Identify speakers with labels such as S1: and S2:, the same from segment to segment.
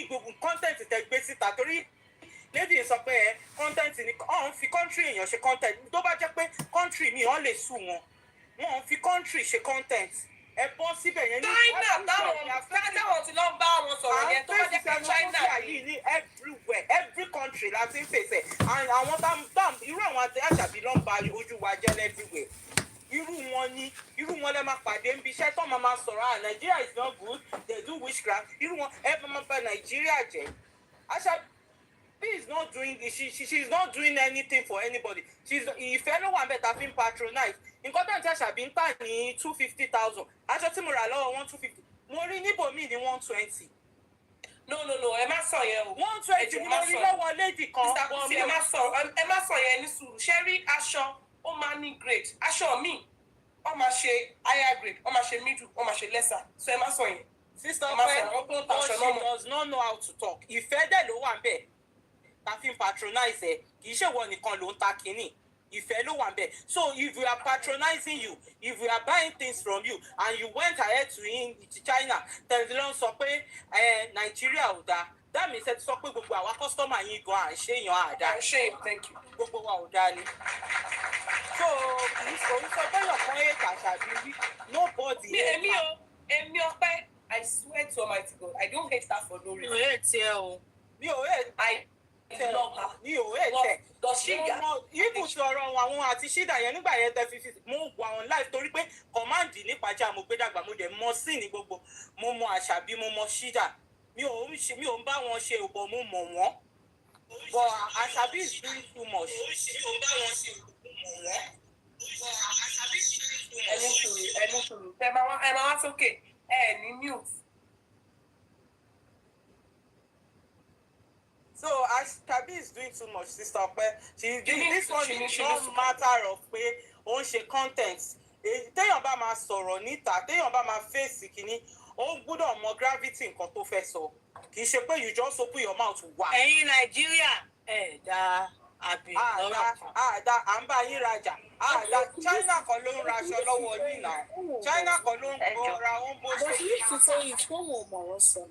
S1: ní gbogbo content tẹ gbé síta torí lady sọ pé content ni ọ̀hún fi country èèyàn ṣe content tó bá jẹ́ pé country mi wọ́n lè sùn wọn fi country ṣe content ẹ bọ́ síbẹ̀ yẹn ní
S2: táwọn ti lọ bá wọn sọ̀rọ̀ yẹn tó bá jẹ́ pé China
S1: yìí ní everywhere every country la ti ń fèsì and àwọn tam irú àwọn àti Àṣàbí ló ń ba ojú wa jẹ́ everywhere irú wọn lẹ máa pàdé ń bi iṣẹ́ tó máa sọ̀rọ̀ Nigeria is not good they do witchcraft irú wọn ẹ máa bà Nigeria jẹ́ Àṣàbí is not doing she's not doing anything for anybody ìfẹ́ ló wà ń bẹ̀ tá a fi ń patronize nǹkan tó ń tẹ́ Àṣàbí ń tà ní 250,000 aṣọ tí mo rà lọ́wọ́ 150 mo rí níbòmíì ní 120.
S2: no ẹ má sọ yẹn o
S1: 120 ni mo rí lọ́wọ́ lady kan.
S2: ẹ má sọ yẹn ní sùúrù ṣé rí aṣọ ó máa ní grade aṣọ mi ó máa ṣe higher grade ó máa ṣe middle ó máa ṣe lesser so ẹ má sọ yẹn.
S1: sister ọpẹ but she does not know how to talk ìfẹ́ dẹ̀ ló wà ń bẹ̀ ta fi ń patronize ẹ kì í ṣèwọ nìkan ló ń ta kínní ìfẹ́ ló wà ń bẹ̀ so if we are patronizing you if we are buying things from you and you went ahead to China tẹ̀sílẹ̀ ń sọ pé Nàìjíríà ò dáa that means ẹ ti sọ pé gbogbo àwa customer yín gan à ń ṣèyàn àdá gbogbo wa ò dáa ni so kì í sọ bẹ́yàn kan èèkà Àṣàbí nobody.
S2: èmi ọpẹ́ I swear to Almighty God I don't hate that for no reason.
S1: mi ò hate ẹ o mi ò hate ní òwe ẹ̀tẹ̀ ibù sọ̀rọ̀ àwọn àti ṣídà yẹn nígbà yẹn tẹ́ fi mo wà on live torí pé kọ̀máǹdì nípàjá mo gbé dàgbà mo dẹ̀ mọ sí ní gbogbo mo mọ Àṣàbí mo mọ ṣídà mi ò ń bá wọn ṣe òbọ̀ mo mọ̀ wọ́n but Àṣàbí is doing too much.
S2: ẹni sùúrù ẹ máa wá sókè ẹ ní mute.
S1: So Ashakbi is doing too much, sister Ope. This one is not matter of pé ó ń ṣe content. Téèyàn bá máa sọ̀rọ̀ níta, téèyàn bá máa face kínní, ó gbọ́dọ̀ mọ gravity nǹkan tó fẹ́ sọ. Kì í ṣe pé you just open your mouth wá.
S3: Ẹ̀yin Nàìjíríà dá àbí lọ́rọ̀ kan.
S1: À ń bá yín rajà. China kan ló ń raṣọ lọ́wọ́ yín náà. China kan ló ń ra ó ń bó ṣe.
S4: But you used to say it's one more son.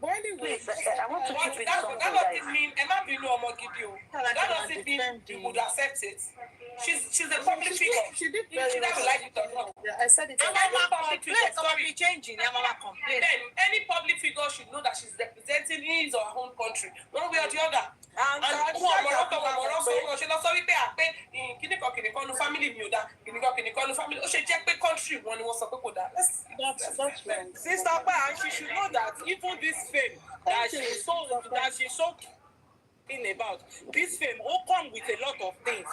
S4: But anyway,
S5: I want to keep it something
S2: that doesn't mean Emma Binu Omogidi. That doesn't mean you would accept it. She's a public figure.
S4: She did
S2: very well. Like it or not.
S4: Yeah, I said it.
S2: Any public figure,
S3: sorry, changing.
S2: Then any public figure should know that she's representing his or her own country, one way or the other. And she not sorry pé kíni kan nu family mi ò dá kíni kan nu family ó ṣe jẹ́ pé country wọn ni wọ́n sọ pé kò dá.
S4: That's right.
S1: Sister Ope, and she should know that even this fame that she's so keen about, this fame all come with a lot of things.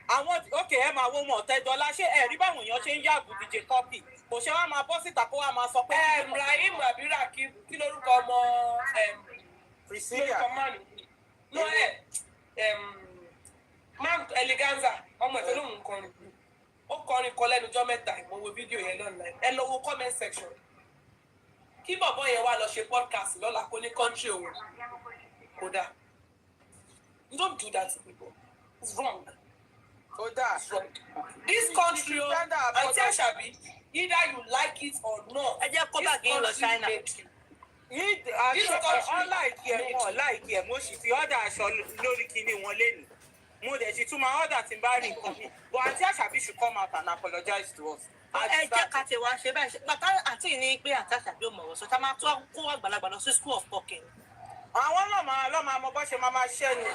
S1: Àwọn ẹ máa wo mọ̀ Ọ̀tẹ́dọ́lá ṣé ẹ rí báwọn èèyàn ṣe ń yàgò DJ Copy kò ṣe wá máa bọ́ síta kó wá máa sọ pé.
S2: Ibrahim Abira kí lórúkọ ọmọ
S1: Priscilla.
S2: No, man Eleganza ọmọ ìfẹ́ lóhùn kọrin ó kọrin kọ lẹ́nu ọjọ́ mẹ́ta mo wo fídíò yẹn lọ́nà ẹ lọ wo comment section kí bọ̀bọ̀ yẹn wá lọ ṣe podcast lọ́la kó ní country òun kódà you don't do that to people it's wrong.
S1: Kódà
S2: this country àti Àṣàbí either you like it or not.
S3: ẹ jẹ́ kó bàgé lọ China.
S1: Unlike ẹ̀ mo sì fi ọ́dà aṣọ lórí kinní wọn lẹ́nu mo dẹ̀ sì tún máa ọ́dà tí n bá rí nǹkan mi but àti Àṣàbí should come out and apologize to us.
S3: ẹ jẹ́ ká tẹ̀ wá ṣe báyìí bàtà àti ní pé àti Àṣàbí ò mọ̀wọ́ sọ tá máa tó kó àgbàlagbà lọ sí school of talking.
S1: àwọn náà mọ bọ́ ṣe máa ṣẹ́ ni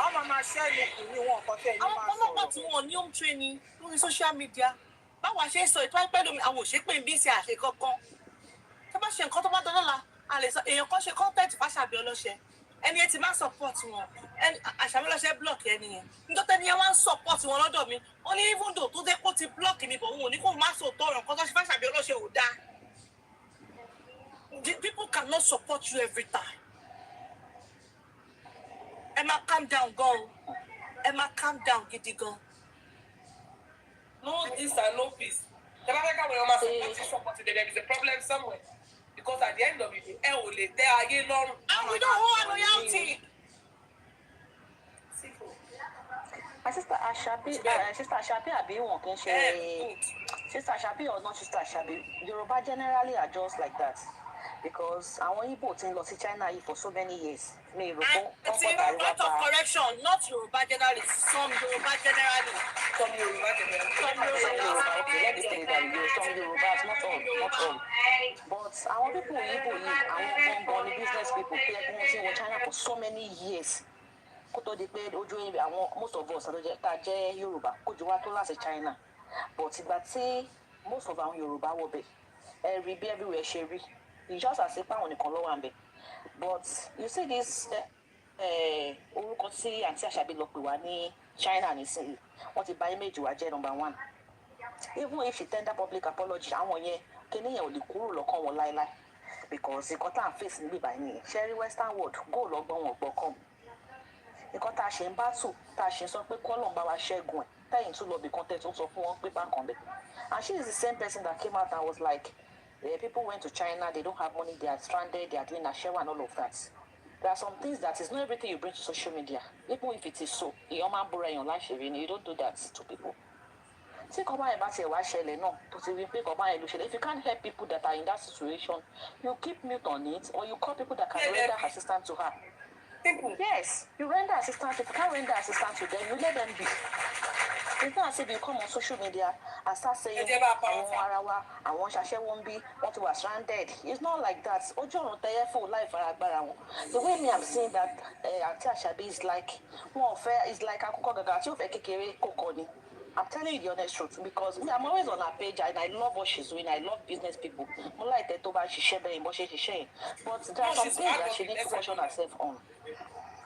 S1: àwọn máa ṣẹ́ ni kì ní wọn kọ́ tẹ̀ ní máa sọ̀rọ̀.
S3: àwọn ọlọ́pàá tí wọn ní home training lórí social media báwa ṣe sọ ètò àìpẹ́ lómi àwọn òṣèpè ń bí ṣe àṣẹ kankan tó bá ṣe nǹkan tó bá dán lọ́la a lè sọ èèyàn kan ṣe content f'Àṣàbí ọlọ́ṣẹ́ ẹni yẹn ti máa support wọn Àṣàbí ọlọ́ṣẹ́ block ẹni yẹn nítorí ẹni yẹn wá ń support wọn lọ́dọ̀ mi ó ní even though tó dé kó ti block mi bọ̀ òun ò ní kó má sòótọ́ ọ̀rọ̀ kan tó ṣe f'Àṣàbí ọlọ́ṣẹ́ ò dáa. People cannot support you every time. Emma, calm down, go. Emma, calm down, gidi gan.
S2: No this and no peace. The Africa will almost support there is a problem somewhere. Because at the end of it, ẹ ò lè tẹ́ ayé lọ́rùn.
S3: And we don't hold loyalty.
S5: My sister Ashakbi, àbí wọn kì í ṣe sister Ashakbi or not sister Ashakbi. Yoruba generally are just like that. because àwọn Igbo ti ń lọ sí China yìí for so many years. Mi rò pé
S3: And point of correction, not Yoruba generally, some Yoruba generally.
S2: Some Yoruba generally.
S5: Some Yoruba, okay, let me say that some Yorubas, not all. But àwọn people Igbo yìí, àwọn gangan ni business people pé ẹgbẹ́ wọn ti wọ China for so many years. Kó tó di pé ojú àwọn most of us tá jẹ́ Yorùbá kójú wa tó láti China. But ìgbà tí most of àwọn Yorùbá wọ bẹ̀, ẹ rí bí everywhere ṣe rí. It's just as if àwọn nìkan ló wà ń bẹ̀. But you see this orúkọ tí àǹtí Àṣàbí lọ pè wá ní China nísìnyí, wọ́n ti bà image wa jẹ́ number one. Even if she tender public apology, àwọn yẹn kíní yẹn ò lè kúrò lọ́kàn wọn láéláé because nǹkan tá à ń face níbí báyìí nìyẹn. Ṣẹ́rí western world góòlù ọgbọ́n wọn gbọ́ kàn. Nǹkan tá a ṣe ń bá tù tá a ṣe ń sọ pé kọ́lọ̀ ń bá wa ṣẹ́gun ẹ̀ tẹ́yìn tún lọ bí kan tẹ́ tún sọ fún wọn pé bákan bẹ́ẹ̀. And she is the same person that came out and was like, people went to China, they don't have money, they are stranded, they are doing ashewa and all of that. There are some things that is not everything you bring to social media. Even if it is so, you don't do that to people. Tí kò bá yẹn bá tiẹ̀ wá ṣẹlẹ̀ náà tó ti rí pé kò bá yẹn ló ṣẹlẹ̀, if you can't help people that are in that situation, you keep mute on it or you call people that can render assistance to her.
S2: People.
S5: Yes, you render assistance. If you can't render assistance to them, you let them be. It's not as if you come on social media and start saying, àwọn ara wa, àwọn ṣaṣẹ́wó ń bí, wọ́n ti wà stranded. It's not like that. Ojú ọ̀run tẹ́yẹ fún láì faragbára wọn. The way me I'm saying that Aunty Ashabi is like, wọn ò fẹ́, is like akókò gàgà tí ó fẹ́ kékeré kókó ni. I'm telling you the honest truth because I'm always on her page and I love what she's doing. I love business people. Mo like that tó bá ṣiṣẹ́ bẹ́ẹ̀ bó ṣe ṣiṣẹ́ yẹn. But there are some things that she needs to question herself on.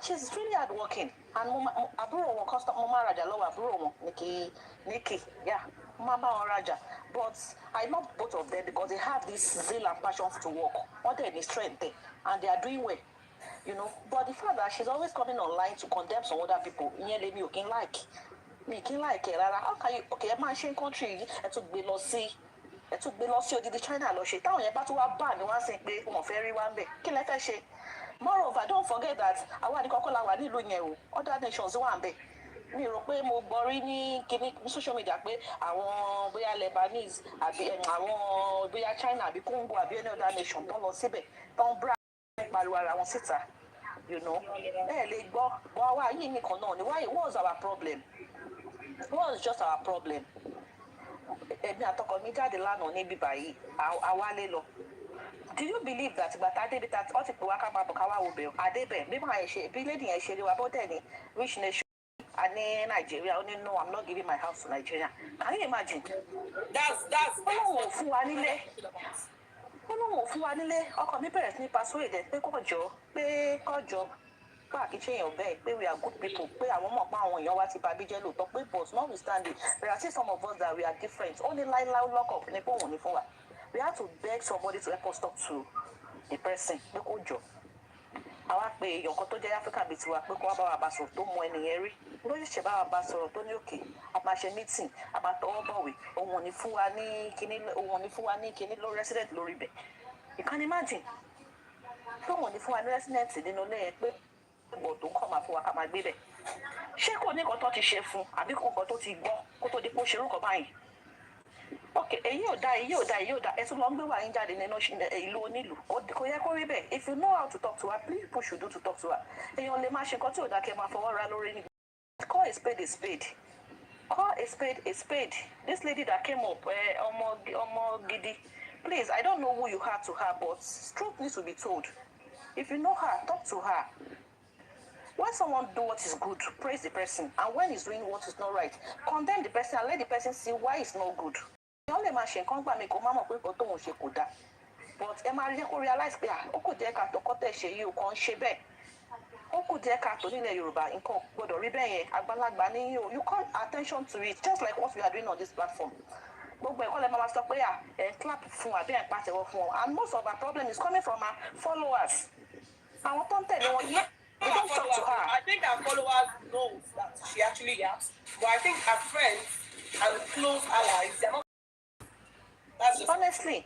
S5: She's really hardworking and àbúrò wọn custom mo máa rajà lọ́wọ́ àbúrò wọn Nikki, yeah, mo máa bá wọn rajà. But I love both of them because they have this zeal and passion to work. Wọ́n dẹ̀ ní strength there and they are doing well, you know. But the fact that she's always coming online to condemn some other people, ìyẹn lèmi ò kí n like. Mi kí n like ẹ rárá. How can you, okay, ẹ máa ṣe ń country yìí ẹ tún gbé lọ sí odidi China lọ ṣe táwọn yẹn bá tún wá bá ni wọ́n á sìn pé wọ́n fẹ́ rí wá ń bẹ̀ kí lẹ fẹ́ ṣe. Moreover, don't forget that àwa ní kọ́kọ́ la wà nílùú yẹn o other nations wà ń bẹ̀. Mi rò pé mo gbọ́ rí ní kíní social media pé àwọn bóyá Lebanese àbí àwọn bóyá China àbí Congo àbí any other nation tó lọ síbẹ̀ tó ń bra pariwo ara wọn síta, you know. Ẹ lè gbọ́ bọ́ wa yìí nìkan náà ni why what's our problem? What's just our problem? Èmi àtọkọ mi jáde lánàá níbí báyìí àwálé lọ. Do you believe that ìgbà tá a débi tá a ti pè wá ká máa bọ̀ ká wá wo bẹ̀rù àdébẹ̀ bí màá ṣe bí lady yẹn ṣe rí wa bó dẹ̀ ní rich nation a ní Nigeria ó ní no I'm not giving my house to Nigeria. Can you imagine?
S2: That's
S5: Ọlọ́run ò fún wa nílé. Ọlọ́run ò fún wa nílé. Ọkọ mi bẹ̀rẹ̀ sí ní persuade pé kọjọ pé àkíṣeyàn bẹ́ẹ̀ pé we are good people pé àwọn mọ̀ pé àwọn èèyàn wa ti ba bíjẹ́ lóòótọ́ pé but notwithstanding there are still some of us that we are different ó ní láíláí lọ́kọ̀ ní pé òun ní fún wa. We have to beg somebody to help us talk to the person pé kó jọ. Àwa pé èèyàn kan tó jẹ́ Africa bíi tiwa pé kó wá bá wa bá sọ̀rọ̀ tó mọ ẹnìyẹn rí. Ló ṣe bá wa bá sọ̀rọ̀ tó ní òkè. A máa ṣe meeting, a máa tọwọ́ bọ̀wé. Òun ò ní fún wa ní kíní lórí resident lórí ibẹ̀. You can imagine. Pé òun ò ní fún wa ní resident nínú ilé yẹn pé ìgbọ̀ tó ń kọ́ máa fún wa ká máa gbé bẹ̀. Ṣé kò ní nǹkan tó ti ṣe fún àbí kò nǹkan tó ti gbọ́ kó tó di pé ó ṣerú nǹkan báyìí? Okay, èyí ò dá ẹ tún lọ ń gbé wà yín jáde nínú ìlú onílù kò yẹ kó rí bẹ́ẹ̀. If you know how to talk to her, please push you do to talk to her. Èèyàn lè máa ṣe nǹkan tí ò dá kẹ́ máa fọwọ́ ra lórí níbi. Call a spade a spade. Call a spade a spade. This lady that came up ọmọ gidi, please, I don't know who you are to her, but truth needs to be told. If you know her, talk to her. When someone do what is good, praise the person, and when he's doing what is not right, condemn the person and let the person see why it's not good. Èèyàn lè máa ṣe nǹkan gbà mí kó má mọ̀ pé nǹkan tóun ṣe kò dáa, but ẹ máa rí kó realize pé ó kù díẹ̀ ká tọkọ tẹ̀ ṣe yìí ó kàn ń ṣe bẹ́ẹ̀. Ó kù díẹ̀ ká tó nílẹ̀ Yorùbá nǹkan gbọ́dọ̀ rí bẹ́ẹ̀ yẹn àgbàlagbà ní you call attention to it just like what we are doing on this platform. Gbogbo ẹ̀kọ́ lè máa sọ pé clap fún àbí ẹ̀ pàtẹ́wọ́ fún wọn, and most of our problem is coming from our followers. Àwọn tó ń tẹ̀lé wọn yìí. We don't talk to her.
S2: I think our followers know that she actually yaps, but I think her friends and close allies, they're not. That's just
S5: Honestly.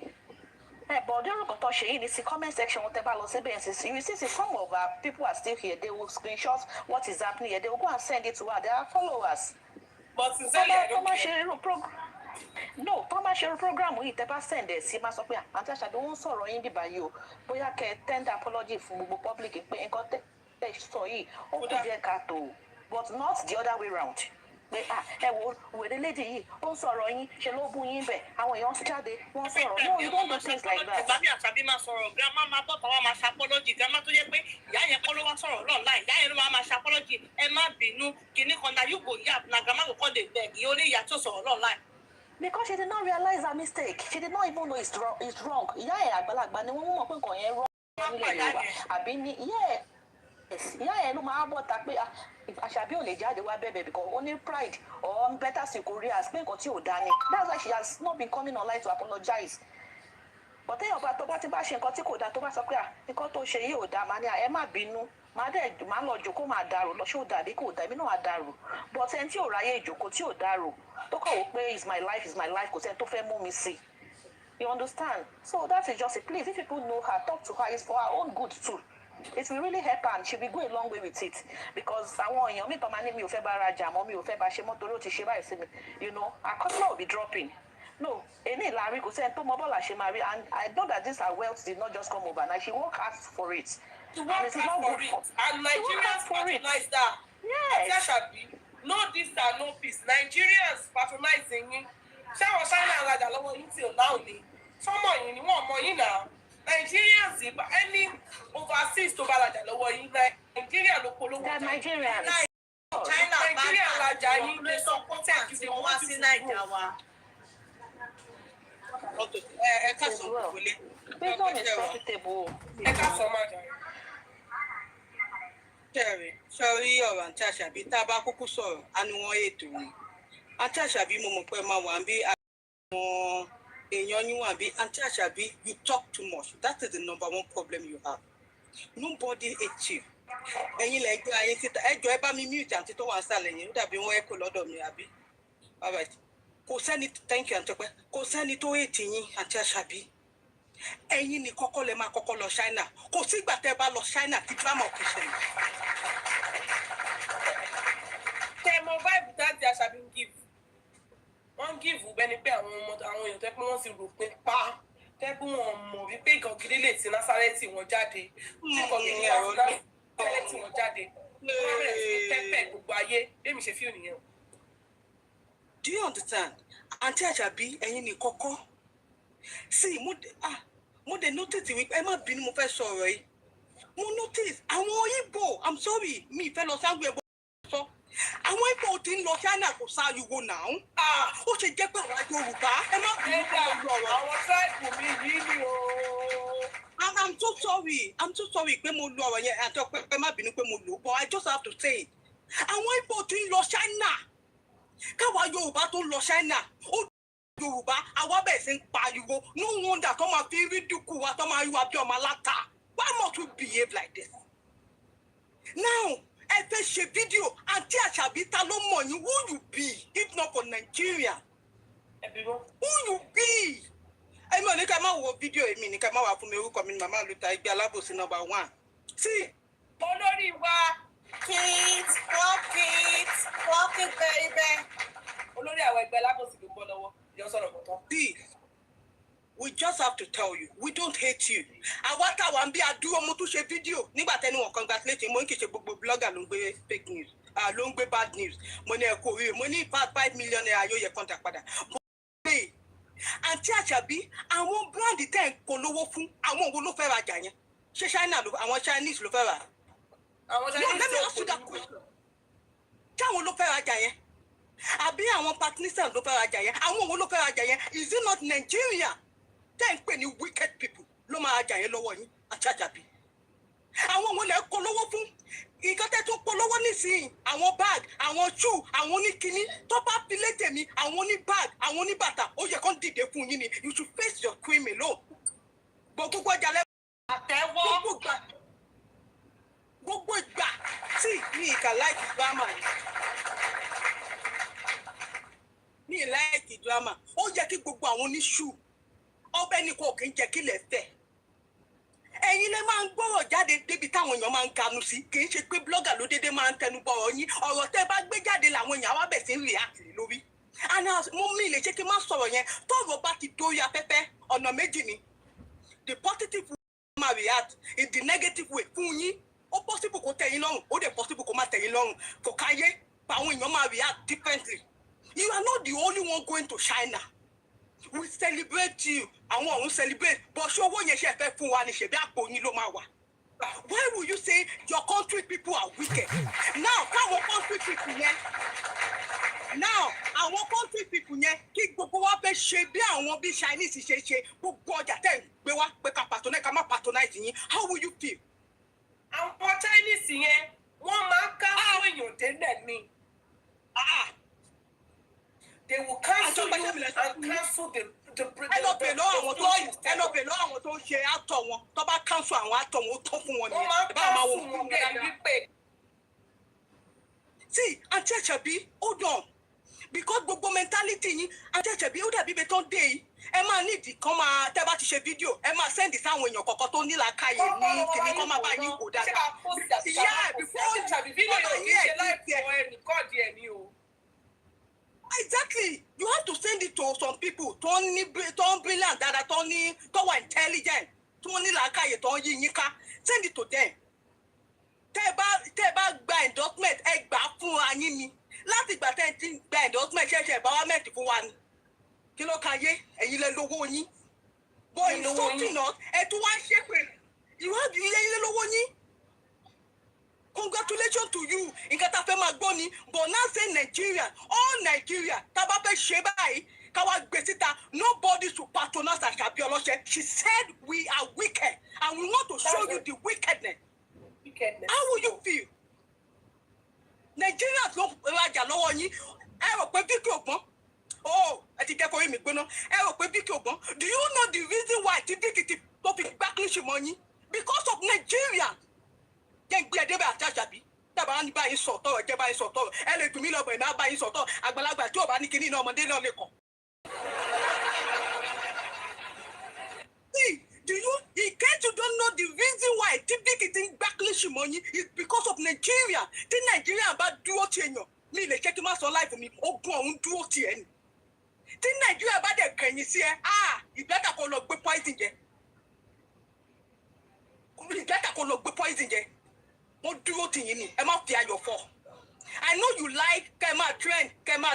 S5: But the nǹkan ṣe yìí ní sí comment section wọn tẹ́ bá lọ síbẹ̀ ẹ̀ sì you see some of our people are still here. They will screenshot what is happening here. They will go and send it to her. They are followers.
S2: But sincerely, I don't care.
S5: no tó bá ṣe program yìí tẹ́ bá send ẹ̀ sí máa sọ pé àǹtí Àṣàbí wọ́n ń sọ̀rọ̀ yín bíbá yìí o bóyá kẹ́ tender apology fún gbogbo public pé nǹkan tẹ́ sọ yìí ó kù díẹ̀ káàtó but not the other way round pé ẹ wo wèrè lédè yìí ó ń sọ̀rọ̀ yín ṣe ló bú yín bẹ̀ àwọn èèyàn jáde wọ́n sọ̀rọ̀ no you don't do things like that.
S3: ìgbà bí Àṣàbí máa sọ̀rọ̀ grandma máa bọ̀ tàwa máa ṣàpọ́lọ́jì grandma tó yẹ pé ìyá yẹn kọ́ ló wá sọ̀rọ̀ lọ́ọ̀la ìyá yẹn ló máa ṣàpọ́lọ́jì ẹ má bínú kìíní kan na you go yap na grandma go call the beg ìyá oní ìyá tó sọ̀rọ̀ lọ́ọ̀la.
S5: Because she did not realize her mistake she did not even know it's wrong ìyá ẹ̀ àgbàlagbà ni wọ́n mọ̀ pé nǹkan yẹn wrong nílẹ̀ Yorùbá àbí ní ìyá ẹ̀ ló máa bọ̀ ta pé Àṣàbí ò lè jáde wá bẹ̀bẹ̀ because ó ní pride or better still Korea pé nǹkan tí ò dá ni that's why she has not been coming online to apologize. But téèyàn bá tó bá ti bá ṣe nǹkan tí kò dá tó bá sọ pé nǹkan tó ṣe yìí ò dá máa ní ẹ má bínú máa lọ jòkó máa dàrú lọ ṣé ò dàbí kò dá èmi náà á dàrú but ẹni tí ò ráyè ìjòkó tí ò dàrú tó kọ̀ wò pé is my life kò sẹ́ni tó fẹ́ mú mi sí you understand so that is just it please if people know her talk to her it's for her own good too it will really help her and she will go a long way with it because àwọn èèyàn mi tọ́ máa ní mi ò fẹ́ bá rajà mọ́ mi ò fẹ́ bá ṣe mọ́ torí ó ti ṣe báyìí sí mi you know her customer will be dropping no èmi ìlàrí kò sẹ́ni tó mọ bọ́ọ̀lù àṣẹ máa rí and I know that this her wealth did not just come overnight she work hard for it.
S2: She work hard for it and Nigerians patronize that.
S5: Yes.
S2: Àṣàbí no this and no peace Nigerians patronize yín ṣé àwọn China alájà lọ́wọ́ yín tí ò náà ní sọ́mọ yìí ni wọ́n mọ yín náà Nigerians any overseas tó bá alájà lọ́wọ́ yín Nigeria ló polówó
S5: jà Nigerians.
S3: China
S2: Nigeria alájà yín lè sọ content
S3: tí wọ́n wá sí Naija wa. ẹ ká sọ wọlé.
S5: Wisdom is profitable.
S2: ẹ ká sọ máa jà.
S1: Ṣẹ̀rí sọ́rí ọ̀rọ̀ àǹtí Àṣàbí tá a bá kúkú sọ̀rọ̀ á ní wọ́n ètò ni àǹtí Àṣàbí mo mọ̀ pé máa wà bí àwọn èèyàn yín wà bí àǹtí Àṣàbí you talk too much that is the number one problem you have nobody hates you ẹ̀yin lẹ gbé ayé síta ẹjọ́ ẹ bá mi mute àǹtí tó wà sálẹ̀ yẹn ó dàbí wọ́n ẹ̀kọ́ lọ́dọ̀ mi àbí all right kò sẹ́ni thank you àǹtí pẹ́ kò sẹ́ni tó hate yín àǹtí Àṣàbí ẹ̀yin ni kọ́kọ́ lẹ máa kọ́kọ́ lọ China kò sígbà tẹ́ bá lọ China tí drama kò ṣẹlẹ̀.
S2: Tẹmọ vibe that Àṣàbí ń give wọ́n give bẹ́ni pé àwọn èèyàn tẹ́ pé wọ́n sì rò pé pa tẹ́ pé wọ́n mọ̀ wípé nǹkan gidi lè ti Násárẹ́tì wọn jáde tí nǹkan gidi lè ti Násárẹ́tì wọn jáde wọ́n bẹ̀rẹ̀ sí tẹ́pẹ̀ gbogbo ayé bẹ́ẹ̀ ṣe fíìmù nìyẹn.
S1: Do you understand? Àǹtí Àṣàbí ẹ̀yin ni kọ́kọ́ sí mo dé notice wípé ẹ má bínú mo fẹ́ sọ̀rọ̀ yìí mo notice àwọn Igbo I'm sorry mi ìfẹ́ lọ sáwọn ẹ̀bọ̀ sọ àwọn Igbo tí ń lọ China kò sáyúwo náà ó ṣe jẹ́ pé àwọn Yorùbá ẹ má bínú pé mo lọ ọ̀rọ̀
S2: àwọn tribe mi yìí ni o.
S1: I'm so sorry pé mo lo ọ̀rọ̀ yẹn àti ọ̀pẹ ẹ má bínú pé mo lò but I just have to say it àwọn Igbo tí ń lọ China káwa Yorùbá tó ń lọ China ó Yorùbá àwa bẹ̀rẹ̀ sí ń pariwo no wonder tó máa fi rí dínkù wa tó máa rí wa bí ọmọ aláta why must we behave like this now ẹ fẹ́ ṣe fídíò àǹtí Àṣàbí ta ló mọ̀ yín who you be if not for Nigeria who you be èmi ò ní ká má wo fídíò èmi ní ká má wà fún mi orúkọ mi ní Màmá Luther Igbe Alábòsí number 1 sí.
S2: olórí wa
S3: Walk it baby.
S2: olórí àwọn ẹgbẹ́ Alábòsí ló gbọ́ lọ́wọ́ yọ sọ̀rọ̀ kọ̀tọ́.
S1: We just have to tell you, we don't hate you. Àwa táwa ń bí adúró mo tún ṣe fídíò nígbà tẹ́ni wọn congratulate mo ń kì í ṣe gbogbo blogger ló ń gbé fake news, ló ń gbé bad news. Mo ní ẹ̀kọ́ orí mo ní 5 million naira yóò yẹ kọ́ńtà padà. Àǹtí Àṣàbí, àwọn brand tẹ́ ń polówó fún àwọn wo ló fẹ́ rajà yẹn? Ṣé China ló àwọn Chinese ló fẹ́ rà?
S2: àwọn Chinese ló fẹ́
S1: rà. Ṣé àwọn ló fẹ́ rajà yẹn? Àbí àwọn Pakistan ló fẹ́ rajà yẹn? Àwọn wo ló fẹ́ rajà yẹn? Is it not Nigeria? Tẹ́ ń pè ní wicked people ló máa jà yẹn lọ́wọ́ yín àti Àṣàbí. Àwọn ọmọ ilẹ̀ polówó fún ìkọ́tẹ́ tó polówó nísìnyí àwọn bag àwọn shoe àwọn oníkíní tó bá filé tèmi àwọn oní bag àwọn oní bàtà ó yẹ kó dìde fún yín ni you should face your cream alone. Gbogbo ọjà lẹ́wọ̀n
S3: Àtẹ́wọ́.
S1: gbogbo ìgbà tí mi ìkà láìkì drama yìí. Mi láìkì drama ó yẹ kí gbogbo àwọn oníṣù ọbẹ̀ ní kò kí ń jẹ́ kí lẹ̀ fẹ̀. Ẹ̀yin lẹ máa ń gbọ́rọ̀ jáde débi táwọn èèyàn máa ń ganu sí kì í ṣe pé blogger ló dédé máa ń tẹnu bọ̀rọ̀ yín ọ̀rọ̀ tẹ́ bá gbé jáde làwọn èèyàn wá bẹ̀ sí ń react lórí.
S3: and mo mi lè ṣe kí n má sọ̀rọ̀ yẹn tọ́rọ̀ bá ti dórí afẹ́fẹ́ ọ̀nà méjì ni the positive way ma react in the negative way fún yín ó possible kó tẹ́ yín lọ́rùn ó dẹ̀ possible kó má tẹ́ yín lọ́rùn kò káyé àwọn èèyàn máa react differently you are not the only one going to China we celebrate you àwọn ọ̀hún celebrate but ṣé owó yẹn ṣe fẹ́ fún wa ni ṣèbí àpò yín ló máa wà. Why will you say your country people are wicked? Now, káwọn country people yẹn. Now, àwọn country people yẹn kí gbogbo wa fẹ́ ṣe bí àwọn bí Chinese ṣe ṣe gbogbo ọjà tẹ̀ ń gbé wá pé ká patronize ká má patronize yín. How will you feel?
S2: Àwọn Chinese yẹn wọ́n máa ń ká àwọn èèyàn délẹ̀ ni. They will cancel you and cancel the
S3: ẹlọ́bẹ̀ lọ́wọ́ àwọn tó ń ṣe àtọ̀ wọn tó bá cancel àwọn àtọ̀ wọn ó tó fún wọn nìyẹn.
S2: Wọ́n máa ń cancel wọn bẹ́ẹ̀ wípé.
S3: See, Aunty Ashakbi, hold on. Because gbogbo mentality yín, Aunty Ashakbi, ó dàbí bẹ́ẹ̀ tó ń dé yìí. Ẹ máa nídìí kan máa tẹ́ bá ti ṣe fídíò, ẹ máa sẹ́ndì sáwọn èèyàn kọ̀ọ̀kan tó nílàákàyè ní kìnní kan máa bá yín kó dáadáa. Yeah, before exactly. You have to send it to some people tó ń brilliant dáadáa tó wà intelligent tó ní làákàyè tó ń yí yín ká. Send it to them. Tẹ́ ẹ bá gba endorsement ẹ gbà fún wa yín ni. Láti ìgbà tẹ́ ẹ ti gba endorsement ṣẹ̀ṣẹ̀ empowerment fún wa ni. Kí ló ka yé ẹ̀yin lẹ lówó yín. But in something not ẹ tún wá ṣépè. Ìwádìí ilé lówó yín. Congratulations to you. Nǹkan tá a fẹ́ máa gbọ́ ni. But now say Nigeria, all Nigeria, tá a bá fẹ́ ṣe báyìí, ká wá gbé síta, nobody should patronize Ashakbi Olose. She said we are wicked and we want to show you the wickedness. How will you feel? Nigerians ló rajà lọ́wọ́ yín. Ẹ rò pé Vicky ògbọ́n. Oh, ẹ ti kẹ́kọ̀ọ́ yín mi gbóná. Ẹ rò pé Vicky ògbọ́n. Do you know the reason why ti Vicky ti tó fi gbá kílíṣì mọ́ yín? Because of Nigeria. Jẹ́ gbé ẹdẹ bẹ́ẹ̀ Àti Ashakbi. Dábàá ní báyìí sọ̀tọ̀ ẹ̀jẹ̀ báyìí sọ̀tọ̀. Ẹ lè dùn mí lọ́bọ̀ ẹ̀ náà báyìí sọ̀tọ̀. Àgbàlagbà tí ò bá ní kinní náà ọmọdé náà lè kọ̀. In case you don't know the reason why Vicky ti ń gbá kílíṣì mọ́ yín is because of Nigeria. Tí Nigeria bá dúró ti èèyàn, mi lè ṣe kí n má sọ láìpẹ́ mi, ogun ọ̀hún dúró ti ẹ̀ ni. Tí Nigeria bá dẹ̀ kẹ̀yìn sí ẹ, ìgbẹ́ta kò lọ gbé poison jẹ. Ìgbẹ́ta kò lọ gbé poison jẹ. Wọ́n dúró ti yín ni, ẹ má fi ayọ̀ fọ́. I know you like kẹ́ máa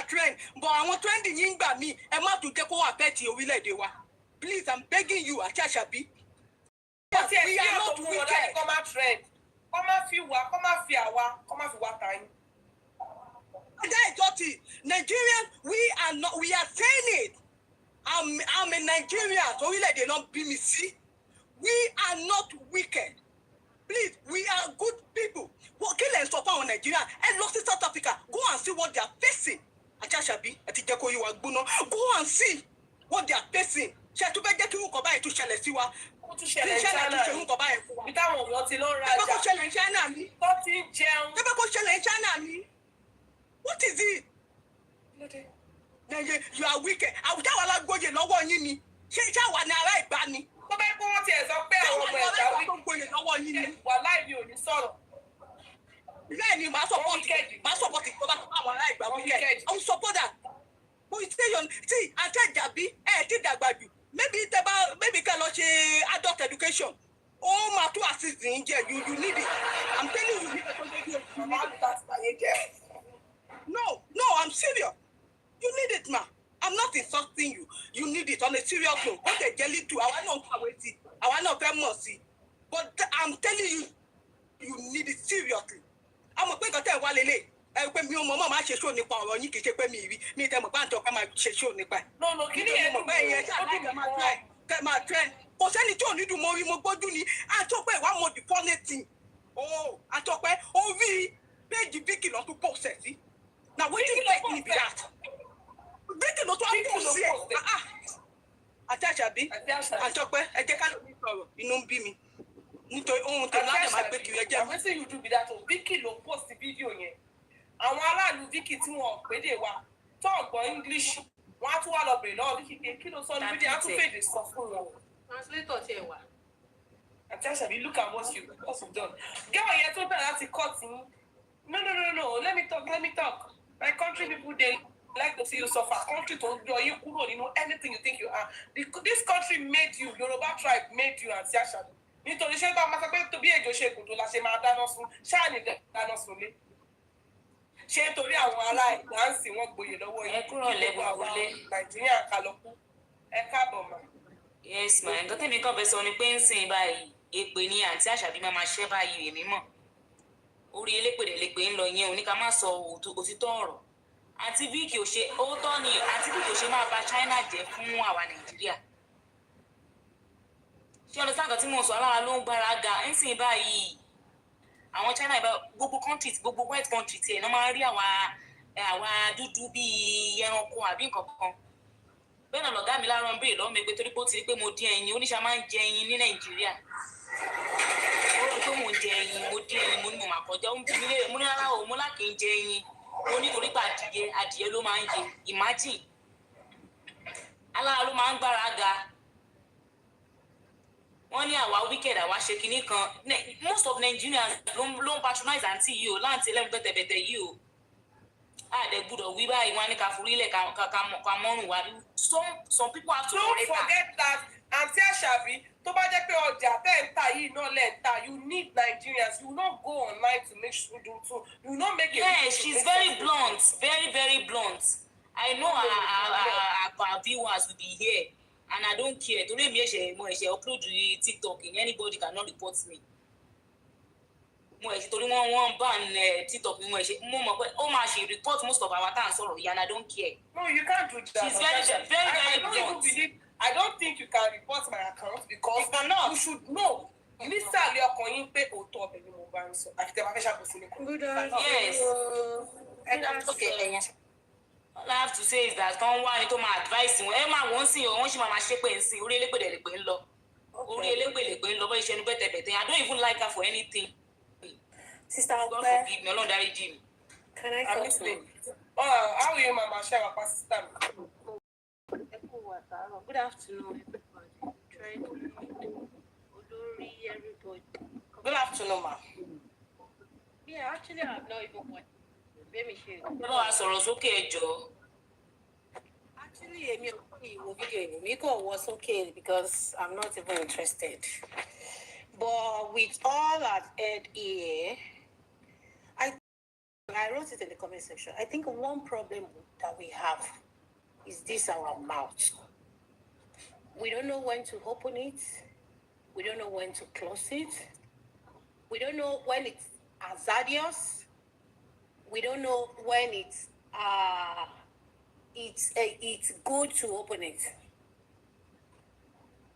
S3: trend, but àwọn trend yín gbà mí, ẹ má tún jẹ́ kó wà fẹ́ ti orílẹ̀-èdè wa. Please, I'm begging you, Àti Ashakbi. We are not wicked.
S2: Come out trend. Come out fi wa, come out fi àwa, come out fi wa time.
S3: That is just it. Nigerians, we are saying it. I'm a Nigerian, so orílẹ̀-èdè náà bí mi sí. We are not wicked. Please, we are good people. What kí lẹ̀ ń sọ fún àwọn Nigerians? Ẹ lọ sí South Africa. Go and see what they are facing. Àti Ashakbi, ẹ ti jẹ́ kó yí wa gbóná. Go and see what they are facing. Ṣé tó bẹ́ jẹ́ kí nǹkan báyìí tún ṣẹlẹ̀ sí wa?
S2: Ó tún ṣẹlẹ̀ China ni. Bí táwọn èèyàn ti lọ ń rajà.
S3: Tẹ́bẹ́ kó ṣẹlẹ̀ China ni.
S2: Tó ti ń jẹun.
S3: Tẹ́bẹ́ kó ṣẹlẹ̀ China ni. What is it? You are wicked. Àwùjọ àwọn alágbóyè lọ́wọ́ yín ni. Ṣé àwa ni ará ìgbà ni?
S2: Tó bá kó wọ́n tiẹ̀ sọ pé àwọn ọmọ ẹ̀dá wà láì mi ò ní sọ̀rọ̀.
S3: Bẹ́ẹ̀ ni màá support tó bá àwọn ará ìgbà wicked. I will support that. But you see, Àti Ashakbi, ẹ ti dàgbà jù. Maybe kẹ́ lọ ṣe adult education. Oh, my two assist in jail. You need it. I'm telling you, you need it. No, I'm serious. You need it, ma. I'm not insulting you. You need it on a serious note. What they jelly do, I want to wait. I want to pay mercy. But I'm telling you, you need it seriously. I'm a quick hotel while late. Pé mi ò mọ̀ máa ṣe show nípa ọ̀rọ̀ yín kì í ṣe pé mi rí mi tẹ́ mọ̀ pé àǹtọ̀ ká máa ṣe show nípa ẹ̀.
S2: No, kí ni ẹ̀
S3: dùn bẹ́ẹ̀ yẹn ṣáà láì máa trend. Kò sẹ́ni tí ò ní dùn mọ́ rí mo gbójú ni àtọ́pẹ́ ìwà mo the funny thing. Àtọ́pẹ́ ó rí péjì Vicky lọ tún post ẹ̀ sí. Na wetin make me be that? Vicky ló tún á post ẹ̀. Àti Ashakbi àtọ́pẹ́ ẹ jẹ́ ká lómi sọ̀rọ̀ inú ń bí mi. Nítorí ohun tó láti máa gbé kiri ẹjẹ́ mi.
S2: Wetin you do be that o Vicky ló post fídíò yẹn. Àwọn aráàlú Vicky tí wọn pédè wa tó ọgbọ́n English wọn á tún wá lọ bèrè lọ́wọ́ Vicky kí ló sọ ní fídíò á tún fèdè sọ fún wọn.
S4: Translator ti ẹ̀ wà.
S2: Àti Ashakbi look at what you've done. Gẹ́wọ̀n yẹn tó bẹ̀rẹ̀ láti cut yín. No, let me talk. My country people dey like to see you suffer. Country to do you kúrò nínú anything you think you are. This country made you, Yoruba tribe made you and Ashakbi. Nítorí ṣé bá máa sọ pé tóbi èjò ṣe gùn tó la ṣe máa dáná sun, ṣáà ní dáná sun lé. Ṣé nítorí àwọn ará ìdáǹsì wọn gboyè lọ́wọ́ yìí?
S6: Ẹ kúrò lẹ́gbọ̀n wọlé.
S2: Nàìjíríà kálọ́kù. Ẹ káàbọ̀ mà.
S6: Yes ma, nǹkan tẹ́mi kàn fẹ́ sọ ni pé ń sìn báyìí èpè ni àǹtí Àṣàbí máa ṣẹ́ báyìí èmi mọ̀. Orí elépèdèlépè ń lọ yẹn òní ká má sọ òtítọ́ ọ̀rọ̀. Àǹtí Vicky ò ṣe òótọ́ ni àǹtí Vicky ò ṣe máa bà China jẹ́ fún àwa Nàìjíríà. Ṣé ọ̀dọ̀ sáà kan tí mo sọ alára ló ń gbára ga ń sìn báyìí àwọn China gbogbo countries gbogbo white country tiẹ̀ náà máa ń rí àwa dúdú bíi ẹranko àbí nǹkan kan. Bẹ́ẹ̀ náà lọ̀gá mi láàárọ̀ ń béèrè lọ́wọ́ mi pé torí pé ó ti rí pé mo dín ẹyin oníṣà máa ń jẹ ẹyin ní Nàìjíríà. Ó rí pé mo ń jẹ ẹyin mo dín ẹyin mo ní mo máa kọjá ó ń bí mi léèrè mo ní rárá o mo lákì ń jẹ ẹyin mo ní torí pé adìyẹ ló máa ń jẹ imagine alára ló máa ń gbára ga. Wọ́n ní àwa wicked àwa ṣe kinní kan most of Nigerians ló ń patronize àǹtí yìí o láǹtí ẹlẹ́nu bẹ́tẹ̀bẹ́tẹ̀ yìí o. Àdẹ gbọ́dọ̀ wí báyìí wọ́n á ní ká forí ilẹ̀ ká mọ́rùn wá. Some people have to
S2: Don't forget that àǹtí Àṣàbí tó bá jẹ́ pé ọjà tẹ́ ń ta yìí náà lẹ́ ń ta you need Nigerians you no go online to make sure you no make a
S6: yes she's very blunt very blunt. I know our viewers will be here and I don't care torí èmi ẹ̀ṣẹ̀ upload TikTok anybody cannot report me. Mo ẹ̀ṣẹ̀ torí wọ́n ban TikTok mo mọ̀ pé ó máa ṣe report most of our time sọ̀rọ̀ yìí and I don't care.
S2: No, you can't do that.
S6: She's very blunt.
S2: I don't think you can report my account because you should know. Nísàlẹ̀ ọkàn yín pé òótọ́ ọbẹ̀ ni mo bá ń sọ. Àfi tẹ́ bá fẹ́ ṣàkóso ní kan.
S6: Yes. All I have to say is that kàn wá ní tó máa advice wọn. Ẹ máa wọ́n sìn o, wọ́n sì máa ṣépè ń sìn. Orí elépèdèlépè ń lọ. Orí elépèdèlépè ń lọ bọ́ iṣẹ́ ní bẹ́tẹ̀bẹ̀tẹ̀. I don't even like her for anything.
S5: Sister
S6: God
S5: Ope,
S6: forgive me, Ọlọ́run dáríjì mi.
S5: can I
S2: I'm
S5: talk to
S2: listening.
S5: you?
S2: How you mama share our sister?
S3: Good afternoon, everybody. Trying to Olori, everybody.
S2: Good afternoon, ma.
S3: Yeah, actually, I'm not even one. Let me share.
S6: Bọ́lá wa sọ̀rọ̀ sókè ẹ jọ̀ọ́.
S3: Actually, Emi will video. Miko was okay because I'm not even interested. But with all I've heard here, I wrote it in the comment section. I think one problem that we have is this our mouth. We don't know when to open it. We don't know when to close it. We don't know when it's hazardous. We don't know when it's good to open it.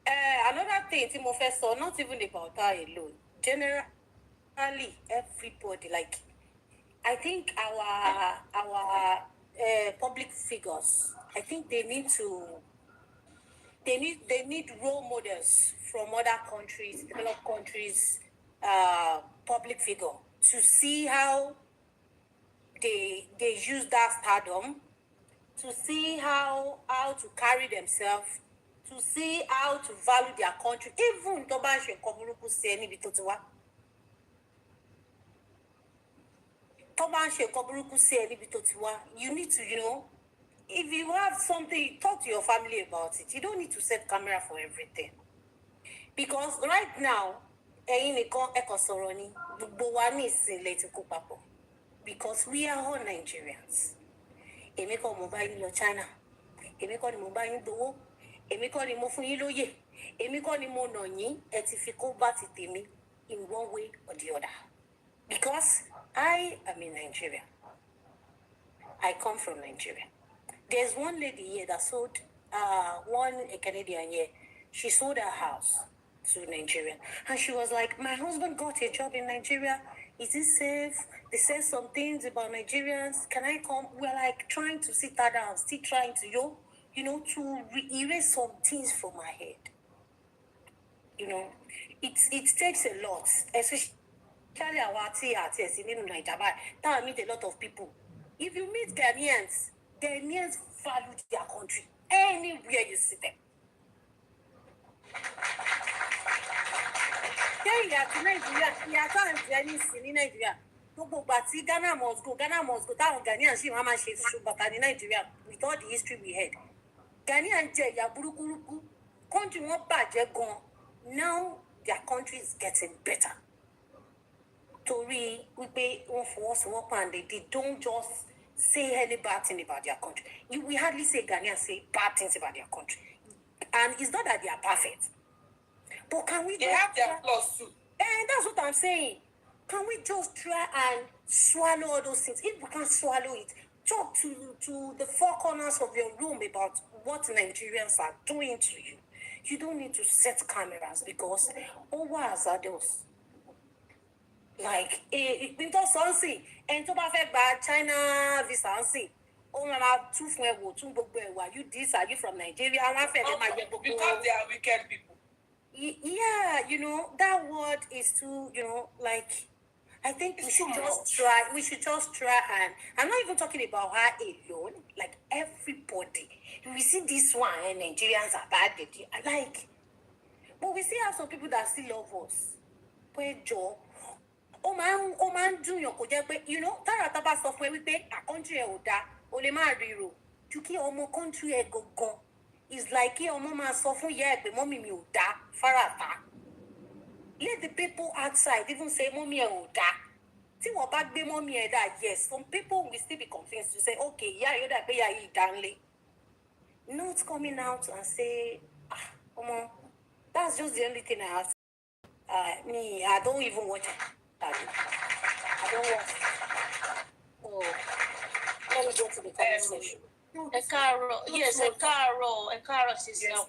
S3: Another thing, Timofeso, not even about her alone. Generally, everybody, like, I think our public figures, I think they need role models from other countries, developed countries, public figure, to see how they use that stardom, to see how to carry themselves, to see how to value their country, even tó bá ṣe nǹkan burúkú sí ẹ níbi tó ti wá. Tó bá ṣe nǹkan burúkú sí ẹ níbi tó ti wá, you need to, if you have something, talk to your family about it. You don't need to set camera for everything. Because right now, ẹ̀yin nìkan ẹ kàn sọ̀rọ̀ ni, gbogbo wa ní ìsìnlẹ̀ ti kó papọ̀. Because we are all Nigerians. Èmi kọ́ mo bá yín lọ China. Èmi kọ́ ni mo bá yín gbowó. Èmi kọ́ ni mo fún yín lóyè. Èmi kọ́ ni mo nà yín, ẹ ti fi kó bá ti tèmi in one way or the other. Because I am in Nigeria. I come from Nigeria. There's one lady here that sold, a Canadian here. She sold her house to Nigeria. And she was like, my husband got a job in Nigeria. Is it safe? They said some things about Nigerians. Can I come? We're like trying to sit her down, still trying to, to erase some things from my head. It takes a lot, especially our TRTS in Nigeria. That I meet a lot of people. If you meet Ghanaians value their country anywhere you see them. Nigeria, in Nigeria.
S7: gbogbo ìgbà tí Ghana must go táwọn Ghanaian sì máa ṣe ṣùgbọ́n ní Nàìjíríà with all the history we had Ghanaian jẹ ìyà burúkú country wọn bàjẹ́ gan now their country is getting better torí wípé wọn fọwọ́sowọ́pọ̀ and they don't just say any bad thing about their country. We hardly say Ghanaians say bad things about their country. And it's not that they are perfect. But can we
S2: They have their flaws too.
S7: And that's what I'm saying. Can we just try and swallow all those things? If we can't swallow it, talk to the four corners of your room about what Nigerians are doing to you. You don't need to set cameras because what are those? Like, into something, and to buy China visa and see. Oh, mama, two from you this, are you from Nigeria?
S2: Because they are wicked people.
S7: Yeah, you know, that word is too, you know, like, I think we should just try and, I'm not even talking about her alone, like everybody. We see this one, and Nigerians are bad, like, but we still have some people that still love us. But Joe, oh man, Junior, you know, Tarataba software we pay a country oda, Olema Riro, to keep our country a go. It's like your mama sọ fún yẹ pé mommy mi ò dá farata. Let the people outside even say mommy ẹ ò dá. Tí wọ́n bá gbé mommy ẹ dá, yes, some people will still be convinced to say, okay, yeah, you dá pé yeah, yìí dánlé. Not coming out and say, that's just the only thing I have. I don't even watch it. I don't watch it. Oh, let me go to the comment section.
S8: Yes, sister,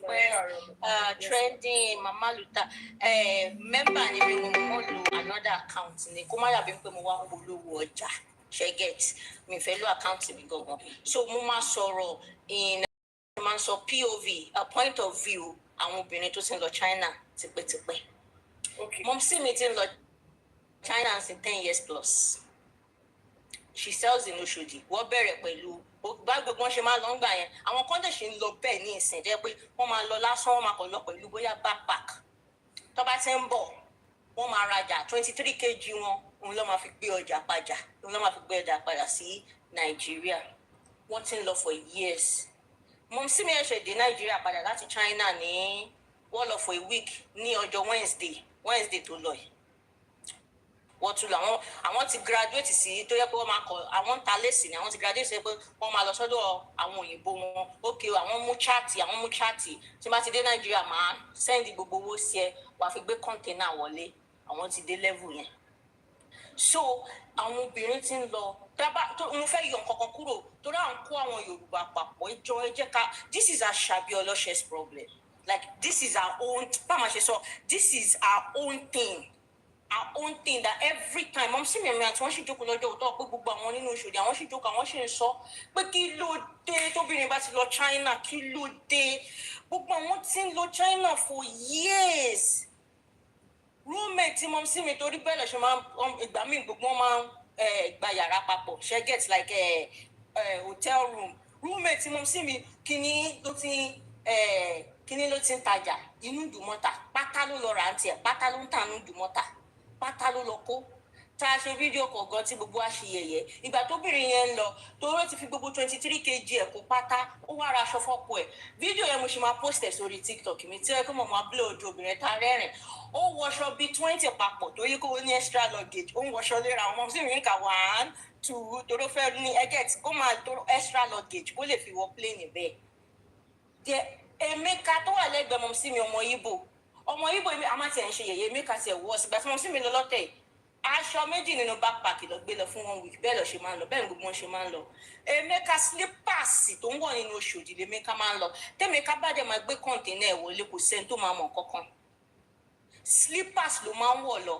S8: where trending Mama Luta member ni mo lo another account ni ko ma ya bi pe mo wa polówó ọjà she get mi fẹ́ lo account mi gangan so mo ma sọ̀rọ̀ in man so POV a point of view àwọn obìnrin tó tin lọ China tipẹ́tipẹ́. Okay. Mom see me tin lọ China since 10 years plus. She sells in Oshodi. Wọ́n bẹ̀rẹ̀ pẹ̀lú bá gbogbo wọn ṣe máa lọ ń gbà yẹn àwọn kọ́ńdẹ̀ ṣe ń lọ bẹ́ẹ̀ ní ìsìn jẹ́ pé wọ́n máa lọ lásán wọ́n máa kọ̀ lọ pẹ̀lú bóyá backpack tó bá ti ń bọ̀ wọ́n máa rajà 23 kg wọn òun ló máa fi gbé ọjà padà sí Nàìjíríà wọ́n ti ń lọ for years. Mom sí mi ẹ̀ṣẹ̀ dé Nàìjíríà padà láti China ní wọ́n lọ for a week ní ọjọ́ Wednesday tó lọ yìí. Wọ́n tún lọ àwọn ti graduate sí tó yẹ pé wọ́n máa kọ àwọn ń ta lẹ́sìn ni àwọn ti graduate sí pé wọ́n máa lọ sọ́dọ̀ àwọn òyìnbó wọn okay àwọn mú chaati tí bá ti dé Nàìjíríà máa send gbogbo owó sí ẹ wàá fi gbé container wọlé àwọn ti dé level yẹn. So àwọn obìnrin ti ń lọ mo fẹ́ yọ nǹkan kan kúrò torí à ń kó àwọn Yorùbá papọ̀ ẹjọ́ ẹ jẹ́ ká this is Ashakbi Oloshe's problem like this is our own báwo máa ṣe sọ this is our own thing. Our own thing that every time mom see me àti wọ́n sì jókòó lọ́jọ́ òótọ́ pé gbogbo àwọn nínú Oṣòdì àwọn sì jókòó àwọn sì ń sọ pé kí ló dé tóbìnrin bá ti lọ China kí ló dé gbogbo àwọn tí ń lọ China for years roommate tí mom sí mi torí bẹ́ẹ̀ lọ ṣe máa ìgbà míì gbogbo wọn máa ń gba yàrá papọ̀ ṣe get like hotel room roommate tí mom sí mi kíní ló ti ń tajà inú Ìdúmọ̀tà pátá ló lọ rà ń tiẹ̀ pátá ló ń tà ní Ìdúmọ̀tà pátá ló lọ kó tá a ṣe fídíò kọ̀ọ̀kan tí gbogbo wa ṣe yẹ̀yẹ́ ìgbà tóbìnrin yẹn ń lọ torí ó ti fi gbogbo 23 kg ẹ̀ kó pátá ó wá ra aṣọ fọ́pọ̀ ẹ̀ fídíò yẹn mo ṣe máa post ẹ̀ sórí TikTok mi tí ẹ kó mọ̀ máa upload obìnrin tá rẹ́rìn ó wọṣọ bíi 20 papọ̀ tó yẹ kó ní extra luggage ó ń wọṣọ léra àwọn ọmọ sí mi kà 1 2 torí ó fẹ́ ní ẹgẹ́t kó máa tó extra luggage kó lè fi wọ plane bẹ́ẹ̀. Emeka tó wà lẹ́gbẹ̀ẹ́ mọ̀ sí mi ọmọ Igbo a máa ti ẹ̀ ń ṣe yẹ̀yẹ́ Emeka ti ẹ̀ wọ́ sígbà tí mo sí mi lọ lọ́tẹ̀ aṣọ méjì nínú backpack lọ gbé lọ fún 1 week bẹ́ẹ̀ lọ ṣe máa ń lọ bẹ́ẹ̀ gbogbo wọn ṣe máa ń lọ Emeka slippers tó ń wọ̀ nínú Oṣòdì lè Emeka máa ń lọ tẹ́meka bá dẹ̀ máa gbé kọ́ńténà ẹ̀ wọlé kò sẹ́ni tó máa mọ̀ kankan slippers ló máa ń wọ̀ lọ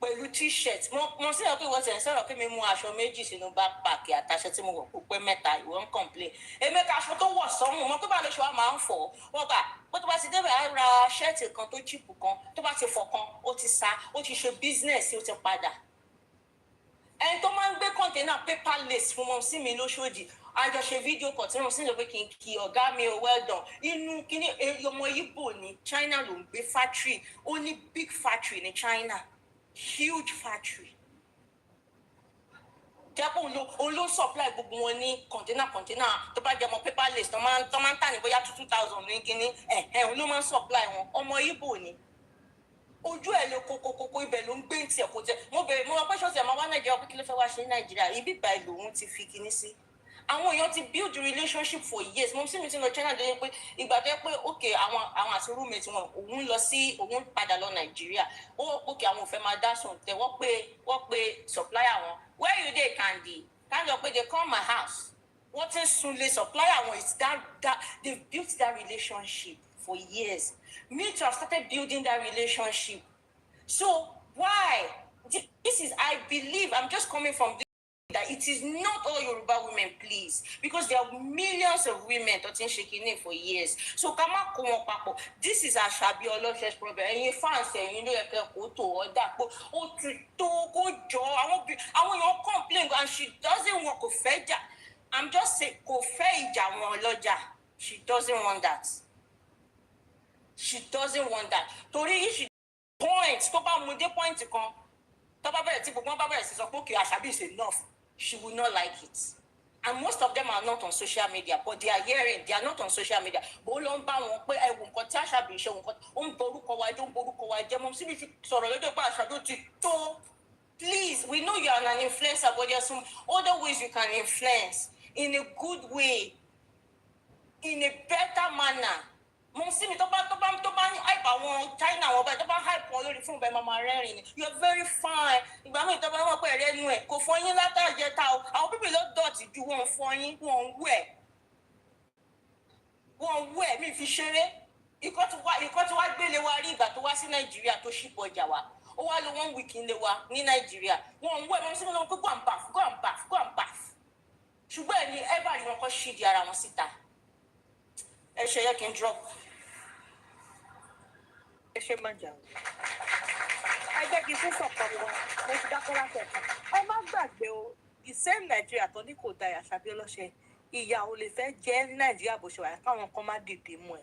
S8: pẹ̀lú t-shirt mo sì rò pé ìwọ tẹ̀ ń sọ̀rọ̀ pé mi mú aṣọ méjì sínú backpack àtàṣe tí mo wọ̀ kó pé mẹ́ta ìwọ ń complain Emeka aṣọ tó wọ̀ sọ́run mọ́ pé bá lè ṣe wá máa ń fọ̀ wọ́n gbà bó tó bá ti débẹ̀ á ra ṣẹ́ẹ̀tì kan tó chíìpù kan tó bá ti fọ̀ kan ó ti sa ó ti ṣe business ó ti padà ẹni tó máa ń gbé kọ́ńténà paper lace fún mọ́ sí mi lóṣòdì àjọṣe fídíò kan tí mo sì ń lọ pé kí n kí ọ̀gá mi o well done inú kíní ọmọ Igbo ní China ló ń gbé factory ó ní big factory ní China huge factory jẹ́ pé òun ló supply gbogbo wọn ní container tó bá jẹ́ ọmọ paperless tó máa ń tà ní bóyá 2,000 ní kíní òun ló máa ń supply wọn ọmọ Ìgbò ni ojú ẹ̀ ló kókókókó ibẹ̀ ló ń gbé tiẹ̀ kó jẹ́ mo wọ pé ṣọ́ọ̀ṣì ẹ̀ máa wá Nàìjíríà pé kí ló fẹ́ wá ṣe ní Nàìjíríà ibi ìgbà ìlò òun ti fi kíní sí àwọn èèyàn ti build relationship for years mo sì mi ti lọ China dé pé ìgbà tó yẹ pé okay àwọn àti roommate wọn òun padà lọ Nàìjíríà okay àwọn ò fẹ́ máa dá sùn tẹ wọ́n pe supplier wọn where you dey Candy lọ pé they come my house wọ́n ti ń sunlé supplier wọn is that they built that relationship for years me too have started building that relationship so why this is I believe I'm just coming from that it is not all Yoruba women, please, because there are millions of women that been shaking it for years. So come on, this is Ashakbi Oloshe's problem. And you fans say you know you can go to or that, but go job. I want your complaint, and she doesn't want to fetch. I'm just saying, go fetch. She doesn't want that. She doesn't want that. Tori she points. Stop at point to come. Okay, Ashakbi is enough. She will not like it. And most of them are not on social media, but they are hearing, they are not on social media. Please, we know you are an influencer, but there are some other ways you can influence in a good way, in a better manner. Mo see me to ban hype àwọn China àwọn bẹ́ẹ̀ tó bá hype wọn lórí fún bẹ́ẹ̀ mama rẹ́rìn ni you are very fine ìgbà míì tó bá wọn pé ẹ̀rẹ́ nu ẹ̀ kò fọyín látàjẹta o àwọn pípì ló dọ̀tí ju wọn fọyín wọn wẹ̀ mi fi ṣeré ikọ́ tí wá gbélé wa rí ìgbà tó wá sí Nàìjíríà tó ṣìpọ̀ ọjà wa ó wá lo 1 week nílé wa ní Nàìjíríà wọn wẹ̀ mo sí mi lọ́wọ́ pé go and baff ṣùgbọ́n ẹni ẹ bá rí wọn kọ́ ṣídìí ara wọn síta ẹ ṣe yẹ kí n drop.
S3: ẹ ṣe máa jà ẹ jẹ́ kí n tún sọ̀kan wọn mo ti dákọ́ láti ẹ̀ka ẹ má gbàgbé o the same Nigeria tó ní kò da Ashakbi Olóṣè ìyà ò lè fẹ́ jẹ́ ní Nàìjíríà bó ṣe wà káwọn kan má dìde mú ẹ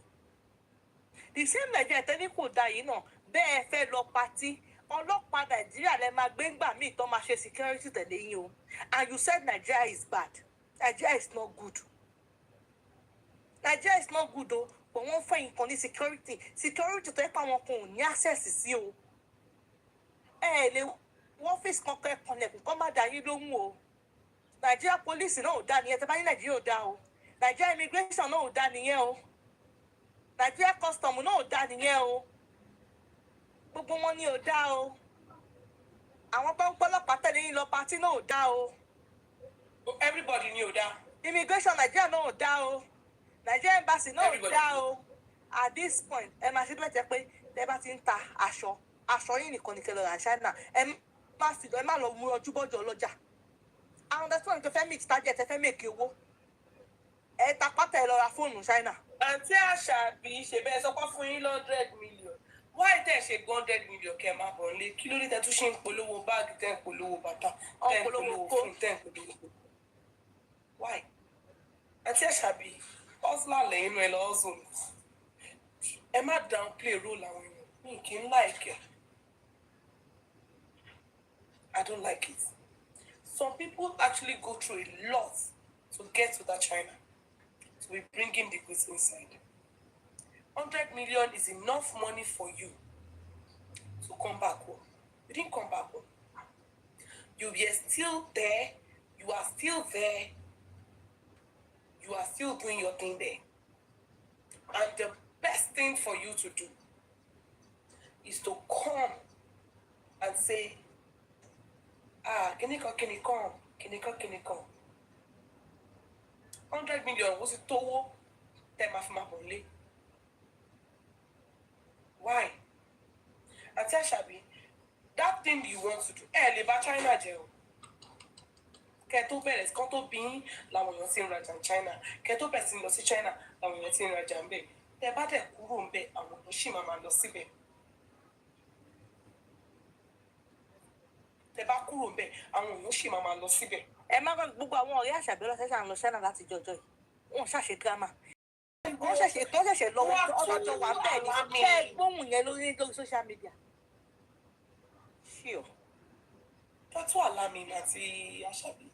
S3: the same Nigeria tó ní kò da yìí náà bẹ́ẹ̀ fẹ́ lọ patí ọlọ́pàá Nàìjíríà lẹ máa gbé ńgbà míì tó máa ṣe security tẹ̀lé yín o and you said Nigeria is bad Nigeria is not good Nigeria is not good o but wọ́n fẹ́ nǹkan ní security tó yẹ pé àwọn kan ò ní access sí o lè wọ́n fèsì kankan ẹ̀kan lẹ̀kùn kọ́ má dá yín lóhùn o Nigeria police náà ò dá nìyẹn tẹ́ bá ní Nigeria ò dá o Nigeria immigration náà ò dá nìyẹn o Nigeria custom náà ò dá nìyẹn o gbogbo wọn ni ò dá o àwọn tó ń pọ́lọ́pàá tẹ̀lé yín lọ patí náà ò dá o
S2: everybody ni ò dá
S3: immigration Nigeria náà ò dá o Nigeria embassy náà ò dá o at this point ẹ máa ṣe bẹ́ẹ̀ jẹ́ pé tẹ́ bá ti ń ta aṣọ yín nìkan ní kẹlẹ́ ra China ẹ má lọ mú ọjú bọ́jọ́ ọlọ́jà àwọn ọ̀dọ́ tí wọ́n fẹ́ mix target ẹ fẹ́ mèkì owó ẹ ta pátá ẹ lọ ra fóònù China.
S2: àǹtí Ashakbi ṣe bẹ́ẹ̀ sọ pé fún yín 100 million why tẹ̀ ṣe 100 million kẹ́ ẹ máa bọ̀ nílé kí ló dé tẹ́ tún ṣe ń polówó báàgì tẹ́ ń polówó bàtà tẹ́ ń polówó fóònù tẹ́ ń polówó why àǹtí Ashakbi hustler lẹ́yìn inú ẹ lọ hustle ẹ má downplay role àwọn èèyàn mi kì í like it I don't like it some people actually go through a lot to get to that China to be bringing the goods inside 100 million is enough money for you to come back home you didn't come back home you were still there you are still there you are still doing your thing there. And the best thing for you to do is to come and say, can you come? 100 million was it towo? Why? Auntie Ashakbi, that thing you want to do, live at China jail. Kẹ́tó bẹ̀rẹ̀ kan tó bí làwọn èèyàn ti ń rajà ní China kẹ́tó bẹ̀rẹ̀ sí lọ sí China làwọn èèyàn ti ń rajà ń bẹ̀ tẹ́ bá dẹ̀ kúrò ń bẹ̀ àwọn èèyàn sì máa lọ síbẹ̀ tẹ́ bá kúrò ń bẹ̀ àwọn èèyàn sì máa lọ síbẹ̀.
S3: ẹ má gbogbo àwọn ọ̀rẹ́ Ashakbi Olóṣè ṣàn lọ China láti jọjọ́ yìí wọ́n ṣàṣe drama wọ́n ṣẹ̀ṣẹ̀ lọ́wọ́ ọlọ́jọ́ wà bẹ́ẹ̀ ni kẹ́ ẹ gbóhùn yẹn lórí social media.
S2: That's what alarming àti Ashakbi.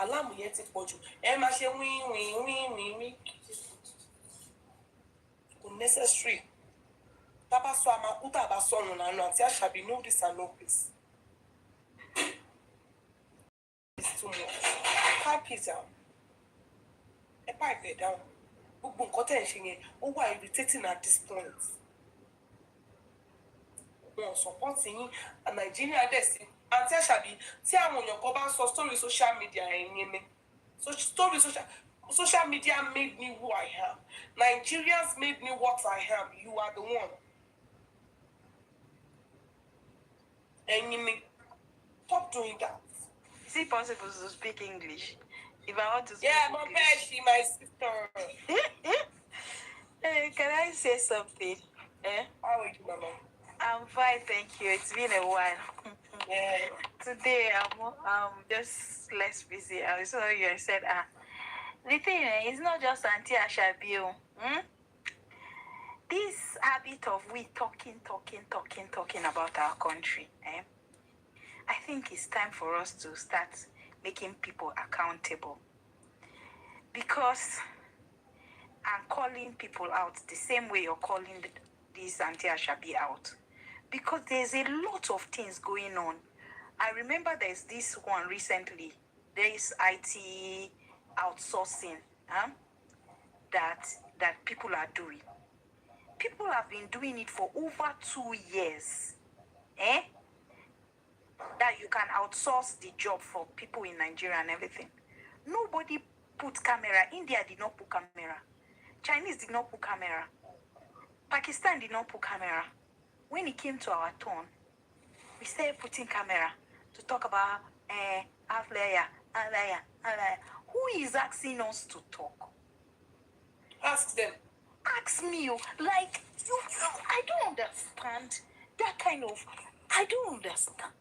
S2: aláàmù yẹn ti pọ̀ jù ẹ máa ṣe wín kò necessary tá bá sọ àmàkú tá bá sọnù lánàá àti Àṣàbí no this and no this. It's too much. Calm it down. Ẹ bá ìgbẹ́ down. Gbogbo nǹkan tẹ̀ ń ṣe yẹn ó wà irritating at this point. Wọn support yín Nàìjíríà dẹ̀ sí àti Àṣàbí tí àwọn èèyàn kan bá ń sọ story social media ẹ̀yìn ni. Story social media made me who I am. Nigerians made me what I am. You are the one. Ẹ̀yin ni. Stop doing that.
S5: Is it possible to speak English? If I want to speak
S2: Yeah,
S5: English.
S2: my she my sister.
S5: Can I say something?
S2: How are you, Mama?
S5: I'm fine, thank you. It's been a while.
S2: Yeah.
S5: Today I'm just less busy. I saw you and said, the thing is not just Auntie Ashakbi. This habit of we talking about our country, I think it's time for us to start making people accountable. Because I'm calling people out the same way you're calling this Auntie Ashakbi out. Because there's a lot of things going on. I remember there's this one recently. There is IT outsourcing that people are doing. People have been doing it for over 2 years. That you can outsource the job for people in Nigeria and everything. Nobody put camera. India did not put camera. Chinese did not put camera. Pakistan did not put camera. When it came to our turn, we started putting camera to talk about Aflaya. Who is asking us to talk?
S2: Ask them.
S5: Ask me, like you I don't understand that kind of. I don't understand.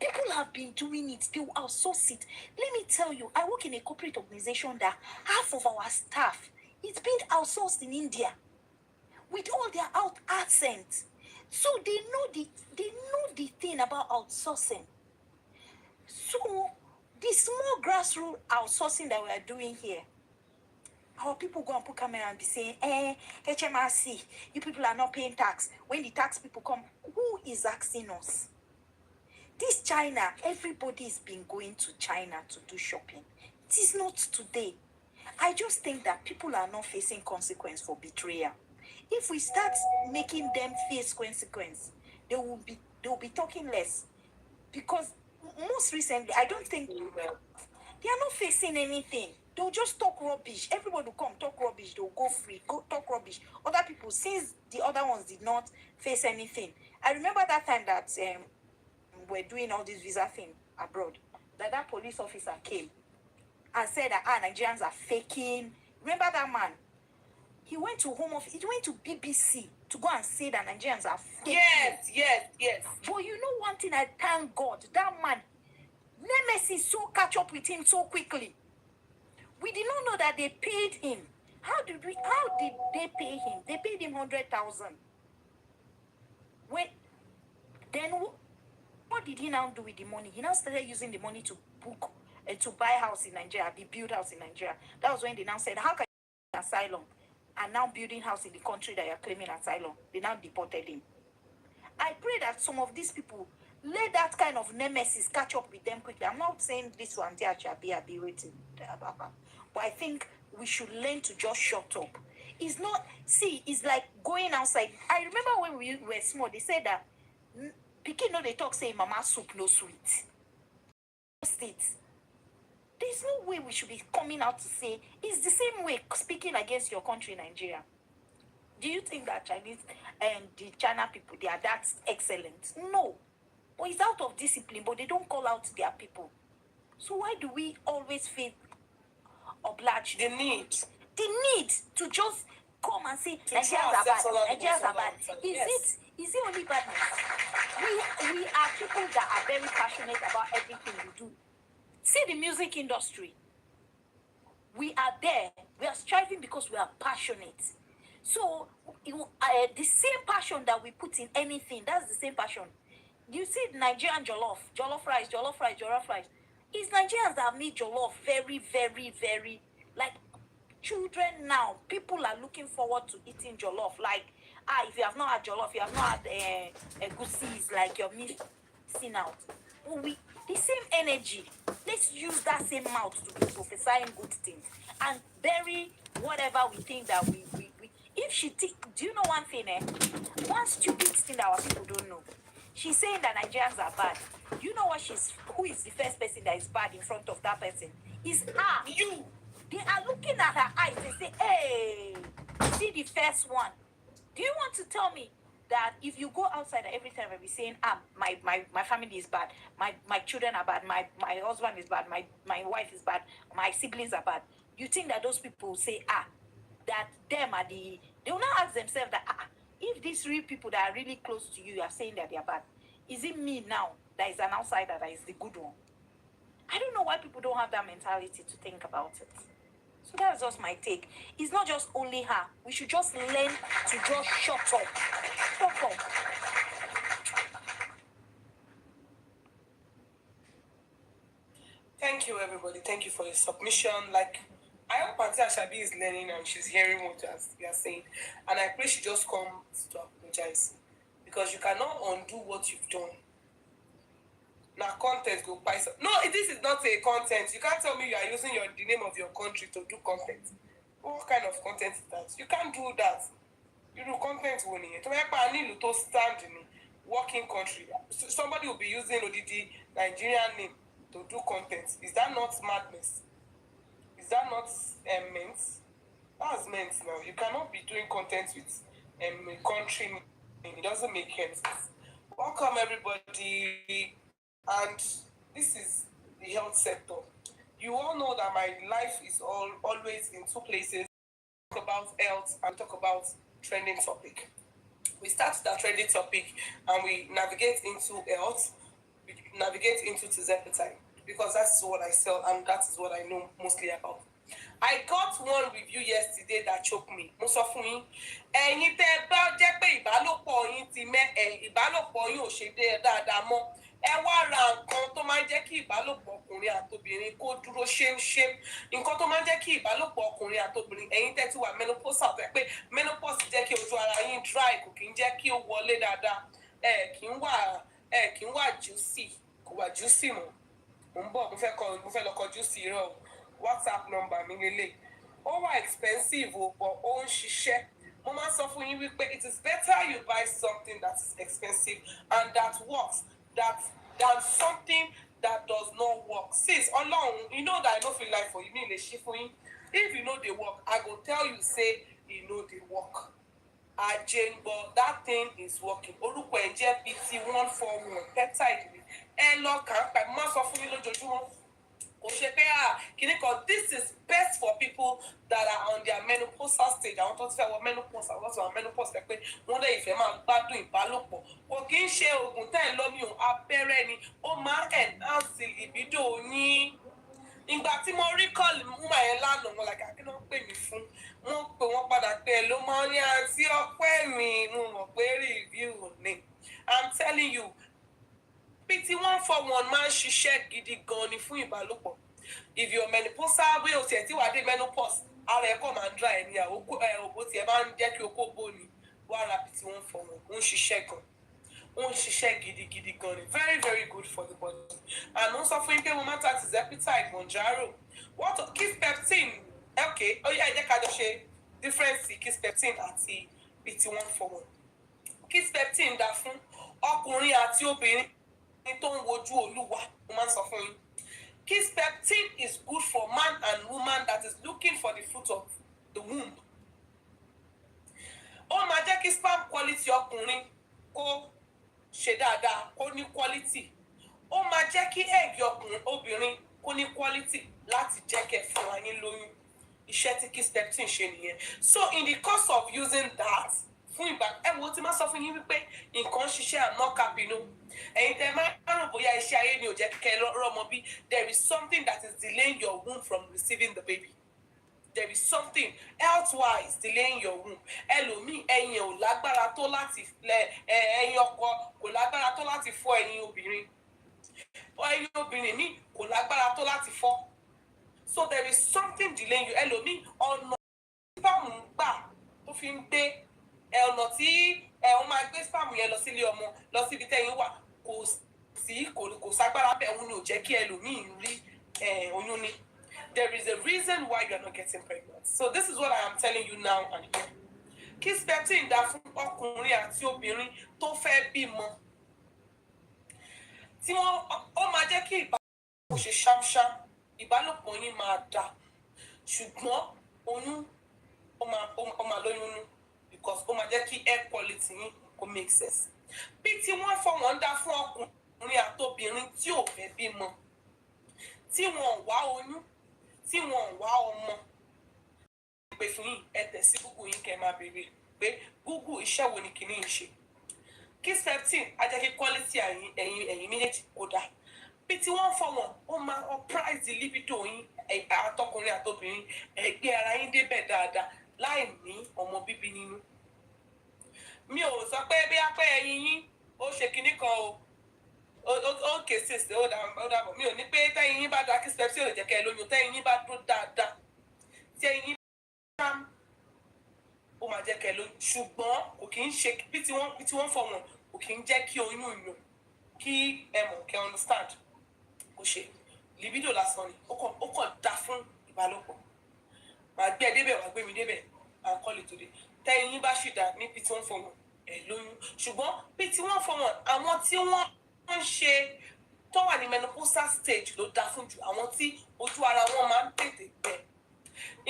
S5: People have been doing it. They will outsource it. Let me tell you, I work in a corporate organization that half of our staff is being outsourced in India with all their accents. So they know the thing about outsourcing. So the small grassroots outsourcing that we are doing here, our people go and put camera and be saying, HMRC, you people are not paying tax. When the tax people come, who is asking us? This China, everybody has been going to China to do shopping. It is not today. I just think that people are not facing consequence for betrayal. If we start making them face consequence, they will be talking less. Because most recently, I don't think they are not facing anything. They'll just talk rubbish. Everybody will come talk rubbish. They'll go free, go talk rubbish. Other people, since the other ones did not face anything. I remember that time that we're doing all this visa thing abroad, that police officer came and said that Nigerians are faking. Remember that man? He went to Home Office. He went to BBC to go and say that Nigerians are faking.
S2: Yes.
S5: But you know one thing, I thank God, that man, Nemesis so catch up with him so quickly. We did not know that they paid him. How did they pay him? They paid him 100,000. What did he now do with the money? He now started using the money to book and to buy house in Nigeria, build house in Nigeria. That was when they now said, how can you get asylum? And now building house in the country that you're claiming asylum. They now deported him. I pray that some of these people let that kind of nemesis catch up with them quickly. I'm not saying this one, I'll be waiting. But I think we should learn to just shut up. It's not, it's like going outside. I remember when we were small, they said that pikin no they talk say mama soup no sweet. There's no way we should be coming out to say it's the same way speaking against your country, Nigeria. Do you think that Chinese and the China people, they are that excellent? No. But it's out of discipline, but they don't call out their people. So why do we always feel obliged?
S2: The need
S5: to just come and say Nigerians are bad. Nigerians are bad. Is it only badness? We are people that are very passionate about everything we do. See the music industry. We are there. We are striving because we are passionate. So the same passion that we put in anything, that's the same passion. You see Nigerian jollof rice.
S7: It's Nigerians that made jollof very, very, very, like, children now, people are looking forward to eating jollof. Like, if you have not had jollof, you have not had goosies, like you're missing out. But the same energy, let's use that same mouth to be prophesying good things and bury whatever we think that we if she do you know one thing, one stupid thing that our people don't know. She's saying that Nigerians are bad. You know what who is the first person that is bad in front of that person? Is her.
S2: You.
S7: They are looking at her eyes and say, hey, see the first one. Do you want to tell me that if you go outside every time and be saying, my family is bad, my children are bad, my husband is bad, my wife is bad, my siblings are bad, you think that those people say, that them are they will not ask themselves that, if these three people that are really close to you are saying that they are bad, is it me now that is an outsider that is the good one? I don't know why people don't have that mentality to think about it. So that's just my take. It's not just only her. We should just learn to just shut up. Shut up.
S2: Thank you, everybody. Thank you for your submission. Like, I hope Auntie Ashakbi is learning and she's hearing what we are saying. And I pray she just comes to apologize. Because you cannot undo what you've done. Now, content go buy some. No, this is not a content. You can't tell me you are using the name of your country to do content. What kind of content is that? You can't do that. You do content winning. I need to stand in working country. Somebody will be using ODD Nigerian name to do content. Is that not madness? Is that not meant? That's meant now. You cannot be doing content with a country name. It doesn't make sense. Welcome, everybody. And this is the health sector. You all know that my life is always in two places. We talk about health and talk about trending topic. We start with that trending topic and we navigate into health. We navigate into tirzepatide because that's what I sell and that is what I know mostly about. I got one review yesterday that choked me. Mo sọ fún yín, ẹ̀yin tẹ́ bá jẹ́ pé ìbálòpọ̀ yín ti ìbálòpọ̀ yín ò ṣe dáadáa mọ́. Ẹ wá ra nǹkan tó máa ń jẹ́ kí ìbálòpọ̀ ọkùnrin àtobìnrin kó dúró ṣémṣém. Nǹkan tó máa ń jẹ́ kí ìbálòpọ̀ ọkùnrin àtobìnrin, ẹ̀yin tẹ́ ti wà menopause àtọ́ pé menopause jẹ́ kí ojú ara yín dry, kò kí ń jẹ́ kí ó wọlé dáadáa. Kì í wà juicy, kò wà juicy mọ́. Mo ń bọ̀, mo fẹ́ lọ kọ juicy rẹ̀ o. WhatsApp number mi lélẹ̀. Ó wà expensive o, but ó ń ṣiṣẹ́. Mo máa sọ fún yín wípé it is better you buy something that is expensive and that works than something that does not work. Sis, Ọlọ́run, you know that I no feel like for you, mi lè ṣe fún yín. If you know they work, I go tell you say you know they work. Ajengbo, that thing is working. Orúkọ ẹ̀ jẹ́ PT141 peptide ni. Ẹ lọ kàn án pẹ̀, mo máa sọ fún yín lójoojúmọ́. This is best for people that are on their menopausal stage. I want to say what menopause, I want to menopause pé wọ́n lè ìfẹ́ máa gbádùn ìbálòpọ̀. Kò kí ń ṣe oògùn tẹ́ ẹ̀ lómi o, abẹ́rẹ́ ni. Ó máa enhance libido yín. Ìgbà tí mo rí call woman yẹn lánàá, mo like kí ló ń pè mí fún. Wọ́n pè wọ́n padà pé ẹ ló máa ń ní àǹtí ọpẹ́ mi. Mo mọ̀ pé review ni. I'm telling you. PT141 máa ń ṣiṣẹ́ gidi gan ni fún ìbálòpọ̀. If you're menopausal, bí o tiẹ̀ tí wà dé menopause, ara ẹ̀ kọ́ máa ń dry ẹ̀ ní òbó tiẹ̀ máa ń jẹ́ kí okó bó ni. Wá ra PT141, ó ń ṣiṣẹ́ gan. Ó ń ṣiṣẹ́ gidigidi gan ni. Very, very good for the body. And ó sọ fún yín pé mo máa ta tirzepatide, Monjaro. Kisspeptin, okay, ó yá ẹ jẹ́ ká jọ ṣe difference kisspeptin àti PT141. Kisspeptin dá fún ọkùnrin àti obìnrin tó ń wojú Olúwa, mo máa ń sọ fún yín. Kisspeptin is good for man and woman that is looking for the fruit of the womb. Ó máa jẹ́ kí sperm quality ọkùnrin kó ṣe dáadáa, kó ní quality. Ó máa jẹ́ kí egg obìnrin kó ní quality láti jẹ́ kẹ́ fún wa yín lóyún. Iṣẹ́ tí kisspeptin ṣe nìyẹn. So in the course of using that, fún ìgbà wo tí máa sọ fún yín wípé nǹkan ṣiṣẹ́ àná kápínú. Ẹ̀yin tẹ́ máa ń rò bóyá iṣẹ́ ayé ni ò jẹ́ kẹ́ rọ́mọ bí. There is something that is delaying your womb from receiving the baby. There is something health-wise delaying your womb. Ẹlòmíì ẹyin ò lágbára tó láti ẹyin ọkọ kò lágbára tó láti fọ́ ẹyin obìnrin. Ẹyin obìnrin mi kò lágbára tó láti fọ́. So there is something delaying you. Ẹlòmíì ọ̀nà tí spam ń gbà tó fi ń gbé ọ̀nà tí wọ́n máa gbé spam yẹn lọ sílé ọmọ lọ síbi tẹ́yìn wà kò ságbára bẹ́ẹ̀ òun ni ò jẹ́ kí ẹlòmíì rí oyún ní. There is a reason why you are not getting pregnant. So this is what I am telling you now and here. Kisspeptin dá fún ọkùnrin àti obìnrin tó fẹ́ bímọ. Tí ó máa jẹ́ kí ìbálòpọ̀ ṣe ṣámṣám, ìbálòpọ̀ yín máa dà. Ṣùgbọ́n oyún ó máa lóyún nú because ó máa jẹ́ kí air quality yín kó make sense. Bí tí wọ́n fọwọ́n dá fún ọkùnrin àti obìnrin tí ò fẹ́ bímọ, tí wọ́n wá oyún, tí wọ́n wá ọmọ. Pé fún yín ẹ tẹ̀ sí Google yín kẹ́ máa béèrè pé Google iṣẹ́ wo ni kìíní ń ṣe. Kisspeptin á jẹ́ kí quality ẹ̀yin méjèèjì kó dà. Bí tí wọ́n fọwọ́n ó máa uprise libido yín àtọkùnrin àtobìnrin ẹgbẹ́ ara yín débẹ̀ dáadáa láì ní ọmọ bíbí nínú. Mi ò sọ pé bí apẹ́ ẹyin yín ó ṣe kinní kan ó kèsì ó dàbọ̀. Mi ò ní pé tẹ́yin yín bá da Kisspeptin ò lè jẹ́ kẹ́ ẹ lóyún. Tẹ́yin yín bá dúró dáadáa tí ẹyin yín bá ó máa jẹ́ kẹ́ ẹ lóyún. Ṣùgbọ́n kò kí ń ṣe bí tí wọ́n fọwọ́n kò kí ń jẹ́ kí oyún yàn kí ẹ mọ̀ kẹ́ understand. Kò ṣe libido lásán ni ó kàn dá fún ìbálòpọ̀. Màá gbé ẹ débẹ̀ wàá gbé mi débẹ̀ and call it today. Tẹ́yin yín bá ṣì dá ní bí tí wọ́n fọwọ́n ẹ lóyún. Ṣùgbọ́n bí tí wọ́n fọwọ́n àwọn tí wọ́n ń ṣe tó wà ní menopausal stage ló dá fún jù, àwọn tí ojú ara wọn máa ń tètè gbẹ.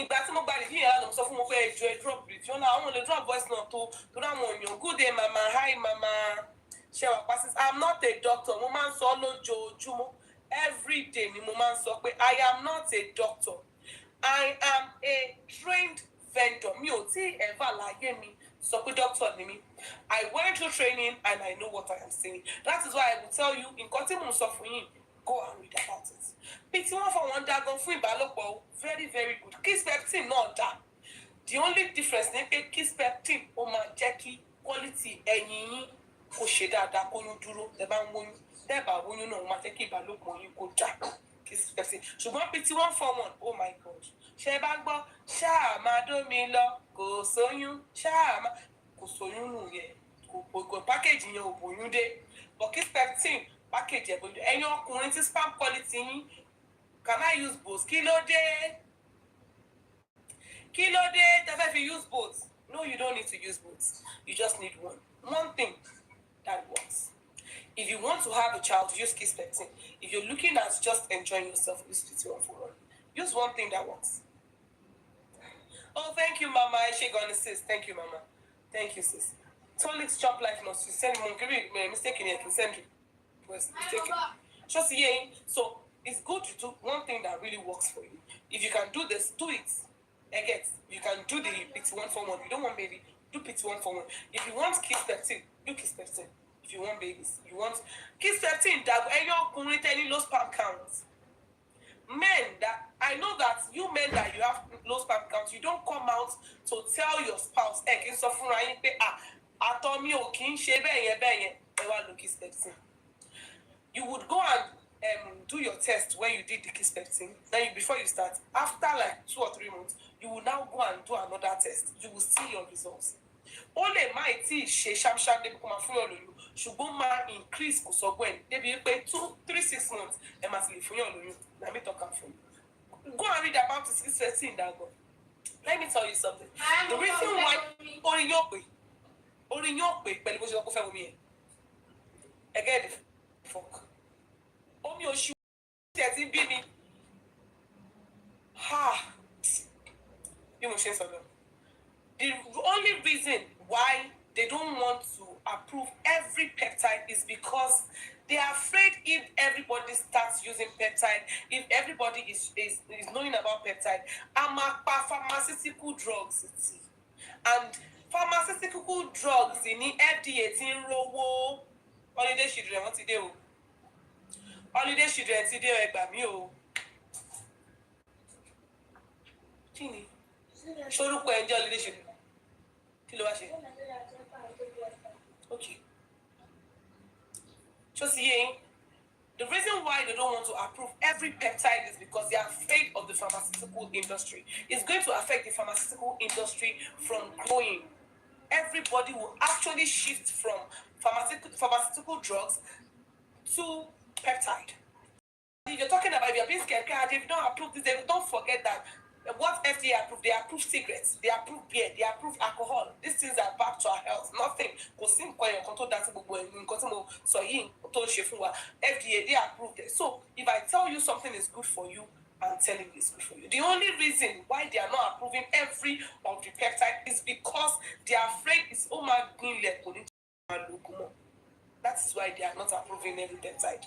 S2: Ìgbà tí mo gba review yẹn lánàá mo sọ fún wọn pé ẹjọ́ ẹ drop review náà àwọn olè drop voice náà tó dáwọn èèyàn good day mama hi mama ṣẹwà passes. I'm not a doctor, mo máa ń sọ lójoojúmọ́ every day ni mo máa ń sọ pé I am not a doctor, I am a trained vendor. Mi ò tí ever láyé mi sọ pé doctor ni mi. I went through training and I know what I am saying. That is why I will tell you nǹkan tí mo sọ fún yín go and read about it. Bí tí wọ́n fọwọ́n dá gan fún ìbálòpọ̀ very very good. Kisspeptin náà dá. The only difference ni pé Kisspeptin ó máa jẹ́ kí quality ẹyin yín kó ṣe dáadáa kó yún dúró tẹ́ bá ń wóyún. Tẹ́ bá wóyún náà ó máa jẹ́ kí ìbálòpọ̀ yín kó dà. Kisspeptin ṣùgbọ́n bí tí wọ́n fọwọ́n oh my god ṣe bá gbọ́ ṣáà máa dómi lọ kò sóyún ṣáà máa kò sóyún nù yẹn kò package yẹn ò bóyún dé but Kisspeptin package ẹ̀ bóyún ẹ̀yin ọkùnrin tí spam quality yín can I use both? Kí ló dé tẹ́ fẹ́ fi use both? No, you don't need to use both. You just need one thing that works. If you want to have a child, use Kisspeptin. If you're looking at just enjoying yourself, use PT1 for one. Use one thing that works. Oh, thank you, Mama. Gonna sis. Thank you, Mama. Thank you, sis. Tolix Chop Life must you send me mistaken here. Can send you. Was mistaken. Just saying. So it's good to do one thing that really works for you. If you can do this, do it. Again, you can do the PT1 for one. You don't want baby, do PT1 for one. If you want Kisspeptin, do Kisspeptin. If you want babies, you want Kisspeptin. That any ọkùnrin tẹ́ni low sperm count. Men that I know that you men that you have low sperm count, you don't come out to tell your spouse, kí n sọ fúnra yín pé àtọ̀ mi ò kí ń ṣe bẹ́ẹ̀ yẹn ẹ wá lo Kisspeptin. You would go and do your test when you did the Kisspeptin. Then before you start, after like 2 or 3 months, you will now go and do another test. You will see your results. Ó lè má tí ṣe ṣámṣám débi kó máa fún yàn lóyún ṣùgbọ́n máa increase kò sọ gbọ́n débi pé 2, 3, 6 months ẹ máa ti lè fún yàn lóyún. Let me talk am for you. Go and read about the Kisspeptin that go. Let me tell you something. The reason why orin yóò pè pẹ̀lú bó ṣe kó fẹ́ omi yẹn. Again, the fuck. Omi oṣù tí ti bí mi. Bí mo ṣe sọ lọ. The only reason why they don't want to approve every peptide is because they are afraid if everybody starts using peptide, if everybody is knowing about peptide, pharmaceutical drugs. And pharmaceutical drugs in the FDA ti ń rówó. Holiday children wọ́n ti dé o. Holiday children ti dé o, ẹ gbà mí o. Kí ni? Ṣorúkọ ẹ̀ ń jẹ́ holiday children. Kí ló wá ṣe? Okay. Just yín. The reason why they don't want to approve every peptide is because they are afraid of the pharmaceutical industry. It's going to affect the pharmaceutical industry from growing. Everybody will actually shift from pharmaceutical drugs to peptide. If you're talking about, if you're being scared, they don't approve this, don't forget that what FDA approved, they approve cigarettes, they approve beer, they approve alcohol. These things are back to our health. Nothing. FDA, they approved it. So if I tell you something is good for you, I'm telling you it's good for you. The only reason why they are not approving every of the peptide is because they are afraid it's that is why they are not approving every peptide.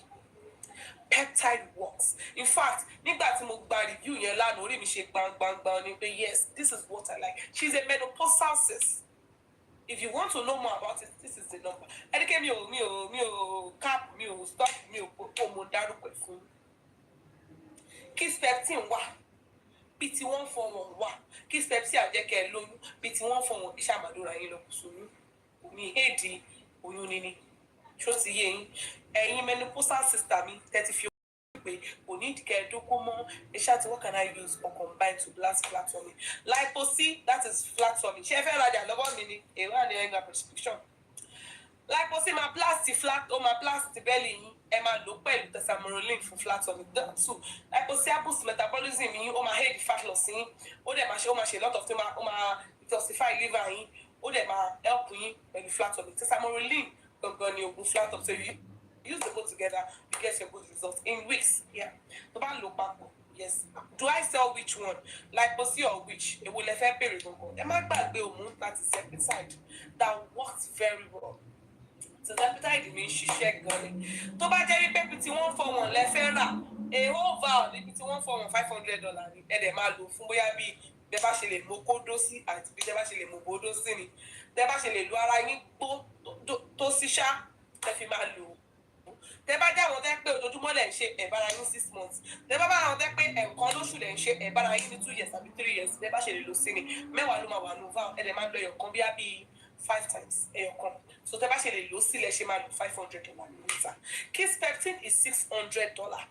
S2: Peptide works. In fact, nígbà tí mo gba review yẹn lánàá, orí mi ṣe gbangban ni pé yes, this is what I like. She's a menopausal cis. If you want to know more about it, this is the number. Ẹnikẹ́ mi ò cap, mi ò stop, mi ò mo dárúkọ ẹ̀ fún. Kispeptin wà, PT141 wà. Kispeptin àjẹkẹ́ lóyún, PT141 iṣẹ́ àmàdúrà yín lọ kù sóyún. Mi hédi oyún níní. Ṣó ti yé yín? Ẹ̀yin menopausal sister mi, 30 pé kò ní ìdíkẹ́ ẹ̀dókòmọ́ iṣẹ́ àti what can I use or combine to blast flat tummy. Lipo-C, that is flat tummy. Ṣé ẹ fẹ́ rajà lọ́wọ́ mi ni? Èrò àni ẹ̀gbà prescription. Lipo-C máa blast flat, ó máa blast belly yín. Ẹ máa lò pẹ̀lú tesamorelin fún flat tummy. So, Lipo-C boost metabolism yín, ó máa aid fat loss yín. Ó dẹ̀ máa ṣe a lot of things, ó máa detoxify liver yín. Ó dẹ̀ máa help yín pẹ̀lú flat tummy. Tesamorelin gangan ni oògùn flat tummy. So you use the both together, you get your good results in weeks. Yeah. The band look back. Yes. Do I sell which one? Lipo-C or which? It will affect period. Am I back the hormone that is herbicide that works very well? So herbicide means she shake gunning. To buy Jerry Pepiti 141 lefera. A whole vow, Pepiti 141 $500. And a malu from where be the bashele moko dosi at the bashele mobodosi ni. The bashele luara yin to sisha tefimalu. Tẹ́ bá jẹ́ àwọn tẹ́ pé ojoojúmọ́ lẹ̀ ń ṣe ẹ̀bára yín 6 months. Tẹ́ bá bá àwọn tẹ́ pé ẹ̀ẹ̀kan lóṣù lẹ̀ ń ṣe ẹ̀bára yín ní 2 years àbí 3 years. Tẹ́ bá ṣe lè lò sí ni mẹ́wàá ló máa wà ní vow. Ẹ lè máa lo ẹyọ̀kan bí 5 times ẹyọ̀kan. So tẹ́ bá ṣe lè lò sílẹ̀ ṣe máa lo $500 ní mítà. Kispeptin is $600.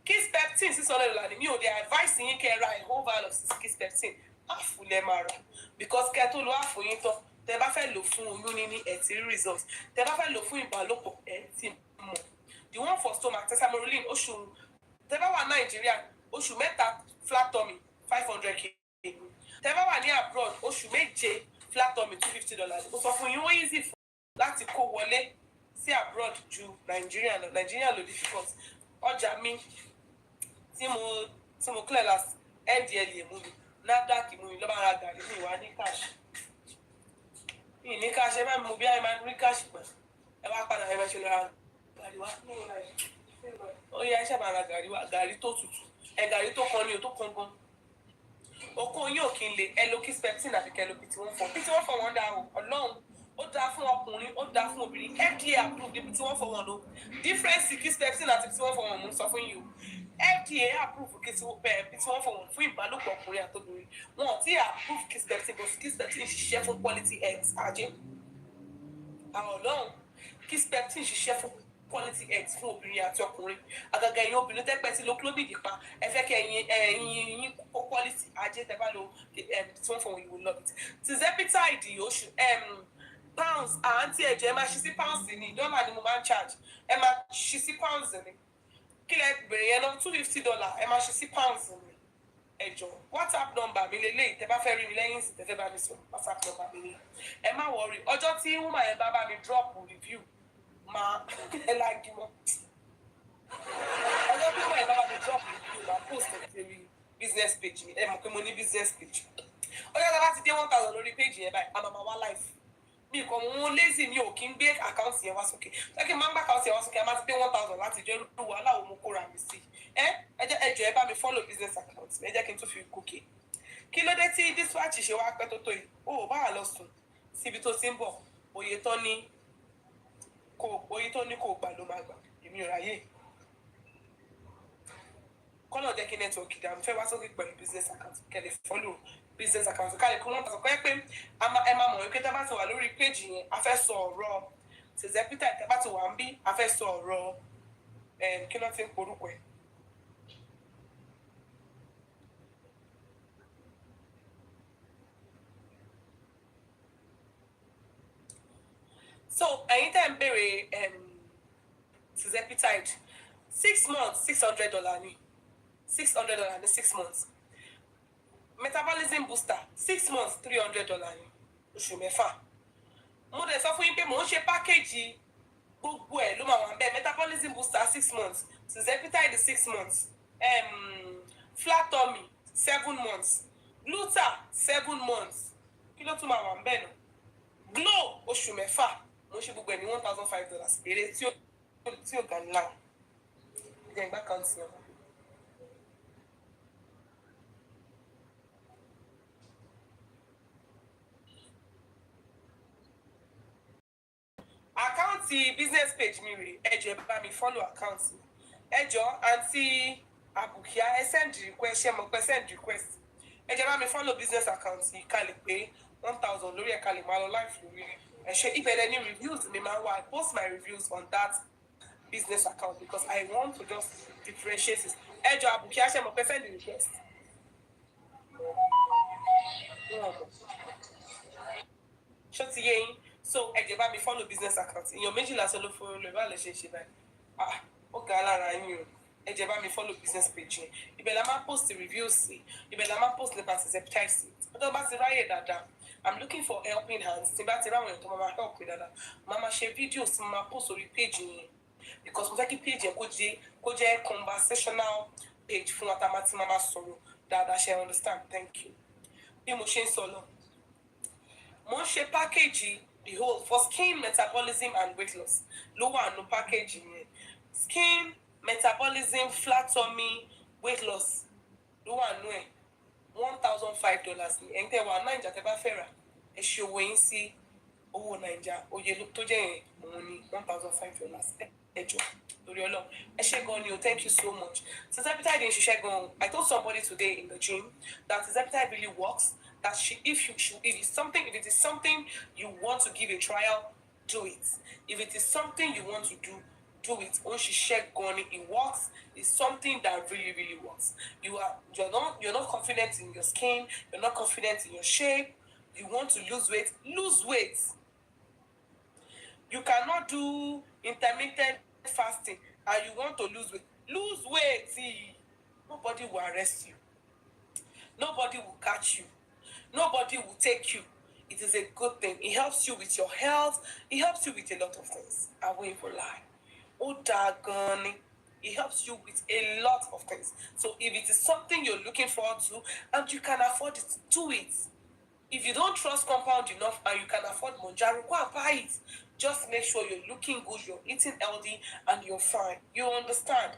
S2: Kispeptin $600 ni mi ò dé advice yín kẹ́ ra a whole vial of Kispeptin. Àfù lẹ máa rà because kẹ́ tó lo àfù yín tán. Tẹ́ bá fẹ́ lò fún oyún níní ẹ̀ tí rí results. Tẹ́ bá fẹ́ lò fún ìbálòpọ̀ ẹ̀ tí mọ̀. The one for stomach, tesamorelin, oṣù tẹ́ bá wà Nigeria, oṣù mẹ́ta flat tummy, $500k. Tẹ́ bá wà ní abroad, oṣù méje flat tummy, $250. Ó sọ fún yín ó easy fún láti kó wọlé sí abroad ju Nigeria lọ. Nigeria ló difficult. Ọjà mi tí mo clear last NDLEA mú mi, NAFDAC mú mi, ló bá ra gàrí mi wá ní cash. Mi ní cash, ẹ máa mú bí i máa rí cash pẹ̀. Ẹ wá padà ẹ máa ṣe lọ́ra. Ó yẹ ẹṣẹ́ máa ra gàrí tó tutù gàrí tó kan ní o tó kan gan okun yín ò kí n lè ẹ lo Kispeptin àti kẹ lo PT141 wọn dá o Ọlọ́run ó dá fún ọkùnrin ó dá fún obìnrin FDA approved the PT141 o difference Kispeptin àti PT141 mo sọ fún yín o FDA approve PT141 fún ìbálòpọ̀ ọkùnrin àti obìnrin wọn ò tí approve Kispeptin but Kispeptin ṣiṣẹ́ fún quality eggs ajé àwọn Ọlọ́run Kispeptin ṣiṣẹ́ fún quality eggs fún obìnrin àti ọkùnrin àgàgà ẹ̀yin obìnrin tẹ́pẹ́ tí lo clomid pa ẹ fẹ́ kí ẹ̀yin kó quality ajé tẹ́ bá lo PT141 you will love it. Tizepitide oṣù pounds àǹtí ẹ̀jẹ̀ ẹ máa ṣí sí pounds ní dọ́là ni mo máa ń charge ẹ máa ṣí sí pounds ní kí lẹ bèrè yẹn lọ $250 ẹ máa ṣí sí pounds ní ẹjọ WhatsApp number mi lélẹ́yìí tẹ́ bá fẹ́ rí mi lẹ́yìn sí tẹ́fẹ́ bá mi sọ WhatsApp number mi ní ẹ má worry ọjọ́ tí woman yẹn bá mi drop review máa ẹ láàgì mọ́ ọjọ́ tí woman yẹn bá mi drop review máa post ẹ̀ business page mi ẹ mọ̀ pé mo ní business page ọjọ́ tí a bá ti dé 1000 lórí page yẹn báyìí àmàmà wá live mi kàn mú lazy mi ò kí ń gbé àkáǹtì yẹn wá sókè lẹ́kìn máa ń gbé àkáǹtì yẹn wá sókè a máa ti dé 1000 láti jẹ́ irú aláwo mo kóra mi sí ẹjọ́ ẹ bá mi follow business account ẹ jẹ́ kí n tún fi gòkè kí ló dé tí dispatch ṣe wá pẹ́ tó tó yìí ó bá wà lọ sùn síbi tó ti ń bọ̀ òye tó ní kò gbà ló máa gbà èmi ò ráyè kọ́nà jẹ́ kí nẹ́tíwọ̀kì dàmú fẹ́ wá sókè pẹ̀lú business account kẹ́lẹ̀ follow business account káàlì kí wọ́n tàṣọ pé ẹ máa mọ̀ wípé tá bá ti wà lórí péjì yẹn a fẹ́ sọ ọ̀rọ̀ Tizepitide tá bá ti wà ń bí a fẹ́ sọ ọ̀rọ̀ kí ló ti ń porúkọ ẹ̀. So ẹ̀yin tẹ́ ń béèrè tirzepatide 6 months $600 ni $600 ní 6 months. Metabolism booster 6 months $300 ni oṣù mẹ́fà. Mo dẹ̀ sọ fún yín pé mò ń ṣe pákéjì gbogbo ẹ̀ ló máa wà bẹ́ẹ̀. Metabolism booster 6 months, tirzepatide 6 months, flat tummy 7 months, gluta 7 months. Kí ló tún máa wà bẹ́ẹ̀ nù? Glow oṣù mẹ́fà. Mo ṣe gbogbo ẹ̀ ní $1,005 èrè tí ó ga ní láwọn. Ìjẹ́ ìgbà kan ti yàn. Àkáǹtì business page mi rè ẹ jọ̀ọ́ ẹ bá mi follow àkáǹtì mi. Ẹ jọ̀ọ́ àǹtí Àbùkíá ẹ send request ṣe mọ̀ pé send request. Ẹ jọ̀ọ́ bá mi follow business account yìí ká lè pé 1,000 lórí ẹ̀ ká lè máa lọ live lórí ẹ̀. Ẹ ṣe ìbẹ̀rẹ̀ ní reviews mi máa wà. I post my reviews on that business account because I want to just differentiate it. Ẹ jọ̀ọ́ Àbùkíá ṣe mọ̀ pé send request. Ṣó ti yé yín? So ẹ jẹ́ bá mi follow business account. Èèyàn méjìlá sọ ló fọwọ́ lọ ìbá lè ṣe báyìí. Ó ga lára yín o. Ẹ jẹ́ bá mi follow business page yẹn. Ibẹ̀ la máa post reviews sí. Ibẹ̀ la máa post nípa tirzepatide sí. Ọjọ́ bá ti ráyè dáadáa. I'm looking for helping hands. Tí bá ti ráwọn èèyàn tó máa help mi dáadáa. Màá ṣe videos tí mo máa post orí page yẹn. Because mo fẹ́ kí page yẹn kó jẹ́ conversational page fún wa tá a máa sọ̀rọ̀ dáadáa. Ṣé understand? Thank you. Bí mo ṣe ń sọ lọ. Mo ń ṣe package the whole for skin metabolism and weight loss. Ló wà nínú package yẹn. Skin metabolism, flat tummy, weight loss. Ló wà nínú ẹ̀. $1,005 ni. Ẹ̀yin tẹ́ wà Naija tẹ́ bá fẹ́ rà. Ẹ ṣe owó yín sí owó Naija. Oye tó jẹ́ yẹn òun ni $1,005. Ẹ jọ̀ọ́ lórí Ọlọ́run. Ẹ ṣé gan ni o. Thank you so much. Tirzepatide ń ṣiṣẹ́ gan. I told somebody today in the gym that tirzepatide really works. That if it is something you want to give a trial, do it. If it is something you want to do it. Ó ń ṣiṣẹ́ gan ni. It works. It's something that really, really works. You're not confident in your skin. You're not confident in your shape. You want to lose weight. Lose weight. You cannot do intermittent fasting and you want to lose weight. Lose weight. See, nobody will arrest you. Nobody will catch you. Nobody will take you. It is a good thing. It helps you with your health. It helps you with a lot of things. I won't even lie. It helps you with a lot of things. So if it is something you're looking forward to and you can afford it, do it. If you don't trust compound enough and you can afford Monjaro, go and buy it. Just make sure you're looking good, you're eating healthy, and you're fine. You understand?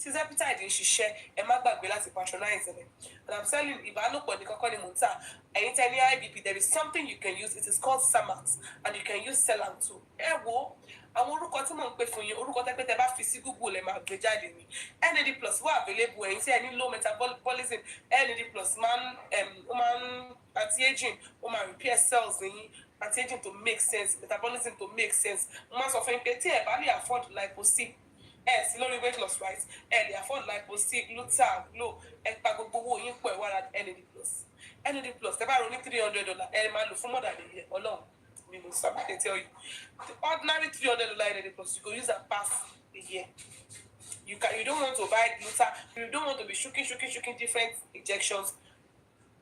S2: Tirzepatide ń ṣiṣẹ́, ẹ má gbàgbé láti patronize ẹ̀. And I'm telling you, ìbálòpọ̀ ní kọ́kọ́ ni mò ń tà. Ẹ̀yin tẹ́ ní IBP, there is something you can use. It is called Samax, and you can use Selam too. Ẹ wo, àwọn orúkọ tí mò ń pè fún yín, orúkọ tẹ́ pé tẹ́ bá fi sí Google ẹ̀ máa gbé jáde ni. NAD plus wà available. Ẹ̀yin tí ẹ ní low metabolism, NAD plus máa ń anti-aging, ó máa repair cells yín. Anti-aging to make sense, metabolism to make sense. Mo máa sọ fún yín pé tí ẹ bá lè afford liposuction, sí lórí weight loss right, lè afford liposuction, gluta, glow, ẹ pa gbogbo owó yín pọ̀ ẹ wá ra NAD plus. NAD plus tẹ́ bá ro ní $300, ẹ máa lò fún more than a year. Ọlọ́run mi mo sọ I tell you. The ordinary $300 NAD plus you go use and pass a year. You don't want to buy gluta, you don't want to be shooking different injections.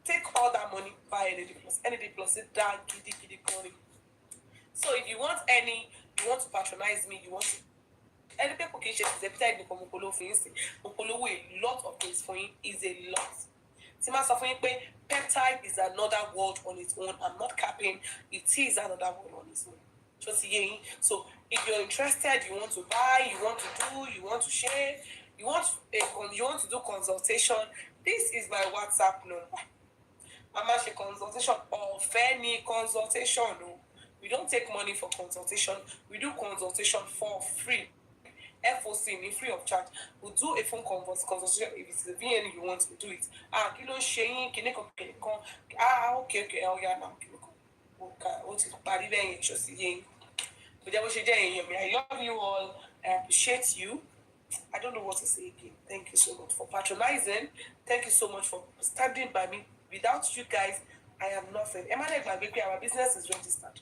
S2: Take all that money, buy NAD plus. NAD plus is that giddy money. So if you want to patronize me, you want to any people can share Tirzepatide ní Mokolo fún yín sí. Mokolo a lot of things for yín is a lot. Tí máa sọ fún yín pé peptide is another world on its own. I'm not capping. It is another world on its own. Just yín. So if you're interested, you want to buy, you want to do, you want to share, you want to do consultation, this is my WhatsApp number. I'm actually consultation or any consultation. No. We don't take money for consultation. We do consultation for free. FOC me free of charge. We'll do a phone consultation if it's a VN you want to do it. Kilo shaying, okay, oh yeah, now okay, what's it? Body then just seeing. But I love you all. I appreciate you. I don't know what to say again. Thank you so much for patronizing. Thank you so much for standing by me. Without you guys, I am nothing. Emmanuel Gbagbe, our business is registered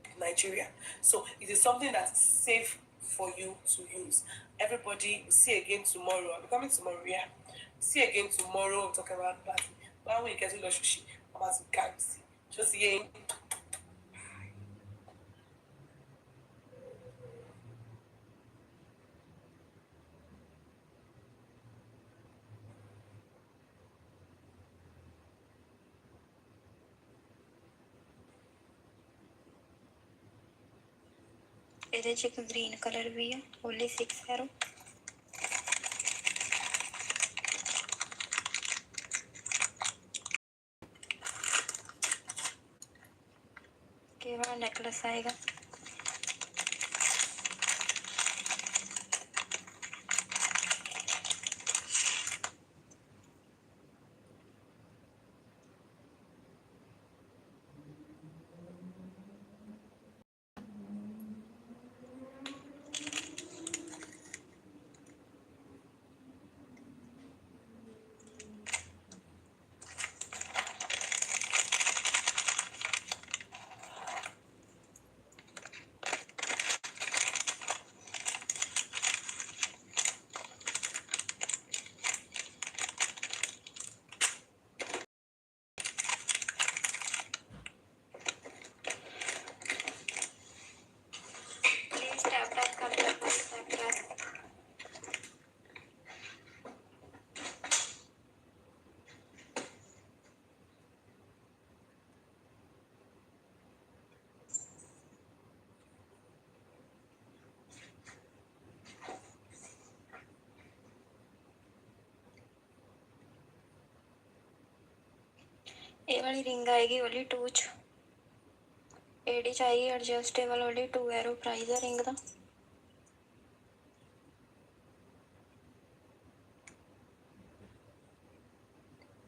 S2: in Nigeria. So it is something that is safe for you to use. Everybody, we'll see again tomorrow. I'll be coming tomorrow, yeah. See again tomorrow. We'll talk about that. When we get to the sushi, I'm as we can see. Just see.
S9: ਇਹਦੇ 'ਚ ਇੱਕ green colour ਵੀ ਆ ਓਨਲੀ 6 ਐਰੋ ਕੇ ਵਾਲਾ ਨੈਕਲੈਸ ਆਏਗਾ ਇਹ ਵਾਲੀ ਰਿੰਗ ਆਏਗੀ ਓਨਲੀ 2 'ਚ ਇਹਦੀ ਚਾਹੀਏ ਐਡਜਸਟੇਬਲ ਓਨਲੀ 2 ਐਰੋ ਪ੍ਰਾਈਸ ਹੈ ਰਿੰਗ ਦਾ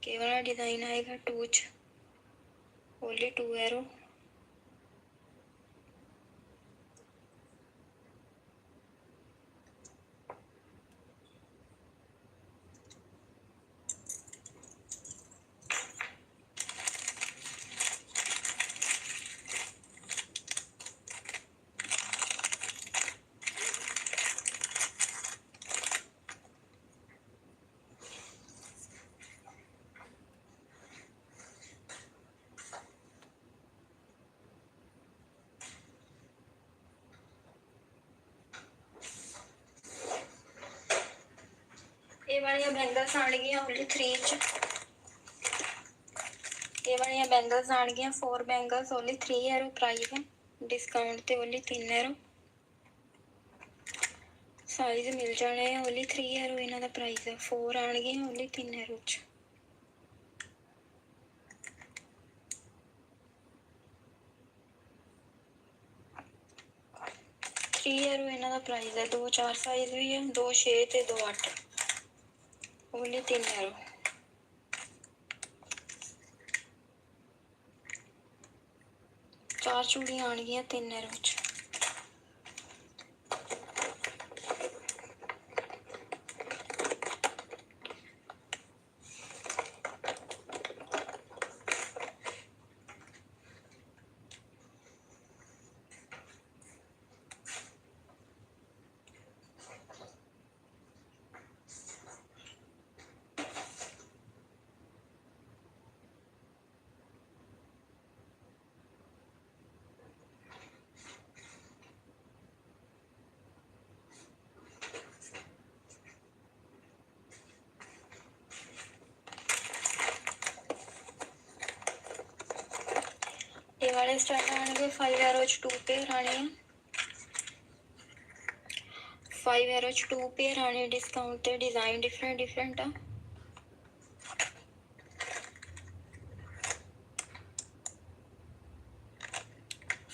S9: के वाला डिज़ाइन आएगा 2 च ओनली 2 एरो ये वाली बैंगल्स आनगियां ओनली 3 च ये वाली बैंगल्स आनगियां 4 बैंगल्स ओनली 3 एरो प्राइस है डिस्काउंट ते ओनली 3 एरो साइज मिल जाने ओनली 3 एरो इन्हां दा प्राइस है 4 आनगियां ओनली 3 एरो च 3 एरो इन्हां दा प्राइस है 2 4 साइज भी है 2 6 ते 2 8 ओनली 3 एरो 4 चूड़ियां आनगियां 3 एरो च ये वाले स्टार्ट आएंगे 5 एरो 2 पेयर आने 5 एरो 2 पेयर आने डिस्काउंट ते डिजाइन डिफरेंट आ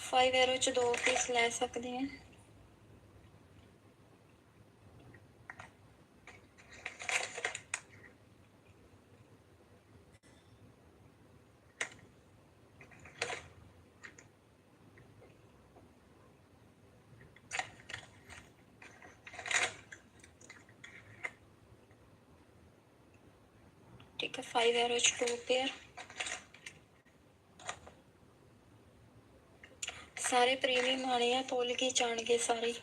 S9: 5 एरो 2 पीस ले सकते हैं ठीक है 5 एरोज 2 पेयर। सारे प्रीमियम आने हैं, तोल के जान के सारे।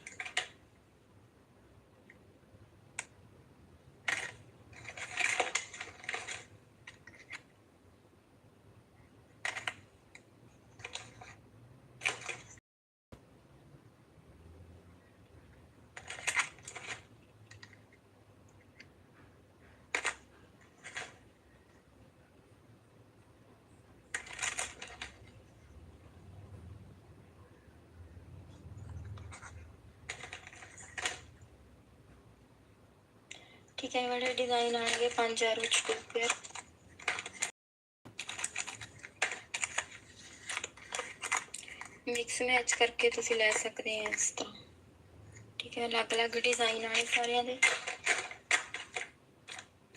S9: ठीक है वाले डिजाइन आएंगे 5 एरोज 2 पेयर। मिक्स मैच करके तुसी ले सकते हैं इस तरह। ठीक है अलग अलग डिजाइन आए सारे दे।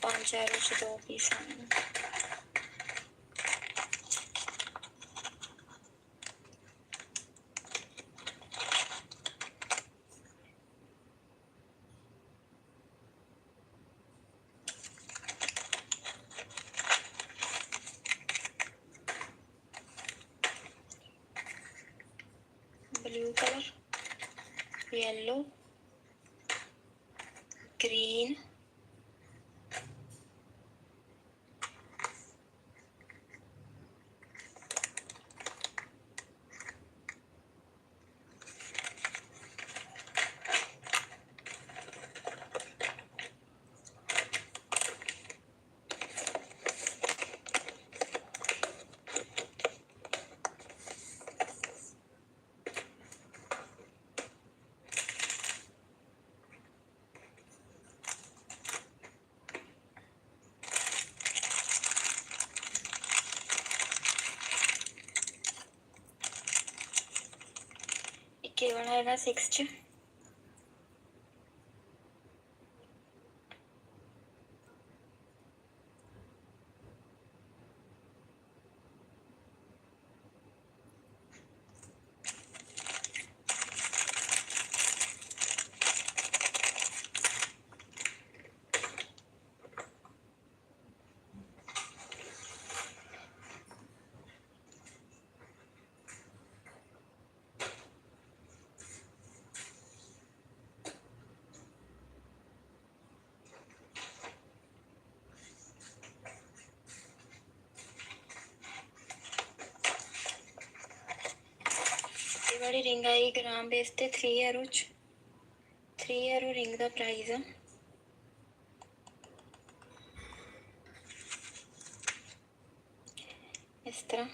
S9: 5 एरोज 2 पीस आए। ब्लू कलर, येलो, ग्रीन, केवल आएगा 6 बड़ी रिंग आई ग्राम बेस ते 3 एरोज 3 एरो रिंग का प्राइस है इस तरह।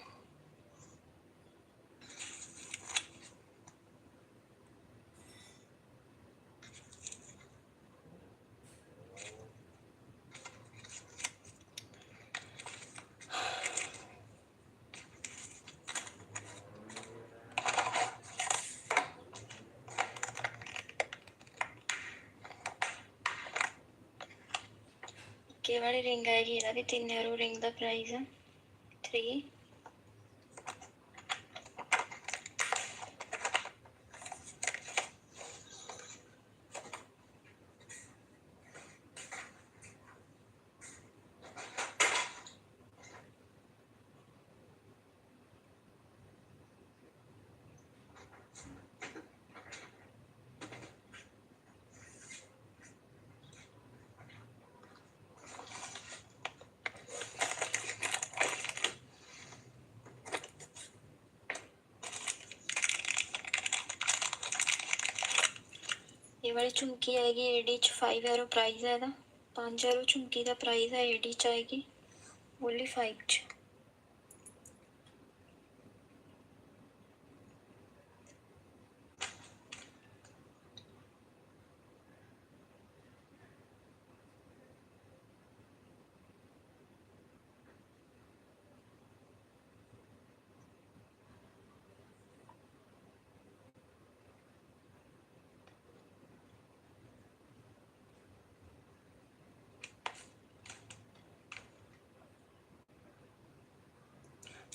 S9: के वाली रिंग आएगी ਇਹਦਾ भी 3 एरो रिंग का प्राइस है 3। ये वाली झुमकी आएगी एडी 5 एरो प्राइस है ਇਹਦਾ 5 एरो झुमकी का प्राइस है एडी आएगी ओनली 5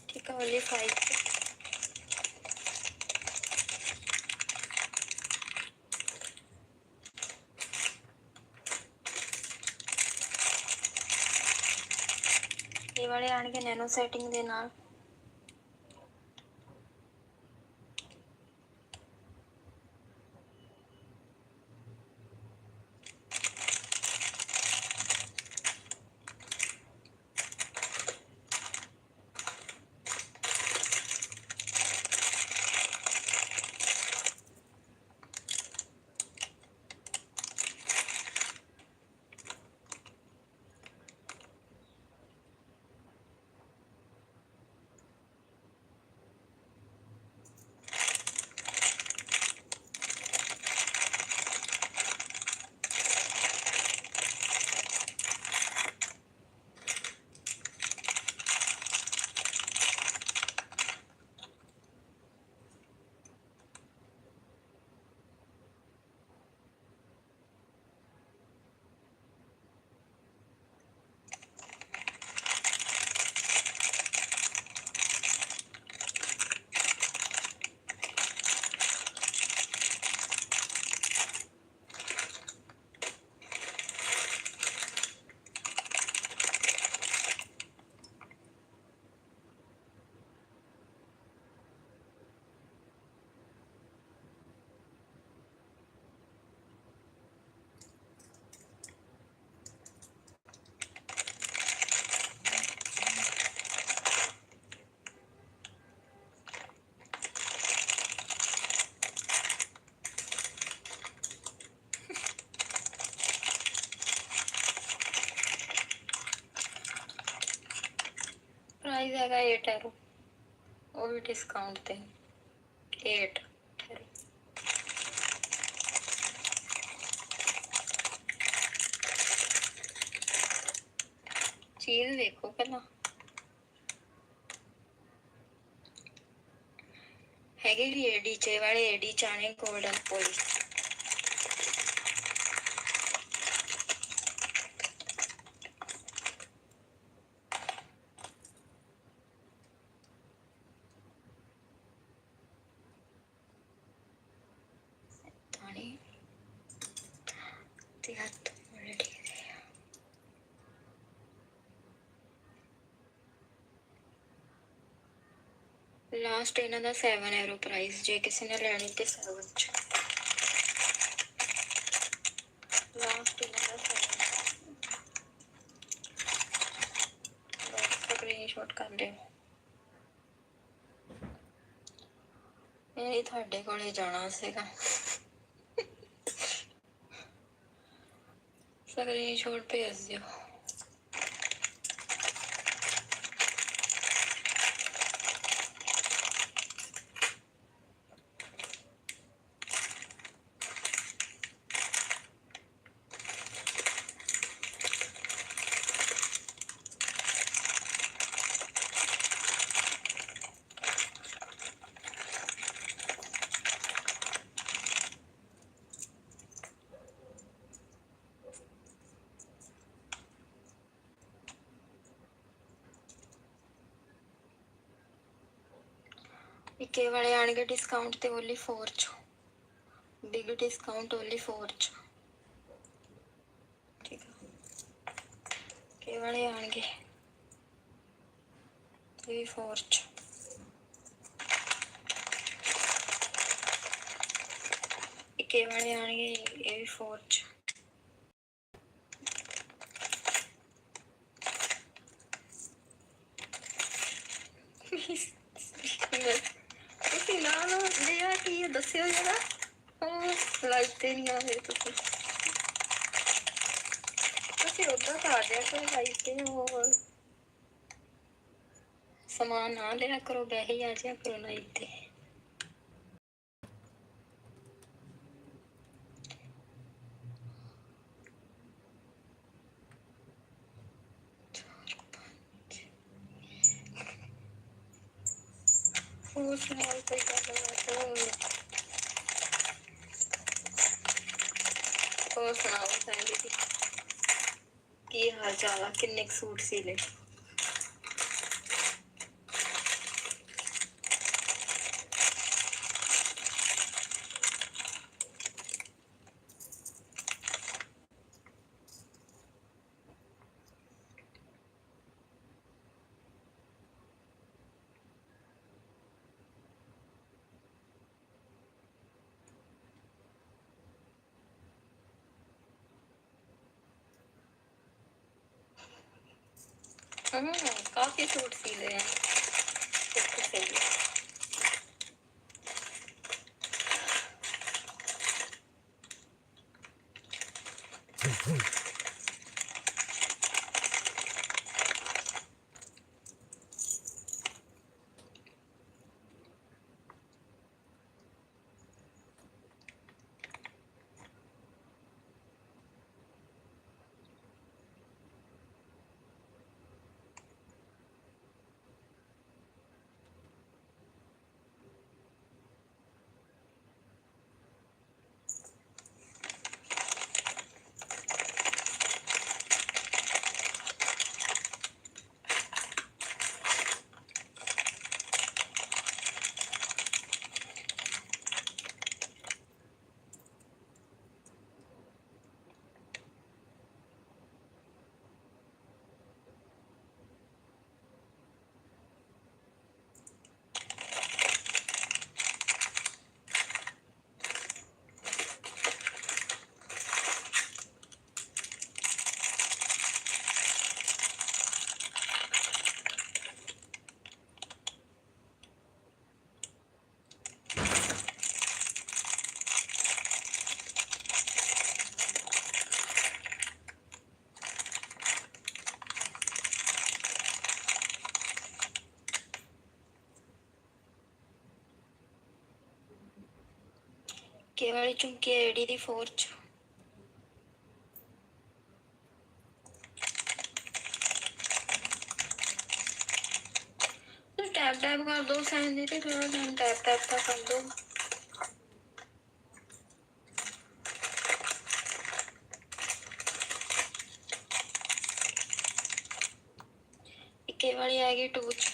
S9: ठीक है ओनली 5 ये ਇਹ ਵਾਲੇ ਆਣਗੇ ਨੈਨੋ ਸੈਟਿੰਗ ਦੇ ਨਾਲ। प्राइस हैगा 8 एरो, वो भी डिस्काउंट थे 8 एरो। चीज देखो पहला हैगे भी एडी चे वाले एडी चाने गोल्डन पॉलिश। लास्ट इन्हों का 7 एरो प्राइस, जे किसी ने लेनी तो 7 च लास्ट इन्हों का 7 स्क्रीनशॉट कर लियो। मैं थोड़े कोले जाना सीगा स्क्रीनशॉट भेज दियो। इक्के वाले आने डिस्काउंट ते ओनली 4 चो, बिग डिस्काउंट ओनली 4 चो, ठीक है। इक्के वाले आने भी 4 चो, इक्के वाले आने ये भी 4 चो। ना ना लिया कि ये दस्यो जरा लाइते नहीं आ फिर तुसी उधर तो आ जाया करो लाइते और सामान ना लिया करो, बह ही आ जाया करो लाइते। और सुनाओ कोई गल और सुनाओ फैमिली दी की हाल चाल है, किन्ने सूट सीले? काफी सूट सिले हैं, बिल्कुल सही है। केवल चुंकी एडी दी फोर्च तो टैप टैप कर दो, सहन दीदी थोड़ा टाइम टैप टैप का कर दो। इक्के वाली आएगी टूच,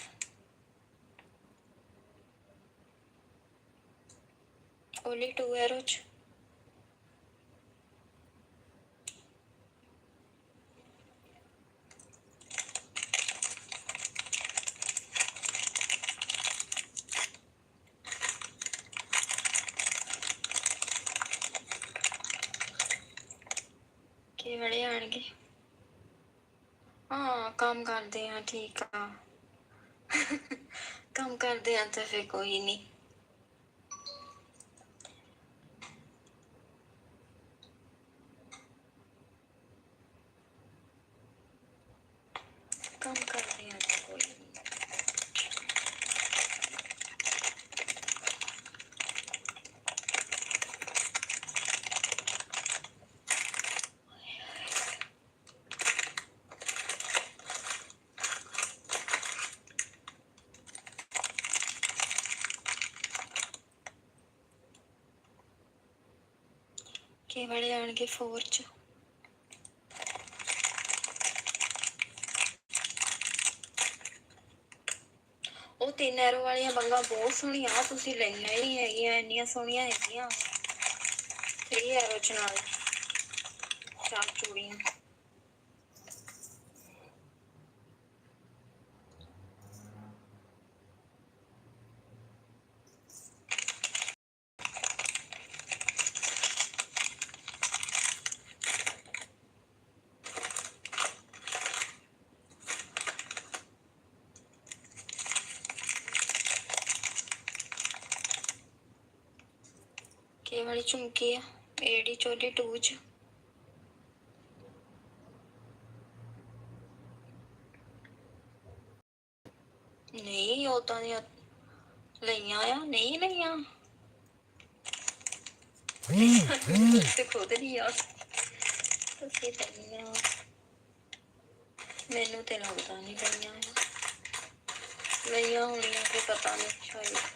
S9: ओनली 2 एरोज। के वाले आएंगे, हाँ काम करते हैं, ठीक है। काम करते हैं तो फिर कोई नहीं। काम करते हैं तो कोई नहीं। के वाले आएंगे फोर्च, ਉਹ 3 ਐਰੋ ਵਾਲੀਆਂ ਬੰਗਾ ਬਹੁਤ ਸੋਹਣੀਆਂ, ਤੁਸੀਂ ਲਈਆਂ ਹੀ ਨਹੀਂ ਹੈਗੀਆਂ, ਇੰਨੀਆਂ ਸੋਹਣੀਆਂ ਹੈਗੀਆਂ 3 ਐਰੋ ਚ ਨਾਲ 4 ਚੂੜੀਆਂ। के वाली झुमकी है एडी चोली 2 च, नहीं उदां दी लईयां आ, नहीं लईयां ते खुद नहीं यार, तुसीं लईयां मैनू ते लगदा नहीं लईयां लईयां होणियां, कि पता नहीं शायद।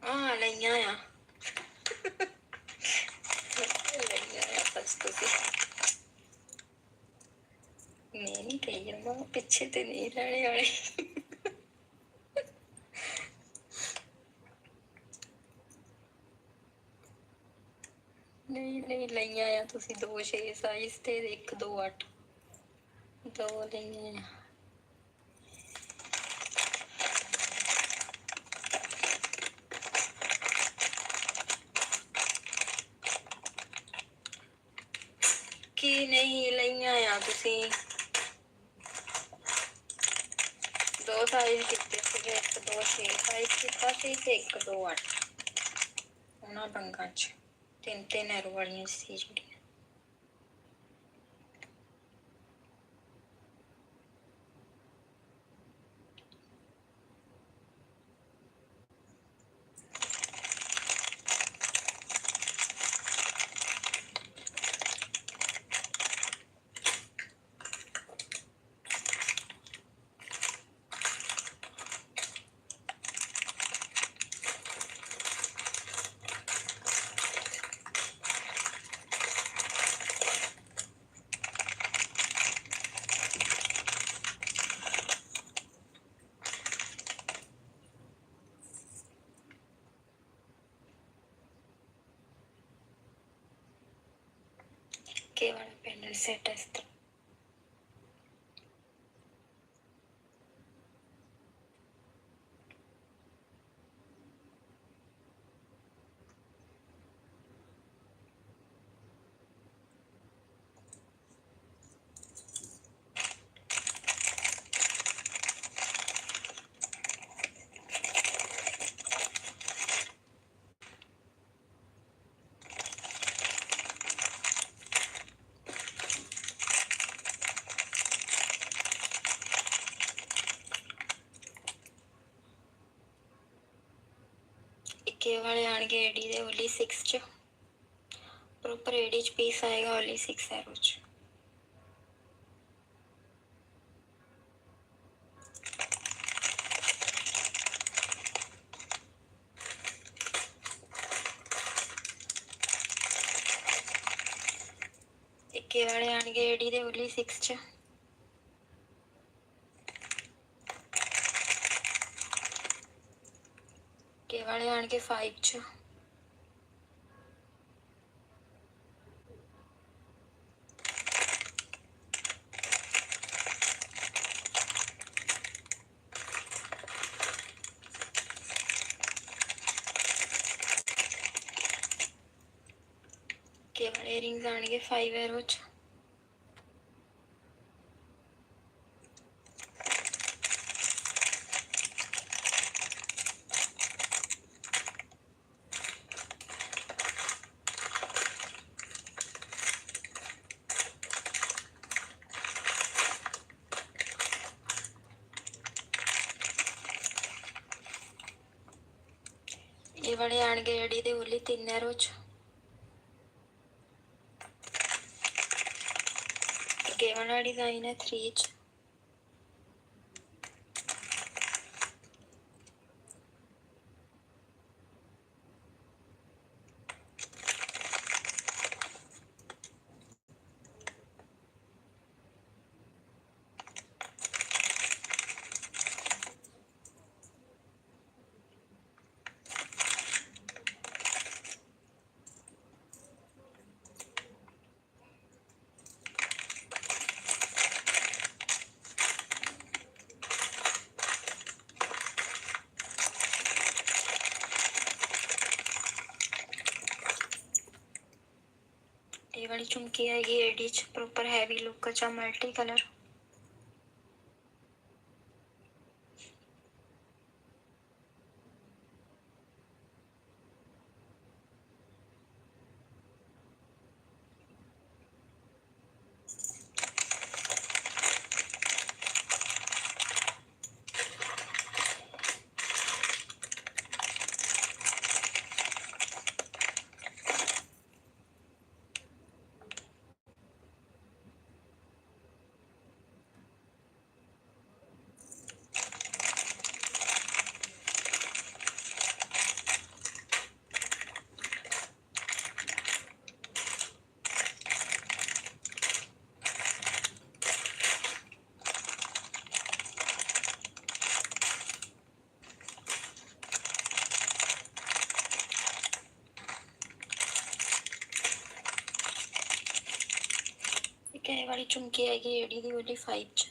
S9: हाँ लईयां आ, लईयां आ बस तुसीं, मैं नहीं कही अम्मा, पिछे ते नहीं रहने वाले। ਨਹੀਂ ਲਈਆਂ ਆ ਤੁਸੀਂ 2 6 ਸਾਈਜ਼ ਤੇ 1 2 8 2 ਲਈਆਂ ਆ। ਕੀ ਨਹੀਂ ਲਈਆਂ ਆ ਤੁਸੀਂ 2 ਸਾਈਜ਼ ਕੀਤੇ ਸੀਗੇ 1 2 6 ਸਾਈਜ਼ ਕੀਤਾ ਸੀ ਤੇ 1 2 8 ਉਹਨਾਂ ਰੰਗਾਂ 'ਚ 3 ਐਰੋ ਵਾਲੀਆਂ ਸੀ ਜਿਹੜੀਆਂ। के वाला पैनल सेट है इस तरह। के वाले आएंगे एडी दे ओनली 6 च प्रॉपर एडी च पीस आएगा ओनली 6 एरो च। के वाले आएंगे एडी दे ओनली 6 च के वाले आएंगे 5 च के वाले रिंग्स आएंगे 5 एरो च। ये वाले आएंगे एडी दे ओनली 3 एरो च। के वाला डिजाइन है 3 च। ये वाली चुमकी आएगी एडी च प्रॉपर हैवी लुक का चा मल्टी कलर। ठीक है ये वाली चुमकी आएगी एडी दी वाली 5 च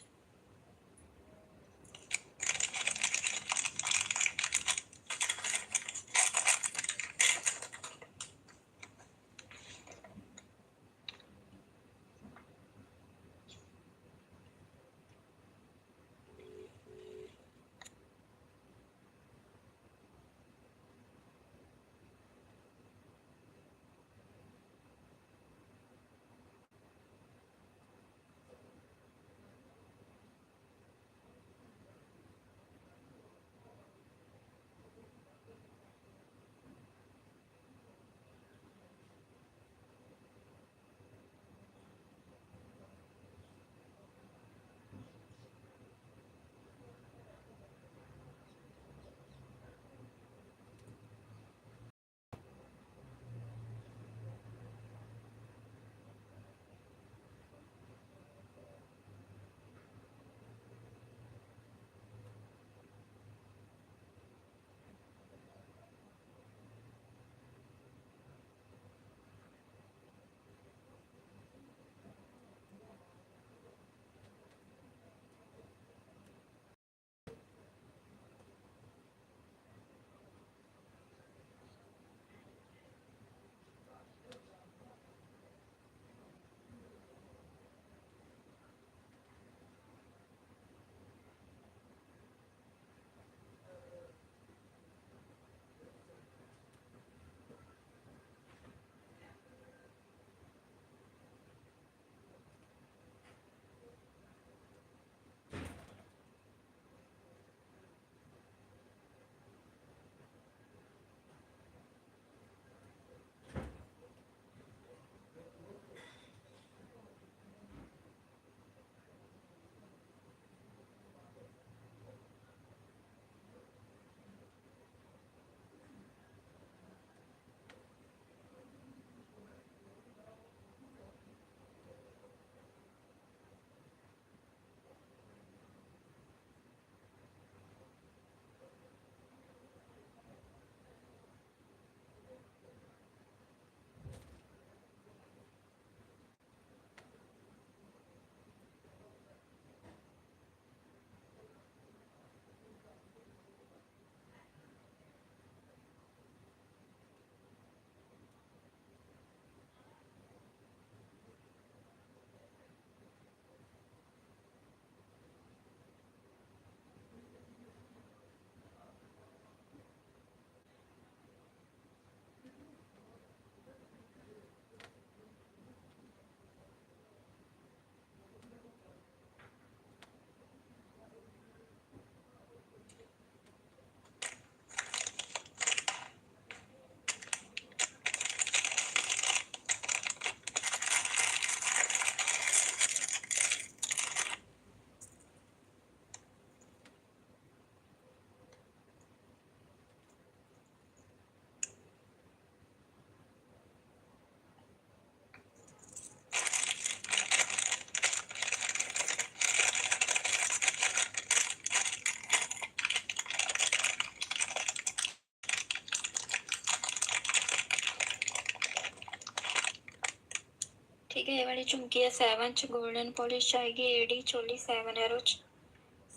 S9: ठीक है ये वाली चुमकी है 7 च गोल्डन पॉलिश आएगी एडी चोली 7 एरो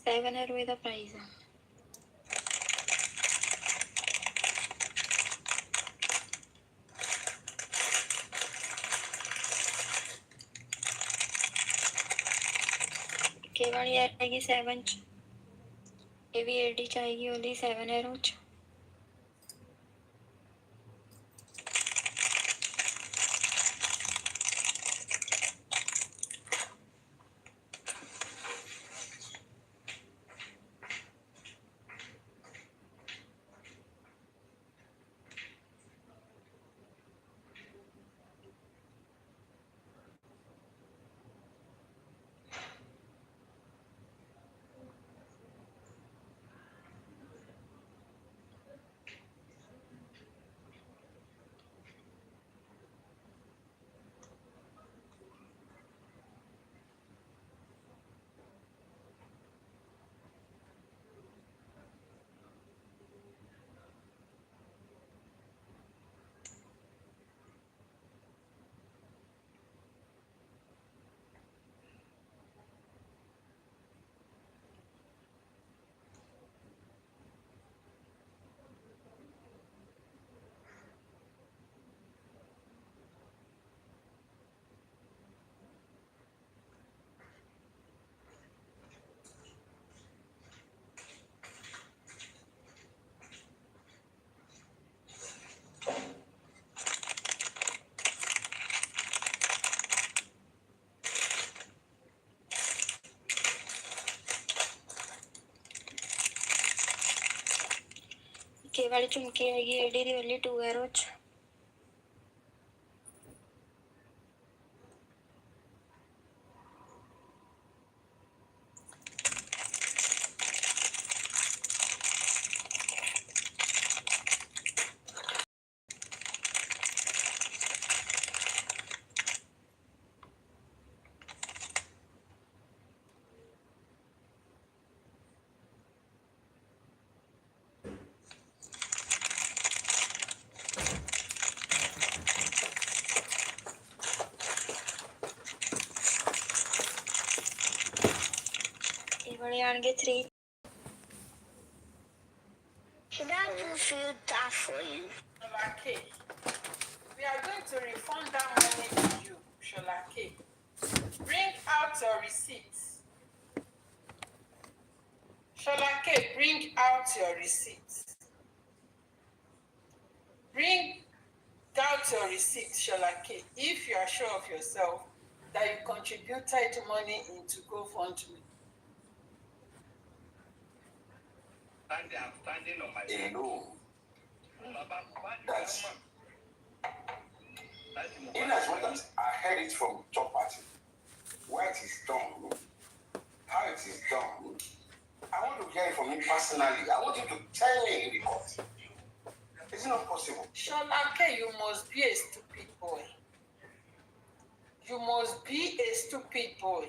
S9: 7 एरो ਇਹਦਾ ਪ੍ਰਾਈਸ ਹੈ ये वाली आएगी 7 च ये भी एडी च आएगी ओली 7 एरो च वाली झुमकी है ये एडी दी वाली 2 एरो च ये वाले आएंगे 3
S4: Should I fulfill that for you?
S1: Sholake, we are going to refund that money to you, Sholake. Bring out your receipts. Sholake, bring out your receipts. Bring out your receipts, Sholake, if you are sure of yourself that you contributed money into GoFundMe.
S10: I'm standing on my own. That's in as much as I heard it from top party, why it is done, how it is done. I want to hear it from him personally. I want you to tell me in the court. Is it not possible?
S1: Sholake, you must be a stupid boy. You must be a stupid boy.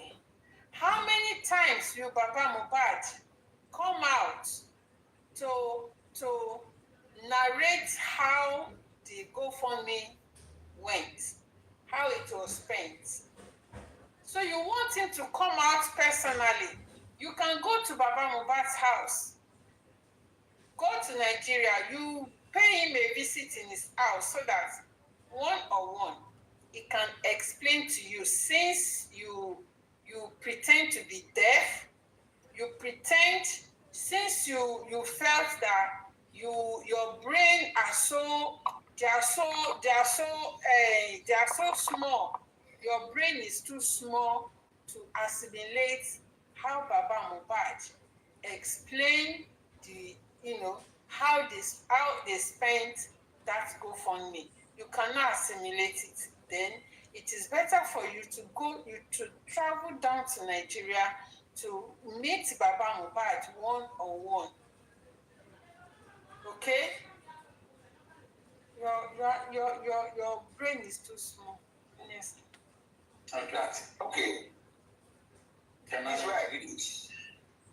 S1: How many times will Baba Mohbad come out to narrate how the GoFundMe went, how it was spent? So you want him to come out personally. You can go to Baba Mohbad's house. Go to Nigeria. You pay him a visit in his house so that one-on-one he can explain to you, since you pretend to be deaf, you pretend, since you felt that your brain are so small, your brain is too small to assimilate how Baba Mohbad explain the how they spent that GoFundMe. You cannot assimilate it. Then it is better for you to travel down to Nigeria to meet Baba Mohbad one-on-one. Okay? Your brain is too small. Yes.
S10: Like that. Okay. That's why I did it.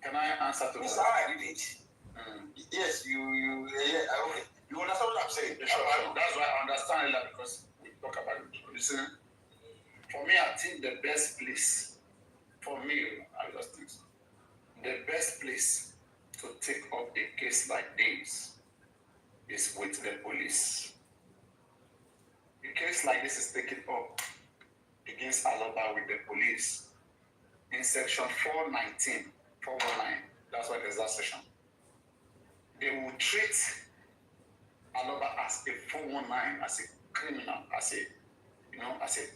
S10: Can I answer to that? That's how I did it. Yes, yeah, okay. You understand what I'm saying? Sure. That's why I understand that, because we talk about it. Listen, for me, I think the best place, for me, I just think the best place to take up a case like this is with the police. A case like this is taken up against Aloba with the police in section 419, 419. That's why there's that section. They will treat Aloba as a 419, as a criminal, as a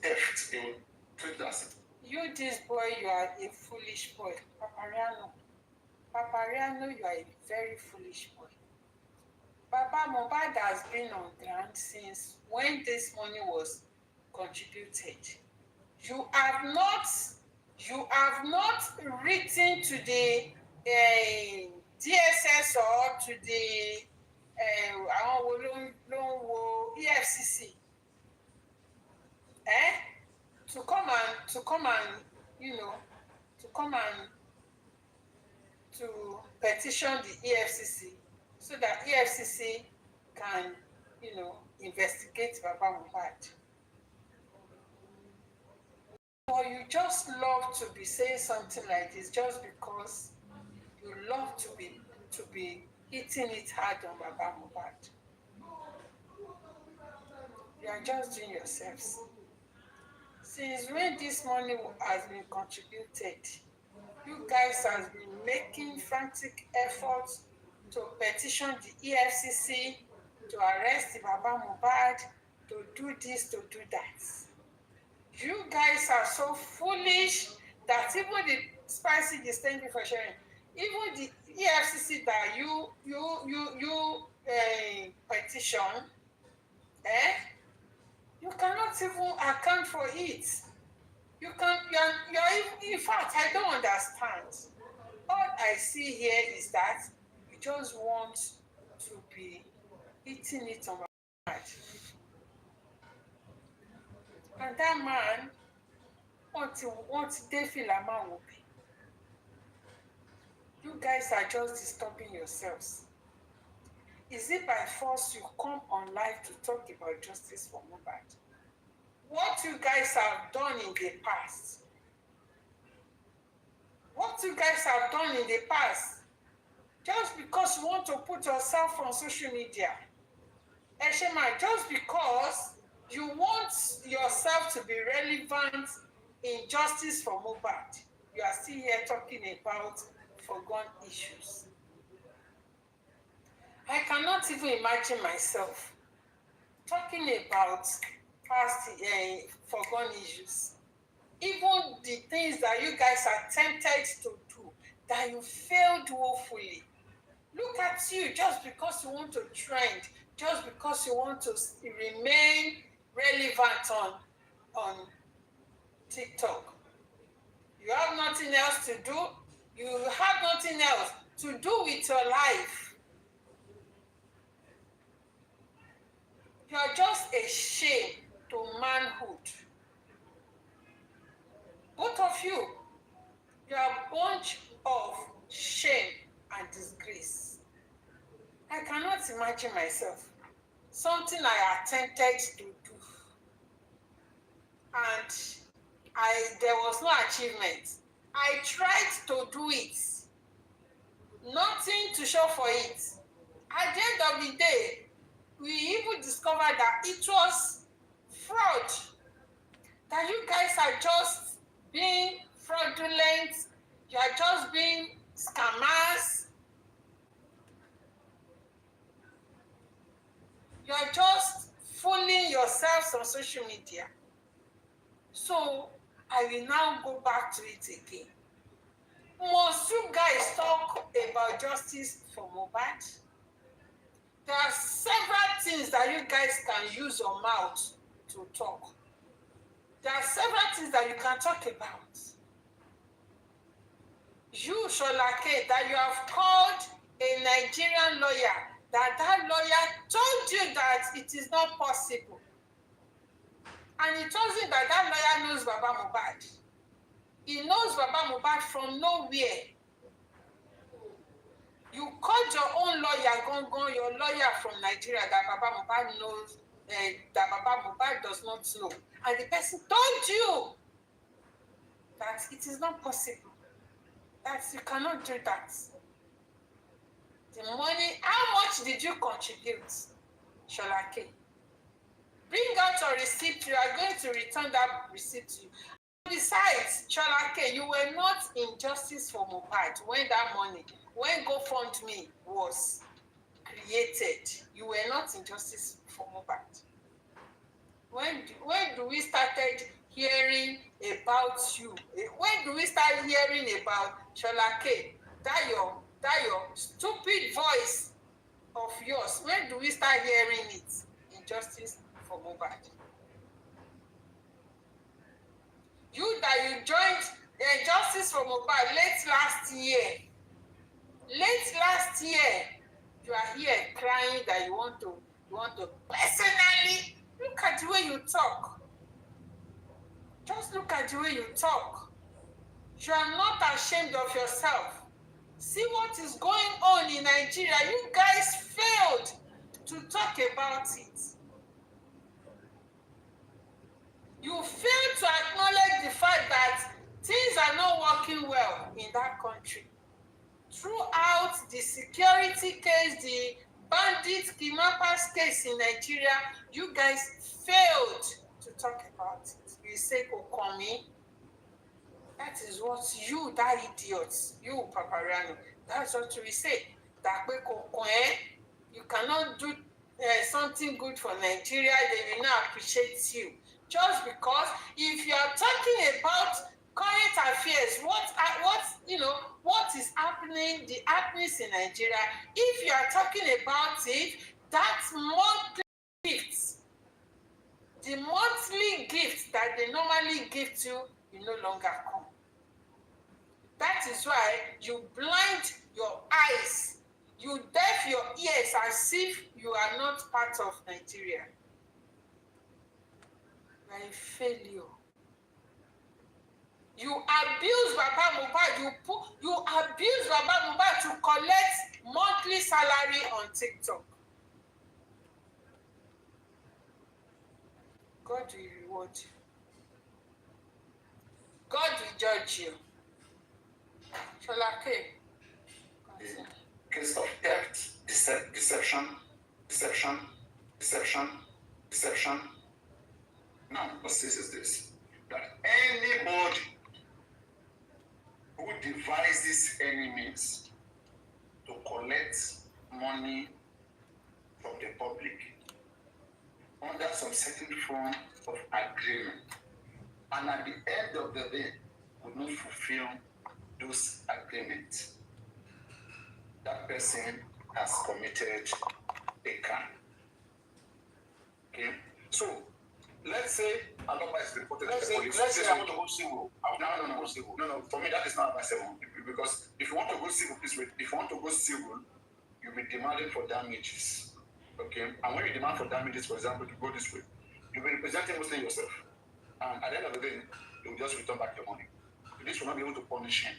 S10: theft. They will treat it as a...
S1: You, this boy, you are a foolish boy. Papariano, you are a very foolish boy. Baba Mohbad has been on ground since when this money was contributed. You have not written to the DSS or to the EFCC to come and to petition the EFCC so that EFCC can investigate Baba Mohbad. Or you just love to be saying something like this just because you love to be hitting it hard on Baba Mohbad. You are just doing yourselves. Since when this money has been contributed, you guys have been making frantic efforts to petition the EFCC to arrest the Baba Mohbad, to do this, to do that. You guys are so foolish that even the spicy is thank you for sharing. Even the EFCC that you
S11: petition, you cannot even account for it. You are in fact, I don't understand. All I see here is that you just want to be eating it on my head. And that man wants David Lama will be. You guys are just disturbing yourselves. Is it by force you come on live to talk about justice for Mohbad? What you guys have done in the past, just because you want to put yourself on social media, Eshema, just because you want yourself to be relevant in justice for Mohbad, you are still here talking about forgone issues. I cannot even imagine myself talking about past forgone issues. Even the things that you guys are tempted to do, that you failed woefully. Look at you, just because you want to trend, just because you want to remain relevant on TikTok. You have nothing else to do. You have nothing else to do with your life. You are just a shame to manhood. Both of you, you are a bunch of shame and disgrace. I cannot imagine myself. Something I attempted to do. And there was no achievement. I tried to do it. Nothing to show for it. At the end of the day, we even discovered that it was fraud. That you guys are just being fraudulent. You are just being scammers. You are just fooling yourselves on social media. So I will now go back to it again. Must you guys talk about justice for Mohbad? There are several things that you guys can use your mouth to talk. There are several things that you can talk about. You, Sholake, that you have called a Nigerian lawyer, that lawyer told you that it is not possible. And he told you that lawyer knows Baba Mohbad. He knows Baba Mohbad from nowhere. You called your own lawyer, your lawyer from Nigeria, that Baba Mohbad knows, that Baba Mohbad does not know. And the person told you that it is not possible, that you cannot do that. The money, how much did you contribute, Sholake? Bring out your receipt. You are going to return that receipt to you. Besides, Sholake, you were not in justice for Mohbad when that money, when GoFundMe was created. You were not in justice for Mohbad. When do we started hearing about you? When do we start hearing about Sholake? That your stupid voice of yours. When do we start hearing it in justice for Mohbad? You joined justice for Mohbad late last year. You are here crying that you want to personally. Look at the way you talk. Just look at the way you talk. You are not ashamed of yourself. See what is going on in Nigeria. You guys failed to talk about it. You failed to acknowledge the fact that things are not working well in that country. Throughout the security case, the bandit kidnappers case in Nigeria, you guys failed to talk about it. You say Kokomi. That is what you, that idiot, you Papariano, that's what we say. That you cannot do something good for Nigeria, they will not appreciate you. Just because if you are talking about current affairs, what is happening, the happenings in Nigeria. If you are talking about it, that monthly gifts, the monthly gifts that they normally give to you no longer come. That is why you blind your eyes, you deaf your ears as if you are not part of Nigeria. You are a failure. You abuse Baba Mohbad, you abuse Baba Mohbad to collect monthly salary on TikTok. God will reward you. God will judge you. Sholake.
S10: Case of theft, deception. Now, what says is this, that anybody who devises any means to collect money from the public under some certain form of agreement, and at the end of the day would not fulfill those agreements, that person has committed a crime. Okay? So, let's say Aloma is reported to the police. Let's say I want to go civil. No. For me, that is not advisable. Because if you want to go civil, please wait. If you want to go civil, you'll be demanding for damages. Okay? And when you demand for damages, for example, to go this way, you'll be representing mostly yourself. And at the end of the day, you'll just return back your money. This will not be able to punish him.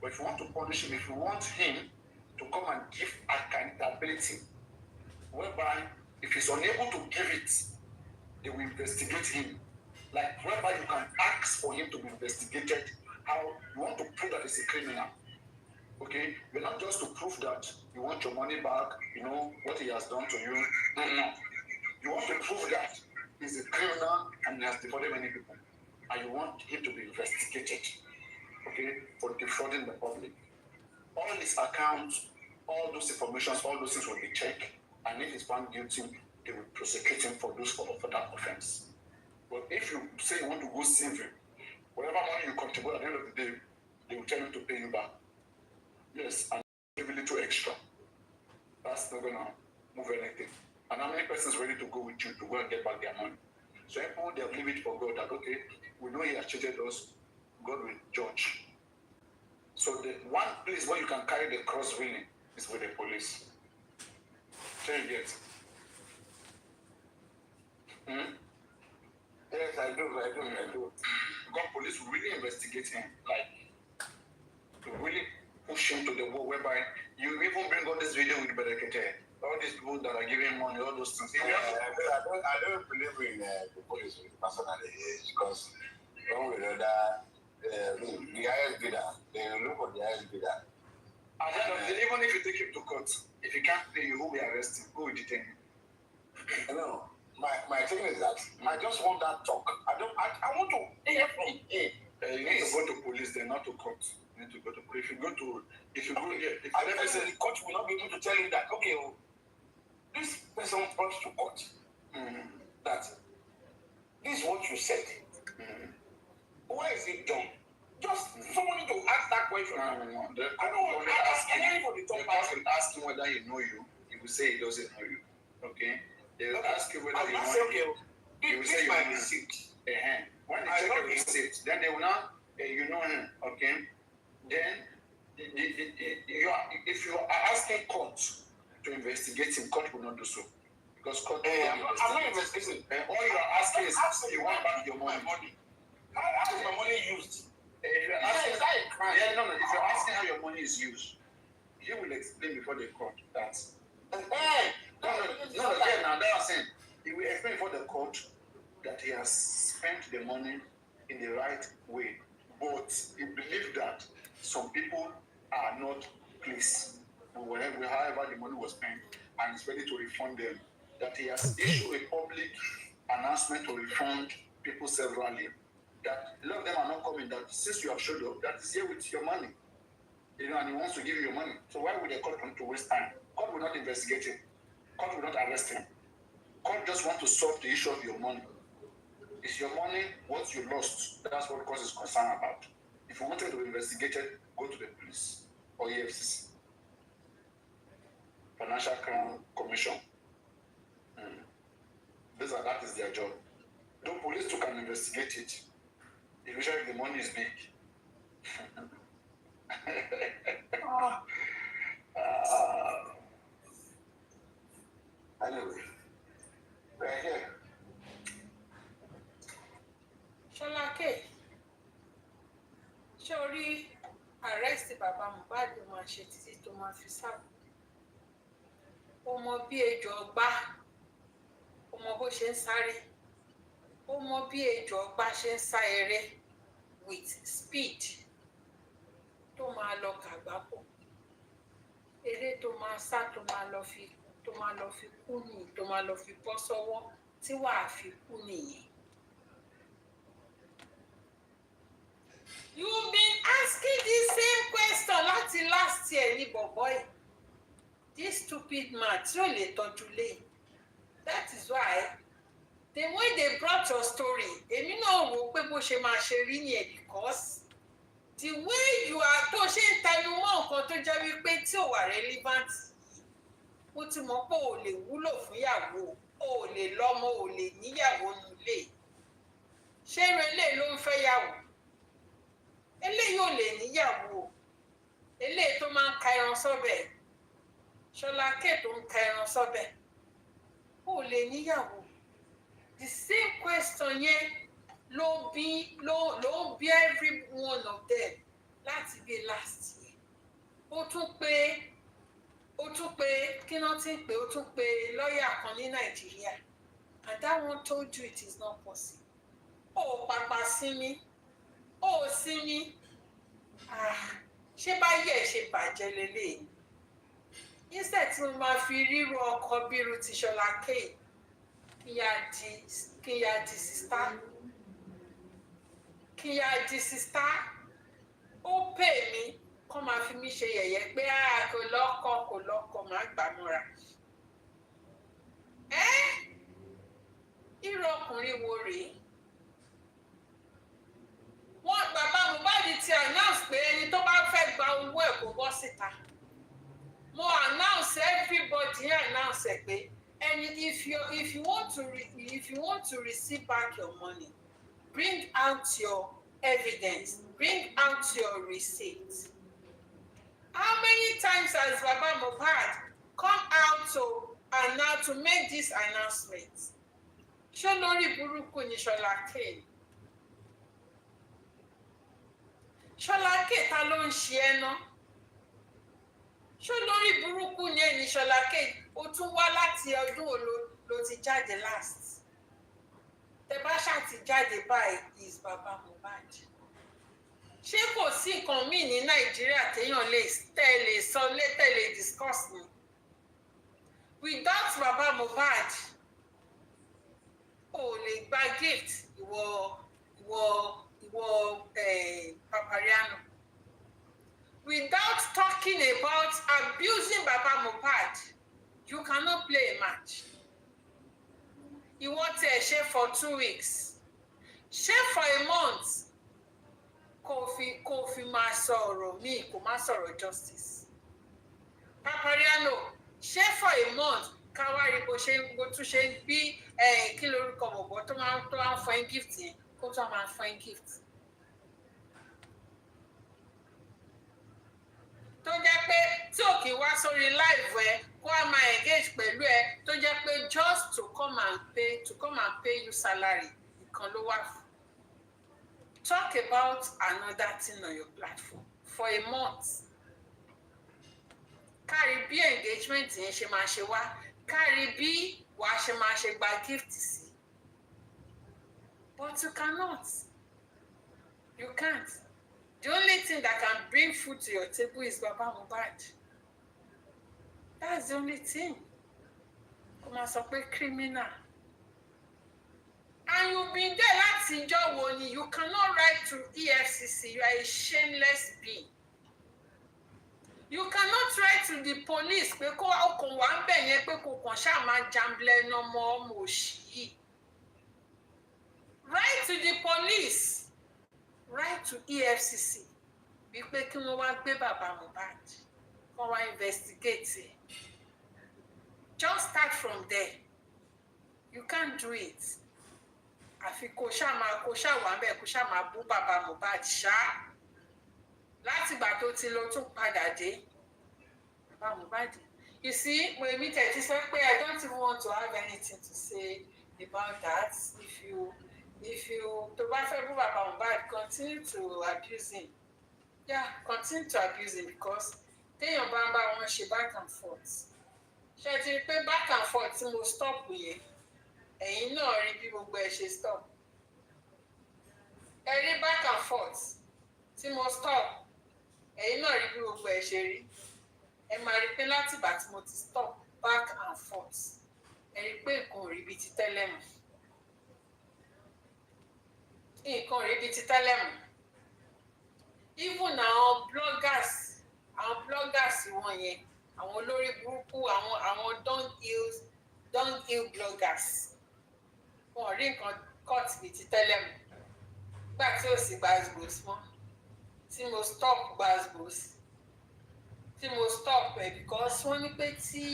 S10: But if you want to punish him, if you want him to come and give accountability, whereby if he's unable to give it, they will investigate him. Like whereby you can ask for him to be investigated, how you want to prove that he's a criminal. Okay? You're not just to prove that you want your money back, you know, what he has done to you. No. You want to prove that he's a criminal and he has defrauded many people. And you want him to be investigated, okay, for defrauding the public. All his accounts, all those informations, all those things will be checked. And if he's found guilty, they will prosecute him for that offense. But if you say you want to go civil, whatever money you contribute at the end of the day, they will tell you to pay you back. Yes, and give a little extra. That's not gonna move anything. And how many persons ready to go with you to go and get back their money? So people, they have leave it for God that, okay, we know he has cheated us, God will judge. So the one place where you can carry the cross really is with the police. So you get. Yes, I do. God police will really investigate him, like to really push him to the wall, whereby you even bring all this video with Berekete, all these people that are giving money, all those things.
S12: I don't believe in the police personally, because one way or other, the highest bidder, they look for the highest bidder.
S10: And then, even if you take him to court, if he can't pay you, who will arrest him? Who will detain him?
S12: No, my thing is that I just want that talk. I want to hear from him.
S10: You need to go to police, then not to court. You need to go to police. If you go here,
S12: the court will not be able to tell you that, okay, this person brought to court that this is what you said. Why is it done? Just someone to ask that question.
S10: No.
S12: I don't want to ask anybody to
S10: ask him whether he know you. He will say he doesn't know you. Okay? They will ask you whether you know you. He will say you know him. When they check your receipt, then they will not, you know him. Okay? Then, if you are asking court to investigate him, court will not do so. Because court
S12: I'm not investigating.
S10: All you are asking is, you want back your money.
S12: How is my money used?
S10: If you're asking, is that a crime? Yeah, no. If you're asking how your money is used, he will explain before the court that. Now that's what I'm saying. He will explain before the court that he has spent the money in the right way, but he believes that some people are not pleased with however the money was spent, and is ready to refund them. That he has issued a public announcement to refund people severally. That a lot of them are not coming. That since you have showed up, that is here with your money, and he wants to give you your money. So why would the court want to waste time? Court will not investigate him. Court will not arrest him. Court just want to solve the issue of your money. It's your money, what you lost. That's what court is concerned about. If you wanted to investigate it, go to the police or EFCC, Financial Crime Commission. That is their job. The police too can investigate it. Usually the money is big. Anyway, we're here.
S11: Ṣọlákẹ́, ṣé o rí arrest bàbá Mohbad máa ṣe títí tó máa fi sáàbù? Ó mọ bí ejò ọgbà, ó mọ bó ṣe ń sáré, ó mọ bí ejò ọgbà ṣe ń sá eré with speed tó máa lọ kàgbákò. Eré tó máa sá tó máa lọ fi kú nìyí, tó máa lọ fi bọ́ sọ́wọ́ tí wàá fi kú nìyí. You've been asking the same question láti last year ní bọ̀bọ̀ yìí. This stupid man tí ò lè tọ́jú lé. That is why the way they brought your story, èmi náà wò pé bó ṣe máa ṣe rí nìyẹn because the way you are tó ṣe ń tẹnu mọ́ nǹkan tó jẹ́ wípé tí ò wà relevant. Mo ti mọ̀ pé o lè wúlò fún ìyàwó, o lè lọ́mọ, o lè níyàwó nílé. Ṣé eléyìí ló ń fẹ́ yàwó? Eléyìí ò lè níyàwó. Eléyìí tó máa ń ka ẹran sọ́bẹ̀. Ṣọlákẹ́ tó ń ka ẹran sọ́bẹ̀. O lè níyàwó. The same question yẹn ló bí every one of them láti bí last year. Ó tún pé kí náà ti ń pè, ó tún pé lọ́ọ̀yà kan ní Nàìjíríà. And that one told you it is not possible. Ó pàpà sinmi. Ó sinmi. Ṣé báyìí ẹ̀ ṣe bàjẹ́ lélẹ̀? Instead tí mo máa fi ríro ọkọ bírú ti Ṣọlákẹ́ kí ya di sista. Ó pè mí kó máa fi mí ṣe yẹ̀yẹ́ pé kò lọ́kọ máa gbà mọ́ra. Irú ọkùnrin wo rèé? Bàbá Mohbad ti announce pé ẹni tó bá fẹ́ gba owó ẹ̀ kó bọ́ síta. Mo announce everybody announce ẹ̀ pé if you want to receive back your money, bring out your evidence, bring out your receipt. How many times has Baba Mohbad come out to make this announcement? Ṣé lórí burúkú ni Ṣọlákẹ́? Ṣọlákẹ́ ta ló ń ṣe ẹ́ ná? Ṣé lórí burúkú ni ẹni Ṣọlákẹ́? Ó tún wá láti ọdún ló ti jáde last. Tẹ bá ṣáà ti jáde báyìí is Baba Mohbad. Ṣé kò sí nǹkan míì ní Nàìjíríà téèyàn lè tẹ̀lé discuss ni? Without Baba Mohbad, o lè gba gift ìwọ Papariano. Without talking about abusing Baba Mohbad, you cannot play a match. You want to share for 2 weeks, share for a month. Kofi máa sọ̀rọ̀ mi kò má sọ̀rọ̀ justice. Papariano, share for a month. Káwárí bó tún ṣe ń bí kí lórúkọ bọ̀bọ̀ tó máa ń fún ẹ gift yẹn kó tó máa fún ẹ gift. Tó jẹ́ pé tí ò kì í wá sórí live ẹ kó a máa engage pẹ̀lú ẹ tó jẹ́ pé just to come and pay you salary nìkan ló wà fún. Talk about another thing on your platform for a month. Kárí bí engagement yẹn ṣe máa ṣe wá, kárí bí wàá ṣe máa ṣe gba gift sí. But you cannot. You can't. The only thing that can bring food to your table is Baba Mohbad. That's the only thing. Kò máa sọ pé criminal. And you've been there láti ìjọ́ wo ni? You cannot write to EFCC. You are a shameless being. You cannot write to the police pé kó ọkàn wà ń bẹ̀ yẹn pé kò kàn ṣáà máa jamblẹ̀ ọmọ òṣì yìí. Write to the police. Write to EFCC wípé kí wọ́n wá gbé bàbá Mohbad kán wá investigate ẹ̀. Just start from there. You can't do it. Àfi kó ṣáà wà ńbẹ̀ kó ṣáà máa bú bàbá Mohbad ṣá. Látìgbà tó ti lọ tún padà dé. Bàbá Mohbad. You see, when we tell this, I don't even want to have anything to say about that. If you to buy for Baba Mohbad, continue to abuse him. Yeah, continue to abuse him because they your bamba won't she back and forth. She pay back and forth to stop with you. And you know already people where she stop. Every back and forth. Tí mo stop. And you know already people where she ẹ máa rí pé láti ìgbà tí mo ti stop back and forth ẹ rí pé nǹkan ò rí bíi ti tẹ́lẹ̀ mọ́ nǹkan ò rí bíi ti tẹ́lẹ̀ mọ́ even àwọn bloggers wọn yẹn àwọn olórí burúkú àwọn downhill bloggers wọn ò rí nǹkan cut bíi ti tẹ́lẹ̀ mọ́ nígbà tí ò sí gbàgbós mọ́ tí mo stop gbàgbós. Tí mo stop ẹ because wọ́n ní pé tí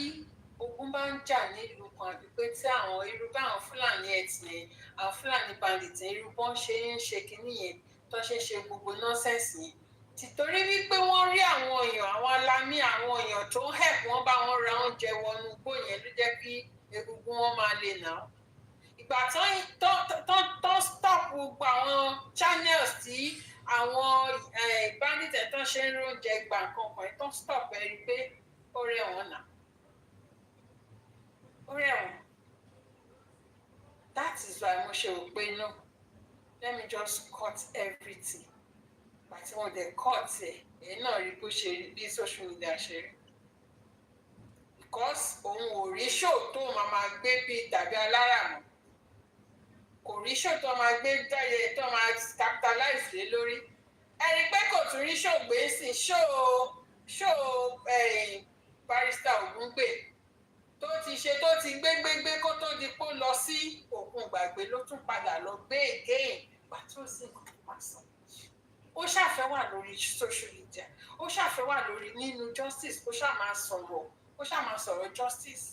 S11: ogun bá ń jà nílùú kan àbí pé tí àwọn irú báwọn Fúlàní ẹ̀tìyẹn àwọn Fúlàní bandits irú bọ́n ṣe ń ṣe kínní yẹn tó ṣe ń ṣe gbogbo nọ́sẹ̀nsì yẹn tìtorí wípé wọ́n rí àwọn èèyàn àwọn alámí àwọn èèyàn tó ń help wọ́n bá wọn ra oúnjẹ wọnú igbó yẹn ló jẹ́ kí egungun wọn máa lè nà á ìgbà tó stop gbogbo àwọn channels tí àwọn bandit ẹ̀ tán ṣe ń róúnjẹ gbà kankan tó stop ẹ rí i pé ó rẹ̀wọ̀n nà ó rẹ̀wọ̀n that is why mo ṣe rò pé no let me just cut everything àti wọn dẹ̀ cut ẹ̀ èyí náà rí bó ṣe rí bí social media ṣe rí because òun ò rí show tó máa gbé bí tàbí aláràmọ́ kò rí show tó máa gbé jáde tó máa capitalize lé lórí ẹni pé kò tún rí show gbé sí show barrister Ògúngbè tó ti ṣe tó ti gbé kó tó di kó lọ sí òkun gbàgbé ló tún padà lọ gbé again pàtó sí nǹkan pàṣán ó ṣàfẹ́ wà lórí social media ó ṣàfẹ́ wà lórí nínú justice ó ṣáà máa sọ̀rọ̀ justice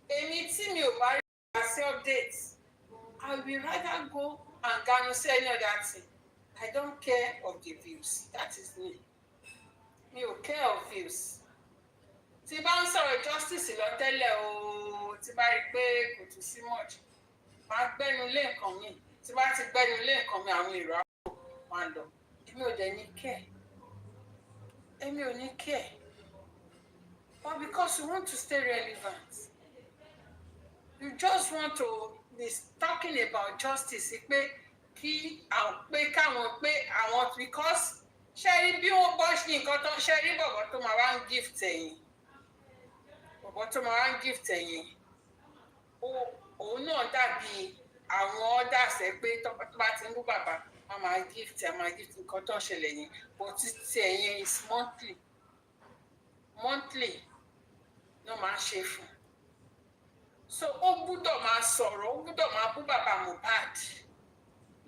S11: èmi tí mi ò bá rí àṣẹ update I will rather go and ganu say any other thing. I don't care of the views. That is me. Mi ò care of views. Tí bá ń sọ̀rọ̀ justice lọ tẹ́lẹ̀ o, tí bá rí pé kò tún sí much, máa gbẹ́nu lé nǹkan mi. Tí bá ti gbẹ́nu lé nǹkan mi, àwọn èrò àpò máa lọ. Èmi ò dẹ̀ ní care. Èmi ò ní care. But because you want to stay relevant, you just want to be talking about justice pé káwọn pé àwọn because ṣe rí bí wọ́n bọ́ sí nǹkan tó ṣe rí bọ̀bọ̀ tó máa wá ń gift ẹ̀yìn òun náà dàbí àwọn others ẹ pé tó bá ti ń bú bàbá wọn máa gift nǹkan tó ń ṣẹlẹ̀ yẹn but títí ẹ̀yìn is monthly ló máa ń ṣe fún so ó gbúdọ̀ máa sọ̀rọ̀ ó gbúdọ̀ máa bú bàbá Mohbad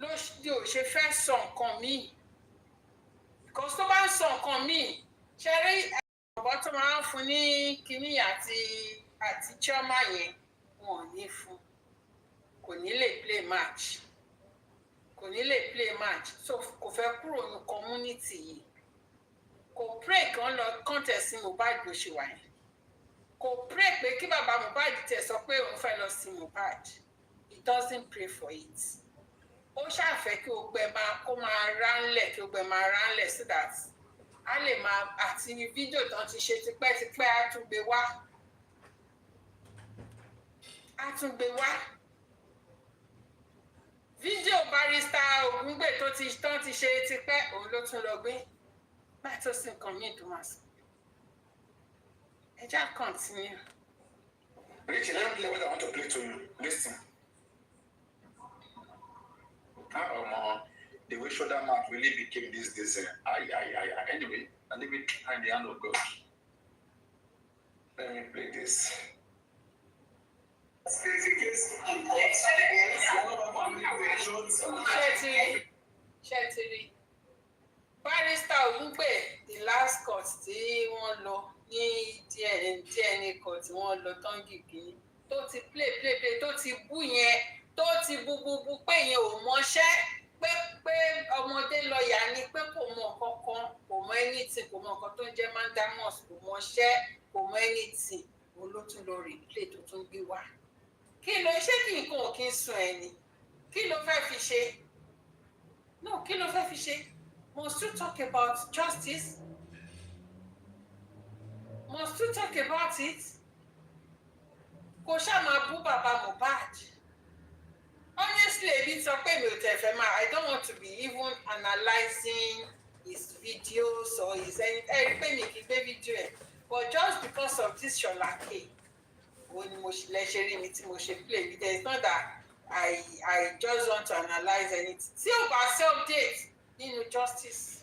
S11: ló di ò ṣe fẹ́ sọ nǹkan míì because tó bá ń sọ nǹkan míì ṣe rí ọ̀bọ tó máa ń fún ní kínní àti chioma yẹn wọn ò ní fún kò ní lè play match so kò fẹ́ kúrò ní community yìí kò pray kan lọ contest Mohbad bó ṣe wà yẹn kò pray pé kí bàbá Mohbad tẹ̀ sọ pé òun fẹ́ lọ sí Mohbad he doesn't pray for it ó ṣàfẹ́ kí gbogbo ẹ̀ kó máa ránlẹ̀ kí gbogbo ẹ̀ máa ránlẹ̀ so that a lè máa àti fídíò tán ti ṣe tipẹ́tipẹ́ á tún gbé wá fídíò barrister Ògúngbè tán ti ṣe tipẹ́ òun ló tún lọ gbé bá tó sí nǹkan míì tó máa sọ ẹ já continue.
S10: Richie, let me play what I want to play to you. Listen. The way shoulder mat really became this anyway, I leave it in the hand of God. Let me play this.
S11: Ṣẹ́tìrì. Barrister Olúgbè, the last court tí wọ́n lọ ní DNA court wọ́n lọ tán gìgì tó ti play tó ti bú yẹn tó ti bú pé yẹn ò mọṣẹ́ pé ọmọdé lọ́ọ̀yà ni pé kò mọ kankan kò mọ anything kò mọ nǹkan tó ń jẹ́ mandamus kò mọṣẹ́ kò mọ anything òun ló tún lọ replay tó tún gbé wá. Kí ló ṣé kí nǹkan ò kí ń sun ẹni kí ló fẹ́ fi ṣe? No, kí ló fẹ́ fi ṣe? Must you talk about justice? Must you talk about it? Kò ṣáà máa bú bàbá Mohbad. Honestly, èmi sọ pé mi ò tẹ̀ fẹ́ máa. I don't want to be even analysing his videos or his ẹ̀rí pé mi kì í gbé fídíò ẹ̀. But just because of this Ṣọlákè, òun ni mo lè ṣe rí mi tí mo ṣe play video. It's not that I just want to analyse anything. Tí ò bá ṣe update nínú justice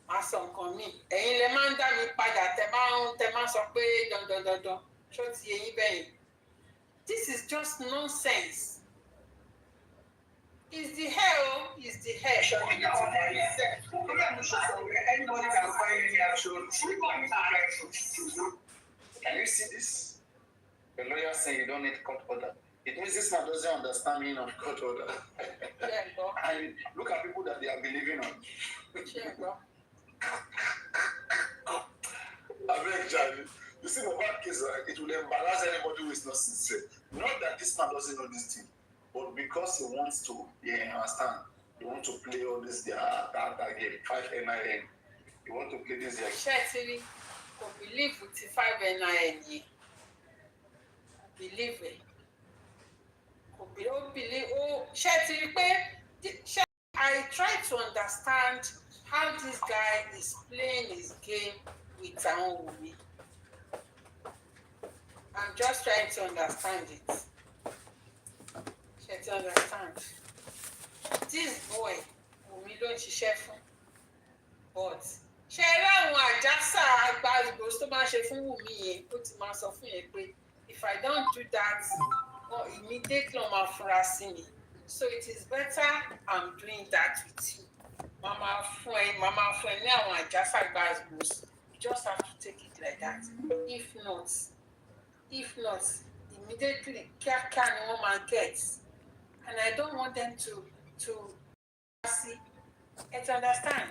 S11: máa sọ nǹkan mi ẹ̀yin lè máa ń dá mi padà tẹ máa ń sọ pé dandandandan ṣó ti eyín bẹ́yìn. This is just nonsense. Is the hair o is the hair.
S10: Anybody can find any action. Can you see this? The lawyer saying you don't need court order. It means this man doesn't understand meaning of court order. And look at people that they are believing on. I beg, Charlie. You see, the bad case, it will embarrass anybody who is not sincere. Not that this man doesn't know this thing, but because he wants to, understand. He wants to play all this that game, 5NIN. He wants to play this game.
S11: Ṣẹ́tìrì kò believe with 5NIN yìí. Believe it. Ṣẹ́tìrì pé I try to understand how this guy is playing his game with àwọn Wunmi. I'm just trying to understand it. Try to understand. This boy, Wunmi ló ń ṣiṣẹ́ fún. But ṣe láwọn àjàsà àgbàgbò tó máa ṣe fún Wunmi yẹn, ó ti máa sọ fún yẹn pé if I don't do that, immediately I'm fura sí mi. So it is better I'm doing that with you. Mama fún ẹ ní àwọn àjàsà àgbàgbò. You just have to take it like that. If not, immediately kíákíá ni wọ́n máa get. And I don't want them to see. You understand?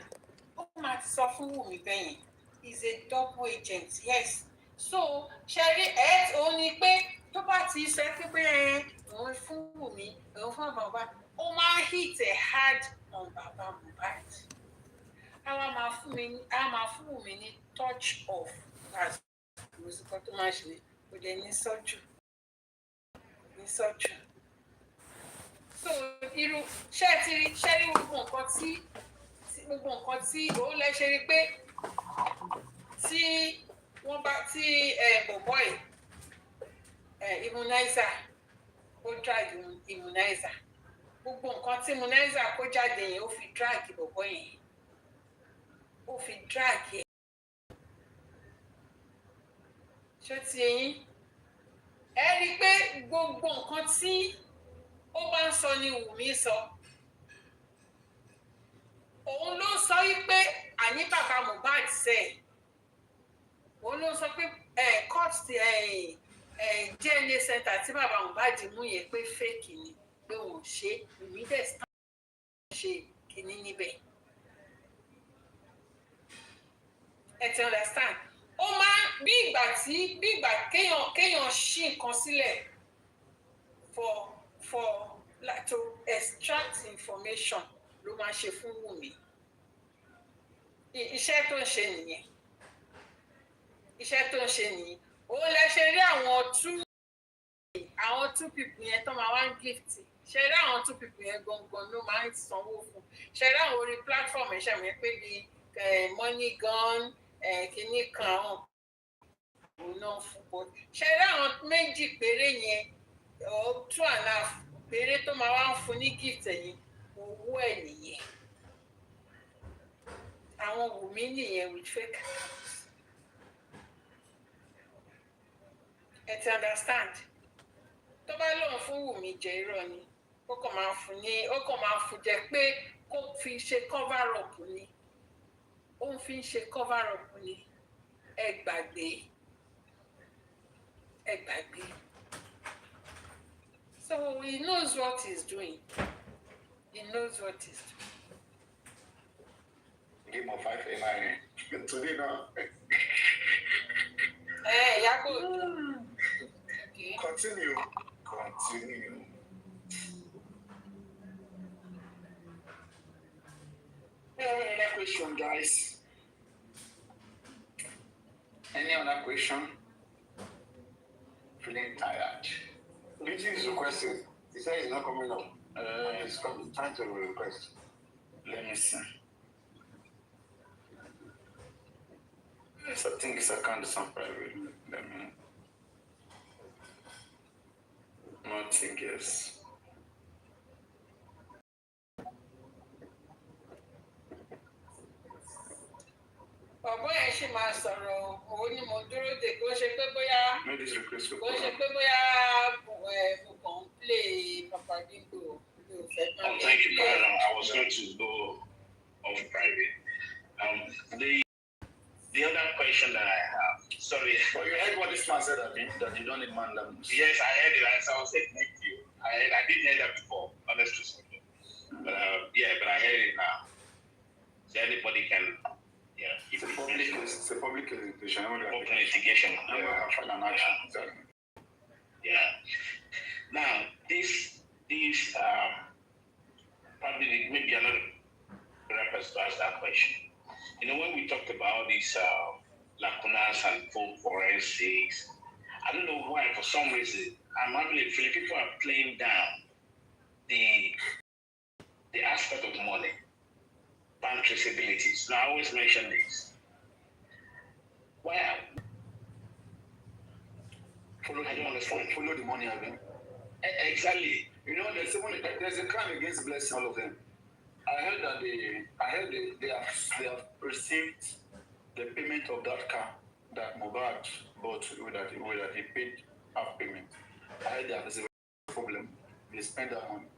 S11: Ó máa ti sọ fún Wunmi bẹ́yẹn. He's a double agent, yes. So ṣẹ́rí òun ni pé tó bá ti sọ pé òun fún Wunmi òun fún bàbá ó máa hit a hard on bàbá Mohbad. A máa fún Wunmi ní touch of as musical tó máa ṣe kò dé ní sọ́jú. So irú ṣẹ́rí gbogbo nǹkan tí òun lè ṣe rí pé tí wọ́n bá bọ̀bọ̀ yìí immunizer ó drag immunizer gbogbo nǹkan tí immunizer kó jáde yẹn ó fi drag bọ̀bọ̀ yẹn ó fi drag yẹn ṣó ti eyín ẹ rí i pé gbogbo nǹkan tí ó bá ń sọ ni Wunmi sọ òun ló sọ wípé àní bàbá Mohbad sẹ́ẹ̀. Òun ló sọ pé court DNA center tí bàbá Mohbad mú yẹn pé fake ni pé wọ́n ṣe Wunmi ṣe kínní níbẹ̀. Ẹ ti understand? Ó máa bí ìgbà kéèyàn ṣí nǹkan sílẹ̀ for like to extract information ló máa ṣe fún Wunmi. Iṣẹ́ tó ń ṣe nìyẹn. Òun lẹ ṣe rí àwọn two people yẹn tó máa wá ń gift. Ṣe rí àwọn two people yẹn gangan ló máa ń sanwó fún. Ṣe rí àwọn orí platform ẹ̀ ṣe mi pé bí money gun kìíní kan àwọn òun náà fún bọ́. Ṣe rí àwọn méjì péré yẹn or 2.5 péré tó máa wá ń fún ní gift yẹn owó ẹ̀ nìyẹn. Àwọn Wunmi nìyẹn with fake accounts. Ẹ ti understand? Tó bá lóun fún Wunmi jẹ irọ́ ni ó kàn máa fún ní ó kàn máa fún jẹ pé kó fi ṣe cover up ni ó ń fi ṣe cover up ni ẹ gbàgbé. So he knows what he's doing. He knows what he's doing.
S10: Game of 5 MI today now.
S11: Hey, Yako.
S10: Okay. Continue. Any other question, guys? Any other question? Feeling tired. This is requesting. He said he's not coming up. He's trying to request. Let me see. Yes, I think it's account some private. Let me. Nothing else.
S11: Bàbá yẹn ṣì máa sọ̀rọ̀ òun ni mo dúró dè kó ṣe pé bóyá mo kàn ń play Papa Dingo mi ò fẹ́ tán.
S12: Oh, thank you, Madam. I was going to go on private. The other question that I have, sorry.
S10: Well, you heard what this man said, that you don't need man language.
S12: Yes, I heard it. So I was saying thank you. I didn't hear that before, honestly. But I heard it now. So anybody can,
S10: it's a public education.
S12: Open litigation. Yeah. Now, this probably maybe another reference to ask that question. You know, when we talked about these lacunas and full forensics, I don't know why, for some reason, I'm having a feeling people are playing down the aspect of money, bank traceabilities. Now, I always mention this. Why? I don't understand.
S10: Follow the money, again.
S12: Exactly.
S10: You know, there's a crime against blessing all of them. I heard that they have received the payment of that car that Mohbad bought with that he paid half payment. I heard that there's a problem. They spend that money.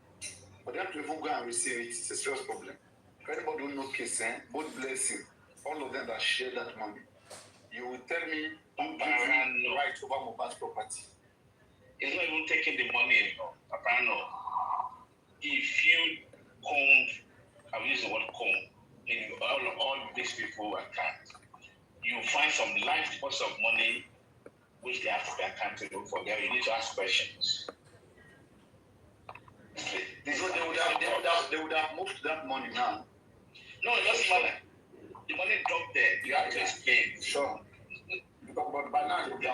S10: For them to even go and receive it, it's a serious problem. If anybody don't know case, both blessing, all of them that share that money, you will tell me who gives you right over Mohbad's property.
S12: It's not even taking the money anymore. Apparently, if you comb, I will use the word comb, in all these people account, you find some large deposits of money which they have to be accountable for. There, you need to ask questions.
S10: They would have moved that money now.
S12: No, it doesn't matter. The money dropped there. You have to explain.
S10: Sure. But by now, they would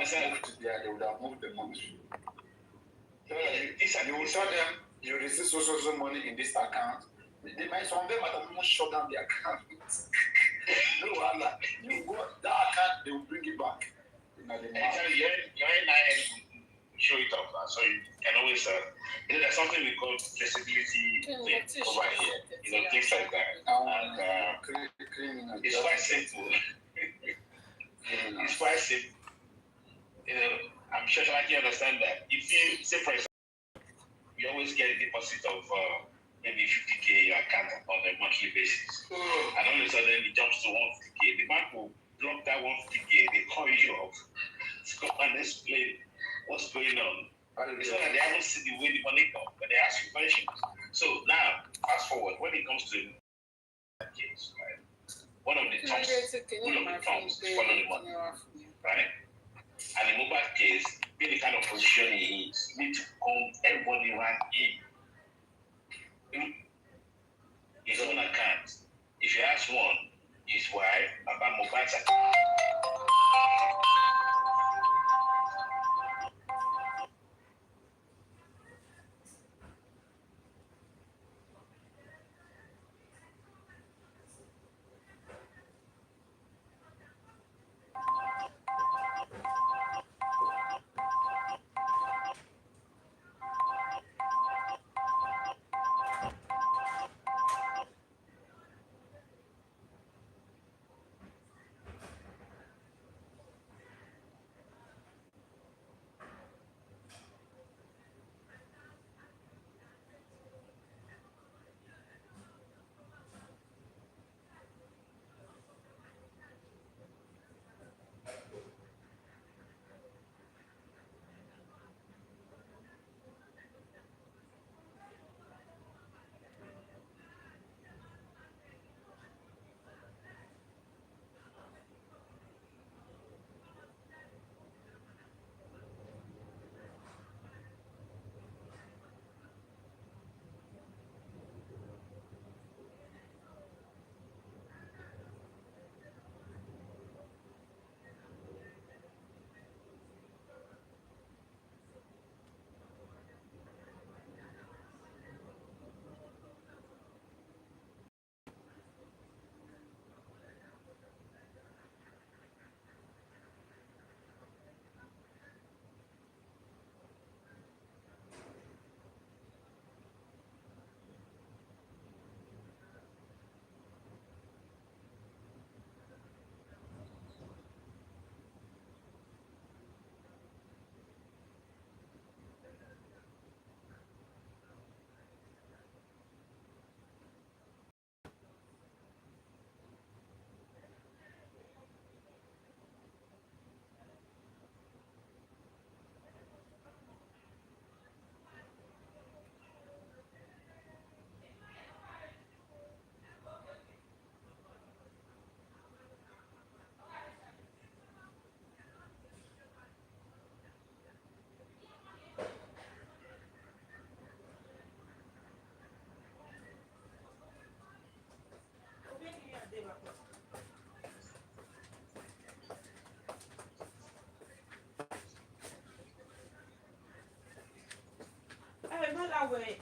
S10: have moved the money. You will tell them you receive so money in this account. They might, some of them might almost shut down the account. No, Allah. You go that account, they will bring it back.
S12: Actually, your NIN show it off, so you can always there's something we call traceability thing over here. Things like that. And it's quite simple. It's quite simple. I'm sure you understand that. If you say, for example, you always get a deposit of maybe 50K in your account on a monthly basis, and all of a sudden it jumps to 150K. The bank will block that 150K. They call you up to come and explain what's going on. It's not that they haven't seen the way the money comes, but they ask you questions. So now, fast forward, when it comes to that case, right? One of the terms is follow the money, right? And in mobile case, be the kind of position he is, need to come everybody around in his own account. If you ask one, his wife, about mobile account.
S1: láwẹ̀.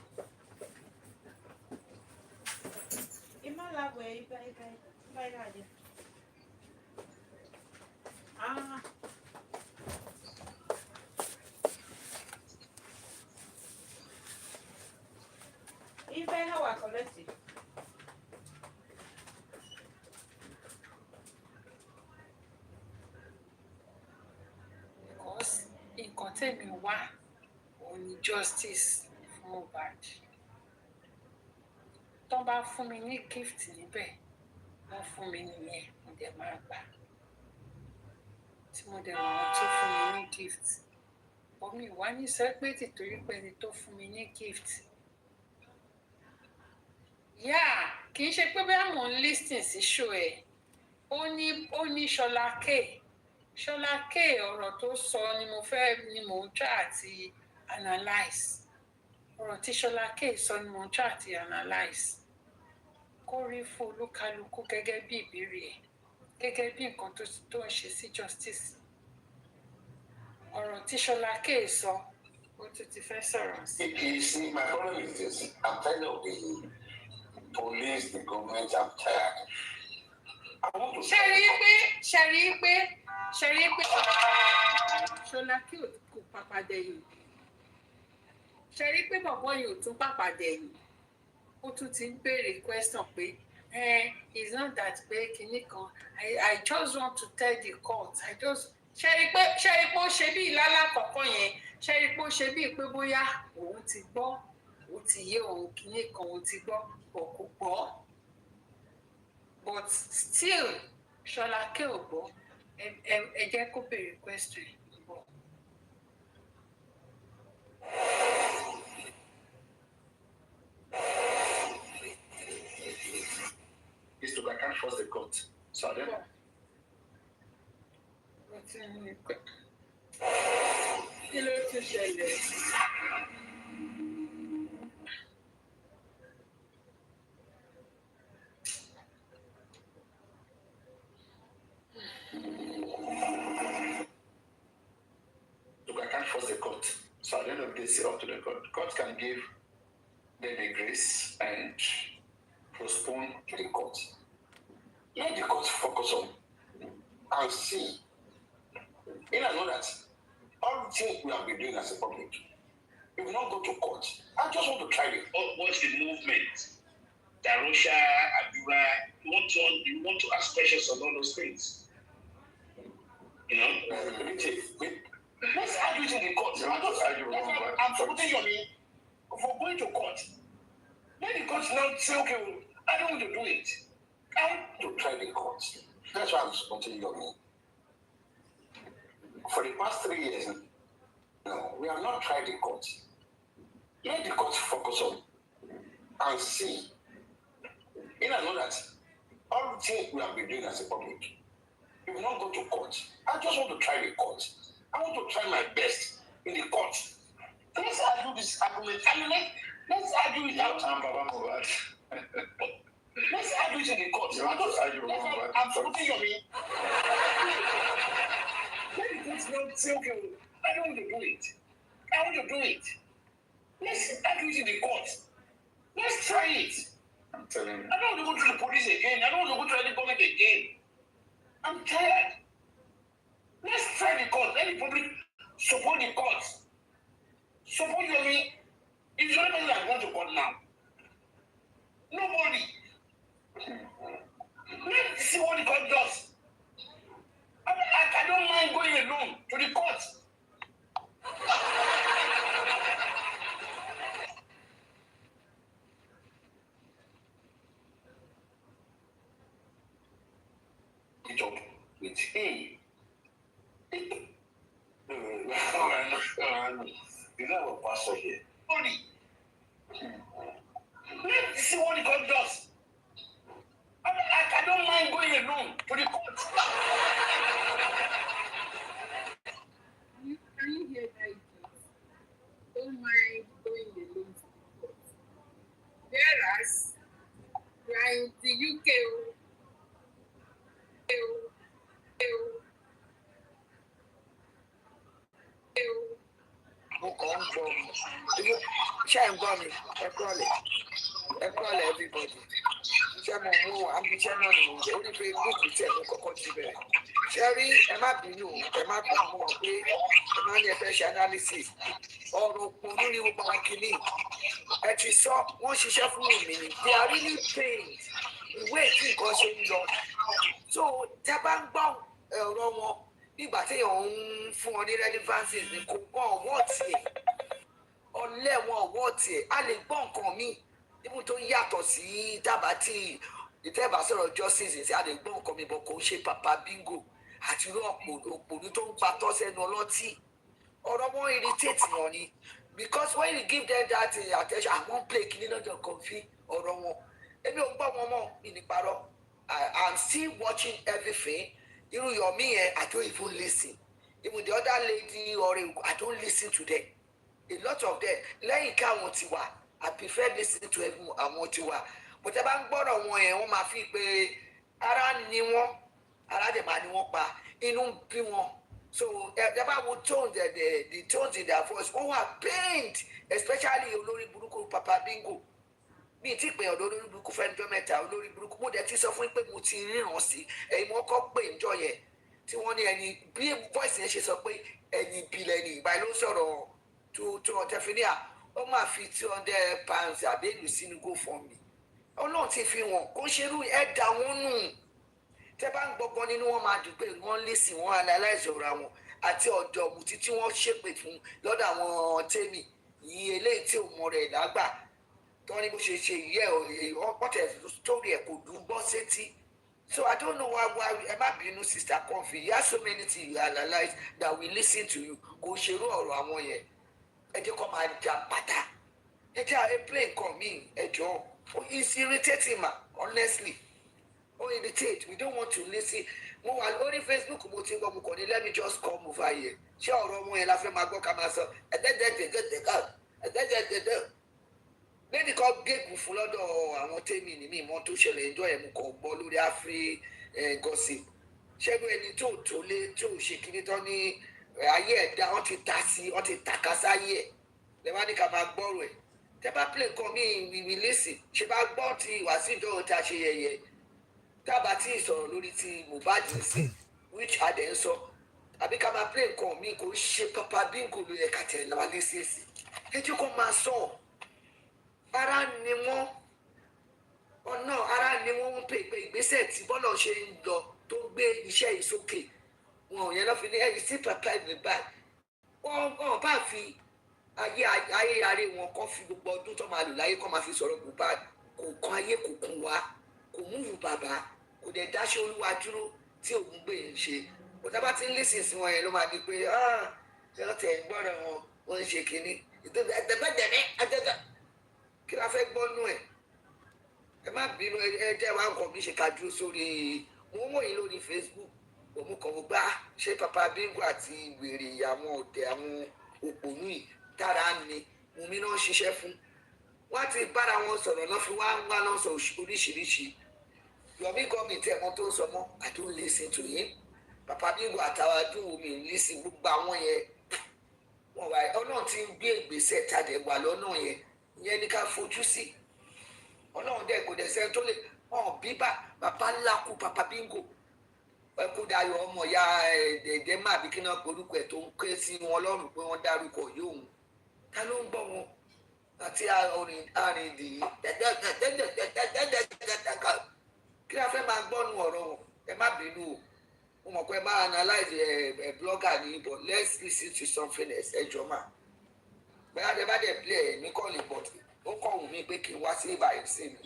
S1: Ìmọ̀ láwẹ̀ ibà ìràdé. Ibà ìhàwà kọ̀lẹ́tì.
S11: Because nǹkan tẹ̀mí wá òun ni justice fún Mohbad. Tó bá fún mi ní gift níbẹ̀, wọ́n fún mi nìyẹn, mo dẹ̀ máa gbà. Tí mo dẹ̀ mọ̀ wọ́n tó fún mi ní gift. Omi ìwá ní sẹ́pẹ́tì torí pé ẹni tó fún mi ní gift. Kì í ṣe pé bí àmọ́ ń listen sí show ẹ̀. Ó ní Ṣọlá K. Ṣọlá K ọ̀rọ̀ tó sọ ni mò ń try àti analyse. Ọ̀rọ̀ tí Ṣọlá K sọ ni mò ń try àti analyse. Kó rí fún olúkálukú gẹ́gẹ́ bí ìbéèrè ẹ̀, gẹ́gẹ́ bí nǹkan tó ń ṣe sí justice. Ọ̀rọ̀ tí Ṣọlá K sọ, ó tún ti fẹ́ sọ̀rọ̀ sí.
S12: You see, my problem is this. I'm tired of the police, the government. I'm tired. I want to.
S11: Ṣé rí pé Ṣọlá K kò pàpàdé yìí. Ṣé rí pé bọ̀bọ́ yìí ò tún pàpàdé yìí. Ó tún ti ń béèrè question pé it's not that pé kinní kan. I just want to tell the court. Ṣé rí pé ó ṣe bí ìlàlá kọ̀ọ̀kan yẹn. Ṣé rí pé ó ṣe bí pé bóyá òun ti gbọ́, òun ti yé òun kinní kan, òun ti gbọ́, kò gbọ́. But still, Ṣọlá K ò gbọ́. Ẹ jẹ́ kó béèrè question.
S10: Is to I can't force the court. So I don't know.
S11: Kí ló tún ṣẹlẹ̀?
S10: Look, I can't force the court. So at the end of the day, it's up to the court. The court can give them a grace and postpone
S12: The court. Let the court focus on and see. In I know that all the things we have been doing as a public, if we not go to court, I just want to try it.
S13: What's the movement? Darusha, Abura, you want to ask questions on all those things. You know?
S12: Let's argue it in the court. I'm supporting you, for going to court. Let the court now say, okay, I don't want to do it. I want to try the court. That's why I'm supporting you. For the past 3 years, no, we have not tried the court. Let the court focus on and see. In I know that all the things we have been doing as a public, if we not go to court, I just want to try the court. I want to try my best in the court. Let's argue this argument. Let's argue it out. Let's argue it in the court. I'm supporting you, Let the court now say, okay, I don't want to do it. I want to do it. Let's argue it in the court. Let's try it.
S10: I'm telling you.
S12: I don't want to go to the police again. I don't want to go to any government again. I'm tired. Let's try the court. Let the public support the court. Support you, me. It's the only person that wants to court now. Nobody. Let's see what the court does. I don't mind going alone to the court. Job with him. You know a pastor here. Only. Let's see what the court does. I don't mind going alone to the court.
S11: Can you hear that? Don't mind going alone to the court. Whereas, we are in the UK.
S14: ṣé ń gbọ́ mi ẹ kúrọ̀lẹ́ everybody ṣé mo mú ambition náà ni mo jẹ́ orí Facebook tí ẹ̀mí kọ́kọ́ ti bẹ̀rẹ̀ ṣé rí ẹ má bínú mọ̀ pé ẹ má ní ẹ fẹ́ ṣe analysis ọ̀rọ̀ òpònú ní gbogbo àwọn kìíní ẹ ti sọ wọ́n ṣiṣẹ́ fún mi ni they are really paid ìwé tí nǹkan ṣe ń lọ so tẹ́ bá ń gbọ́ ọ̀rọ̀ wọn nígbà téèyàn ń fún wọn ní relevances ní kò gbọ́ ọ̀wọ́ tiẹ̀ ọ̀lẹ́ wọn ọ̀wọ́ tiẹ̀ a lè gbọ́ nǹkan míì níbi tó yàtọ̀ sí dábàá tí ìtẹ́bà sọ̀rọ̀ justice sí a lè gbọ́ nǹkan mi bọ̀ kò ń ṣe papa bingo àti irú òpònú tó ń patọ́ sẹ́nu ọlọ́tí ọ̀rọ̀ wọn irritate yàn ni because when you give them that attention àwọn play kìíní lọ́jọ́ kan fi ọ̀rọ̀ wọn èmi ò gbọ́ wọn mọ́ ìníparọ́ I'm still watching everything irú Yomi yẹn I don't even listen even the other lady ọ̀rẹ́ I don't listen to them a lot of them lẹ́yìn káwọn ti wà I prefer listening to àwọn ti wà but ẹ bá ń gbọ́dọ̀ wọn yẹn wọ́n máa fi pé ara ni wọ́n ara dẹ̀ máa ni wọ́n pa inú ń bí wọn so ẹ bá wo tone the tones in their voice wọ́n wà pained especially olórí burúkú Papa Bingo mi ti pè ọ̀dọ̀ olórí burúkú fẹ́ńjọ́ mẹ́ta olórí burúkú mo dẹ̀ ti sọ fún pé mo ti ríran sí ẹ̀yin mo kọ́ pé ńjọ́ yẹn tí wọ́n ní ẹni bí voice yẹn ṣe sọ pé ẹni ìbílẹ̀ ni ìgbà ló sọ̀rọ̀ tó ọ̀tẹ̀fínìà ó máa fi £200 àbẹ́lù sínú GoFundMe ọlọ́run ti fi wọn kó ṣerú ẹ̀dá wọn nù tẹ́ bá ń gbọ́gbọ́n nínú wọn máa dùn pé wọ́n listen wọ́n analyse ọ̀rọ̀ àwọn àti ọ̀dọ̀ ọ̀mùtí tí wọ́n ṣépè fún lọ́dọ̀ àwọn tèmi yìí eléyìí tí òun rẹ̀ lágbà tó ní bó ṣe ṣe yẹ ọ̀pọ̀tẹ̀ story ẹ̀ kò dùn gbọ́ sétí so I don't know why ẹ má bínú sister Comfy you have so many things you analyse that we listen to you kò ṣerú ọ̀rọ̀ àwọn yẹn ẹ jẹ́ kó máa jà pátá ẹ jẹ́ àárẹ̀ play nǹkan míì ẹ jọ it's irritating ma honestly irritate we don't want to listen mo wà lórí Facebook mo ti gbọ́ mo kàn ní let me just come over here ṣé ọ̀rọ̀ wọn yẹn la fẹ́ máa gbọ́ ká máa sọ ẹ̀dẹ́dẹ́dẹ́dẹ́dẹ́ lẹ́ni kan gégùn fún lọ́dọ̀ àwọn tèmi ní mi mọ́ tó ṣẹlẹ̀ ẹjọ́ ẹ̀ mo kàn gbọ́ lórí Afri gossip ṣẹ́gun ẹni tó lé tó ṣe kíní tán ní ayé ẹ̀dá wọ́n ti ta sí wọ́n ti tàka sáyé ẹ̀ lẹ́wọ́n ní ká máa gbọ́rọ̀ ẹ̀ tẹ́ bá play nǹkan mi ìwìwì lẹ́sìn ṣe bá gbọ́ ti Wàsíù ìjọ́wọ́ ta ṣe yẹ̀yẹ́ tábà tí ìsọ̀rọ̀ lórí ti Mohbad sí which adẹ̀ ń sọ àbí ká máa play nǹkan mi kò ṣe Papa Bingo ló yẹ ká tẹ̀ lọ́wọ́ lẹ́sẹ̀ẹ́sì ẹjọ́ kan máa sọ ara ni wọ́n ọ̀nà ara ni wọ́n ń pè pé ìgbésẹ̀ tí bọ́lọ̀ ṣe ń lọ tó ń gbé iṣẹ́ yìí sókè wọn ò yẹn lọ́ fi ní ẹ̀yìn sí Papa Mohbad wọ́n bá fi ayé aré wọn kọ́ fi gbogbo ọdún tó máa lò láyé kọ́ máa fi sọ̀rọ̀ Mohbad kò kan ayé kò kún wa kò múlù bàbá kò dẹ̀ dáṣẹ́ olúwa dúró tí òun gbé ń ṣe kò tá bá ti ń lẹ́sìn sí wọn yẹn ló máa di pé ṣé wọ́n tẹ̀ ń gbọ́dọ̀ wọn wọ́n ń ṣe kínní ẹ̀dẹ̀bẹ̀dẹ̀rẹ̀ kí la fẹ́ gbọ́ nú ẹ̀ ẹ má bínú ẹ jẹ́ wá nǹkan mi ṣe ká dúró sórí mo ń wòye lórí Facebook òun kàn mo gbá ṣé Papa Bingo àti wèrè àwọn ọ̀dẹ̀ àwọn òpònú yìí tára ni mo mi náà ṣiṣẹ́ fún wọ́n ti bára wọn sọ̀rọ̀ lọ́ fi wá náà sọ oríṣiríṣi Yomi gọ́ọ̀mẹ̀ntì ẹ̀mọ́ tó ń sọ mọ́ I don't listen to him Papa Bingo àtàwọn àdúgbò mi listen gbogbo àwọn yẹn wọn wà ọlọ́run ti ń gbé ìgbésẹ̀ tàdé wà lọ́nà yẹn ìyẹn ní ká fojú sí ọlọ́run dẹ̀ kò dẹ̀ sẹ́ tó lè hàn bí bàbá ńlá kú Papa Bingo ẹkú dayọ̀ ọmọ ya ẹ̀ẹ́dẹ̀ẹ́dẹ́ má bí kí náà porúkọ ẹ̀ tó ń ké sí wọn lọ́rùn pé wọ́n dárúkọ yóò hùn ta ló ń gbọ́ wọn àti àrìndì kí la fẹ́ máa gbọ́nu ọ̀rọ̀ wọn ẹ má bínú o mo mọ̀ pé máa analyze blogger ní but let's listen to something else ẹ jọ máa bẹ́ẹ̀ adé bá dẹ̀ play ẹ̀ ní kọ́ọ̀lì but ó kọ̀ wù mí pé kí n wá sí ìbàyẹn sí mi.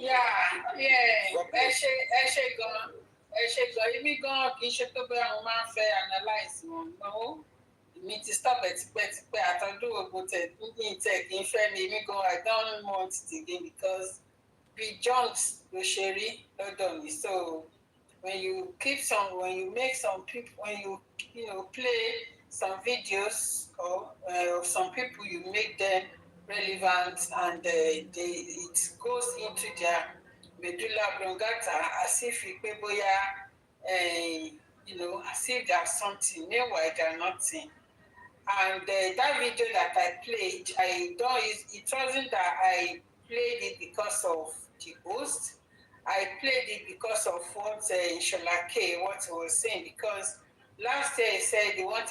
S11: ẹ ṣe gan-an èmi gan kì í ṣe tó bẹ́ẹ̀ àwọn máa ń fẹ́ analyse wọn náà èmi ti stop ẹ̀ tipẹ́tipẹ́ àtọ́jú gbogbo tẹ̀ ní tẹ̀ kì í fẹ́ mi èmi gan I don't want it again because bí junks ló ṣe rí lọ́dọ̀ mi so when you make some people when you play some videos or some people you make them relevant and it goes into their medulla oblongata as if pé bóyá as if there's something meanwhile there's nothing And that video that I played, it wasn't that I played it because of the host. I played it because of what Shola K, what he was saying, because last year he said he was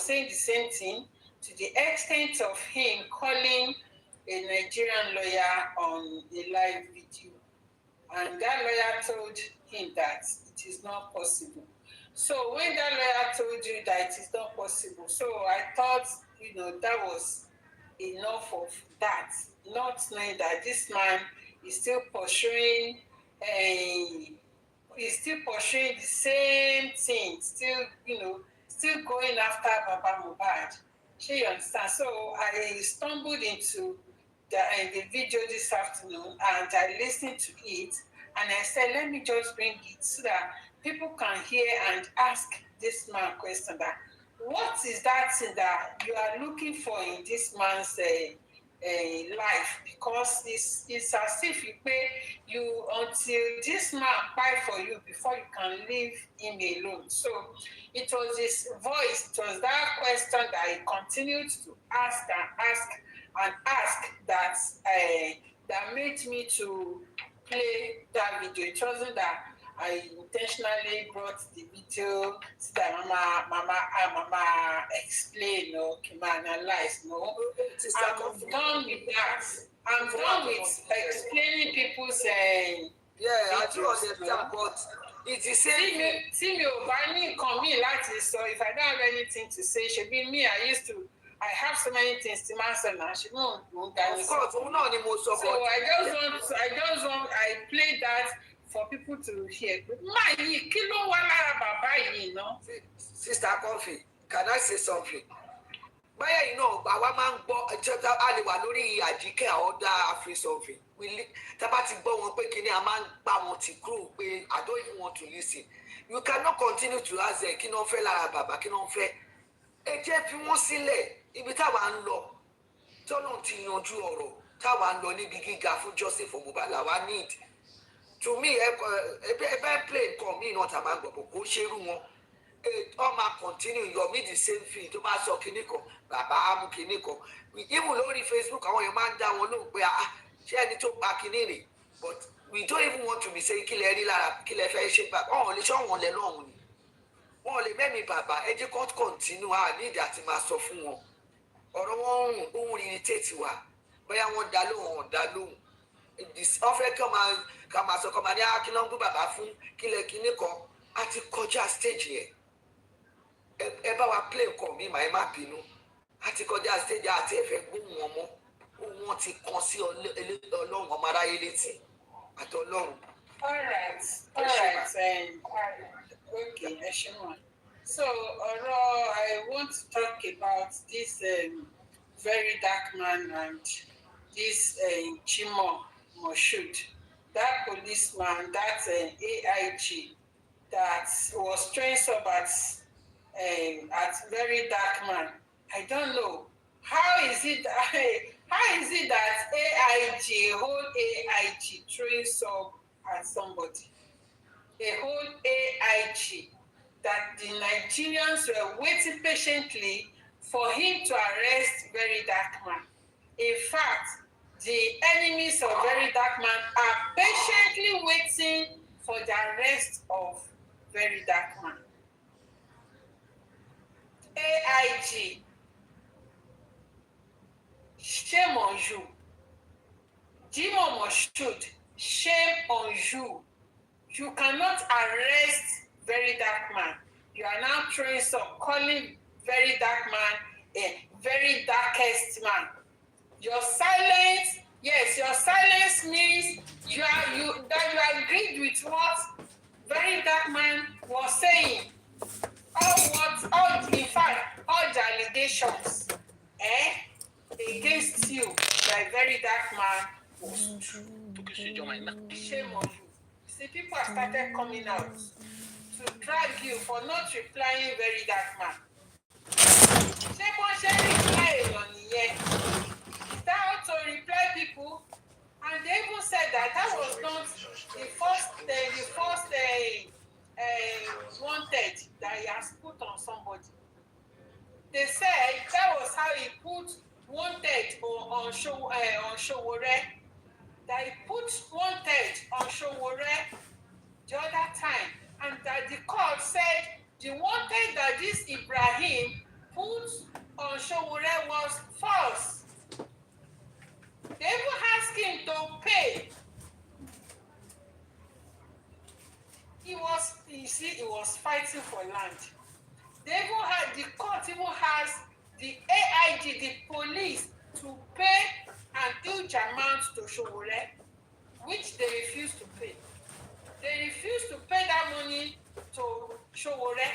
S11: saying the same thing to the extent of him calling a Nigerian lawyer on a live video. And that lawyer told him that it is not possible. So when that lawyer told you that it is not possible, so I thought, that was enough of that, not knowing that this man is still pursuing the same thing, still going after Baba Mohbad. You understand? So I stumbled into the video this afternoon and I listened to it and I said, let me just bring it so that people can hear and ask this man question that what is that thing that you are looking for in this man's life? Because it's as if you pay you until this man pay for you before you can leave him alone. So it was his voice, it was that question that he continued to ask that made me to play that video. It wasn't that I intentionally brought the video so that Mama explain or analyze. No, I'm done with that. I'm done with explaining people's.
S14: I do understand, but it's the same thing.
S11: See me, so if I don't have anything to say, should be me. I have so many things to answer now. She won't
S14: Of course, we're not the most of
S11: so I played that for people to hear.
S14: Sister Coffee, can I say something? Báyà àwa máa ń gbọ́ ìjọba a lè wà lórí Àjíkẹ́ ọ̀dà àfi something. Tábà ti gbọ́ wọn pé kíní a máa ń gbà wọn ti kúrò pé I don't even want to listen. You cannot continue to ask them kí náà fẹ́ lára bàbá kí náà fẹ́. Ẹ jẹ́ fi wọ́n sílẹ̀ ibi táwa ń lọ. Tọ́lọ́run ti yanjú ọ̀rọ̀ táwa ń lọ níbi gíga fún Joseph Omobala wa need. To me, ẹ play nǹkan míì náà tàbá gbọ̀gbọ̀ kó ṣerú wọn. All ma continue your me the same thing tó bá sọ kinní kan bàbá amú kinní kan even lórí Facebook àwọn èèyàn máa ń dá wọn lóhùn pé ṣé ẹni tó pa kinní rè but we don't even want to be saying kí lẹ rí lára kí lẹ fẹ́ ṣe bàbá wọn ò lè ṣọ́wọ́n lẹ lọ́hùn ni wọn ò lè mẹ́mi bàbá ẹ jẹ́ kó continue nídìí àti máa sọ fún wọn ọ̀rọ̀ wọn ń rùn ohun irritate wa bóyá wọ́n dá lóhùn ọ̀dá lóhùn wọ́n fẹ́ ká máa sọ kọ́ máa ní kí ló ń gbé bàbá fún kí lẹ kinní kan a ti kọjá stage yẹn. Ẹ bá wa play nǹkan mi màá má bínú àti kọjá stage àti ẹ̀fẹ̀ gbóhùn wọn mọ́ wọn ti kàn sí ọlọ́run ọmọ aráyé létí àti ọlọ́run.
S11: All right. Okay, Eshimon. So, I want to talk about this very dark man and this Chimo Moshood, that policeman, that AIG that was trained up at very dark man. I don't know. How is it that AIG, a whole AIG trains up at somebody? A whole AIG that the Nigerians were waiting patiently for him to arrest very dark man. In fact, the enemies of very dark man are patiently waiting for the arrest of very dark man. AIG, shame on you. Jimo Moshood, shame on you. You cannot arrest very dark man. You are now throwing some, calling very dark man a very darkest man. Your silence, yes, your silence means you agreed with what very dark man was saying. All the allegations against you by very dark man was true. Shame on you. See, people have started coming out to drag you for not replying very dark man. Shame on reply on here. Is that how to reply people? And they even said that was not the first wanted that he has put on somebody. They said that how he put wanted on Showore. That he put wanted on Showore the other time, and that the court said the wanted that this Ibrahim put on Showore was false. They even asked him to pay. He was fighting for land. They even had, the court even has the AIG, the police, to pay an huge amount to Showore, which they refused to pay. They refused to pay that money to Showore.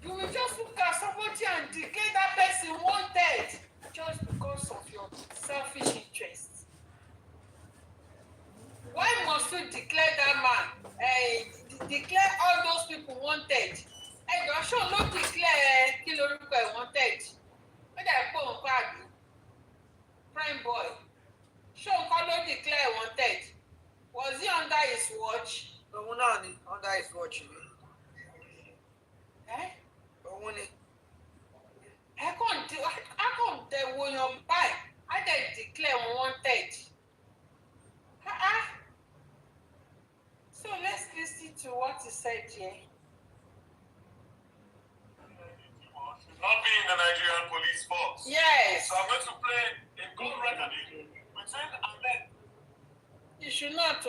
S11: You will just look at somebody and declare that person wanted just because of your selfish interests. Why must you declare that man? Declare all those people wanted. You're sure not declare kilo wanted. When I put on card, prime boy. Sure, not declare wanted. Was he under his watch?
S14: No, not under his watch.
S11: I can't when you buy. I declare wanted. So let's listen to what he said here.
S15: Not being the Nigerian police force.
S11: Yes.
S15: So I'm going to play a good recording between Ahmed.
S11: You should not.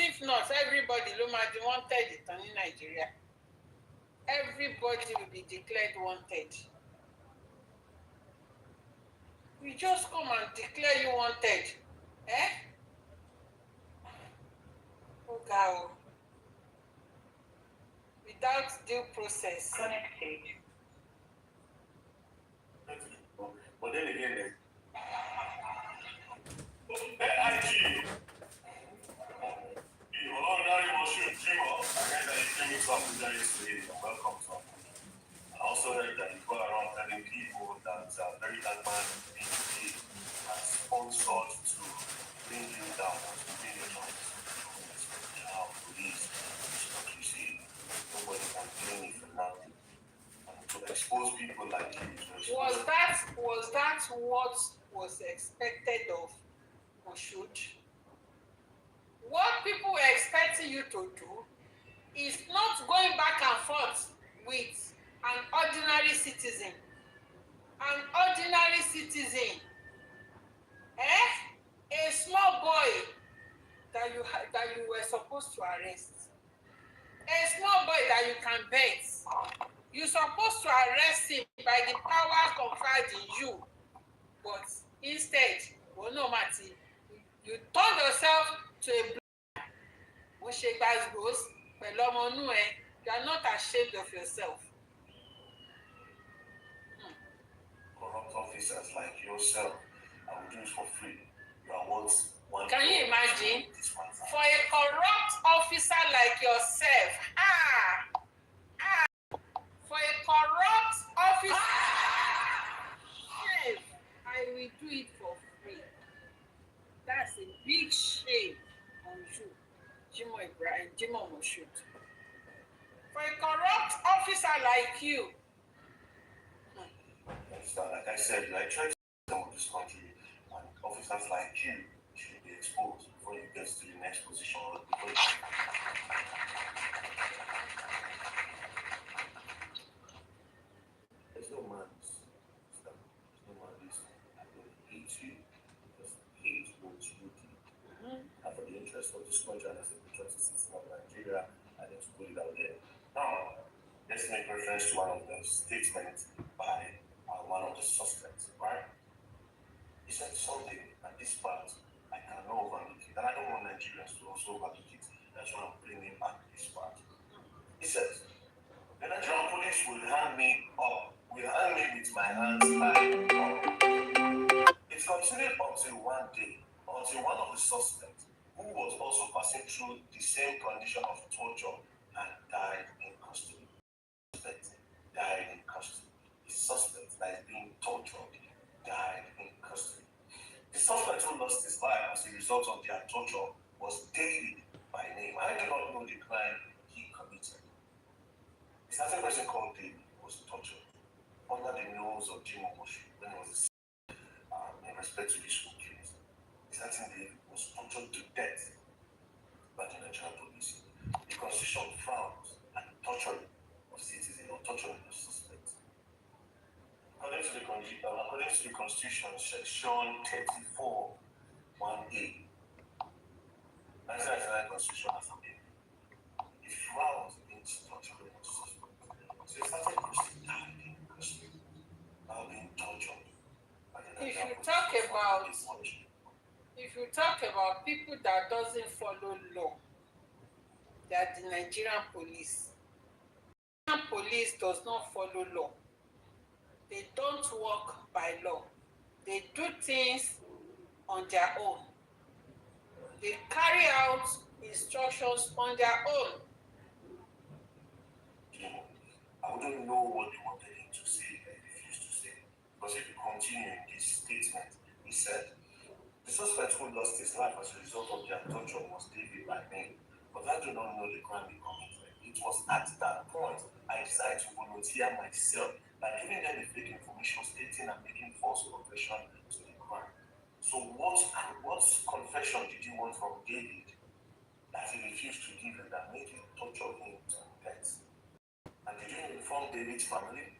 S11: If not, everybody will be wanted in Nigeria. Everybody will be declared wanted. We just come and declare you wanted. Oh God. Without due process.
S15: Connected. But then again, AIG. Welcome to. I also heard that you go around telling people that very young man has sponsored to bring you down, to bring you down. Police, you see, nobody can blame you for nothing. To expose people like you.
S11: Was that what was expected of Moshood? What people were expecting you to do is not going back and forth with an ordinary citizen. An ordinary citizen. A small boy that you were supposed to arrest. A small boy that you can bet. You're supposed to arrest him by the power conferred in you. But instead, you turn yourself to a you are not ashamed of yourself.
S15: Corrupt officers like yourself, I will do it for free. You are once one.
S11: Can you imagine? For a corrupt officer like yourself, for a corrupt officer, I will do it for free. That's a big shame on you, Jimoh Moshood. For a corrupt officer like you.
S15: Like I said, I try to tell this country, and officers like you should be exposed before you get to the next position. There's no man. I don't hate you. Just hate what you do. And for the interest of this country and as the interest of Nigeria, I need to put it out there. Now, let's make reference to one of the statements by one of the suspects, right? He said something at this part, I cannot overlook it, and I don't want Nigerians to also overlook it. That's why I'm bringing back this part. He says, the Nigerian police will hand me with my hands tied up. It continued until one day, until one of the suspects, who was also passing through the same condition of torture and died in custody. Died in custody. The suspect that is being tortured died in custody. The suspect who lost his life as a result of their torture was David by name. I do not know the crime he committed. A certain person called David was tortured under the nose of Jim Omoshi when he was in respect to this whole case. Certain David was tortured to death by the Nigerian police. The constitution frowns at torturing of citizens or torturing of suspects. According to the Constitution, Section 34, 1A, that's the Constitution as a it frowns against torturing of suspects. So a certain person died in custody while being tortured by the Nigerian police.
S11: If you talk about people that doesn't follow law, they are the Nigerian police. Nigerian police does not follow law. They don't work by law. They do things on their own. They carry out instructions on their own.
S15: I wouldn't know what they wanted him to say, but he refused to say. Because if you continue in this statement, he said, the suspect who lost his life as a result of their torture was David by name, but I do not know the crime he committed. It was at that point I decided to volunteer myself by giving them the fake information stating and making false confession to the crime. So what confession did you want from David that he refused to give and that made you torture him to death? And did you inform David's family?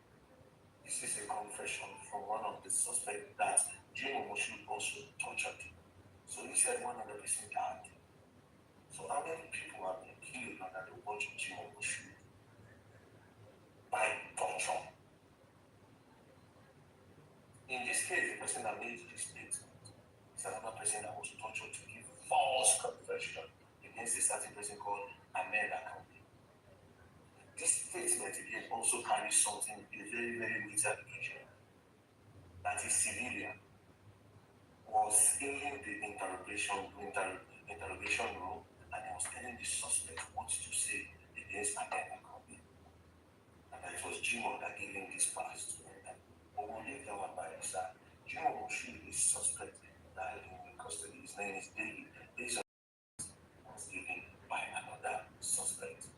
S15: This is a confession from one of the suspects that Jim Omoshi also tortured. So he said 100% died. So how many people have been killed under the watch of Jim Omoshi? By torture. In this case, the person that made this statement is another person that was tortured to give false confession against a certain person called Ahmed Ashakbi. This statement again also carries something a very, very weighty allegation that a civilian was in the interrogation room and he was telling the suspect what to say against Ahmed Ashakbi. And that it was Jimo that gave him this pass to enter. But we'll leave that one by the side. Jimo Omoshi is suspect died in custody. His name is David. This was given by another suspect.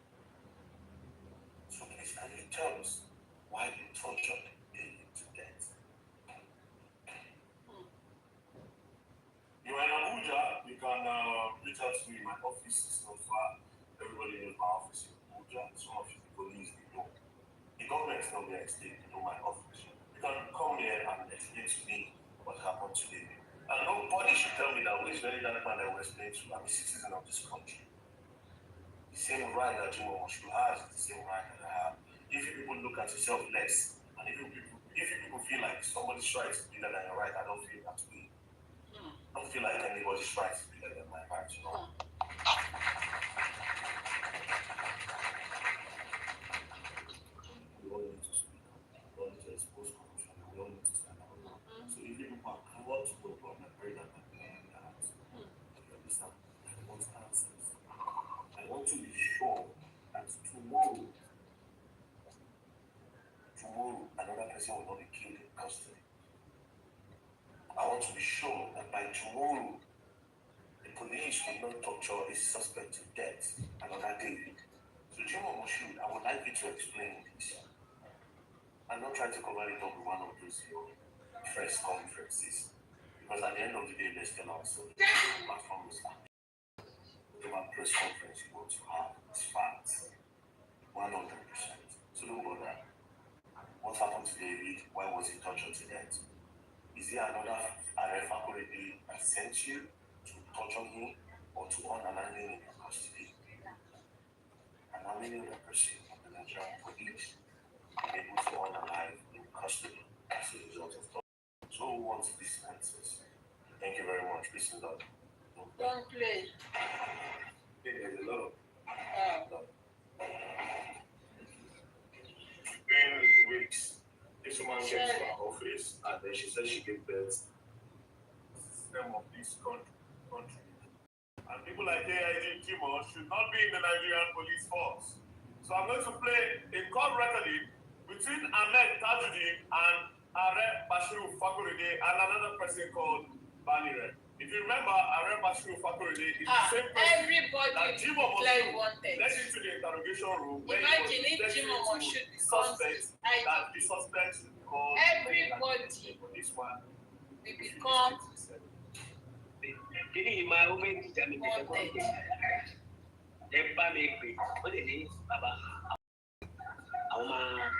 S15: So please, can you tell us why they tortured David to death? You are in Abuja, you can reach out to me. My office is not far. Everybody knows my office in Abuja. Some of you police, they know. The government is not very state, they know my office. You can come here and explain to me what happened today. And nobody should tell me that who is very dark man that will explain to. I'm a citizen of this country. The same right that Jim Omoshi has is the same right that I have. If you people look at yourself less, and if you people feel like somebody's right is bigger than your right, I don't feel that way. I don't feel like anybody's right is bigger than my right, you know. We all need to speak up. We all need to expose corruption. We all need to stand up. So if you people are caught to the problem, I pray that my parents you understand? I want answers. I want to be sure that tomorrow another person will not be killed in custody. I want to be sure that by tomorrow the police will not torture a suspect to death another day. So Jim Omoshi, I would like you to explain this. I'm not trying to cover it up with one of those press conferences, because at the end of the day, there's still also platforms. The press conference you want to have is facts, 100%. So don't bother. What happened to David? Why was he tortured to death? Is there another Ashakbi that sent you to torture him or to unalive him in your custody? And how many other persons of the Nigerian police are able to unalive in custody as a result of torture? So who wants these answers? Thank you very much. Listen up.
S11: Don't play.
S15: There's a lot of in weeks, this woman came to our office and then she said she gave birth to the system of this country. And people like AIG Kimo should not be in the Nigerian police force. So I'm going to play a court recording between Ahmed Tajuddin and Are Bashiru Fakorede and another person called Banire. If you remember, Are Bashiru Fakorede is the same person that Jim Omoshi led into the interrogation room where he was listening to suspects that the suspects
S11: everybody will become
S16: Kini ìmọ̀ owó ìjà mi kẹ̀kẹ́ kọ́ ẹ bá mi pè ó lè ní bàbá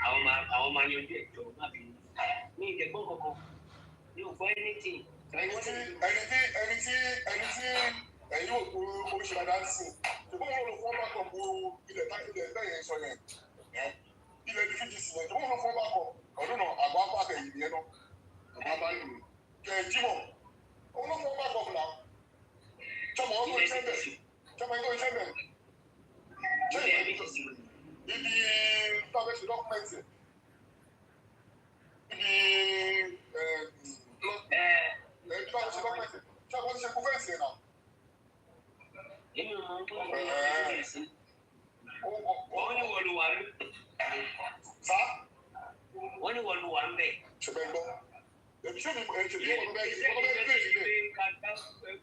S16: àwọn máa yanjú ẹ̀jọ̀ má bí ní ìjẹ̀gbọ́n kankan ní òfò anything.
S12: ẹni tí ẹ̀yin òkú oṣù dáadáa sí ṣùgbọ́n wọn lọ fún bákan bu ilẹ̀ lẹ́yìn sọ yẹn ilẹ̀ ní fíjì sí yẹn ṣùgbọ́n wọn lọ fún bákan ọdún náà àgbà pàtẹ yìí yẹn náà àgbà bá yìí kẹ jímọ̀ wọn lọ fún bákan fúnra sọmọ ọdún iṣẹ́ bẹ̀ sọmọ ọdún iṣẹ́ bẹ̀ ibi tọ́fẹ́sì dọ́kúmẹ́ntì ibi tọ́fẹ́sì dọ́kúmẹ́ntì ṣé wọ́n ti ṣe kú fẹ́ǹsì náà.
S16: Wọ́n ní wọ́n lu wà ń bẹ̀.
S12: Sá.
S16: Wọ́n ní wọ́n lu wà ń bẹ̀.
S12: Ṣùgbọ́n gbọ́. Èmi ṣé mi ẹ̀ ṣe bí wọ́n bẹ́ẹ̀ gbé sílẹ̀.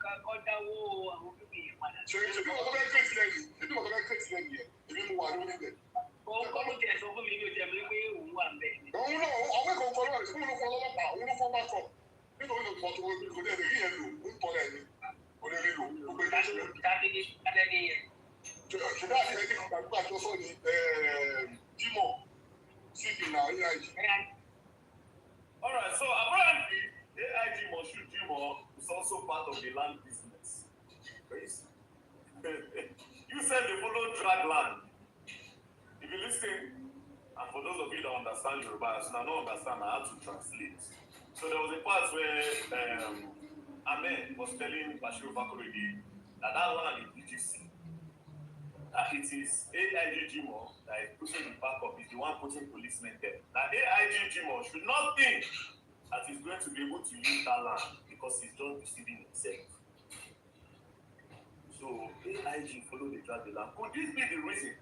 S16: Ká kọ́ dáwó àwọn bíbí yẹn padà.
S12: Ṣé bí wọ́n bẹ́ẹ̀ gbé sílẹ̀ yìí? Ṣé bí wọ́n bẹ́ẹ̀ gbé sílẹ̀ yìí? Èmi mú wà lórí ibẹ̀.
S16: Òun kọ́ ló jẹ́ sọ fún mi ní o jẹ́ mi pé òun wà ń bẹ̀.
S12: Òun náà àwọn ẹ̀kọ́ kọ́ lọ́wọ́ ìṣúná ló fọ́ ọlọ́pàá òun ló fọ́ bá kọ̀. Nítorí ló pọ̀ tó wọ́n kò dé ẹ̀rí yẹn lò ó ń tọ́ ẹ̀ ní. Kò lè rí lò ó gbé ní sílẹ̀. Ṣùgbọ́n àti ẹ̀jẹ̀ kan gbàgbà tó sọ ní Jímọ̀ síbi náà AIG.
S15: All right, so apparently AIG Moshood Jimoh is also part of the land business. Please. You said they follow drag land. If you listen, and for those of you that understand Yoruba, so I don't understand, I have to translate. So there was a part where Ahmed was telling Bashiru Fakorede that land is BGC. That it is AIG Jimoh that is pushing the back up, is the one putting policemen there. That AIG Jimoh should not think that he's going to be able to use that land because he's just deceiving himself. So AIG follow the drag the land. Could this be the reason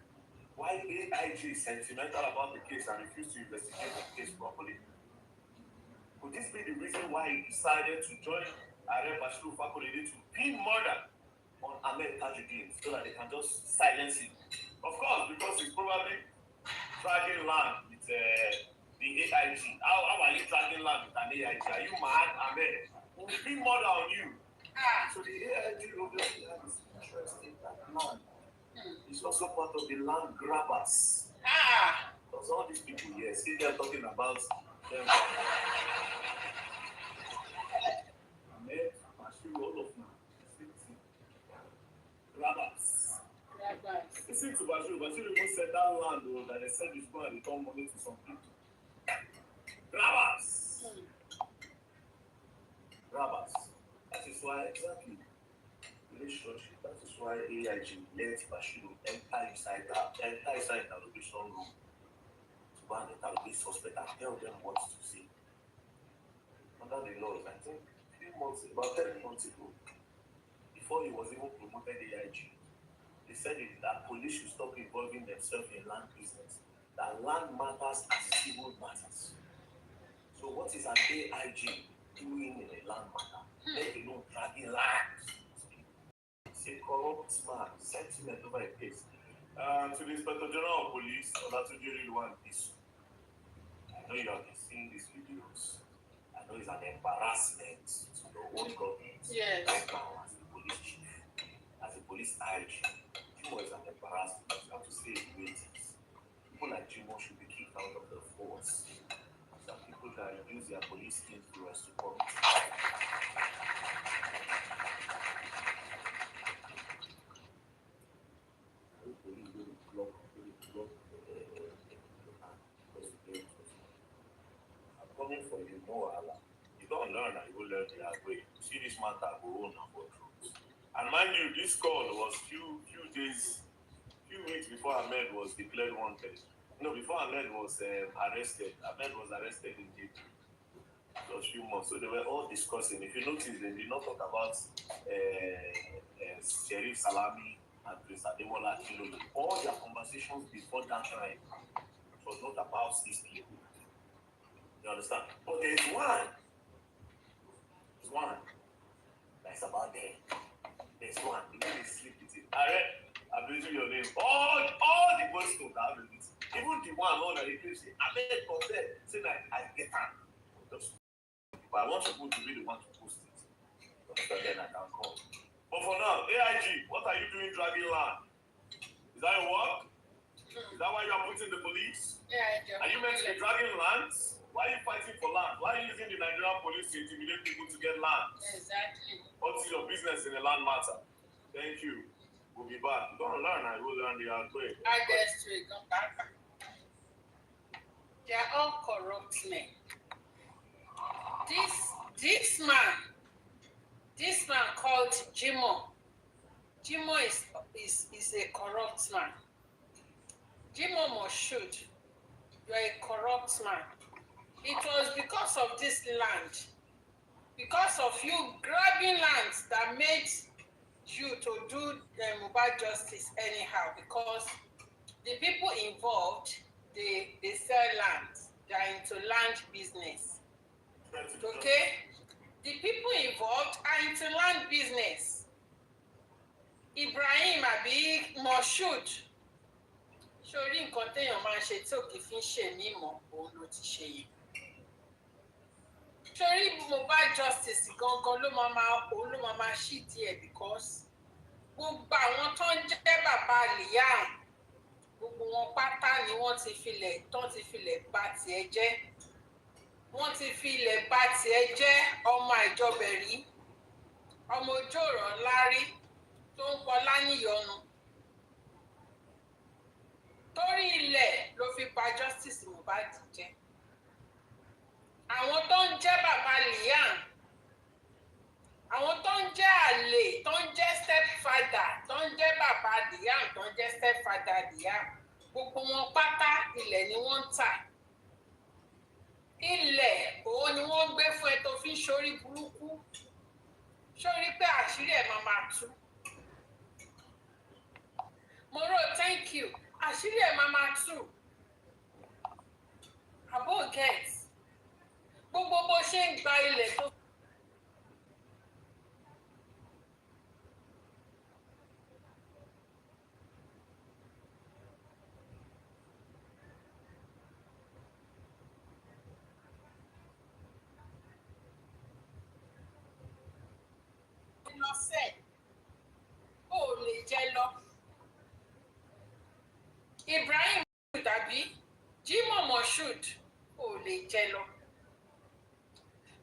S15: why AIG is sentimental about the case and refused to investigate the case properly? Could this be the reason why he decided to join Are Bashiru Fakorede to pin murder on Ahmed Tajuddin so that they can just silence him? Of course, because he's probably dragging land with the AIG. How are you dragging land with an AIG? Are you mad, Ahmed? We'll pin murder on you. So the AIG obviously has interest in that land. It's also part of the land grabbers. Because all these people here, see they're talking about them. Ahmed, Bashiru, all of them. Grabbers. Listen to Bashiru. Bashiru even said that land that they said is going to return money to some people. Grabbers. Grabbers. That is why exactly relationship. That is why AIG let Bashiru enter inside the interrogation room to go and interrogate suspect and tell them what to say. Under the laws, I think about 10 months ago, before he was even promoted AIG, they said that police should stop involving themselves in land business. That land matters as civil matters. So what is an AIG doing in a land matter? Let alone dragging land. It's a corrupt man, sentiment over a case. To the Inspector General of Police, Olatunji Rilwan Disu. I know you have been seeing these videos. I know it's an embarrassment to your own government.
S11: Yes.
S15: Right now, as a police chief, as a police IG, Jimoh is an embarrassment. You have to say it the way it is. People like Jimoh should be kicked out of the force. Some people that use their police influence to come. I'm coming for you, no Allah. You don't learn and you will learn the hard way. You see this matter go on and go through. And mind you, this call was few weeks before Ahmed was declared wanted. No, before Ahmed was arrested. Ahmed was arrested in Egypt. It was a few months. So they were all discussing. If you notice, they did not talk about Sheriff Salami and Prince Ademola Akinlolo. All their conversations before that time was not about these people. You understand? But there's one. There's one that's about them. There's one. The way they sleep with it. I believe your name. All the voice notes I have with it. Even the one that they say, I made for them, say that I get her. But I want people to be the one to post it. So then I can call. But for now, AIG, what are you doing dragging land? Is that your work? Is that why you are putting the police?
S11: Yeah,
S15: are you meant to be dragging lands? Why are you fighting for land? Why are you using the Nigerian police to intimidate people to get land?
S11: Exactly.
S15: What's your business in the land matter? Thank you. We'll be back. Don't learn, I will learn the hard way.
S11: I guess we go back. They are all corrupt men. This man called Jimo is a corrupt man. Jimo Moshood, you are a corrupt man. It was because of this land, because of you grabbing lands that made you to do mobile justice anyhow, because the people involved, they sell land. They are into land business. Okay? The people involved are into land business. Ibrahim Abi Moshood. Sori nǹkan téèyàn máa ń ṣe tí òkè fi ń ṣe mímọ̀ òun ló ti ṣe yìí. Sori mobile justice gangan ló máa ṣídìí ẹ̀ because gbogbo àwọn tó ń jẹ́ bàbá Liam gbogbo wọn pátá ni wọ́n ti filẹ̀ bà tiẹ̀ jẹ́. Wọ́n ti filẹ̀ bà tiẹ̀ jẹ́ ọmọ àìjọbẹ̀rí, ọmọ ojú ọ̀rọ̀ lárí tó ń pọ̀ láníyọnu. Torí ilẹ̀ ló fi pa justice Mohbad jẹ́. Àwọn tó ń jẹ́ bàbá Liam, àwọn tó ń jẹ́ àlè, tó ń jẹ́ stepfather, tó ń jẹ́ bàbá Liam, tó ń jẹ́ stepfather Liam, gbogbo wọn pátá ilẹ̀ ni wọ́n ń tà. Ilẹ̀ òun ni wọ́n gbé fún ẹ tó fi ń ṣorí burúkú. Ṣorí pé àṣírí ẹ̀ máa tú. Moro, thank you. Àṣírí ẹ̀ máa tú. Abo get. Gbogbo bó ṣe ń gba ilẹ̀ tó. Ó lè jẹ lọ. Ibrahim tàbí Jimo Moshood ò lè jẹ lọ.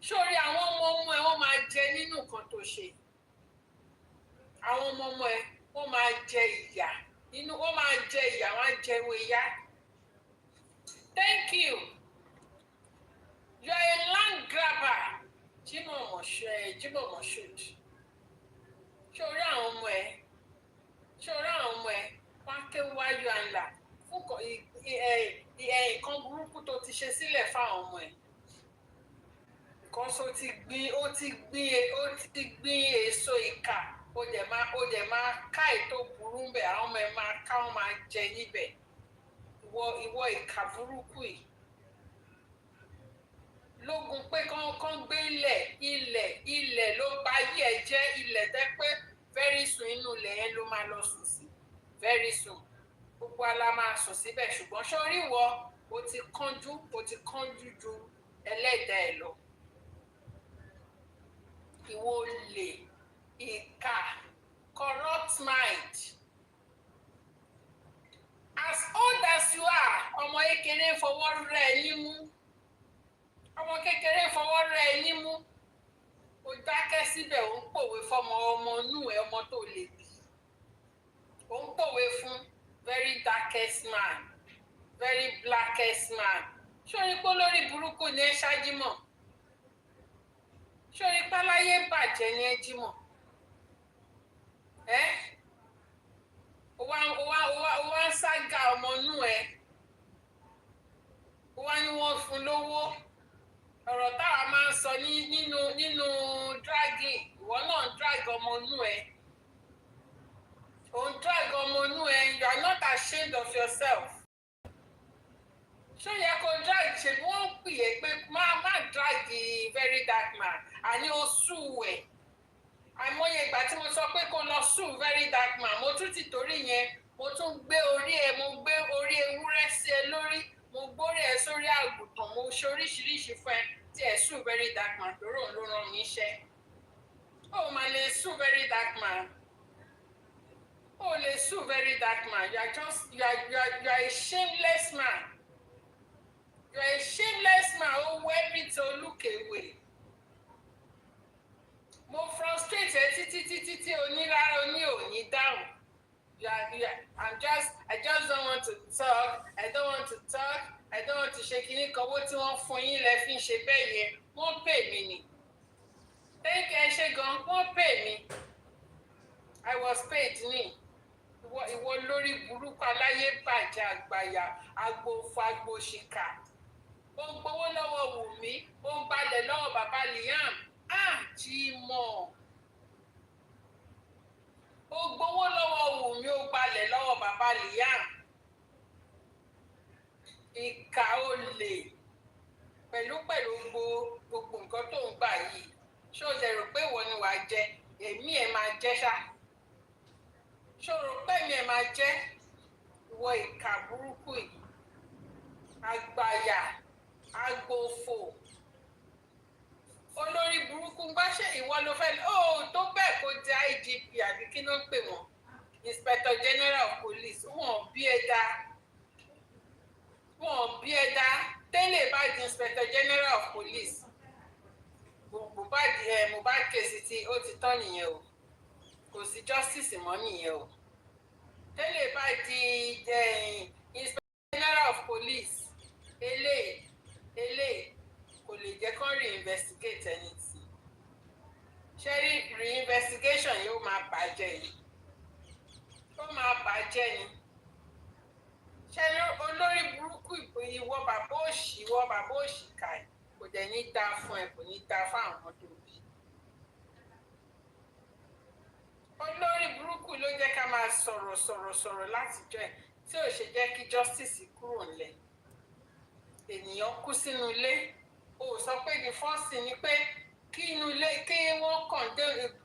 S11: Sórí àwọn ọmọ ẹ wọ́n máa jẹ nínú nǹkan tó ṣe. Àwọn ọmọ ẹ wọ́n máa jẹ ìyà wọ́n máa jẹ ìyà, wọ́n á jẹ ewé yá. Thank you. You are a land grabber. Jimo Moshood. Sórí àwọn ọmọ ẹ wọ́n á ké wájú àńlá fún nǹkan burúkú tó ti ṣe sílẹ̀ fáwọn ọmọ ẹ̀. Because ó ti gbin èso ìkà, ó dẹ̀ máa ká ètò burú ń bẹ̀, àwọn ọmọ ẹ̀ máa ká, wọ́n máa jẹ níbẹ̀. Ìwọ ìkà burúkú yìí. Lógun pé kán gbé ilẹ̀ ló bá yí ẹ jẹ́, ilẹ̀ tẹ́ pé very soon inú ilẹ̀ yẹn ló máa lọ sùn sí. Very soon. Gbogbo ala máa sùn síbẹ̀, ṣùgbọ́n sórí ìwọ o ti kánjú ju ẹlẹ́dàá ẹ̀ lọ. Ìwọ olè, ìkà, corrupt mind. As old as you are, ọmọ kékeré fọwọ́ rẹ̀ nímú. Ọmọ kékeré fọwọ́ rẹ̀ nímú. O dákẹ́ síbẹ̀, ò ń pòwe fọmọ ọmọ inú ẹ̀, ọmọ tó lè bí. Ò ń pòwe fún very darkest man, very blackest man. Sórí pé olórí burúkú ni ẹ Ṣájímọ̀. Sórí pé aláyé bàjẹ́ ni ẹ Jímọ̀. Ó wá ń ságà ọmọ inú ẹ. Ó wá ní wọ́n fún lówó. Ọ̀rọ̀ táwa máa ń sọ nínú dragging, ìwọ náà ń drag ọmọ inú ẹ. Ò ń drag ọmọ inú ẹ, you are not ashamed of yourself. Ṣé ó yẹ kó drag ṣe bí wọ́n ń pè é pé má drag the very dark man, àní ó sùn ẹ̀. Àìmọye ìgbà tí mo sọ pé kó lọ sùn very dark man, mo tún ti torí yẹn mo tún gbé orí ẹ mo gbé orí ewúrẹ́ sí ẹ lórí mo gbórí ẹ sórí àgùntàn mo ṣe oríṣiríṣi fún ẹ tí ẹ sùn very dark man lóró ló rán mi iṣẹ́ ó máa lè sùn very dark man ó lè sùn very dark man you are a shameless man you are a shameless man ó wọ ẹbí tó look away mo frustrate ẹ títí onírárá oní òní dáhùn. I just don't want to talk. I don't want to talk. I don't want to shake any owó tí wọ́n fún yín lẹ fi ń ṣe bẹ́ẹ̀ yẹn. Wọ́n pè mí ni. Thank you, ẹ ṣé gan. Wọ́n pè mí. I was paid ni. Ìwọ lórí burúkú aláyé bàjẹ́ àgbàyà agbófo agbóṣìkà. Ó ń gbowó lọ́wọ́ Wùmí. Ó ń balẹ̀ lọ́wọ́ bàbá Liam. Jímọ̀. Ó gbowó lọ́wọ́ Wùmí ó gbalẹ̀ lọ́wọ́ bàbá Liam ìkà olè pẹ̀lú gbogbo nǹkan tó ń gbà yìí ṣó o rò pé ìwọ ni wàá jẹ èmi ẹ̀ máa jẹ ṣá ṣó o rò pé èmi ẹ̀ máa jẹ ìwọ ìkà burúkú yìí àgbàyà agbófò olórí burúkú gbáṣẹ ìwọ ló fẹ́ tó bẹ́ẹ̀ kó jẹ IGP àbí kí ló ń pè wọ́n Inspector General of Police wọn bí ẹ dá tẹ́lẹ̀ bá di Inspector General of Police Mohbad kèsì tí ó ti tán nìyẹn o kò sí justice mọ́ nìyẹn o tẹ́lẹ̀ bá di Inspector General of Police eléyìí kò lè jẹ́ kán reinvestigate anything ṣé reinvestigation yóò máa bàjẹ́ yìí ó máa bàjẹ́ ni ṣé olórí burúkú ìwọ bàbá òṣì kà ẹ̀ kò dẹ̀ ní ta fún ẹ kò ní ta fún àwọn tó bí olórí burúkú ló jẹ́ ká máa sọ̀rọ̀ látijọ́ ẹ̀ tí ò ṣe jẹ́ kí justice kúrò ńlẹ̀ ènìyàn kú sínú ilé o sọ pé the first thing ni pé kí inú ilé kí wọ́n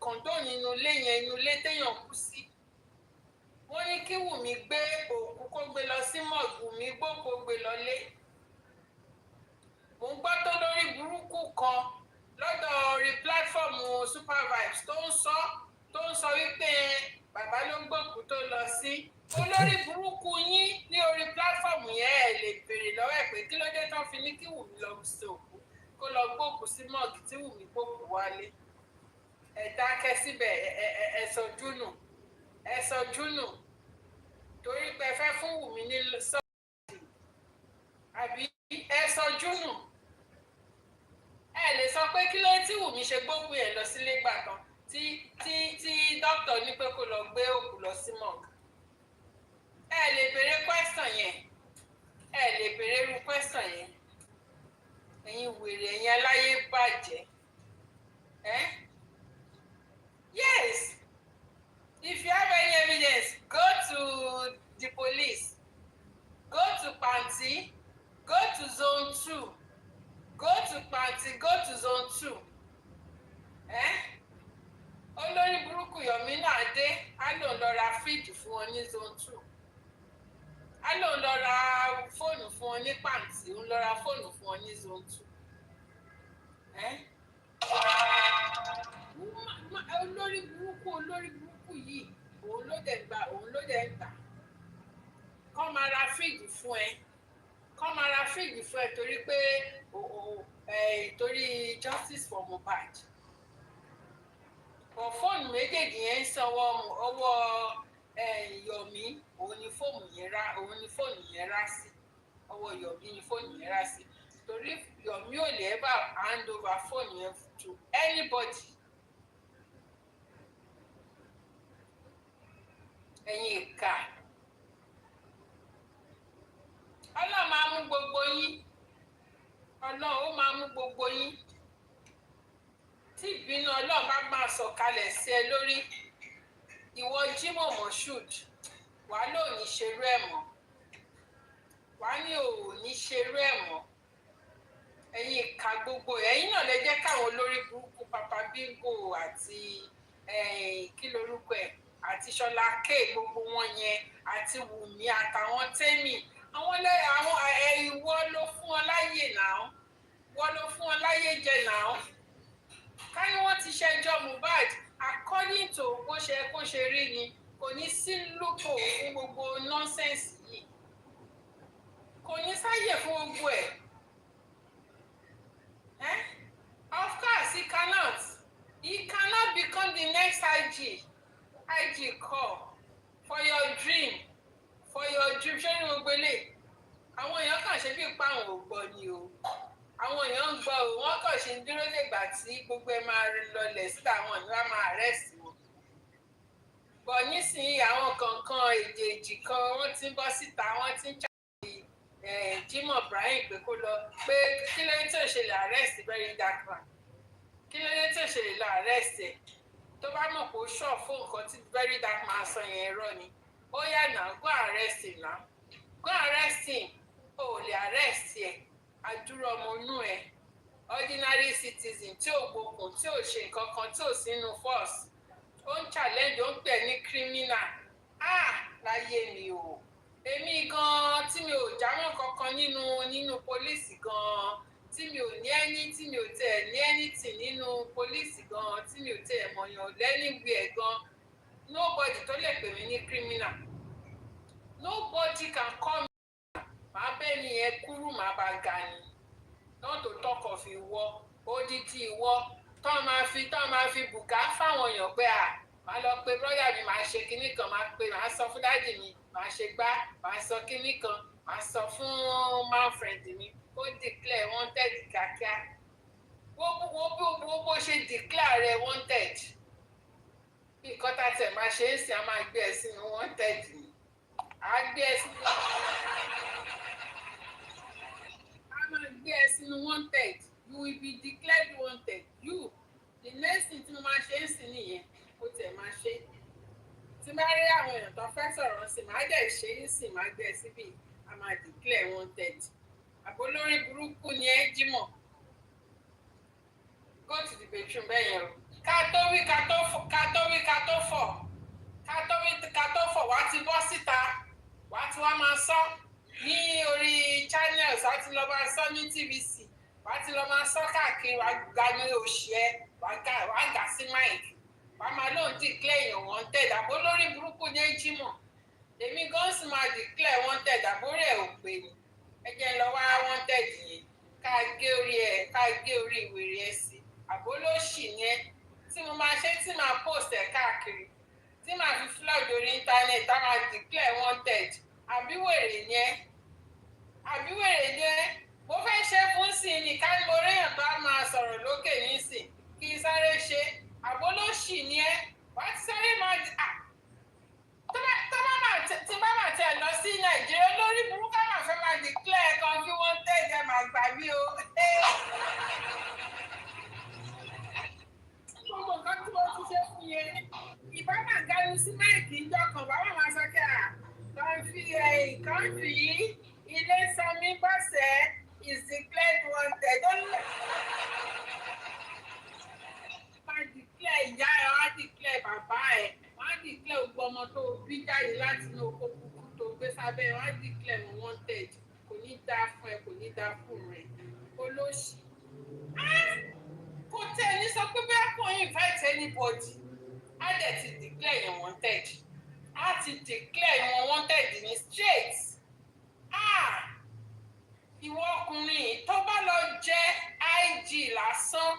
S11: kọ̀ǹdó nínú ilé yẹn inú ilé téèyàn kú sí wọ́n ní kí Wùmí gbé òkú kó gbé lọ sí mọ́ọ̀gù Wùmí gbókò gbé lọlé mo ń gbọ́ tó lórí burúkú kan lọ́dọ̀ orí pílátífọ̀mù Super Vibes tó ń sọ wípé bàbá ló gbókù tó lọ sí olórí burúkú yín ní orí pílátífọ̀mù yẹn ẹ̀ lè béèrè lọ́wọ́ ẹ̀ pé kí ló dé tán fi ní kí Wùmí lọ sí òkú kó lọ gbókù sí mọ́ọ̀gì tí Wùmí gbókù wálé ẹ̀ dákẹ́ síbẹ̀ ẹ̀ sọjú nù torí pé ẹ fẹ́ fún Wùmí ní sọ́ọ̀tì àbí ẹ̀ sọjú nù ẹ lè sọ pé kí ló tí Wùmí ṣe gbókù yẹn lọ sílé gbà kan tí dókítà ní pé kó lọ gbé òkú lọ sí mọ́ọ̀gì ẹ lè béèrè question yẹn ẹ lè béèrè irú question yẹn ẹ̀yin wèrè ẹ̀yin aláyé bàjẹ́ yes if you have any evidence go to the police go to Panti go to zone 2 go to Panti go to zone 2 olórí burúkú Yomi náà dé á lòun lọ ra fíìdì fún wọn ní zone 2 á lòun lọ ra fóònù fún wọn ní Panti òun lọ ra fóònù fún wọn ní zone 2 olórí burúkú yìí òun ló dẹ̀ ń gbà kọ́ máa ra fíìdì fún ẹ torí pé torí justice for Mohbad fóònù méjèèjì yẹn ń sanwó ọwọ́ Yomi òun ni fóònù yẹn rá sí ọwọ́ Yomi ni fóònù yẹn rá sí torí Yomi ò lè ever hand over fóònù yẹn to anybody ẹ̀yin ìkà Ọlọ́run máa mú gbogbo yín tí ìbínú Ọlọ́run bá máa sọ̀kalẹ̀ sí ẹ lórí ìwọ Jimoh Moshood wàá lò ní ṣerú ẹ̀ mọ́ wàá ní òní ṣerú ẹ̀ mọ́ ẹ̀yin ìka gbogbo ẹ̀yin náà lè jẹ́ káwọn olórí burúkú Papa Bingo àti kí lorúkọ ẹ̀ àti àti ṣọlá ké gbogbo wọn yẹn àti wùmí àtàwọn tẹ́mì àwọn ìwọ ló fún ọ láyè náà wọ́n ló fún ọ láyè jẹ náà ká ní wọ́n ti ṣẹjọ́ Mohbad according to bó ṣe rí ni kò ní sí lóko fún gbogbo nọ́nsẹ̀nsì yìí kò ní sáyè fún gbogbo ẹ̀. Of course, he cannot become the next IG call for your dream ṣé ní gbogbo ilé àwọn èèyàn kàn ṣe bí ipa àwọn ò gbọ́ ni o àwọn èèyàn ń gbọ́ o wọ́n kàn ṣe ń dúró dègbà tí gbogbo ẹ máa lọlẹ̀ síta àwọn ìlú á máa rẹ́sì wọn bọ̀ nísìnyí àwọn kankan èjèèjì kan wọ́n ti ń bọ́ síta wọ́n ti ń ṣàlàyé Jimoh Ibrahim pé kó lọ pé kí ló ń tó ṣe lè arrest very dark man kí ló ń tó ṣe lè lọ arrest ẹ̀ tó bá mọ̀ pé ó ṣọ̀ fún nǹkan tí very dark man sọ yẹn ẹ̀rọ ni ó yá náà go arrest him now go arrest him o ò lè arrest ẹ̀ àdúrà ọmọ inú ẹ̀ ordinary citizen tí ò gbókùn tí ò ṣe nǹkan kan tí ò sínú force ó ń challenge ó ń pè ní criminal láyé mi o èmi gan tí mi ò jámọ́ kankan nínú pólíìsì gan tí mi ò ní ẹni tí mi ò tẹ̀ ní anything nínú pólíìsì gan tí mi ò tẹ̀ mọ̀yàn lẹ́nìwẹ̀ẹ́ gan nobody tó lè pè mí ní criminal nobody can call me màá bẹ́ẹ̀ ni ẹ kúrú màá bá ga ni not to talk of ìwọ odidi ìwọ tó máa fi bùkà fáwọn èèyàn pé màá lọ pé brọ́dà mi màá ṣe kinní kan màá sọ fún dájì mi màá ṣe gbá màá sọ kinní kan màá sọ fún man friend mi ó declare wanted kíákíá wo bó ṣe declare rẹ wanted nǹkan tá a tẹ̀ máa ṣe é sìn á máa gbé ẹ sínú wanted ni á gbé ẹ sínú wanted you will be declared wanted you the next thing tí mo máa ṣe é sìn nìyẹn ó tẹ̀ máa ṣe tí bá rí àwọn èèyàn tó fẹ́ sọ̀rọ̀ sí máa dẹ̀ ṣe é sìn máa gbé ẹ síbi a máa declare wanted àbó lórí burúkú ni ẹ Jímọ̀ go to the bedroom bẹ́ẹ̀ yẹn o ká tó wí ká tó fọ̀ wá ti bọ́ síta wá ti wá máa sọ ní orí channels wá ti lọ máa sọ ní TVC wá ti lọ máa sọ káàkiri wá ga ní òṣì ẹ wá gà sí máìkì wá máa lóun declare èèyàn wanted àbó lórí burúkú ní Jímọ̀ èmi gan sì máa declare wanted àbó rẹ̀ ò pé ni ẹ jẹ́ lọ wá wanted yìí ká gé orí ìwèrè ẹ sí àbó ló ṣì yẹn tí mo máa ṣe tí máa post ẹ̀ káàkiri tí màá fi flood orí internet tá máa declare wanted àbí wèrè yẹn mo fẹ́ ṣe fún sí ni ká ní mo réyàn tó á máa sọ̀rọ̀ lókè nísìn kí n sáré ṣe àbó ló ṣì yẹn wá ti sáré máa tí bá máa tẹ̀ lọ sí Nàìjíríà lórí burúkú máa fẹ́ máa declare kan kí wanted ẹ̀ máa gbà mí o. Gbogbo nǹkan tí mo ti ṣe fún yẹn ìbá máa ganu sí máìkì ìjọ kan bàbá máa sọ kí kọ́ńtì yìí ilé sanmi bọ́sẹ̀ is declared wanted. Máa declare ìyá ẹ̀ wá declare bàbá ẹ̀ wọ́n á declare gbogbo ọmọ tó bí jáde láti inú oko kúkú tó gbé sábẹ́ wọ́n á declare wọn wanted kò ní dáa fún ẹ kò ní dáa fún rẹ olóṣì. Kò tẹ́ ẹni sọ pé bẹ́ẹ̀ kò invite anybody á dẹ̀ ti declare yẹn wanted á ti declare wọn wanted ní straight. Ìwọ ọkùnrin tó bá lọ jẹ́ IG lásán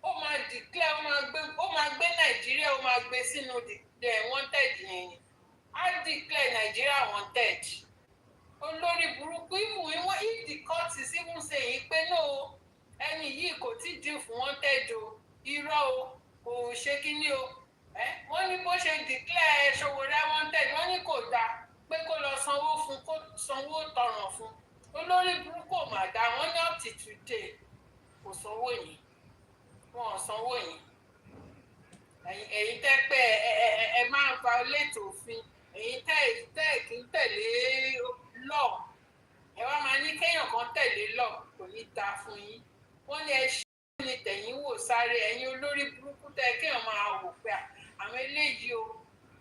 S11: ó máa declare ó máa gbé Nàìjíríà ó máa gbé sínú the wanted yẹn ni á declare Nàìjíríà wanted. Olórí burúkú ìwọ̀n if the court is even saying pé no ẹni yìí kò tí dín fún wanted o irọ́ o kò ṣe kíní o wọ́n ní bó ṣe declare Ṣòwòrẹ́ wanted wọ́n ní kò dáa pé kó lọ sanwó fún kó sanwó tọràn fún olórí burúkú ò mà dá wọ́n ní up to today kò sanwó yìí wọn ò sanwó yìí ẹ̀yin tẹ́ pé ẹ máa ń violate òfin ẹ̀yin tẹ́ kí ń tẹ̀lé law ẹ wá máa ní kéèyàn kan tẹ̀lé law kò ní dáa fún yín wọ́n ní ẹ ṣe ní tẹ̀yìn wò sáré ẹ̀yin olórí burúkú tẹ́ kéèyàn máa wò pé àwọn eléyìí o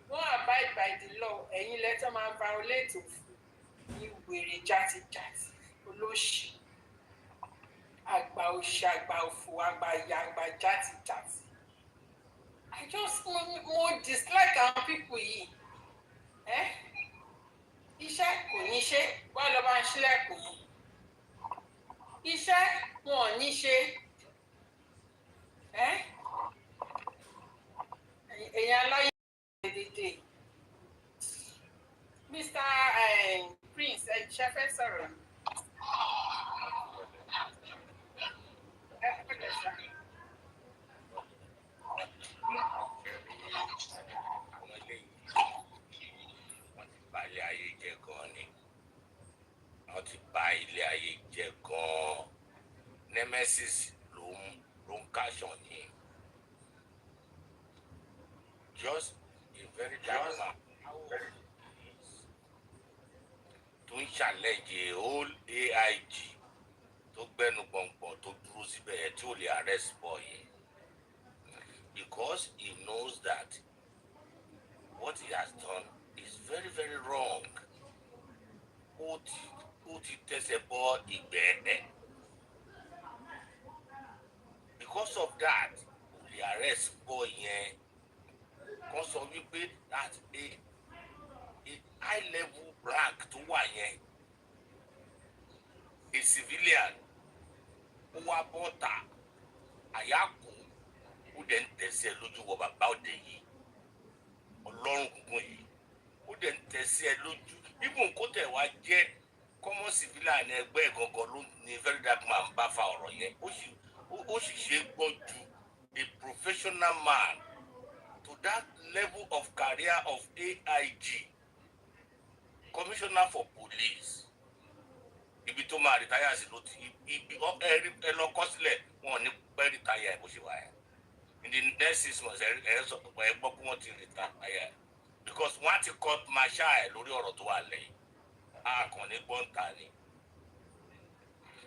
S11: wọ́n àbá by the law ẹ̀yin lẹ́tọ́ máa violate òfin ní wèrè játijàti olóṣì àgbà òṣì àgbà òfò àgbà ìyá àgbà játijàti. I just mo dislike àwọn people yìí. Iṣẹ́ kò ní ṣe wọ́n lọ bá ń ṣílẹ̀kùn. Iṣẹ́ wọn ò ní ṣe. Èèyàn aláyé dédé. Mr. Prince ṣe fẹ́ sọ̀rọ̀.
S12: Ilé ayé jẹ́ gan ni wọ́n ti bà ilé ayé jẹ́ gan nemesis ló ń kàṣọ ní just a very dark man tó ń challenge whole AIG tó gbẹ́nu gbọ̀ngbọ̀n tó dúró síbẹ̀ yẹn tí ò lè arrest boy yẹn because he knows that what he has done is very, very wrong. Ó ti tẹsẹ̀ bọ ìgbẹ́ ẹ̀. Because of that, the arrest boy yẹn kan sọ wípé that a high level rank tó wà yẹn a civilian ó wá bọ́ta àyàkó ó dẹ̀ ń tẹ̀sẹ̀ lójú wọ bàbá òde yìí ọlọ́run kúnkún yìí ó dẹ̀ ń tẹ̀sẹ̀ lójú ibùn kó tẹ̀ wá jẹ́ common civilian ẹgbẹ́ gangan ló ní very dark man bá fa ọ̀rọ̀ yẹn ó sì ṣe gbọ́ ju a professional man to that level of career of AIG commissioner for police ibi tó máa retire sí ló ti ibi ẹ lọ kọ sílẹ̀ wọn ò ní pẹ́ retire ẹ̀ bó ṣe wà yẹn in the next 6 months ẹ sọ pé ẹ gbọ́ pé wọ́n ti retire because wọ́n á ti court martial ẹ̀ lórí ọ̀rọ̀ tó wà lẹ́yìn a kàn ní gbọ́ǹta ni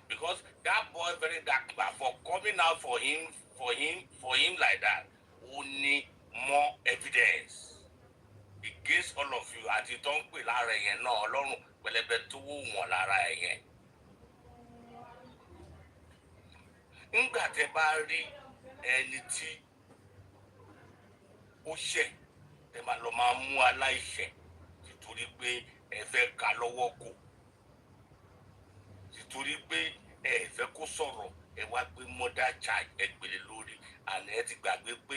S12: because that boy very dark man for coming out for him like that ó ní more evidence against all of you àti tó ń pè lára ẹ̀yẹn náà ọlọ́run pẹlẹbẹ tó wò wọ́n lára ẹ̀yẹn. nígbà tẹ bá rí ẹni tí ó ṣẹ̀ ẹ máa lọ máa mú aláìṣẹ̀ nítorí pé ẹ fẹ́ ká lọ́wọ́ kò nítorí pé ẹ fẹ́ kó sọ̀rọ̀ ẹ wá gbé murder charge ẹ gbélé lórí àná ẹ ti gbàgbé pé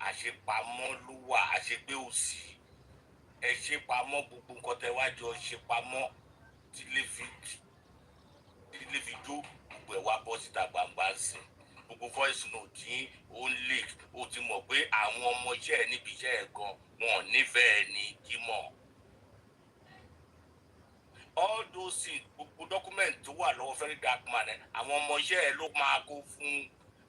S12: àṣepamọ́ ló wà àṣegbé òsì ẹ ṣe pamọ́ gbogbo nǹkan tẹ wá jọ ṣe pamọ́ tí lè fi jó gbogbo ẹ̀ wá bọ́ síta gbangba sí gbogbo voice note tí ó ń leak ó ti mọ̀ pé àwọn ọmọ iṣẹ́ ẹ̀ níbi iṣẹ́ ẹ̀ gan wọn ò nífẹ̀ẹ́ ní kímọ̀ all those things gbogbo document tó wà lọ́wọ́ very dark man ẹ̀ àwọn ọmọ iṣẹ́ ẹ̀ ló máa kó fún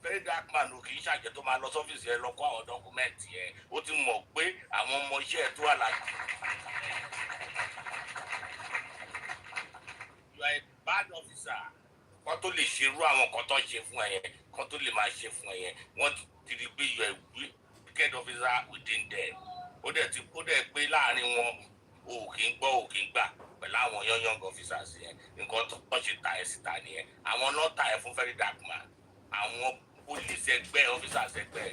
S12: very dark man ò kì í ṣàjẹ́ tó máa lọ sọ́fíìsì ẹ̀ lọ kó àwọn document yẹn ó ti mọ̀ pé àwọn ọmọ iṣẹ́ ẹ̀ tó wà láti. You are a bad officer kan tó lè ṣerú àwọn kan tó ṣe fún ẹ yẹn kan tó lè máa ṣe fún ẹ yẹn wọ́n ti rí pé you are a wicked officer within them ó dẹ̀ pé láàrin wọn o kì í gbọ́ o kì í gbà pẹ̀lú àwọn young officers yẹn nǹkan tó ṣe ta ẹ̀ síta nìyẹn àwọn náà ta ẹ̀ fún very dark man àwọn police ẹgbẹ́ officers ẹgbẹ́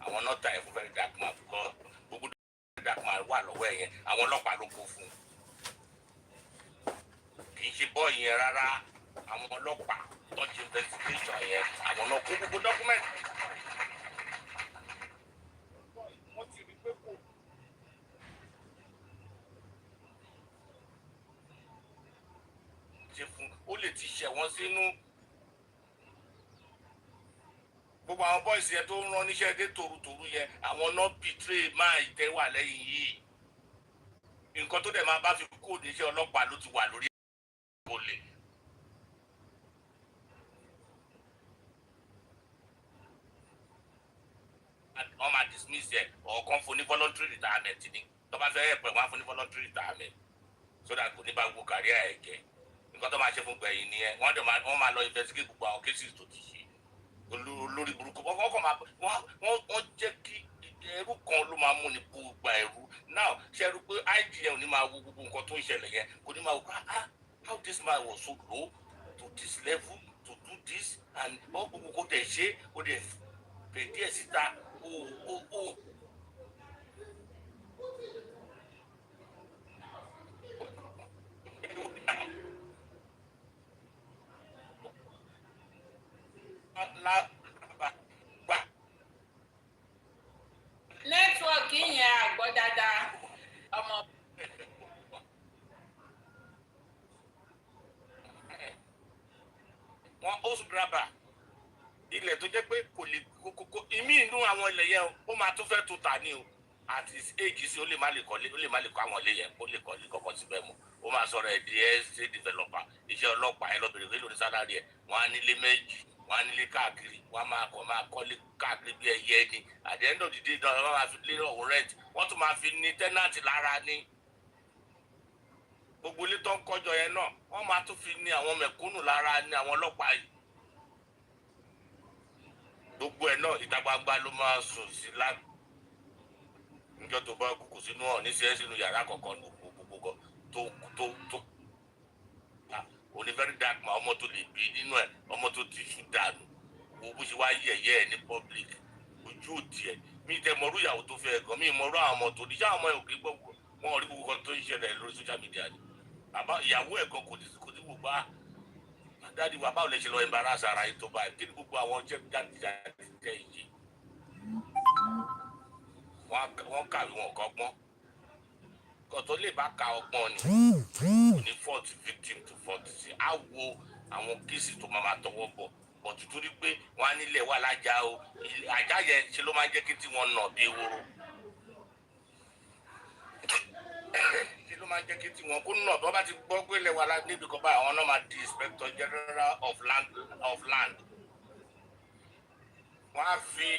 S12: àwọn náà ta ẹ̀ fún very dark man because gbogbo very dark man wà lọ́wọ́ ẹ̀ yẹn àwọn ọlọ́pàá ló kó fún kì í ṣe bọ́ọ̀ yẹn rárá àwọn ọlọ́pàá tó ṣe investigation yẹn àwọn náà kó gbogbo document. wọ́n ti rí pé kò ṣe fún ó lè ti ṣẹ̀ wọ́n sínú gbogbo àwọn bọ́ìsì yẹn tó ń rán níṣẹ́ dé tòrutòru yẹn àwọn náà bìtírè máa ìtẹ́ wà lẹ́yìn yìí nǹkan tó dẹ̀ máa bá fi kóòdù iṣẹ́ ọlọ́pàá ló ti wà lórí olè. wọ́n máa dismiss ẹ̀ ọ̀kan fún ní voluntary retirement ni tó bá fẹ́ ẹ̀pẹ̀ wọ́n á fún ní voluntary retirement so that kò ní bá gbogbo kárí ẹ̀ jẹ́ nǹkan tó máa ṣe fún gbẹ̀yìn nìyẹn wọ́n máa lọ investigate gbogbo àwọn cases tó ti ṣe olórí burúkú wọ́n jẹ́ kí ẹrú kan ló máa mú ní gbogbo ẹrú now ṣe rú pé wo gbogbo nǹkan tó ń ṣẹlẹ̀ yẹn kò ní máa wò how this man was so low to this level to do this and gbogbo kò dẹ̀ ṣe kò dẹ̀ fẹ̀ díẹ̀ síta o.
S11: nẹ́tíwọ̀kì yẹn àgbọ̀ dáadáa ọmọ.
S12: wọn ó grabber ilẹ̀ tó jẹ́ pé kò lè kókó ìmí inú àwọn ilẹ̀ yẹn ó máa tún fẹ́ tó ta ní o àti éèjì sí ó lè má lè kọ́lé ó lè má lè kọ́ àwọn ilé yẹn ó lè kọ́lé kọ́kọ́ síbẹ̀ mọ́ ó máa sọ̀rọ̀ ẹ̀ di estate developer iṣẹ́ ọlọ́pàá ẹ̀ lọ́bìnrin pé lórí sálárì ẹ̀ wọ́n á nílé méjì wọ́n á nílé káàkiri wọ́n á máa kọ́lé káàkiri bí ẹyẹ ni at the end of the day náà wọ́n máa fi lé ọ̀hún rent wọ́n tún máa fi ní tẹ́nàtì lára ní gbogbo ilé tó ń kọjọ yẹn náà wọ́n máa tún fi ní àwọn mẹ̀kúnnù lára ní àwọn ọlọ́pàá yìí gbogbo ẹ̀ náà ìta gbangba ló máa sùn sí láti níjọ́ tó bá kúkú sínú ọ̀ ní sẹ́yìn sínú yàrá kọ̀ọ̀kan gbogbo tó o ní very dark ma ọmọ tó lè bí nínú ẹ̀ ọmọ tó ti sùn dànù wo bó ṣe wá yẹ̀yẹ́ ẹ̀ ní public ojú òdì ẹ̀ mi tẹ mọ̀rú ìyàwó tó fẹ́ gan mi mọ̀rú àwọn ọmọ tó ní sáwọn ọmọ ẹ̀ òkè gbọ̀gbọ̀ wọn rí gbogbo kan tó ń ṣẹlẹ̀ lórí social media ni bàbá ìyàwó ẹ̀ gan kò ní wò bá dáàdi wa báwo lè ṣe lọ embarrass ara yìí tó báyìí kí ni gbogbo àwọn jáde jẹ́ ìyè wọ́n kàwé wọn kọ́gbọ́n kò tó lè bá ka ọgbọ́n ni kò ní fault victim to fault sí á wo àwọn kéèsì tó máa tọwọ́ bọ̀ bọ̀ tuntun rí pé wọ́n á nílẹ̀ wà lájà o àjà yẹn ṣe ló máa ń jẹ́ kí tí wọ́n nà bí ewúro ṣe ló máa ń jẹ́ kí tí wọ́n kó nà bí wọ́n bá ti gbọ́ pé ilẹ̀ wà níbi kan báyìí àwọn náà máa di inspector general of land wọ́n á fi.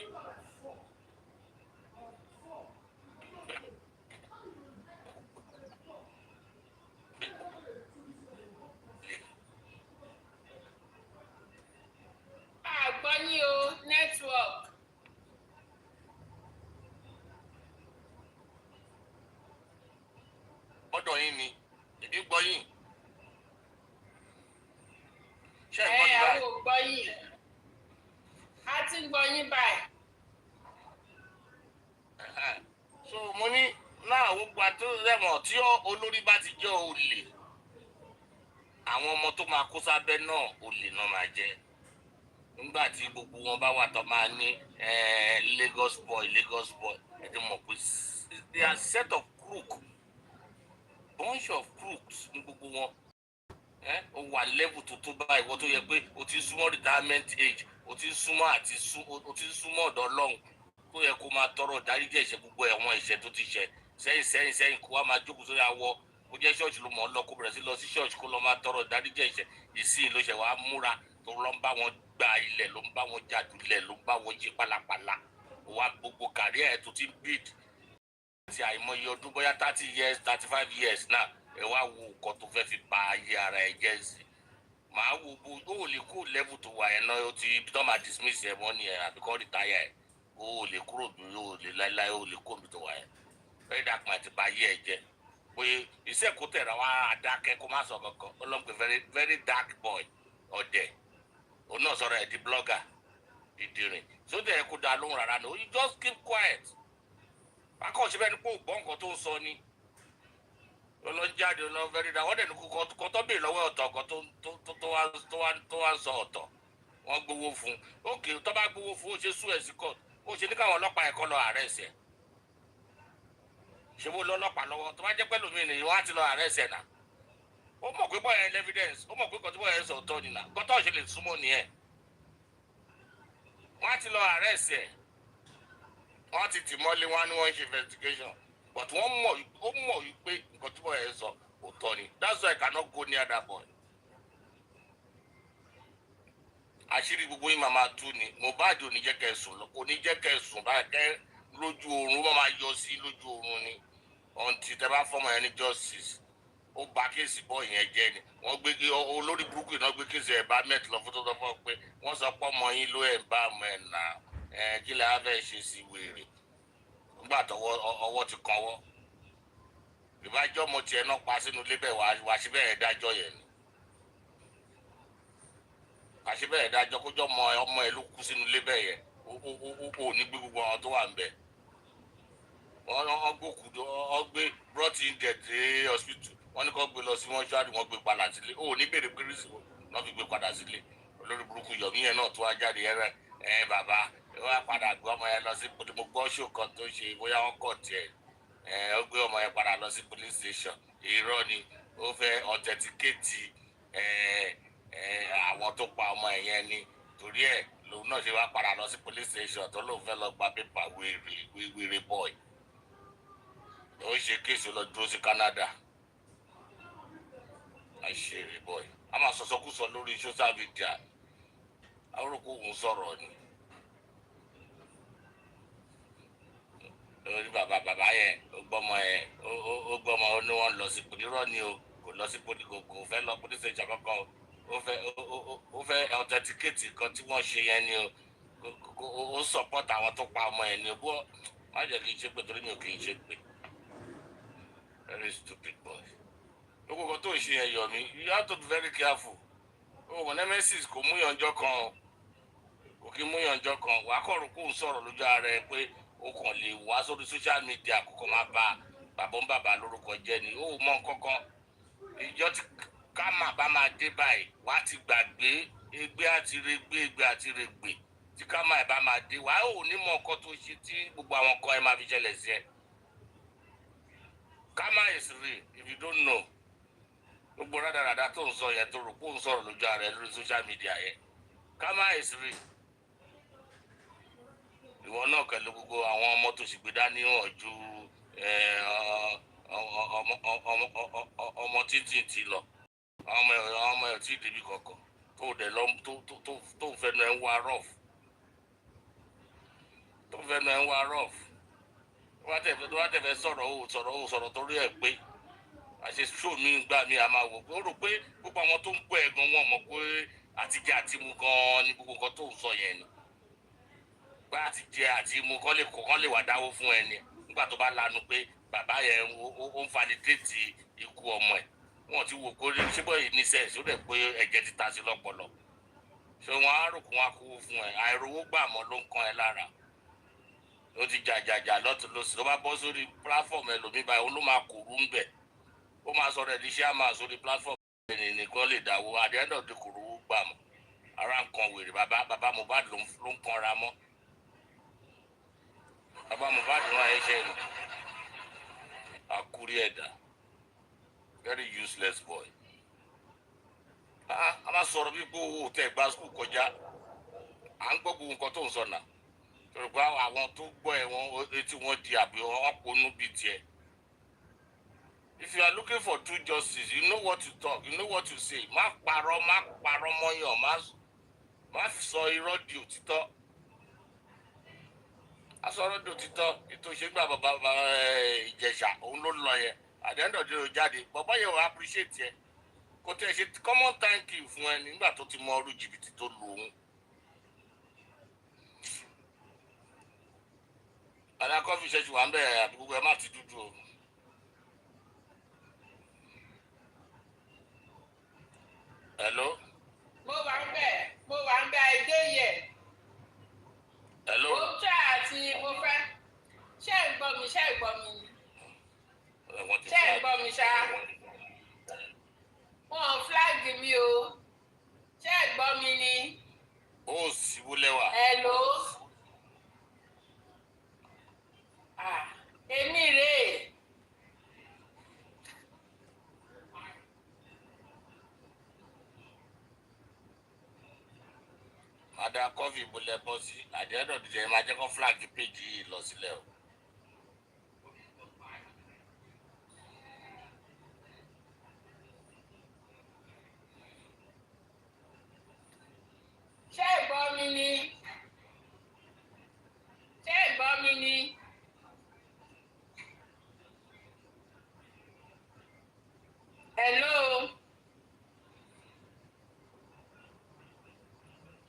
S11: àgbọ́yìn o network.
S12: ọ̀dọ̀ yín ni èdè gbọ́ yín. ṣé ẹ gbọ́ yín báyìí.
S11: àwọn ò gbọ́ yín a ti ń gbọ́ yín báyìí.
S12: so mo ní náà gbogbo àti rẹ̀mọ̀ tí olórí bá ti jẹ́ olè àwọn ọmọ tó máa kó sábẹ́ náà olè náà máa jẹ́ nígbà tí gbogbo wọn bá wà tó máa ní Lagos boy ẹ ti mọ̀ pé they are set of crook bunch of crooks ní gbogbo wọn ó wà level tó báyìí wọ́n tó yẹ pé o ti súnmọ́ retirement age o ti súnmọ́ ọ̀dọ̀ Ọlọ́run tó yẹ kó máa tọrọ dáríjì ẹ̀ṣẹ̀ gbogbo ẹ̀wọ̀n ẹ̀ṣẹ̀ tó ti ṣẹ̀ sẹ́yìn kó wá máa jókòó sórí awọ kó jẹ́ ṣọ́ọ̀ṣì ló mọ̀ ọ́ lọ kó bẹ̀rẹ̀ sí lọ sí ṣọ́ọ̀ṣì kó lọ máa tọrọ dáríjì ẹ̀ṣẹ̀ ìsìn ló ṣẹ̀ wá múra tó lọ ń bá wọn gba ilẹ̀ ló ń bá wọn jàdúlẹ̀ ló ń bá wọn jí pálapàla wá gbogbo kàrí ẹ̀ tó ti ń bid àti àìmọye ọdún bóyá 30 years 35 years náà ẹ wá wo nǹkan tó fẹ́ fi ba ayé ara ẹ jẹ́ sí màá wo bó ó lè kó level tó wà yẹn náà ó ti tó máa dismiss ẹ mọ́ nìyẹn àbíkọ́ retire ẹ ó lè kúrò bí ó lè láéláé ó lè kó mi tó wà yẹn very dark man ti ba ayé ẹ jẹ́ pé iṣẹ́ kó tẹ̀ra wá adákẹ́ kó má sọ kankan ọlọ́mùpẹ̀ very very dark boy ọ̀dẹ̀ òun náà sọ̀rọ̀ ẹ̀ di blogger ìdìrín sódì ẹ̀ kó da lóhùn rárá no you just keep quiet akọ́ṣe bẹ́ẹ̀ ni pé ògbọ́n nǹkan tó ń sọ ni ọlọ́jáde ọlọ́ very dark wọ́n dẹ̀ ní kó tó bèèrè lọ́wọ́ ọ̀tọ̀ ọ̀kan tó wá ń sọ ọ̀tọ̀ wọ́n gbowó fún un ókè tó bá gbowó fún ó ṣe sú ẹ̀ sí court ó ṣe ní káwọn ọlọ́pàá ẹ̀kọ́ lọ arrest ẹ̀ ṣe wó lọ́lọ́pàá lọ́wọ́ tó bá jẹ́ pẹ́lú mi nìyí wọ́n á ti lọ arrest ẹ̀ náà ó mọ̀ pé bọ́ọ̀yà evidence ó mọ̀ pé kọ́tí bọ́ọ̀yà sọ ọ̀tọ̀ nìyà kọ́tọ̀ ṣe lè súnmọ́ nìyẹn wọ́n á ti lọ arrest ẹ̀ wọ́n ti tì mọ́lé wọn ni wọ́n ń ṣe investigation but wọ́n mọ̀ wípé nǹkan tí bọ́ọ̀yà sọ ọ̀tọ̀ ni that's why I cannot go near that boy. àṣírí gbogbo yín máa tú ni Mohbad ò ní jẹ́ kẹ́ sùn kò ní jẹ́ kẹ́ sùn báyìí kẹ́ lójú oorun wọ́n máa yọ sí lójú oorun ni until tẹ́ bá fọmọ yẹn ní justice ó ba kéèsì bọ́ yẹn jẹ́ ni wọ́n gbé olórí burúkú náà gbé kéèsì environment lọ fún tó tọ́ fọ́ pé wọ́n sọ pé ọmọ yín ló environment náà kí lè á fẹ́ ṣe sí wèrè nígbà tó ọwọ́ ti kàn wọ́
S17: ìbájọ́ mo tiẹ̀ náà pa sínú ilé bẹ́ẹ̀ wá sí bẹ́ẹ̀ dájọ́ yẹn ni wá sí bẹ́ẹ̀ dájọ́ kójọ́ ọmọ ẹ̀ ló kú sínú ilé bẹ́ẹ̀ yẹn ó ní gbé gbogbo àwọn tó wà ń bẹ̀ wọ́n gbókùdó wọ́n gbé brought in dead dé hospital wọ́n ní kó gbé lọ sí mọ́ṣúárì wọ́n gbé padà sílé ó ní bèrè pérésì wọ́n fi gbé padà sílé olórí burúkú yọ̀mí yẹn náà tó wá jáde bàbá wọ́n á padà gbé ọmọ yẹn lọ sí mo gbọ́ ṣó kan tó ṣe bóyá wọ́n kọ̀ tiẹ̀ ó gbé ọmọ yẹn padà lọ sí police station irọ́ ni ó fẹ́ authenticate àwọn tó pa ọmọ yẹn ni torí ẹ̀ lòun náà ṣe wá padà lọ sí police station tó lóun fẹ́ lọ gba pépà wèrè boy ó ṣe kéèsì lọ dúró sí Canada àṣírí boy a máa sọ̀sọ́kùsọ lórí social media àwòrán òun sọ̀rọ̀ ni lórí bàbá yẹn ó gbọ́mọ ó ní wọ́n lọ sí polírọ́ ni o kò lọ sí polírọ́ kò fẹ́ lọ police station kankan ó fẹ́ authenticate kan tí wọ́n ṣe yẹn ni o ó support àwọn tó pa ọmọ yẹn ni o bó má jẹ́ kí n ṣe pé torí mi ò kì í ṣe pé very stupid boy gbogbo kan tó ń ṣe yẹn yọ mí you have to be very careful o nemesis kò mú yànjọ kan kò kí mú yànjọ kan wà á kọ̀rọ̀ kó ń sọ̀rọ̀ lójú ara ẹ pé o kàn lè wá sórí social media kókò máa bá bàbá lórúkọ jẹ́ ni ó mọ nǹkankan ìjọ tí kámà bá máa dé báyìí wà á ti gbàgbé egbé àti regbé tí kámà ẹ̀ bá máa dé wà á ò ní mọ nǹkan tó ṣe tí gbogbo àwọn kan ẹ máa fi ṣẹlẹ̀ sí ẹ kámà is real if you don't know gbogbo rádaràdà tó ń sọ yẹn tó rò pé ó ń sọ̀rọ̀ lójú ara ẹ lórí social media yẹn kámà is real ìwọ náà kẹlẹ gbogbo àwọn ọmọ tó sì gbé dání hàn ju ọmọ títí ti lọ ọmọ ẹ tí débi kankan tó dẹ lọ tó fẹnu ẹ ń wá rọf wọ́n tẹ̀fẹ́ sọ̀rọ̀ torí ẹ̀ pé àṣẹ ṣó mi gbà mí a máa wò pé ó rò pé gbogbo àwọn tó ń gbọ́ ẹ̀ gan wọn mọ̀ pé àtijọ́ àti mu gan ni gbogbo nǹkan tó ń sọ yẹn ni pé àtijọ́ àti mu kán lè wà dáwó fún ẹni nígbà tó bá lanu pé bàbá yẹn ó ń validate ikú ọmọ ẹ̀ wọ́n ti wò kó ṣé bọ́ yìí ní sẹ́ẹ̀sì ó dẹ̀ pé ẹ̀jẹ̀ ti ta sí lọ́pọlọ ṣé wọ́n á rò kó wọn kú fún ẹ àìrówó gbà mọ́ ló ń kan ẹ lára ó ti jàjàjà lọ́tún lọ́sì tó bá bọ́ sórí platform ẹlòmíì báyìí ó ló máa kúrú ń bẹ̀ ó máa sọ̀rọ̀ ẹ̀dí iṣẹ́ á máa sórí platform nìkan lè dáwó àdéhùn ti kúrú gbà mọ́ ara nǹkan wèrè bàbá Mohbad ló ń kanra mọ́ bàbá Mohbad náà ẹ ṣe nù àkúrí ẹ̀dá very useless boy a máa sọ̀rọ̀ bí gbówó tẹ̀ gba skul kọjá à ń gbọ́ gbogbo nǹkan tó ń sọ náà yorùbá àwọn tó gbọ́ ẹ̀ wọ́n etí wọn di àbí wọ́n ponú bíi tiẹ̀. If you are looking for true justice, you know what to talk, you know what to say. Má parọ́ mọ́yàn, má sọ irọ́ di òtítọ́. A sọ irọ́ di òtítọ́, ètò ìṣègbà bàbá Ìjẹ̀ṣà òun ló lọ yẹn. At the end of the day, jáde, bàbá yẹn wọ́n appreciate yẹn. Kò tẹ̀ ṣe common thank you fún ẹ nígbà tó ti mọ ọrú jìbìtì tó lu òun. Àdàkọ́ fi ṣẹ́jú wà ń bẹ̀ àbí gbogbo ẹ má ti dúdú o. Hello.
S11: Mo wà ń bẹ̀ ẹgbẹ́ yẹ.
S17: Hello.
S11: Mo tẹ́ àti mo fẹ́. Ṣé ẹ gbọ́ mi? Ṣé ẹ gbọ́ mi? Ṣé ẹ gbọ́ mi ṣá? Wọ́n flag mi o. Ṣé ẹ gbọ́ mi ni?
S17: Ó sì wúlẹ̀ wà.
S11: Hello. Èmi rèé.
S17: Ada kọfí ìbúlẹ̀ bọ́ sí àdéhùn ọ̀dìjẹ́ máa jẹ́ kó flag page yìí lọ sílẹ̀ o.
S11: Ṣé ẹ gbọ́ mi ni? Ṣé ẹ gbọ́ mi ni? Hello.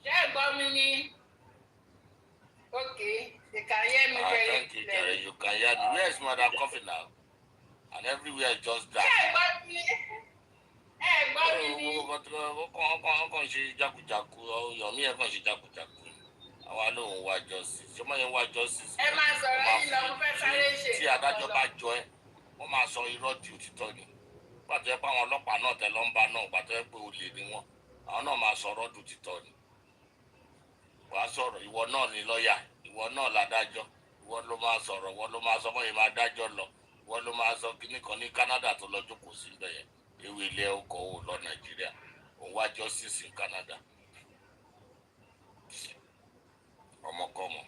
S11: Ṣé ẹ gbọ́ mi ni? Okay, they can hear me very
S17: and everywhere just that. Ọkàn ṣe jákujàku Yomi ẹ̀ kàn ṣe jákujàku àwa lóun wá justice ṣọmọ yẹn wá justice.
S11: Ẹ máa sọ̀rọ̀ yìí lọ mo fẹ́ sáré ṣe.
S17: Tí adájọ́ bá jọ ẹ́ wọ́n máa sọ irọ́ di òtítọ́ ni pàtó ẹ pé àwọn ọlọ́pàá náà tẹ lọ́nba náà pàtó ẹ pé olè ni wọ́n àwọn náà máa sọ̀rọ̀ di òtítọ́ ni. Wàá sọ̀rọ̀ ìwọ náà ni lọ́ọ̀yà ìwọ náà ládájọ́ ìwọ ló máa sọ̀rọ̀ ìwọ ló máa sọ fún yìí máa dájọ́ lọ ìwọ ló máa sọ kíní kan ní Canada tó lọ jókòó sí ibẹ̀ yẹn ewé ilé ọkọ̀ ò lọ Nàìjíríà òun wá justice in Canada ọmọkọ́mọ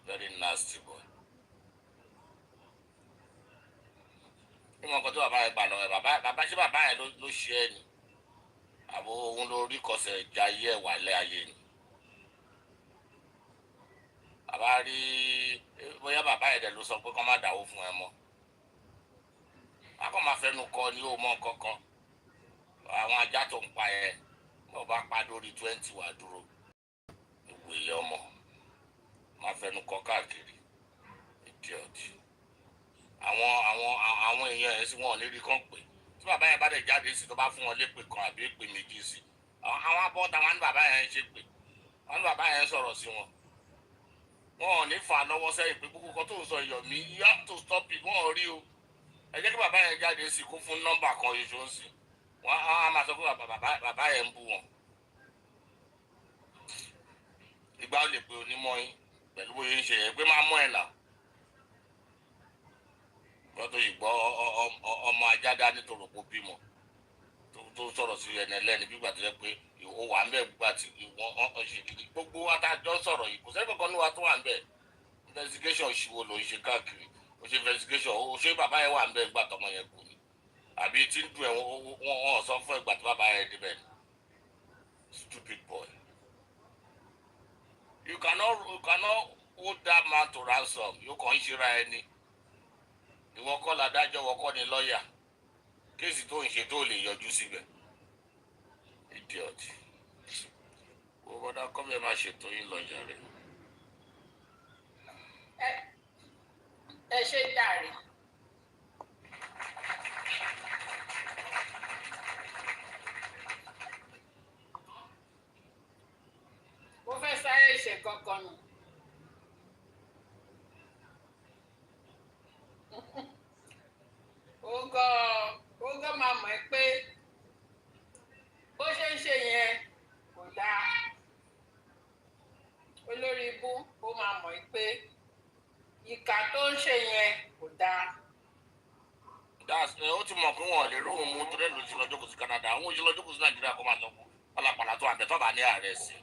S17: very nasty boy. Ìmọ̀ nǹkan tó bàbá yẹn gbà lọ ẹ̀ bàbá ṣé bàbá yẹn ló ṣe é ni àbò òun ló rí kọsẹ̀ jayé ẹ̀ wálé ayé ni. Bàbá rí bóyá bàbá yẹn dẹ̀ ló sọ pé kọ́ má dáwó fún ẹ mọ́. Akọ́ máa fẹnu kọ ní o mọ kankan. Àwọn ajá tó ń pa ẹ bó bá pa lórí 20 wà dúró. Ìwé ilé ọmọ máa fẹnu kọ káàkiri. Idiot. Àwọn èèyàn ẹ̀ sí wọn ò ní rí kán pé. Tí bàbá yẹn bá dẹ̀ jáde sí tó bá fún wọn lépè kan àbí èpè méjì sí. Àwọn abọ́ta wọn ní bàbá yẹn ṣe pé. Wọn ní bàbá yẹn sọ̀rọ̀ sí wọn. Wọn ò ní fà lọ́wọ́ sẹ́yìn pé gbogbo kan tó ń sọ Yomi you have to stop it wọn ò rí o. Ẹ jẹ́ kí bàbá yẹn jáde sí kó fún nọ́mbà kan yìí sí. Wọ́n á máa sọ pé bàbá yẹn ń bú wọn. Ìgbà ó lè pe onímọ̀ yín pẹ̀lú bóyá ń ṣe yẹn pé máa mọ́ ẹ̀ là. Wọ́n tó yìí gbọ́ ọmọ ajá dá nítorí òpó bímọ tó sọ̀rọ̀ sí ẹni ẹlẹ́ni bí gbà tó yẹ pé ó wà ń bẹ̀ gbà tí wọ́n ṣe kiri gbogbo wa tá a jọ sọ̀rọ̀ yìí kò sẹ́ni kankan ní wa tó wà ń bẹ̀ investigation ṣìwò ló ń ṣe káàkiri ó ṣe investigation ó ṣe bàbá yẹn wà ń bẹ̀ gbà tọmọ yẹn kú ni àbí tí ń dùn ẹ̀ wọ́n sọ fún ẹgbà tí bàbá yẹn débẹ̀ ni stupid boy you cannot hold that man to ransom yóò kàn ń ṣera ẹni ìwọ kọ́ ládájọ́ ìwọ kọ́ ni lọ́ọ̀yà kéèsì tó ń ṣe tó lè yọjú síbẹ̀ idiot wo bọ́dá kọ́bẹ̀ máa ṣètò yín lọ́jà rẹ̀.
S11: Ẹ ṣe dàrí. Mo fẹ́ sáré ṣe kankan nù. Ó gọ́ máa mọ̀ ẹ́ pé bó ṣe ń ṣe yẹn kò dáa. Olórí ibú ó máa mọ̀ ẹ́ pé ìkà tó ń ṣe yẹn kò dáa.
S17: Ó ti mọ̀ pé wọn ò lè róhùn mú torí ẹ̀ ló ṣe lọ́jọ́ kù sí Canada àwọn òṣèlú lọ́jọ́ kù sí Nàìjíríà kó máa lọ kù pálapàla tó àbẹ̀ tó bá ní ààrẹ sí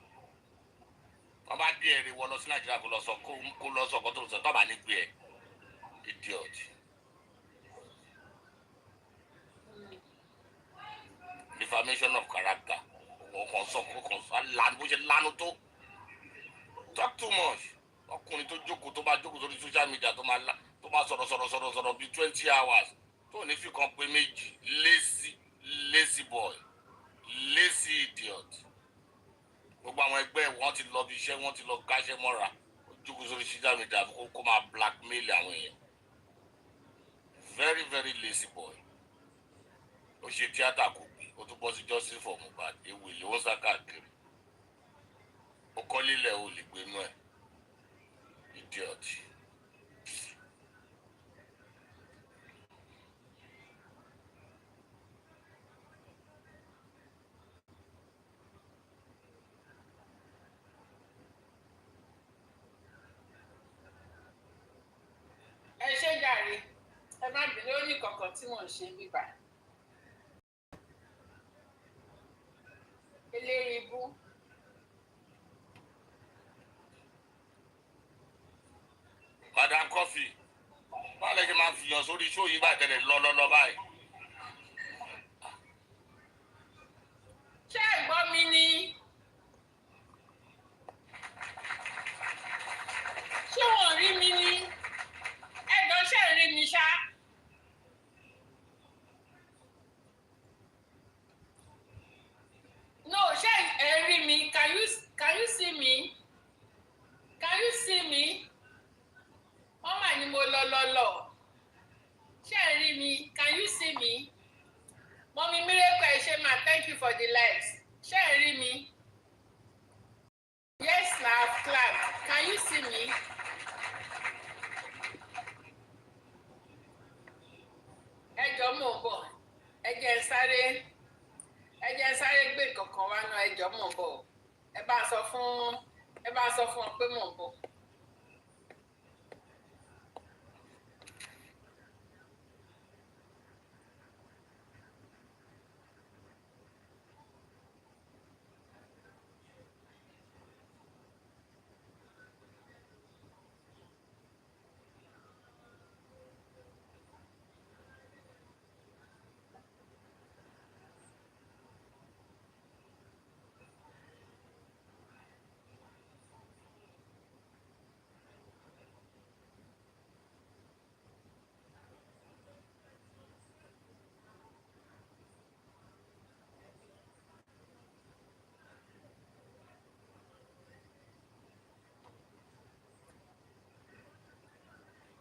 S17: wọ́n bá bí ẹ̀rí wọ lọ sí Nàìjíríà kó lọ sọ kó tó sọ tó bá ní gbé ẹ̀ idiot. Defamation of character ọkàn sọ bó ṣe lánú tó talk too much ọkùnrin tó jókòó tó bá jókòó sórí social media tó máa sọ̀rọ̀ bíi 20 hours tó ní fi kan pé méjì lazy boy lazy idiot gbogbo àwọn ẹgbẹ́ wọn ti lọ bí iṣẹ́ wọn ti lọ káṣẹ́ mọ́ra jókòó sórí social media kó máa blackmail àwọn èèyàn very very lazy boy ó ṣe tíátà kò gbé ó tún bọ́ sí justice for Mohbad ewì ló ń sá káàkiri ó kọ́ lílẹ̀ ó lè gbé inú ẹ̀ idiot.
S11: Ẹ ṣe jàre ẹ má bínú ó ní kankan tí mò ń ṣe bíbá. Eléri ibú.
S17: Madam Coffee báwo lè ṣe máa fìyàn sórí iṣó yìí báyìí tẹ́lẹ̀ lọ́lọ́lọ́ báyìí.
S11: Ṣé ẹ̀gbọ́n mi ni? Ṣé wọ́n rí mi ni? Ẹ̀gbọ́n ṣe rí mi ṣá. No, ṣé ẹ rí mi? Can you see me? Can you see me? Wọ́n mà ní mo lọ. Ṣé me? Mommy Miracle Shema, thank you for the likes. Share me. Yes, now I've clapped. Can you see me? Ẹ jọ̀ọ́ mò ń bọ̀. Ẹ jẹ́ n sáré gbé kankan wá náà, ẹ jọ̀ọ́ mò ń bọ̀. Ẹ bá sọ fún ọ pé mò ń bọ̀.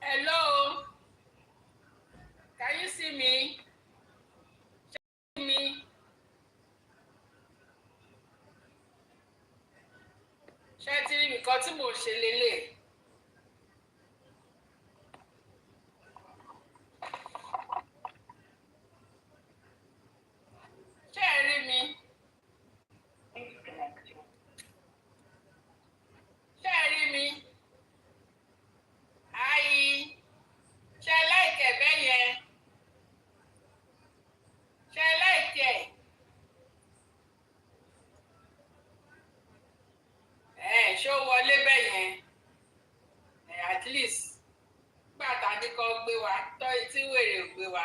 S11: Hello? Can you see me? See me? Ṣé ti rí nǹkan tí mo ṣe lélẹ̀? Ṣé ẹ rí mi? Ṣé ẹ rí mi? Ayi. Ṣé ẹ láìkẹ̀ bẹ́ẹ̀ yẹn? Ṣé ẹ láìkẹ̀? Ṣé ó wọlé bẹ́ẹ̀ yẹn? At least gbàtà ní kan gbé wa tọ́ tí wèrè ò gbé wa.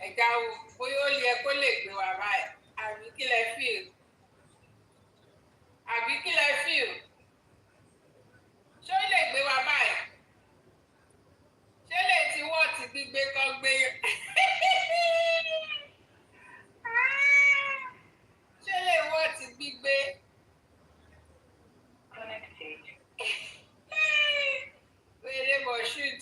S11: Ẹ̀ka wo bóyá ó yẹ kó lè gbé wa báyìí. Àbí kí lẹ feel? Àbí kí lẹ feel? Ṣé ó lè gbé wa báyìí? Ṣé lè ti wọ́ọ̀tì gbígbé kan gbé? Ṣé lè wọ́ọ̀tì gbígbé? Wèrè bọ̀ shoot.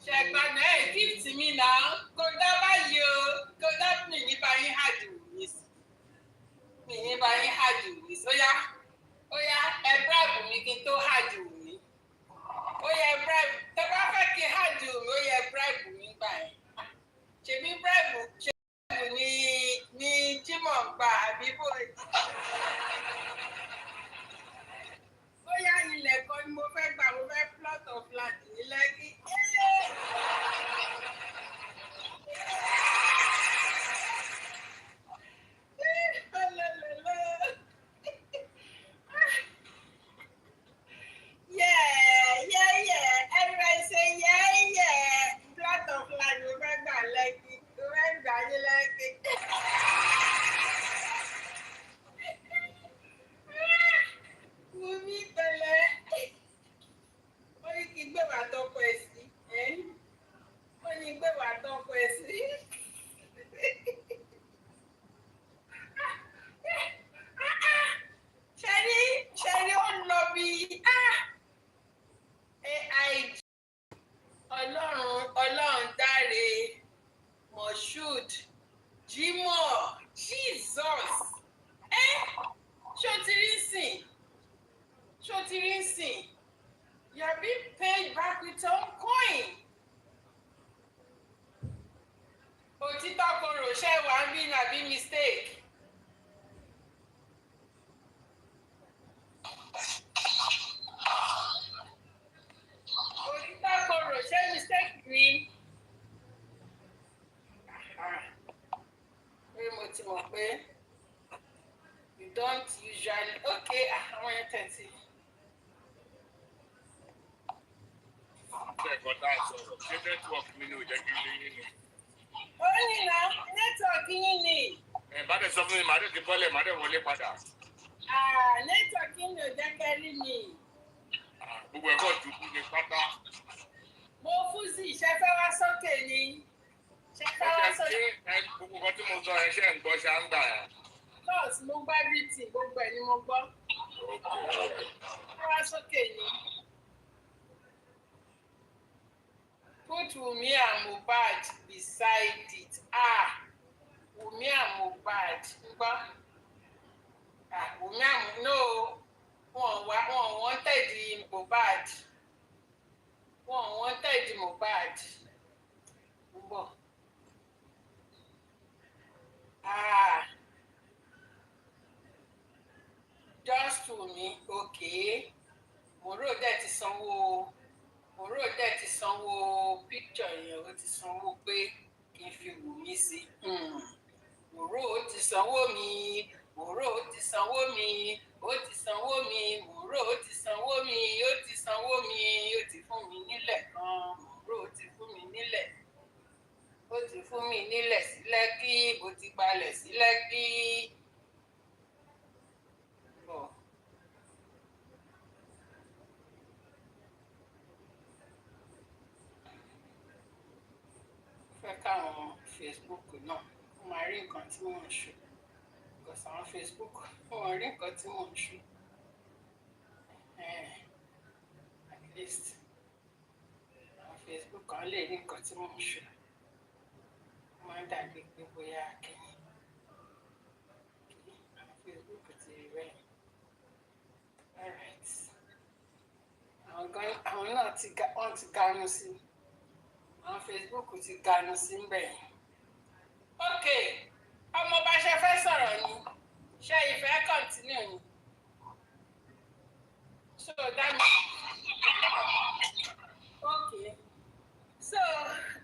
S11: Ṣẹ̀gbọ́n ẹ̀ gift mi náà kò dá báyìí o kò dá mi ní báyìí hàjù mi sí mi ní báyìí hàjù mi sí ó yá ẹ bribe mi kí n tó hàjù mi ó yẹ bribe tó bá fẹ́ kí hàjù mi ó yẹ bribe mi gbà yẹn ṣèbí bribe ní Jímọ̀ gbà àbí bò ó yá ilẹ̀ kan ni mo fẹ́ gbà mo fẹ́ plot of land ní Lẹ́kì. Yeah. Everybody say yeah. Plot of land mo fẹ́ gbà Lẹ́kì. Mo fẹ́ gbà ní Lẹ́kì. Wùmí pẹ̀lẹ́. Ó ní kí gbé wà tọ́kọ ẹ̀ sí. Ó ní gbé wà tọ́kọ ẹ̀ sí. Ṣẹ́rí ó lọ bí AIG Ọlọ́run dáre Moshood Jimoh Jesus ṣó ti rí sìn you are being paid back with some coin. Òtítọ́ korò ṣe wà ń bí nàbí mistake. Òtítọ́ korò ṣe mistake ni. Pé mo ti mọ̀ pé you don't usually okay àwọn yẹn tẹ̀sí.
S17: Ẹ̀kọ́ tá a sọ̀rọ̀ ṣé network mi ni ò jẹ́ kí n rí yín ni.
S11: Ó ní na network yín ni.
S17: Bá dẹ̀ sọ fún mi, màá dẹ̀ ti bọ́lẹ̀, màá dẹ̀ wọlé padà.
S11: Network yín ni ò jẹ́ kẹ́ rí mi.
S17: Gbogbo ẹ̀kọ́ dúdú ni pátá.
S11: Mo fún sí ìṣẹ́ fẹ́ wá sókè ni. Ṣé fẹ́ wá sókè?
S17: Gbogbo nǹkan tí mo sọ ẹ ṣe ń gbọ́ ṣá ń gbà ẹ̀.
S11: Nọ́ọ̀sì mo gbọ́ everything gbogbo ẹ̀ ni mo gbọ́. Fẹ́ wá sókè ni. Put Wunmi and Mohbad beside it. Wunmi and Mohbad. Wunmi and no. Wọ́n wanted Mohbad. Wọ́n wanted Mohbad. Mbọ̀. Just Wunmi, okay. Moro dẹ̀ ti sanwó picture yẹn, ó ti sanwó pé kí n fi Wunmi sí. Moro ti sanwó mi, Moro ti sanwó mi, ó ti sanwó mi, Moro ti sanwó mi, ó ti sanwó mi, ó ti fún mi nílẹ̀ kan, Moro ti fún mi nílẹ̀. Ó ti fún mi nílẹ̀ sí Lẹ́kì, bó ti gbalẹ̀ sí Lẹ́kì. Fẹ́ káwọn Facebook náà wọ́n máa rí nǹkan tí mò ń ṣe because àwọn Facebook wọ́n rí nǹkan tí mò ń ṣe at least àwọn Facebook kan lè rí nǹkan tí mò ń ṣe wọ́n máa ń dàbí pé bóyá kìíní àwọn Facebook ti rí bẹ́ẹ̀ alright àwọn náà wọ́n ti ganu sí i. Àwọn Facebook ti ganu sí ń bẹ̀. Ok, ọmọ bá ṣe fẹ́ sọ̀rọ̀ ni, ṣé ìfẹ́ continue ni? So that means, okay. So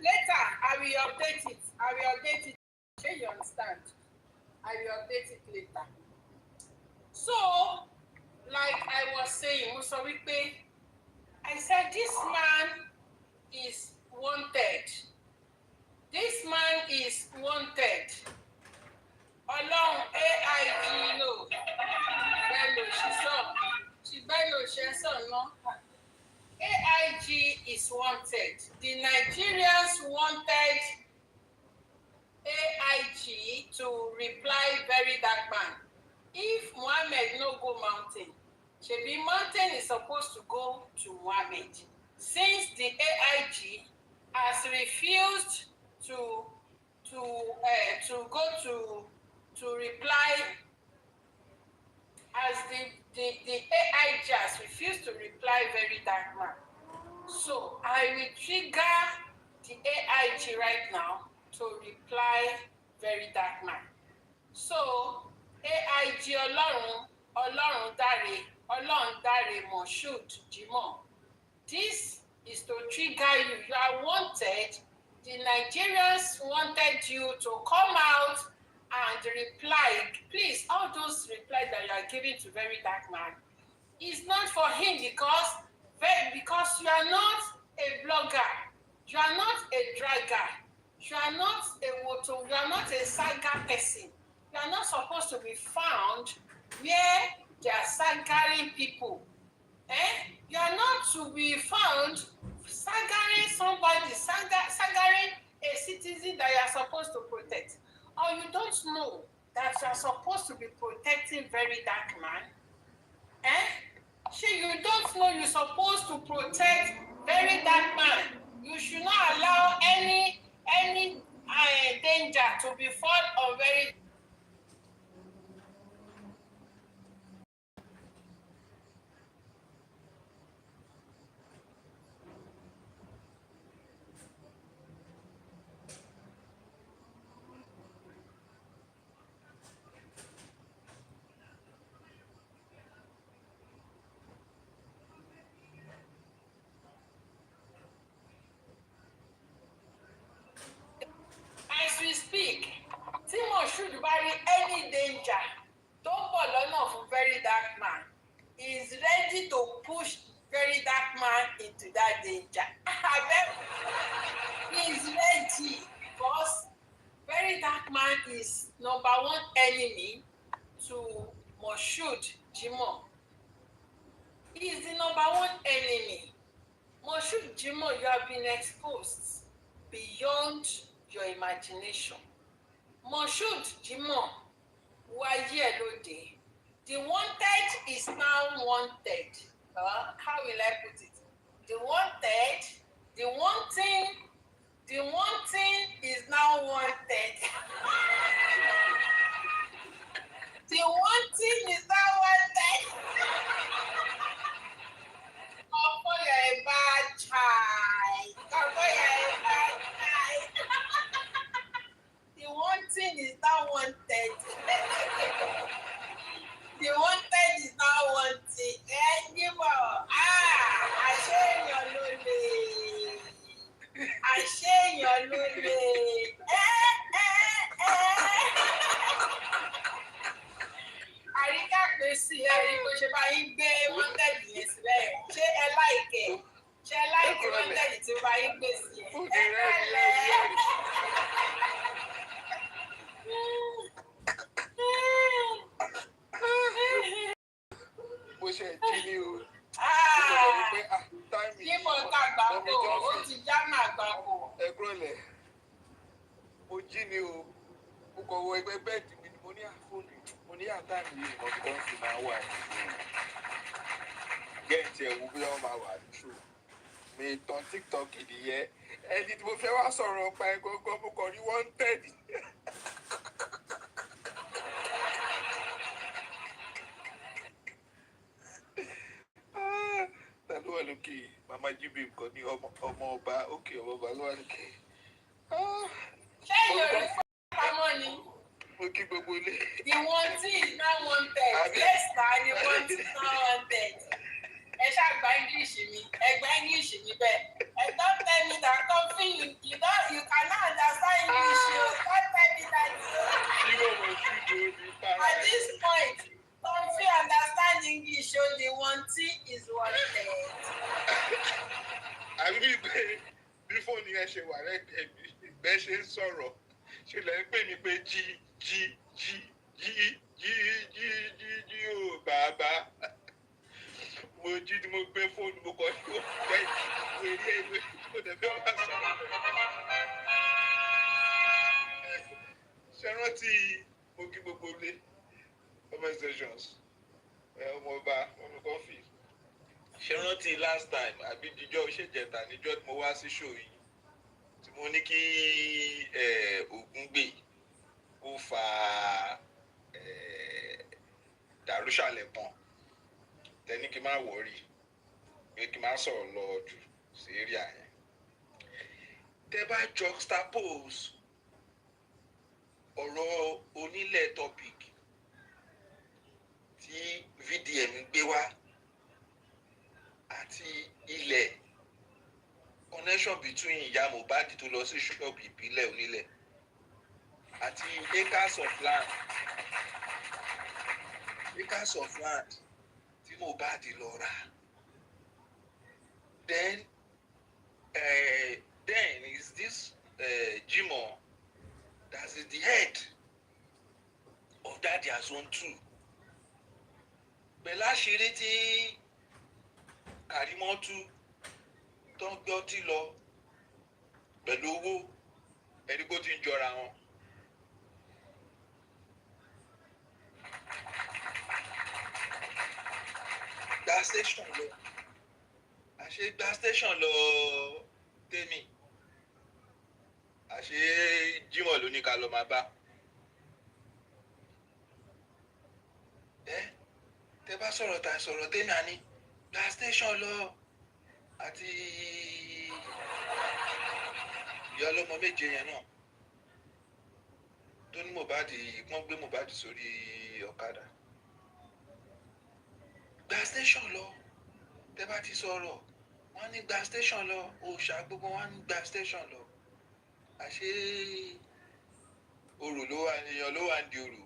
S11: later I will update it. Shey you understand? I will update it later. So, like I was saying, mo sọ wípé, I said this man is wanted. This man is wanted. Along AIG, no. Bello, she's on. AIG is wanted. The Nigerians wanted AIG to reply very dark man. If Mohammed no go mountain, Shebi mountain is supposed to go to Mohammed. Since the AIG has refused to go to reply, as the AIG has refused to reply very dark man. So I will trigger the AIG right now to reply very dark man. So AIG Ọlọ́run dáre Moshood Jimoh. This is to trigger you. You are wanted. The Nigerians wanted you to come out and reply. Please, all those replies that you are giving to very dark man is not for him because you are not a blogger, you are not a dragger, you are not you are not a saga person. You are not supposed to be found where they are sagaring people. You are not to be found sagaring somebody, sagaring a citizen that you are supposed to protect. Or you don't know that you are supposed to be protecting very dark man. You don't know you're supposed to protect very dark man. You should not allow any danger to befall on very. As we speak, Timo should bury any danger. Don't bọ̀ lọ́nà fún very dark man. He is ready to push very dark man into that danger. He is ready because very dark man is number one enemy to Moshood Jimoh. He is the number one enemy. Moshood Jimoh, you have been exposed beyond your imagination. Moshood Jimoh, wáyé ẹ lóde. The wanted is now wanted. How will I put it? The wanted, the wanting is now wanted. The wanting is now wanted. Ọ̀pọ̀ yà ẹ̀ bá child. Ọ̀pọ̀ yà ẹ̀ bá child. The wanting is now wanted. The wanted is now wanted. Àṣeyàn ló lè. Àṣeyàn ló lè. Àríkà pé sí ẹ̀rí bó ṣe bá yín gbé wanted yẹn sílẹ̀. Ṣé ẹ láìkẹ̀? Ṣé ẹ láìkẹ̀ wanted tí ó bá yín gbé sí ẹ? Ẹ kálẹ̀.
S14: Bó ṣe jí ní o.
S11: Kíbo ká gbàgbó, ó ti já máa gbàgbó.
S14: Ẹ kúrọ̀lẹ̀, mo jí ní o. Mo kọ̀ wọ ẹgbẹ́ bẹ́ẹ̀dì mi ni mo ní àfóònù. Mo ní àtàmì yìí kan tí wọ́n fi máa wà ní. Gẹ́ẹ̀tì ẹ̀wù bí wọ́n máa wà ní ṣò. Mi tan TikTok nìyẹn. Ẹni tí mo fẹ́ wá sọ̀rọ̀ ọ̀pá ẹ̀ gangan mo kàn rí wanted. Ta ló wà lókè? Màmá Jíbi nǹkan ní ọmọ ọba òkè ọmọ ọba ló wà lókè.
S11: Ṣé ìyọ̀rí fún pamọ́ ni?
S14: Mo kí gbogbo ilé.
S11: The wanting is now wanted. Yes, na the wanting is now wanted. Ẹ ṣàgbá English mi, ẹ gbá English mi bẹ́ẹ̀. Don't tell me that something you cannot understand English. Don't tell me that. At this point, something understand English. The wanting is wanted.
S14: Àbí bí fóònù yẹn ṣe wà lẹ́gbẹ̀ẹ́ mi, ìgbẹ́ ṣe ń
S18: comment sections ọmọ ọba ọmọ kọfí ṣe rántí last time àbí jíjọ́ ṣèjẹta níjọ́ tí mo wá sí show yìí tí mo ní kí Ògúngbè kó fa Darusha lẹ́pọ̀n tẹ́ni kí n má wọ̀rí pé kí n má sọ̀rọ̀ lọ jù sí area yẹn tẹ́ bá juxtapose ọ̀rọ̀ onílẹ̀ topic tí VDM gbé wá àti ilẹ̀ connection between ìyá Mohbad tó lọ sí ṣọ́ọ̀bù ìbílẹ̀ onílẹ̀ àti acres of land tí Mohbad lọ rà then is this Jimoh that is the head of that their zone 2 pẹ̀lú àṣírí tí Kàrímọ́tù tó ń gbọ́ tí lọ pẹ̀lú owó ẹni kó ti ń jọra wọn. Gba station lọ àṣé gba station lọ tèmi àṣé Jímọ̀ ló ní ká lọ máa bá. Tẹ bá sọ̀rọ̀ ta sọ̀rọ̀ tèmi àní gba station lọ àti ìyá ọlọ́mọ méje yẹn náà tó ní Mohbad wọ́n gbé Mohbad sórí ọ̀kadà gba station lọ tẹ bá ti sọ̀rọ̀ wọ́n ní gba station lọ òòṣà gbogbo wọn ní gba station lọ àṣé orò ló wà èèyàn ló wà ń di orò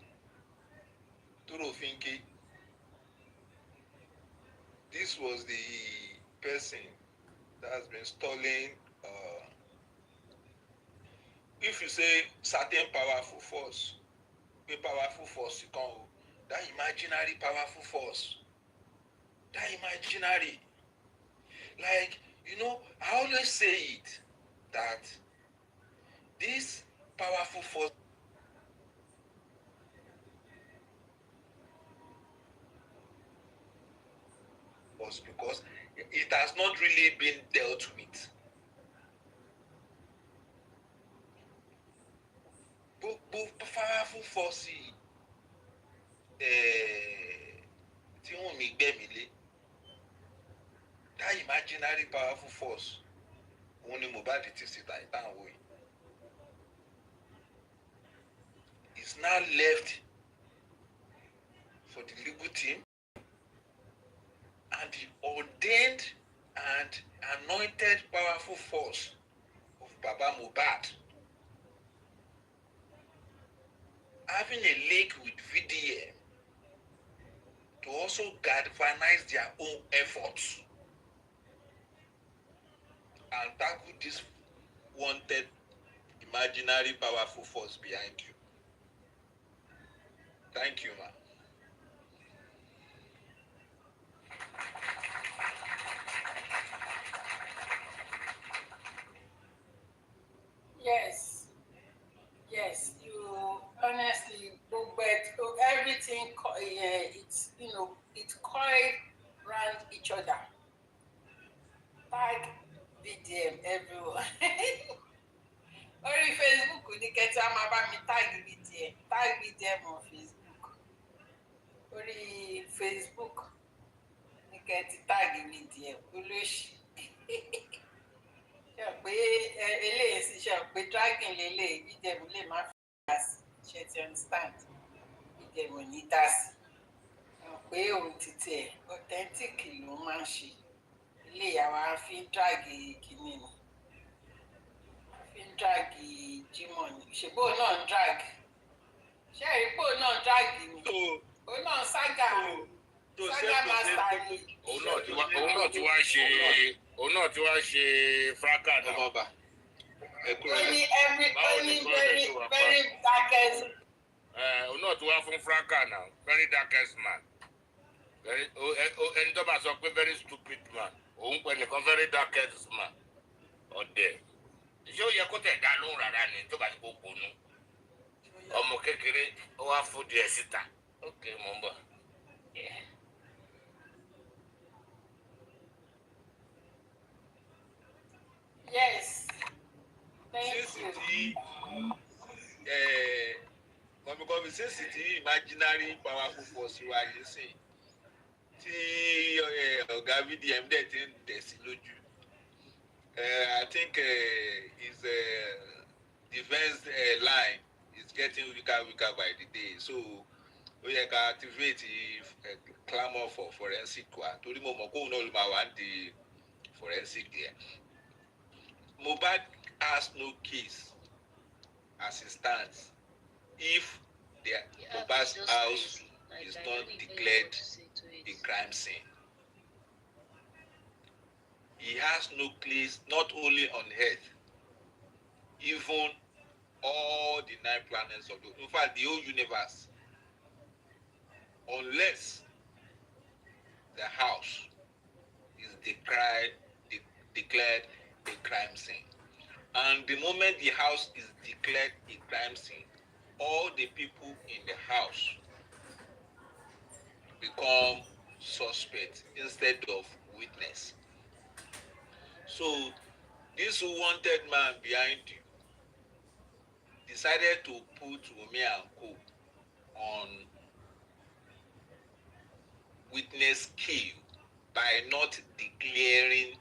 S18: tó rò fi ń ké. This was the person that has been stalling. If you say certain powerful force, a powerful force, you can that imaginary powerful force, that imaginary, like I always say it that this powerful force was because it has not really been dealt with. Both powerful forces tí wọ́n mi gbẹ́mi lé that imaginary powerful force òun ni Mohbad ti síta ìtàn wò yìí is now left for the legal team and the ordained and anointed powerful force of Baba Mohbad having a link with VDM to also galvanize their own efforts and tackle this wanted imaginary powerful force behind you. Thank you, ma.
S11: Yes, you honestly, but everything, it's, it's coiled around each other. Tag BDM everyone. Orí Facebook ní kẹ́tí á máa bá mi tag BDM on Facebook. Orí Facebook ní kẹ́tí tag BDM olóṣì. Ṣé pé eléyìí sì ṣe pé dragging lélẹ̀ BDM lè má fi dá sí ṣe ti understand BDM ò ní dá sí. Pé òun ti tiẹ̀ authentic ló máa ń ṣe. Ilé ìyàwó á fi ń drag kìíní ni. Fi ń drag Jimoh ni. Ṣègbó náà ń drag. Ṣé ẹ̀rí pò náà drag ni? Òun náà sága master ni.
S17: Òun náà ti wá ṣe fraka náà.
S11: Only very darkest.
S17: Òun náà ti wá fún fraka náà, very darkest man. Ẹni tó bá sọ pé very stupid man, òun pẹ̀ nìkan very darkest man. Ọ̀dẹ̀. Ṣé ó yẹ kó tẹ̀ dá lóhùn rárá ni tó bá ti kó ponú? Ọmọ kékeré ó wá fún díẹ̀ síta, Okay, Mumba.
S6: Yeah.
S11: Yes. Thank you.
S18: Since the imaginary powerful force you are using, ọ̀gá VDM dẹ̀ ti ń tẹ̀sí lójú. I think his defense line is getting weaker by the day. So we yẹ ká activate clamour for forensic wa torí mo mọ̀ kóun náà ló máa wà ní forensic there. Mohbad has no case as it stands if Mohbad's house is not declared a crime scene. He has no place not only on earth, even all the 9 planets of in fact the whole universe, unless the house is declared a crime scene. And the moment the house is declared a crime scene, all the people in the house become suspects instead of witness. So this wanted man behind you decided to put Wunmi and Co on witness kill by not declaring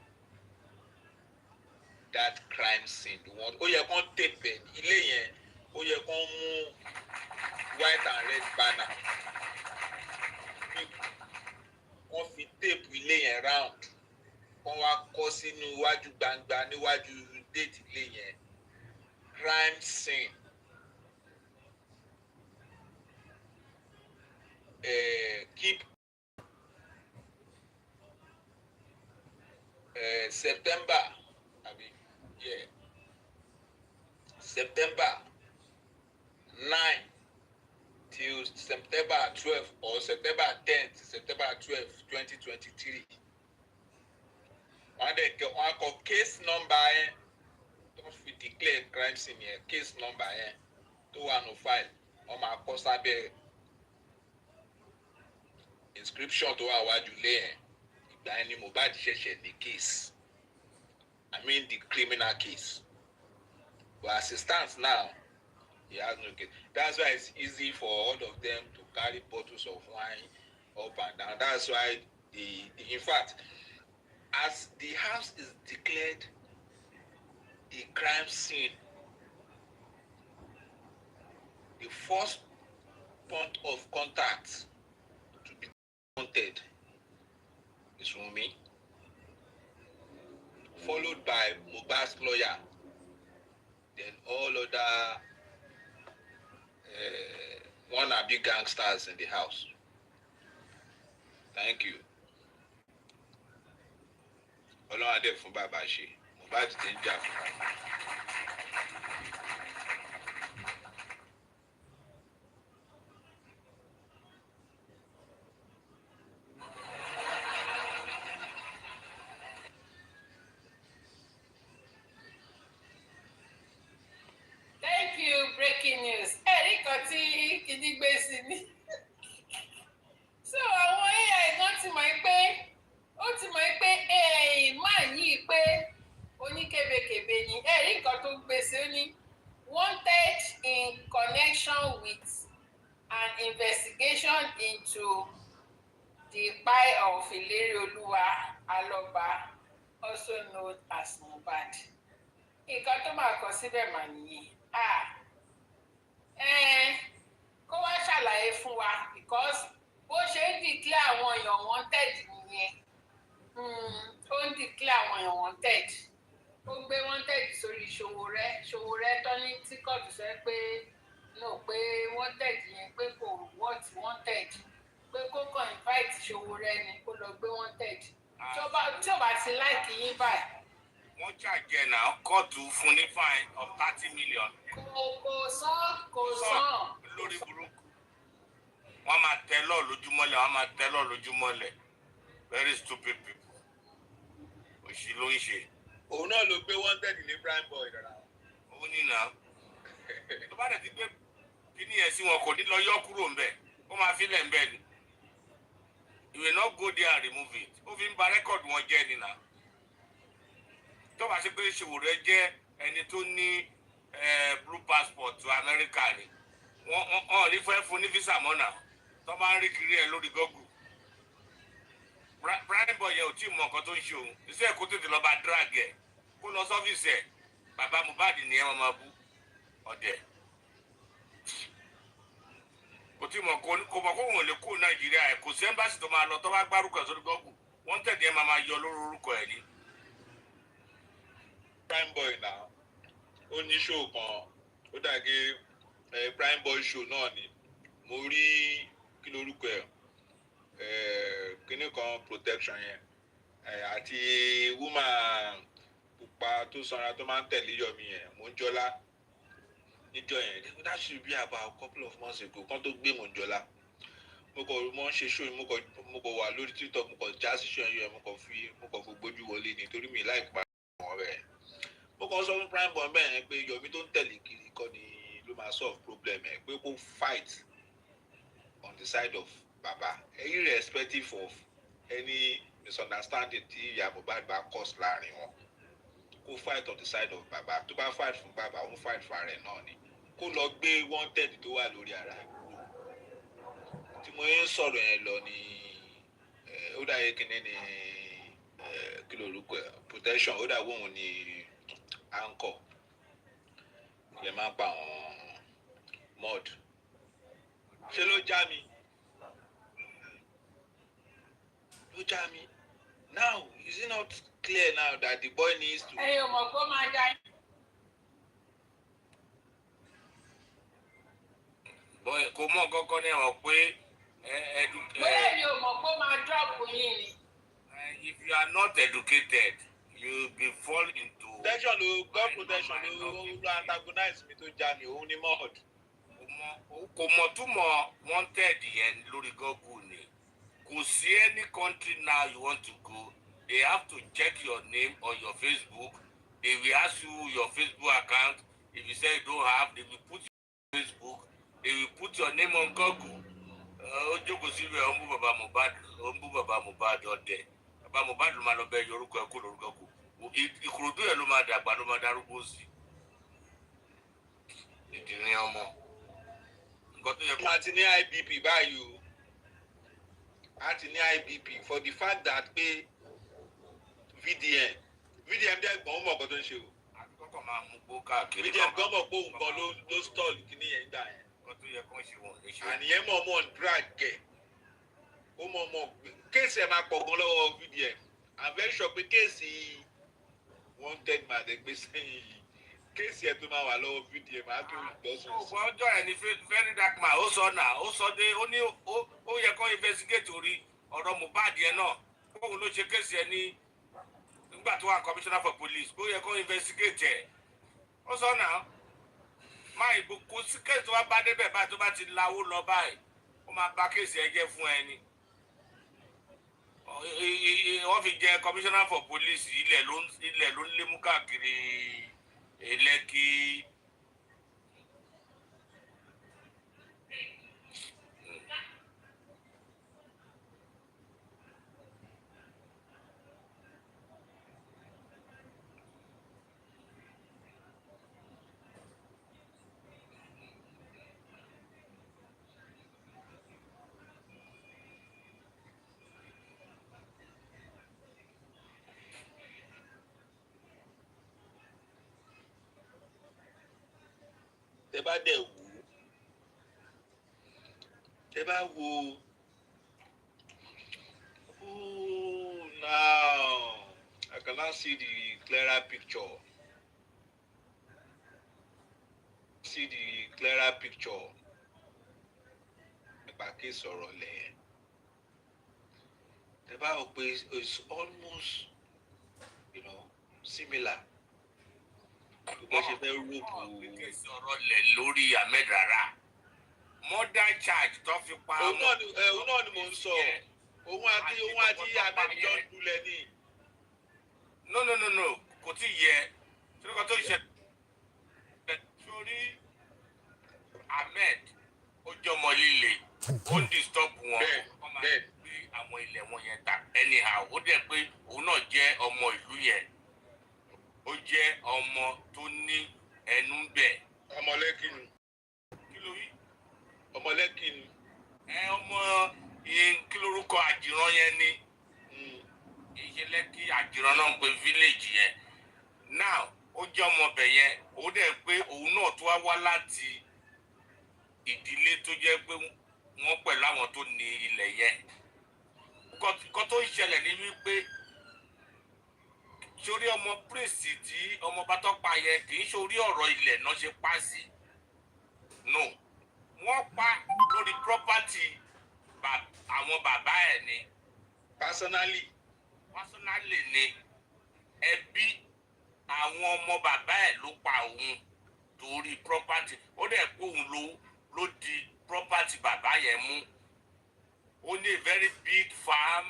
S18: that crime scene. Ó yẹ kán tape ilé yẹn, ó yẹ kán mú white and red banner. Wọ́n fi tape ilé yẹn round. Wọ́n wá kọ́ sínú iwájú gbangba níwájú date ilé yẹn. Crime scene. Keep September. September 9 till September 12 or September 10th, September 12, 2023. Wọ́n kọ case number yẹn tó fi declare crime scene yẹn, case number yẹn tó wà ní file, wọ́n máa kọ sábẹ́ inscription tó wà wájú lé yẹn. Ìgbà yẹn ni Mohbad ṣẹ̀ṣẹ̀ ní case. I mean the criminal case. But as it stands now, he has no case. That's why it's easy for all of them to carry bottles of wine up and down. That's why in fact, as the house is declared a crime scene, the first point of contact to be wanted is Wunmi, followed by Mohbad's lawyer, then all other wannabe gangsters in the house. Thank you. Ọlọ́run adé fún bàbá ṣe. Mohbad ti ń jà fún wa.
S11: Thank you, breaking news. Ẹ̀rí kan tí kìíní gbé sí ni. So àwọn AI gan ti mọ̀ pé máa yí pé oníkebekebe ni. Ẹ̀rí nǹkan tó gbé sí ó ní wanted in connection with an investigation into the pie of Ilerioluwa Aloba, also known as Mohbad. Nǹkan tó máa kọ síbẹ̀ mà nìyí. Kó wá ṣàlàyé fún wa because bó ṣe ń declare àwọn èèyàn wanted nìyẹn. Ó ń declare àwọn èèyàn wanted. Ó gbé wanted sórí Ṣòwòrẹ́ tó ní tí kóòtù sọ pé no pé wanted yẹn pé kò what wanted pé kó kàn invite Ṣòwòrẹ́ ni kó lọ gbé wanted. Tí ó bá ti láìkì yín báyìí.
S17: Wọ́n ṣàjẹ́ náà kóòtù fún ní fine of 30 million.
S11: Kò sán.
S17: Lórí burúkú. Wọ́n máa tẹ́ lọ́ọ̀ lójúmọ́lẹ̀. Very stupid people. Òṣì ló ń ṣe.
S18: Òun náà ló gbé wanted ní prime boy rárá.
S17: Òun ní nà. Tó bá dẹ̀ ti gbé kíní yẹn sí wọn kò ní lọ yọ kúrò ńbẹ̀. Ó máa fi fílẹ̀ ń bẹ̀ ni. You will not go there and remove it. Ó fi ń ba rẹ́kọ̀dù wọn jẹ́ ni náà. Tó bá ṣe pé Ṣòwòrẹ́ jẹ́ ẹni tó ní blue passport to America ni. Wọ́n ní fẹ́ fún ní visa mọ́ náà. Tó bá ń rí kiri ẹ̀ lórí Google. Brian Boy yẹn ò tí ì mọ nǹkan tó ń ṣe òun. Iṣẹ́ kó tètè lọ bá drag ẹ̀. Kó lọ sọ́fíìsì ẹ̀. Bàbá Mohbad ni ẹ̀ wọ́n máa bú. Ọ̀dẹ̀. Kò tí mọ̀ kó mọ̀ kó wọn lè kó Nàìjíríà ẹ̀. Kò sí ẹ́mbásì tó máa lọ tó bá gbárùkù ẹ̀ sórí Google. Wọ́n tẹ̀lé ẹ̀ máa yọ lórí orúkọ ẹ̀ ni.
S18: Prime Boy náà ó ní show kan ó dàgé Prime Boy show náà ni mo rí kí lórúkọ ẹ̀ kíní kan protection yẹn àti woman pupa tó sanra tó máa ń tẹ̀lé yọmi yẹn mo ń jọlá níjọ yẹn that should be about a couple of months ago kan tó gbé mo ń jọlá mo ń ṣe show mo kọ wà lórí TikTok mo kọ já sí show yẹn mo kọ fi gbójú wọlé nítorí mi láì pa wọn bẹ́ẹ̀ mo kàn sọ fún Prime Boy bẹ́ẹ̀ yẹn pé yọmi tó ń tẹ̀lé kiri kọ́ ni ló máa solve problem ẹ̀ pé kó fight on the side of baba irrespective of any misunderstanding tí ìyá Mohbad bá cause láàrin wọn kó fight on the side of baba tó bá fight fún baba òun fight fún ara ẹ̀ náà ni kó lọ gbé wanted tó wà lórí ara ẹ̀ kúrò tí mo yẹn sọ̀rọ̀ yẹn lọ ni ó dà yẹ kíní ni kí ló rúkọ ẹ̀ protection ó dà wọ́n ní anchor lè má pa àwọn mud ṣé ló já mi now is it not clear now that the boy needs to.
S11: ẹ yóò mọ̀ kó máa dá.
S17: Boy kò mọ̀ kọ́kọ́ ní ẹ̀wọ̀n pé
S11: bóyá mi ò mọ̀ kó máa drop yín ni.
S17: If you are not educated you be fall into.
S18: protection ló God protection ló antagonize mi tó já mi òun ni mud.
S17: Kò mọ̀ túmọ̀ wanted yẹn lórí Google ni. Kò sí any country now you want to go they have to check your name on your Facebook. They will ask you your Facebook account. If you say you don't have, they will put your Facebook. They will put your name on Google. Ojoko Silve Ombu Baba Mohbad ọdẹ. Baba Mohbad ló máa lọ bẹ yorùkọ ẹ kó lórúkọ kù. Ìkòròdú ẹ ló máa dàgbà ló máa darúgbó sí. Ìdílé ọmọ. Nǹkan tó yẹ kó.
S18: A ti ní IBP báyìí o. A ti ní IBP for the fact that pé VDM dẹ́ gbọ́n mọ̀ ọ̀kan tó ń ṣe o.
S17: Àkọ́kọ́ máa mú gbó káàkiri.
S18: VDM gbọ́n mọ̀ pé òun kan ló stall kíní yẹn gbà yẹn.
S17: Nǹkan tó yẹ kó ṣe wọ̀n lè ṣe.
S18: Àníyẹn mọ̀ ọmọ drag ẹ̀. Ó mọ̀ ọmọ kéèsì ẹ̀ máa pọ̀ gan lọ́wọ́ VDM. I'm very sure pé kéèsì wanted man ẹ̀ gbé sẹ́yìn yìí. Kéèsì ẹ̀ tó máa wà lọ́wọ́ VDM á tó gbọ́sùn.
S17: Ògbọ́n ọjọ́ ẹ̀ ní very dark man ó sọ náà ó sọ dé ó ní ó yẹ kó investigate orí ọ̀rọ̀ Mohbad yẹn náà. Bóun ló ṣe kéèsì ẹ̀ ní nígbà tó wà commissioner for police ó yẹ kó investigate ẹ̀. Ó sọ náà máa ìbò kó sí kéèsì tó bá bá débẹ̀ báyìí tó bá ti lawó lọ báyìí ó máa bá kéèsì ẹ̀ jẹ́ fún ẹni. Wọ́n fi jẹ commissioner for police ilẹ̀ ló ń lé mú káàkiri Lẹ́kì.
S18: Tẹ́ bá dẹ̀ wò tẹ́ bá wo now I can now see the clearer picture. Nípa kí sọ̀rọ̀ lẹ̀. Tẹ́ bá wò pé it's almost similar. Bó ṣe fẹ́ rúbù.
S17: Sọ̀rọ̀ lẹ̀ lórí Ahmed rárá. Murder charge tó fi pa.
S18: Òun náà ni mò ń sọ. Òun àti Ahmed jọ ń dulẹ̀ ní.
S17: No. Kò tí yẹ. Sọ́dọ̀ tó ṣe. Sórí Ahmed ó jọmọ líle. ó ń disturb wọn wọ́n máa gbé àwọn ilẹ̀ wọn yẹn ta anyhow ó dẹ̀ pé òun náà jẹ́ ọmọ ìlú yẹn ó jẹ́ ọmọ tó ní ẹnu bẹ̀.
S18: ọmọlẹ́kì ni.
S17: kí ló wí.
S18: ọmọlẹ́kì ni.
S17: ọmọ kí lorúkọ àjìrán yẹn ni ìṣẹ̀lẹ̀ kí àjìrán náà ń pe village yẹn now ó jẹ́ ọmọ bẹ̀ yẹn ó dẹ̀ pé òun náà tó wá láti ìdílé tó jẹ́ pé wọ́n pẹ̀lú àwọn tó ní ilẹ̀ yẹn nǹkan tó ń ṣẹlẹ̀ ní wípé sórí ọmọ prince tí ọmọ bátọ́pa yẹn kì í sórí ọ̀rọ̀ ilẹ̀ náà ṣe pa sí no wọ́n pa lórí property àwọn bàbá ẹ̀ ni personally ni ẹbí àwọn ọmọ bàbá ẹ̀ ló pa òun torí property ó dẹ̀ pé òun ló di property bàbá yẹn mú ó ní a very big farm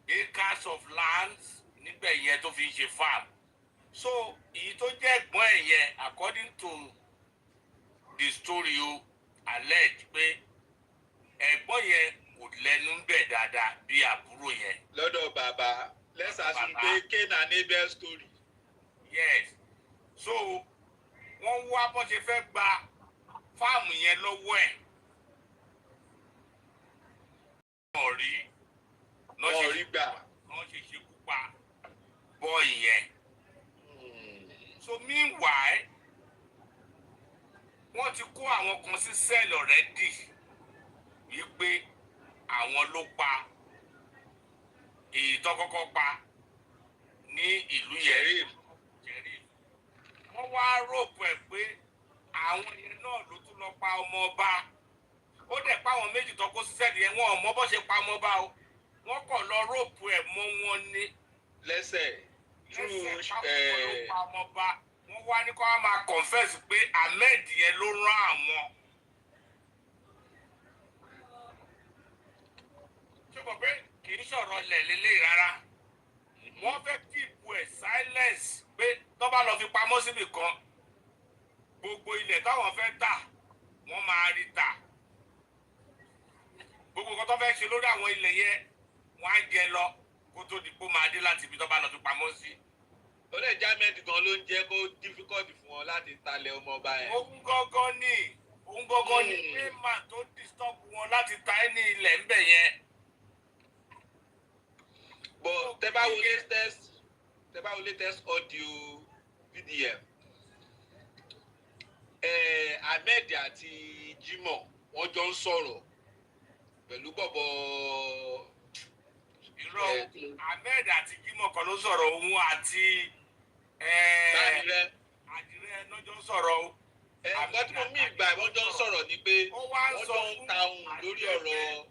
S17: acres of lands níbẹ̀ yẹn tó fi ń ṣe farm so èyí tó jẹ́ ẹ̀gbọ́n ẹ̀ yẹn according to the story o alleged pé ẹ̀gbọ́n yẹn kò lẹ́nu ń bẹ̀ dáadáa bí àbúrò yẹn.
S18: lọ́dọ̀ bàbá let's assume pé Cain and Abel story.
S17: yes so wọ́n wá bó ṣe fẹ́ gba fáàmù yẹn lọ́wọ́ ẹ̀ wọ́n rí
S18: gbà
S17: wọ́n ṣe ṣekú pa bọ́ọ̀ì yẹn. so meanwhile wọ́n ti kó àwọn kan sí sẹ́ẹ̀lì already wípé àwọn ló pa èyí tó kọ́kọ́ pa ní ìlú yẹn wọ́n wá rògbò ẹ̀ pé àwọn yẹn náà ló tún lọ pa ọmọ ọba ó dẹ̀ pa àwọn méjì tó kó sí sẹ́ẹ̀lì yẹn wọn ò mọ bó ṣe pa ọmọ ọba o wọ́n kàn lọ rògbò ẹ̀ mọ́ wọn ní
S18: lẹ́sẹ̀
S17: wọ́n wá ní kó wá máa confess pé Ahmed yẹn ló rán àwọn. ṣé o mọ̀ pé kì í sọ̀rọ̀ lẹ̀ lélẹ̀ rárá wọ́n fẹ́ keep ẹ̀ silence pé tó bá lọ fi pamọ́ síbì kan gbogbo ilẹ̀ táwọn fẹ́ tà wọ́n máa rí tà gbogbo nǹkan tó fẹ́ ṣe lórí àwọn ilẹ̀ yẹn wọ́n á jẹ lọ kó tó di pé ó máa dé láti ibi tó bá lọ fi pamọ́ sí.
S18: ó lè já mẹ́ẹ̀dì gan ló ń jẹ́ kó difficult fún wọn láti talẹ̀ ọmọ ọba yẹn.
S17: òun gángan ni payment tó disturb wọn láti ta ẹni ilẹ̀ ńbẹ̀ yẹn.
S18: but tẹ́ bá wo latest audio pdf Ahmed àti Jimoh wọ́n jọ ń sọ̀rọ̀ pẹ̀lú bọ̀bọ̀
S17: irọ́ Ahmed àti Jimoh kan ló sọ̀rọ̀ òun àti àdìrẹ lọ́jọ́ sọ̀rọ̀ o.
S18: ẹ̀gbọ́n tí mo mí ìgbà wọ́n jọ ń sọ̀rọ̀ ni pé wọ́n jọ ń ta ohun lórí ọ̀rọ̀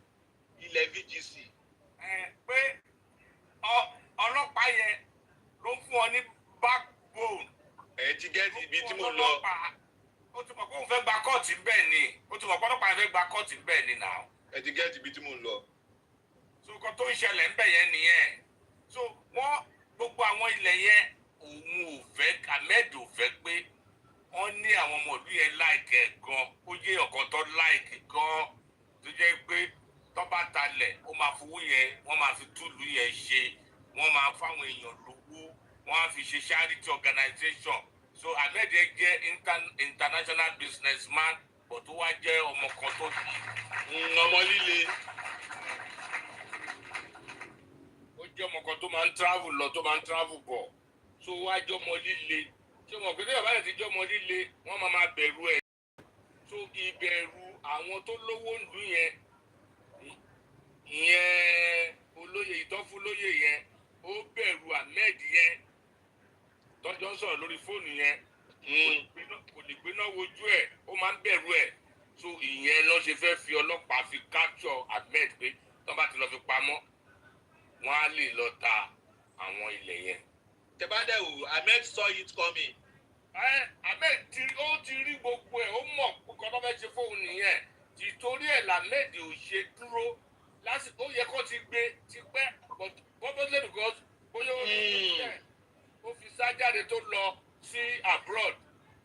S18: ilẹ̀ VGC.
S17: pé ọlọ́pàá yẹn ló ń fún ọ ní backbone.
S18: ẹ ti gẹ́tì ibi tí mo lọ.
S17: ó ti mọ̀ pé òun fẹ́ gba kóòtù ńbẹ̀ ni ó ti mọ̀ pé ọlọ́pàá yẹn fẹ́ gba kóòtù ńbẹ̀ ni náà.
S18: ẹ ti gẹ́tì ibi tí mo lọ.
S17: so nǹkan tó ń ṣẹlẹ̀ ńbẹ̀ yẹn nìyẹn so wọ́n gbogbo àwọn ilẹ̀ yẹn òun ò fẹ́ Ahmed ò fẹ́ pé wọ́n ní àwọn ọmọ ìlú yẹn láìkẹ́ gan ó yé ọ̀kan tó láìkẹ́ gan tó jẹ́ pé tó bá talẹ̀ ó máa fowó yẹn wọ́n máa fi túlù yẹn ṣe wọ́n máa fáwọn èèyàn lówó wọ́n á fi ṣe charity organization so Ahmed jẹ́ international businessman but ó wá jẹ́ ọmọ kan tó
S18: ọmọ líle.
S17: ó jẹ́ ọmọ kan tó máa ń travel lọ tó máa ń travel bọ̀ so wá jẹ́ ọmọ líle ṣé mo gbé bàbá rẹ̀ ti jẹ́ ọmọ líle wọ́n máa bẹ̀rù ẹ̀ so ìbẹ̀rù àwọn tó lówó ìlú yẹn ìyẹn olóyè ìtọ́fúnlóyè yẹn ó bẹ̀rù Ahmed yẹn tọ́jọ́ ń sọ̀rọ̀ lórí fóònù yẹn kò lè gbéná wojú ẹ̀ ó máa ń bẹ̀rù ẹ̀ so ìyẹn ló ṣe fẹ́ fi ọlọ́pàá fi capture Ahmed pé tó bá ti lọ fi pamọ́ wọ́n á lè lọ ta àwọn ilẹ̀ yẹn.
S18: tẹ́bádẹ́wò Ahmed saw it coming.
S17: Ahmed ti rí gbogbo ẹ̀ ó mọ̀ kó tó fẹ́ ṣe fóun nìyẹn tìtorí ẹ̀ l'Ahmed ò ṣe dúró lásìkò ó yẹ kó ti gbé tipẹ́ probably because bóyá ó fi sájáde tó lọ sí abroad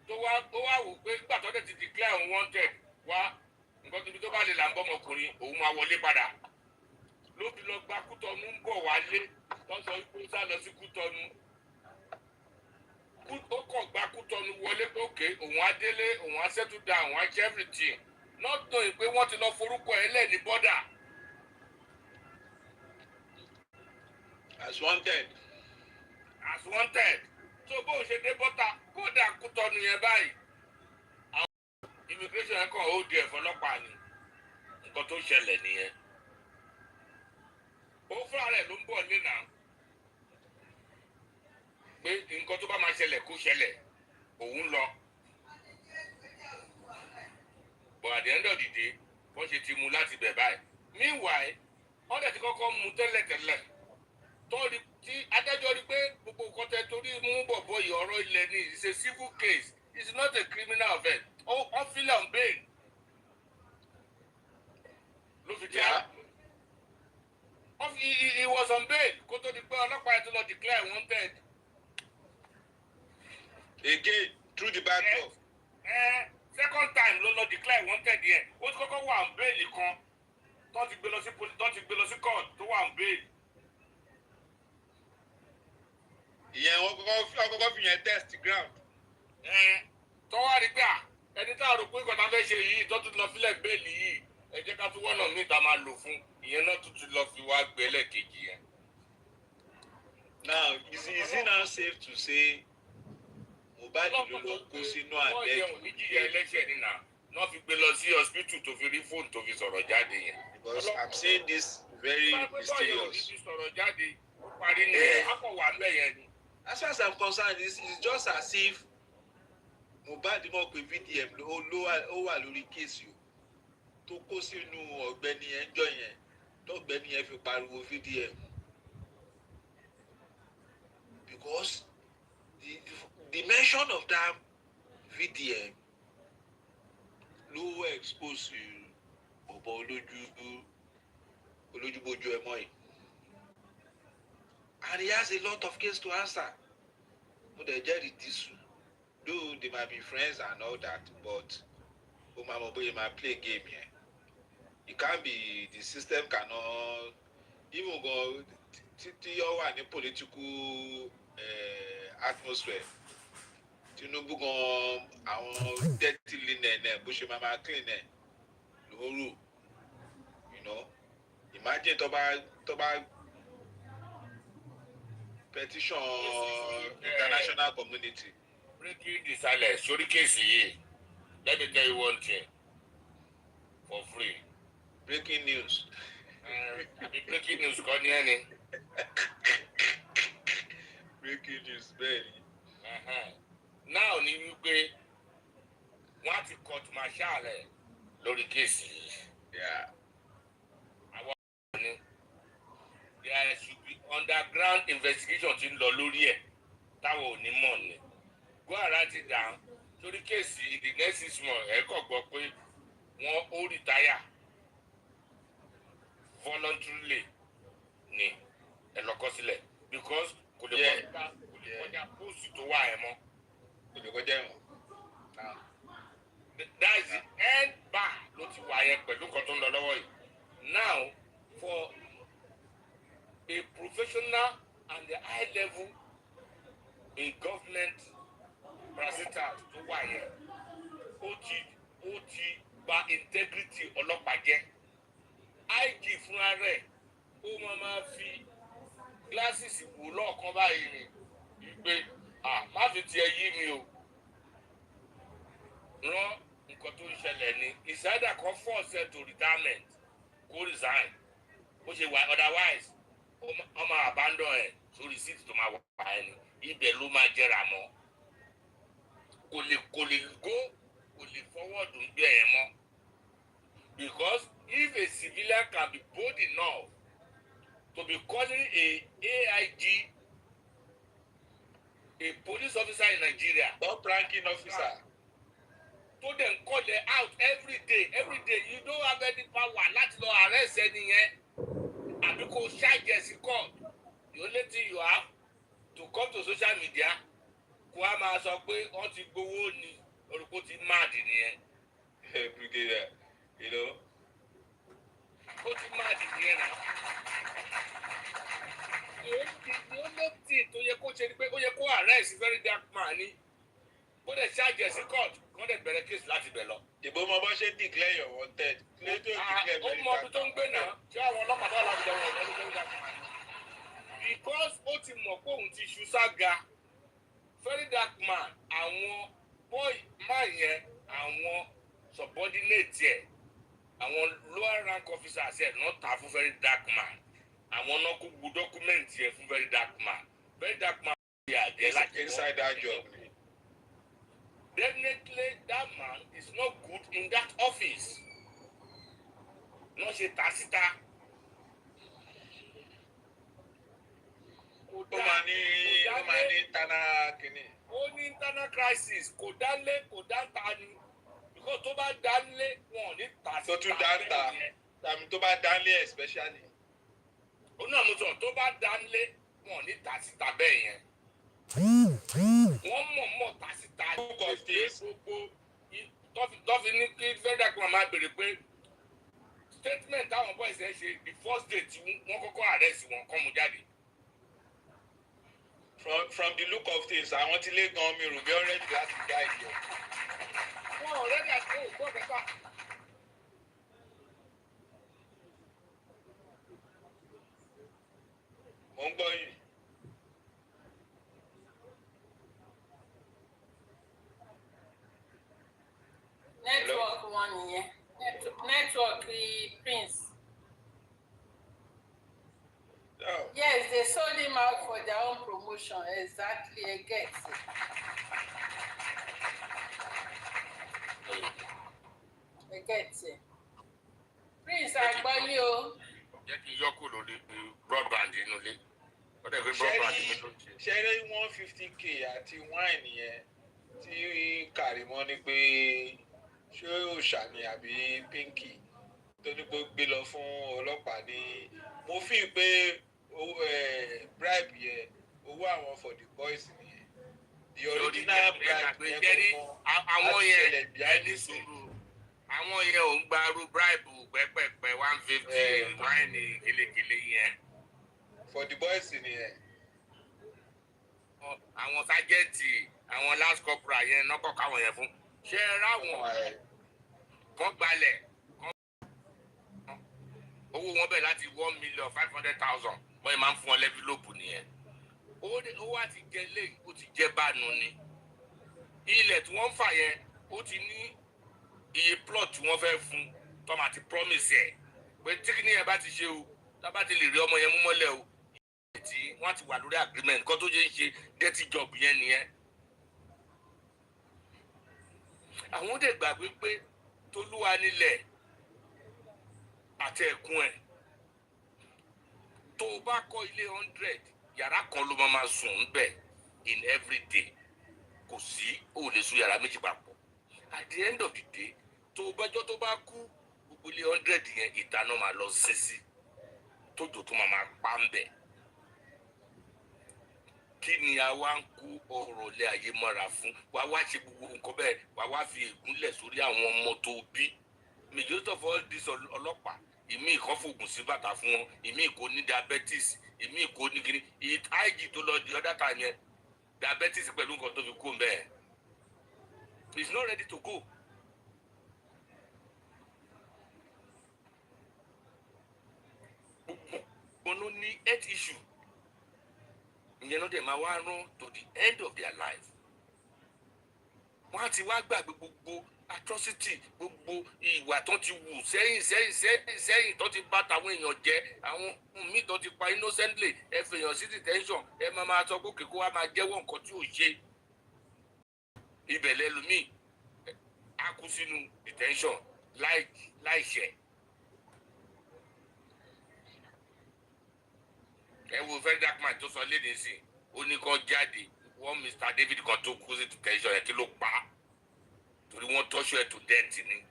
S17: tó wá wò pé nígbà tó dẹ̀ ti declare unwanted wá nǹkan tóbi tó bá wálé là ń bọ́ ọmọkùnrin òun máa wọlé padà ló fi lọ gba Kútọ́nù ń bọ̀ wálé tó sọ pé ó sá lọ sí Kútọ́nù ó kàn gba Kútọ́nù wọlé pé òkè òun á délé òun á settle down òun á ṣe everything not knowing pé wọ́n ti lọ forúkọ ẹ̀ lẹ̀ ní bọ́dà.
S18: as wanted.
S17: as wanted tó bó ṣe dé bọ́tà kódà Kútọ́nù yẹn báyìí àwọn immigration yẹn kàn ó di ẹ̀fọ́ ọlọ́pàá ni nǹkan tó ṣẹlẹ̀ nìyẹn ó fúnra rẹ̀ ló ń bọ̀ nínà pé nǹkan tó bá máa ṣẹlẹ̀ kó ṣẹlẹ̀ òun lọ but at the end of the day wọ́n ṣe ti mú láti bẹ̀ báyìí meanwhile wọ́n dẹ̀ ti kọ́kọ́ mú tẹ́lẹ̀tẹ́lẹ̀ tọ́ọ̀rì tí adájọ́ rí pé gbogbo nǹkan tẹ torí mú bọ̀bọ̀ yìí ọ̀rọ̀ ilẹ̀ ni it's a civil case it's not a criminal offence wọ́n feel on bail ló fi jẹ́ he was on bail kó tó di pé ọlọ́pàá yẹn tó lọ declare wanted.
S18: again through the back door.
S17: Second time ló lọ declare wanted yẹn ó ti kọ́kọ́ wà on bail kan tó ti gbé lọ sí court tó wà on bail.
S18: ìyẹn wọ́n kọ́kọ́ fi yẹn test ground.
S17: tó wá rí pé ẹni tá a rò pé kọ́ta fẹ́ ṣe yìí tó tún lọ sílẹ̀ bẹ́ẹ̀lì yìí ẹ jẹ́ ká tún wọ́nà míì tá a máa lò fún ìyẹn náà tuntun lọ fi wá gbé lẹ́ẹ̀kejì yẹn.
S18: now is it now safe to say Mohbad ló lọ kó sínú àdẹ́kùn.
S17: wọ́n yẹ ìjìyà ẹlẹ́ṣẹ̀ nínà náà fi gbé lọ sí hospital tó fi rí fóònù tó fi sọ̀rọ̀ jáde yẹn.
S18: because I'm saying this very mysterious.
S17: sọ̀rọ̀ jáde ó parí ní akọ̀wà mẹ́yẹn ni.
S18: as far as I'm concerned it's just as if Mohbad mọ̀ pé VDM ó wà lórí kéèsì o tó kó sínú ọ̀gbẹ́ni yẹn jọ yẹn tọ́gbẹ́ni yẹn fi pariwo VDM because the mention of that VDM ló expose bọ̀bọ̀ olójúbójú ẹ̀ mọ́ yìí and he has a lot of case to answer mo dẹ̀ jẹ́rìí dísù though they might be friends and all that but ó máa mọ bóyá máa play game yẹn it can't be the system cannot even go tí ó wà ní political atmosphere Tinubu gan àwọn dirty linen ẹ̀ bó ṣe máa clean ẹ̀ lóru you know imagine tó bá petition international community.
S17: breaking the silence sórí kéèsì yìí let me tell you one thing for free.
S18: breaking news.
S17: breaking news kọ́ ní ẹni.
S18: breaking news bẹ́ẹ̀ ni.
S17: now ni wípé wọ́n á ti court martial rẹ̀ lórí kéèsì yìí. àwọn ọ̀rọ̀ ni there should be underground investigation tí ń lọ lórí ẹ̀ táwọn ò ní mọ̀ ni. go and write it down torí kéèsì in the next 6 months ẹ̀ kàn gbọ́ pé wọ́n ó retire voluntarily ni ẹ lọ kọ sílẹ̀ because kò lè kọjá post tó wà ẹ mọ́
S18: kò lè kọjá ẹ̀wọ̀n.
S17: that is the end bar ló ti wà yẹn pẹ̀lú nǹkan tó ń lọ lọ́wọ́ yìí now for a professional and the high level in government parasitas tó wà yẹn ó ti bà integrity ọlọ́pàá jẹ́ IG fúnra rẹ̀ ó máa fi glasses wò lọ́ọ̀kan báyìí ni pé má fi tiẹ̀ yí mi o rán nǹkan tó ń ṣẹlẹ̀ ni ìsáyédà kan force to retirement kó resign ó ṣe wà otherwise ó máa abandon ẹ̀ sórí seat tó máa wà ẹni ibẹ̀ ló máa jẹrà mọ́ kò lè forward ń gbé ẹ̀ mọ́ because if a civilian can be bold enough to be calling a AIG, a police officer in Nigeria,
S18: top-ranking officer,
S17: to then call them out every day, you don't have any power láti lọ arrest ẹni yẹn àbí kò ṣàjẹsí court. The only thing you have to come to social media kó a máa sọ pé wọ́n ti gbowó ni orúkọ ti máàdì nìyẹn.
S18: Brigadier, you know,
S17: very dark man ni ó dẹ̀ ṣáàjẹ̀ sí court wọ́n dẹ̀ bẹ̀rẹ̀ case láti bẹ̀ lọ.
S18: ìbò mọ bó ṣe declare your wanted.
S17: ó mọ ibi tó ń gbé náà tí àwọn ọlọ́pàá bá láti dẹ̀wọ̀n ọ̀dọ́ ní very dark man. Because ó ti mọ̀ pé òun ti ṣu sága very dark man àwọn boy man yẹn àwọn subordinate yẹn àwọn lower rank officers yẹn náà ta fún very dark man àwọn náà kó gbogbo document yẹn fún very dark man yà jẹ́ láti
S18: inside that job.
S17: Definitely that man is not good in that office. Wọ́n ṣe tà síta.
S18: ó máa ní internal kìíní.
S17: Ó ní internal crisis kò dánlé kò dáńtà ni because tó bá dánlé wọn ò ní tà síta.
S18: tó tún dáńtà tàbí tó bá dánlé especially.
S17: Ó náà mo sọ tó bá dánlé wọn ò ní tà síta bẹ́ẹ̀ yẹn. Wọ́n mọ̀ tà síta gbogbo tọ́fi ní kí federal kan máa bèrè pé statement táwọn boys ẹ̀ ṣe the first day tí wọ́n kọ́kọ́ arrest wọn kọ́ mu jáde.
S18: From the look of things àwọn tí lé gan mi rò bí already láti dá ìjọ.
S17: Wọ́n already àti òkú ọ̀kẹ́ta.
S18: Mo ń gbọ́ yìí.
S11: Network wọn nìyẹn. Network Prince.
S18: Oh.
S11: Yes, they sold him out for their own promotion. Exactly, I get it. I get it. Prince Agbayi o.
S17: Jẹ́ kí n yọ kúrò lórí broadband inú ilé. Ó dẹ̀ pé broadband mi tó ń ṣe.
S18: Ṣẹ́rí 150k àti wine yẹn tí Kàrímọ́ ní pé ṣé òòṣà ni àbí Pinky tó ní pé gbé lọ fún ọlọ́pàá ní mo fi pé bribe yẹn owó àwọn for the boys nìyẹn the original bribe yẹn kọ́kọ́
S17: àwọn yẹn ẹni sùúrù àwọn yẹn ò ń gbarú bribe pẹ́pẹ́pẹ́ 150 wáìnì kélekèlé yẹn.
S18: for the boys nìyẹn.
S17: àwọn sájẹ́ǹtì àwọn last corporal yẹn nọ́kọ̀ káwọn yẹn fún ṣé ẹ ráwọn kan gbalẹ̀ owó wọn bẹ̀ láti 1,500,000 wọ́n yẹn máa ń fún ọ lẹ́fílọ́pù nìyẹn. owó àti jẹ lẹ́yìn ó ti jẹ́ bánu ni ilẹ̀ tí wọ́n ń fà yẹn ó ti ní iye plot tí wọ́n fẹ́ fún tọ́mọ àti promise ẹ̀ pé tíkìní yẹn bá ti ṣe o tábà ti lè rí ọmọ yẹn mú mọ́lẹ̀ o tí wọ́n ti wà lórí agreement kó tó ṣe ń ṣe dirty job yẹn nìyẹn. àwọn dẹ̀ gbàgbé pé tolúwa nílẹ̀ àti ẹ̀kún ẹ̀ tó o bá kọ́ ilé 100 yàrá kan ló máa sùn níbẹ̀ in every day kò sí o lè sùn yàrá méjì papọ̀ at the end of the day tó o bájọ́ tó bá kú gbogbo ilé 100 yẹn ìdáná máa lọ sísí tójò tó máa pa ń bẹ̀. Kí ni a wá ń kó ọrọ̀ ilé ayé mọ́ra fún wá wá ṣe gbogbo nǹkan bẹ́ẹ̀ wá wá fi ègúnlẹ̀ sórí àwọn ọmọ tó bí majority of all this ọlọ́pàá ìmí ìkọ́fògùn sí bàtà fún wọn ìmí ìkó ní diabetes ìmí ìkó ní kiri IG tó lọ di ọ̀dà tà yẹn diabetes pẹ̀lú nǹkan tó fi kó ń bẹ́ẹ̀ it's not ready to go. Gbogbo ló ní health issue ìyẹn ló dẹ̀ máa wá rán to the end of their life. Wọ́n á ti wá gbàgbé gbogbo atrocity gbogbo ìwà tó ti wù sẹ́yìn tó ti bá tàwọn èèyàn jẹ́ àwọn míì tó ti pa innocently ẹ fèèyàn sí detention ẹ máa sọ pé kò wá máa jẹ́wọ́ nǹkan tí ò ṣe. Ibẹ̀ lẹ́lòmíì á kú sínú detention láì ṣẹ̀. Ẹ wo very dark man tó sọ léde sí i ó ní kó jáde wọ́n Mr. David kan tó kú sí detention yẹn kí ló pa á torí wọ́n tọ́jú ẹ̀ to death ni.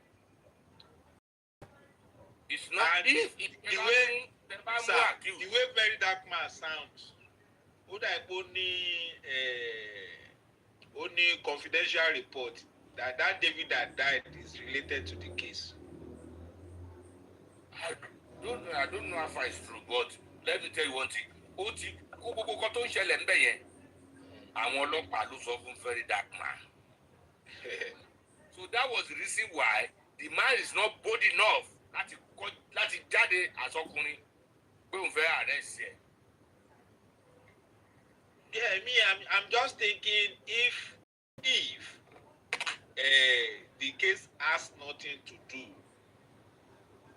S17: It's not if
S18: the way very dark man sounds ó dà pé ó ní confidential report that David that died is related to the case.
S17: I don't know how far it's true but let me tell you one thing ó ti kó gbogbo kan tó ń ṣẹlẹ̀ ńbẹ̀ yẹn àwọn ọlọ́pàá ló sọ fún very dark man. So that was the reason why the man is not bold enough láti jáde àsọkùnrin pé òun fẹ́ arrest ẹ̀.
S18: Yeah, I'm just thinking if the case has nothing to do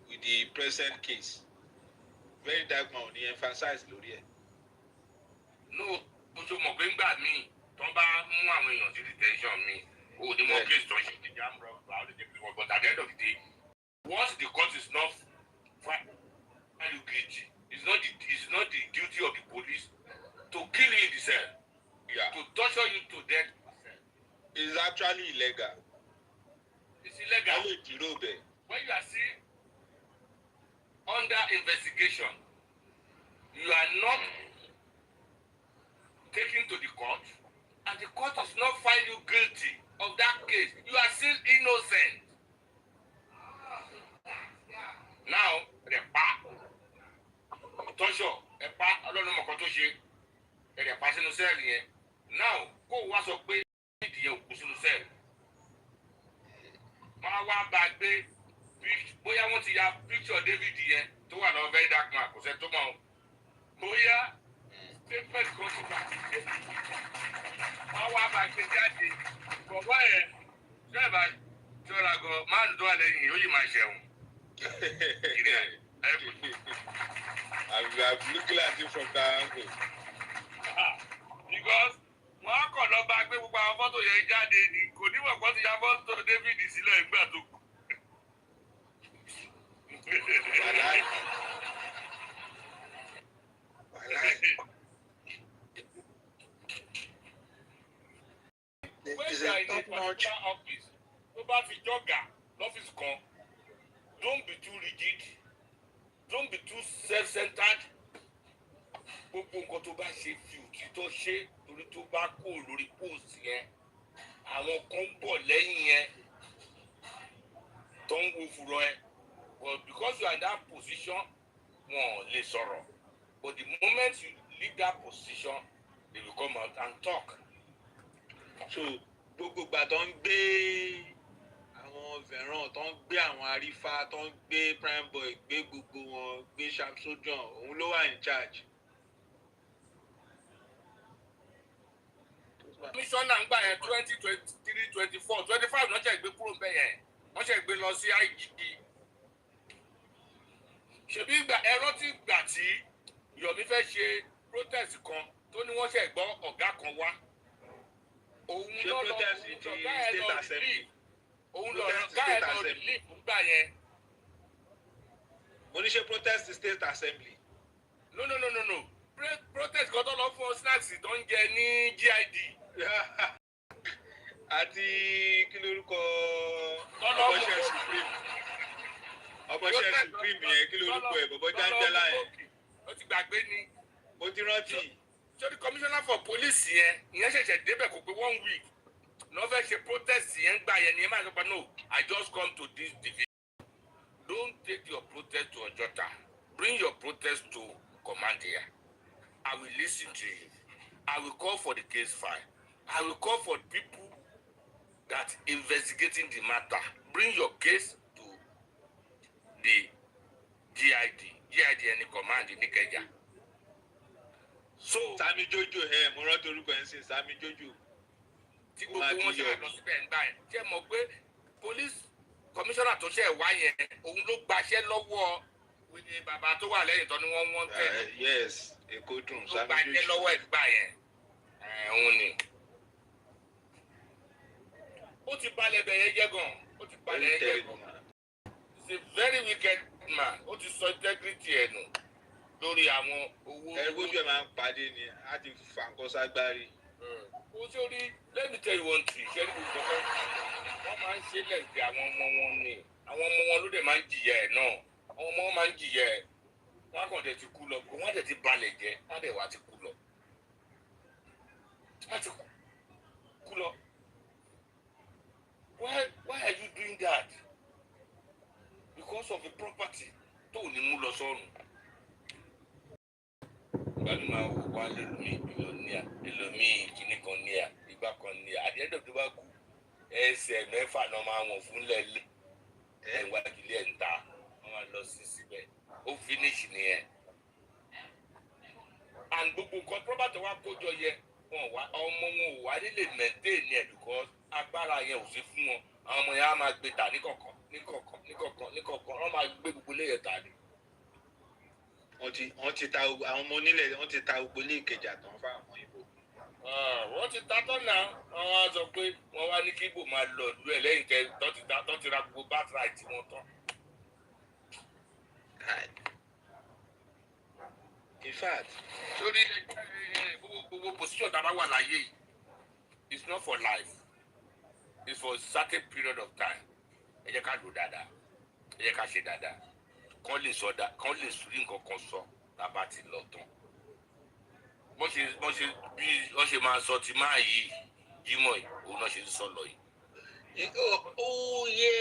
S18: with the present case, very dark man ni emphasize lórí ẹ̀.
S17: No, oṣù mọ̀ pé ńgbà míì tó bá mú àwọn èèyàn sí detention mi ó ní mọ̀ case tó ń ṣe ìdíje àmúrò àwọn olùdíje pé wọ́n but at the end of the day once the court is not find you guilty it's not the duty of the police to kill you in the cell. Yeah. To torture you to death.
S18: It's actually illegal.
S17: It's illegal. When you are still under investigation, you are not taken to the court, and the court does not find you guilty of that case. You are still innocent. Now, torture, ọlọ́run mọ̀kàn tó ṣe, ẹ̀rẹ̀ pa sínú sẹ́ẹ̀lì yẹn. Now, kó o wá sọ pé ìdíyẹ òkú sínú sẹ́ẹ̀lì. Máa wá bá a gbé bóyá wọ́n ti ya picture David yẹn tó wà lọ́wọ́ very dark man kò sẹ́ tó mọ̀ ọ́. Bóyá statement kan tó bá ti dé. Wọ́n wá bá a gbé jáde. Bọ̀bọ́ yẹn ṣẹ́ẹ̀bà ṣọ́ra gan máàlù tó wà lẹ́yìn yóò yìí máa ṣẹ̀wọ̀n.
S18: I'm looking at it from that angle.
S17: Because wọ́n á kọ̀ lọ bá gbé gbogbo àwọn fọ́tò yẹn jáde ni kò níwọ̀n kó ti ya fọ́tò David sílẹ̀ nígbà tó kù. When you are in a particular office, tó bá fi jọ́gà lọ́fíìsì kan, don't be too rigid, don't be too self-centered. Gbogbo nǹkan tó bá ṣe fi òtítọ́ ṣe torí tó bá kó lórí post yẹn àwọn kan ń bọ̀ lẹ́yìn yẹn tó ń wo fúrọ́ ẹ but because you are in that position wọn ò lè sọ̀rọ̀ but the moment you leave that position they will come out and talk.
S18: So gbogbo ìgbà tó ń gbé àwọn veron tó ń gbé àwọn arífá tó ń gbé prime boy gbé gbogbo wọn gbé Shamsodian òun ló wà in charge.
S17: Mísọ́nà ń gbà yẹn 2023, 24, 25 wọ́n ṣe gbé kúrò ń bẹ̀ yẹn wọ́n ṣe gbé lọ sí IGP. Ṣèbí ẹ̀rọ ti gbà tí Yomi fẹ́ ṣe protest kan tó ní wọ́n ṣe gbọ́ ọ̀gá kan wá. Òun lọ lọ ọ̀gá ẹ̀ lọ relief. Òun lọ ọ̀gá ẹ̀ lọ relief ńgbà yẹn.
S18: Mo ní ṣe protest state assembly.
S17: No. Protest kan tó lọ fún snacks tó ń jẹ ní GID.
S18: Àti kí lórúkọ ọmọọṣẹ́ supreme yẹn kí lórúkọ ẹ̀ bọ̀bọ̀ jáńjẹ́lá yẹn.
S17: Ó ti gbàgbé ni.
S18: Mo ti rántí.
S17: Ṣé the commissioner for police yẹn ìyẹn ṣẹ̀ṣẹ̀ débẹ̀ kò pé 1 week ní wọ́n fẹ́ ṣe protest yẹn gbà yẹn ni ẹ máa sọ pé no I just come to this division. Don't take your protest to Ojota. Bring your protest to command here. I will listen to you. I will call for the case file. I will call for people that investigating the matter. Bring your case to the GID any command in Nikeja. So
S18: Sami Jojo mo rántí orúkọ ẹ̀ ń sìn Sami Jojo.
S17: Tí gbogbo wọn ṣe lọ síbẹ̀ ń gbà yẹn. Ṣé mọ̀ pé police commissioner tó ṣe wá yẹn òun ló gbaṣẹ́ lọ́wọ́ bàbá tó wà lẹ́yìn tó ní wọ́n tẹ̀lé.
S18: Yes, Èkó dùn
S17: Sami Jojo. Ló gbaṣẹ́ lọ́wọ́ ẹ̀ gbà yẹn. Òun ni. Ó ti balẹ̀ bẹ̀yẹ jẹ́ gan. Ó ti balẹ̀ yẹn jẹ́ gan. He's a very wicked man. Ó ti sọ integrity ẹ̀ nù lórí àwọn owó.
S18: Ẹ̀rọ ẹ̀ máa ń pàdé ni a ti fà nǹkan ságbárí.
S17: Ó sórí let me tell you one thing ṣé ní gbogbo wọn máa ń ṣe lẹ́gbẹ̀ẹ́ àwọn ọmọ wọn ni àwọn ọmọ wọn ló dẹ̀ máa ń jìyà ẹ̀ náà àwọn ọmọ wọn máa ń jìyà ẹ̀ wọn á kàn dẹ̀ ti kú lọ wọn á dẹ̀ ti balẹ̀ jẹ́ wọn á dẹ̀ wá ti kú lọ. Wọ́n ti kú lọ. Why are you doing that? Because of the property tó ò ní mú lọ sọ́run. gbani máa wò wá lẹ́lòmíì bílíọ̀nìà ẹlòmíì kìíní kan níà ìgbà kan níà àdéhùn tó bá kú ẹsẹ̀ mẹ́fà náà máa wọ̀n fún lẹ́lẹ̀ ẹ̀wá ìdílé ẹ̀ ń ta wọ́n máa lọ sí síbẹ̀ ó finish nìyẹn. And gbogbo nǹkan property wa kójọ yẹ wọn wá ọmọ wọn ò wá nílé maintain ẹ̀ because agbára yẹn ò sí fún wọn àwọn ọmọ yẹn á máa gbé ta níkọ̀ọ̀kan wọ́n máa gbé gbogbo ilé yẹn ta ni.
S18: wọ́n ti ta àwọn ọmọ onílẹ̀ wọ́n ti ta gbogbo ilé ìkẹjà tán fáwọn ọmọ Ìgbò.
S17: wọ́n ti ta tọ́nà wọ́n wá sọ pé wọ́n wá ní kí Ìgbò máa lọ ìlú ẹ̀ lẹ́yìn tó ti ra gbogbo birthright tí wọ́n tán.
S18: In fact
S17: lórí gbogbo position tá a bá wà láyé yìí it's not for life it's for a certain period of time ẹ jẹ́ ká lò dáadáa ẹ jẹ́ ká ṣe dáadáa kán lè rí nǹkan kan sọ lábá ti lọ tán wọ́n ṣe máa sọ ti máa yìí Jímọ̀ yìí òun náà ṣe ń sọ lọ yìí.
S18: ó yẹ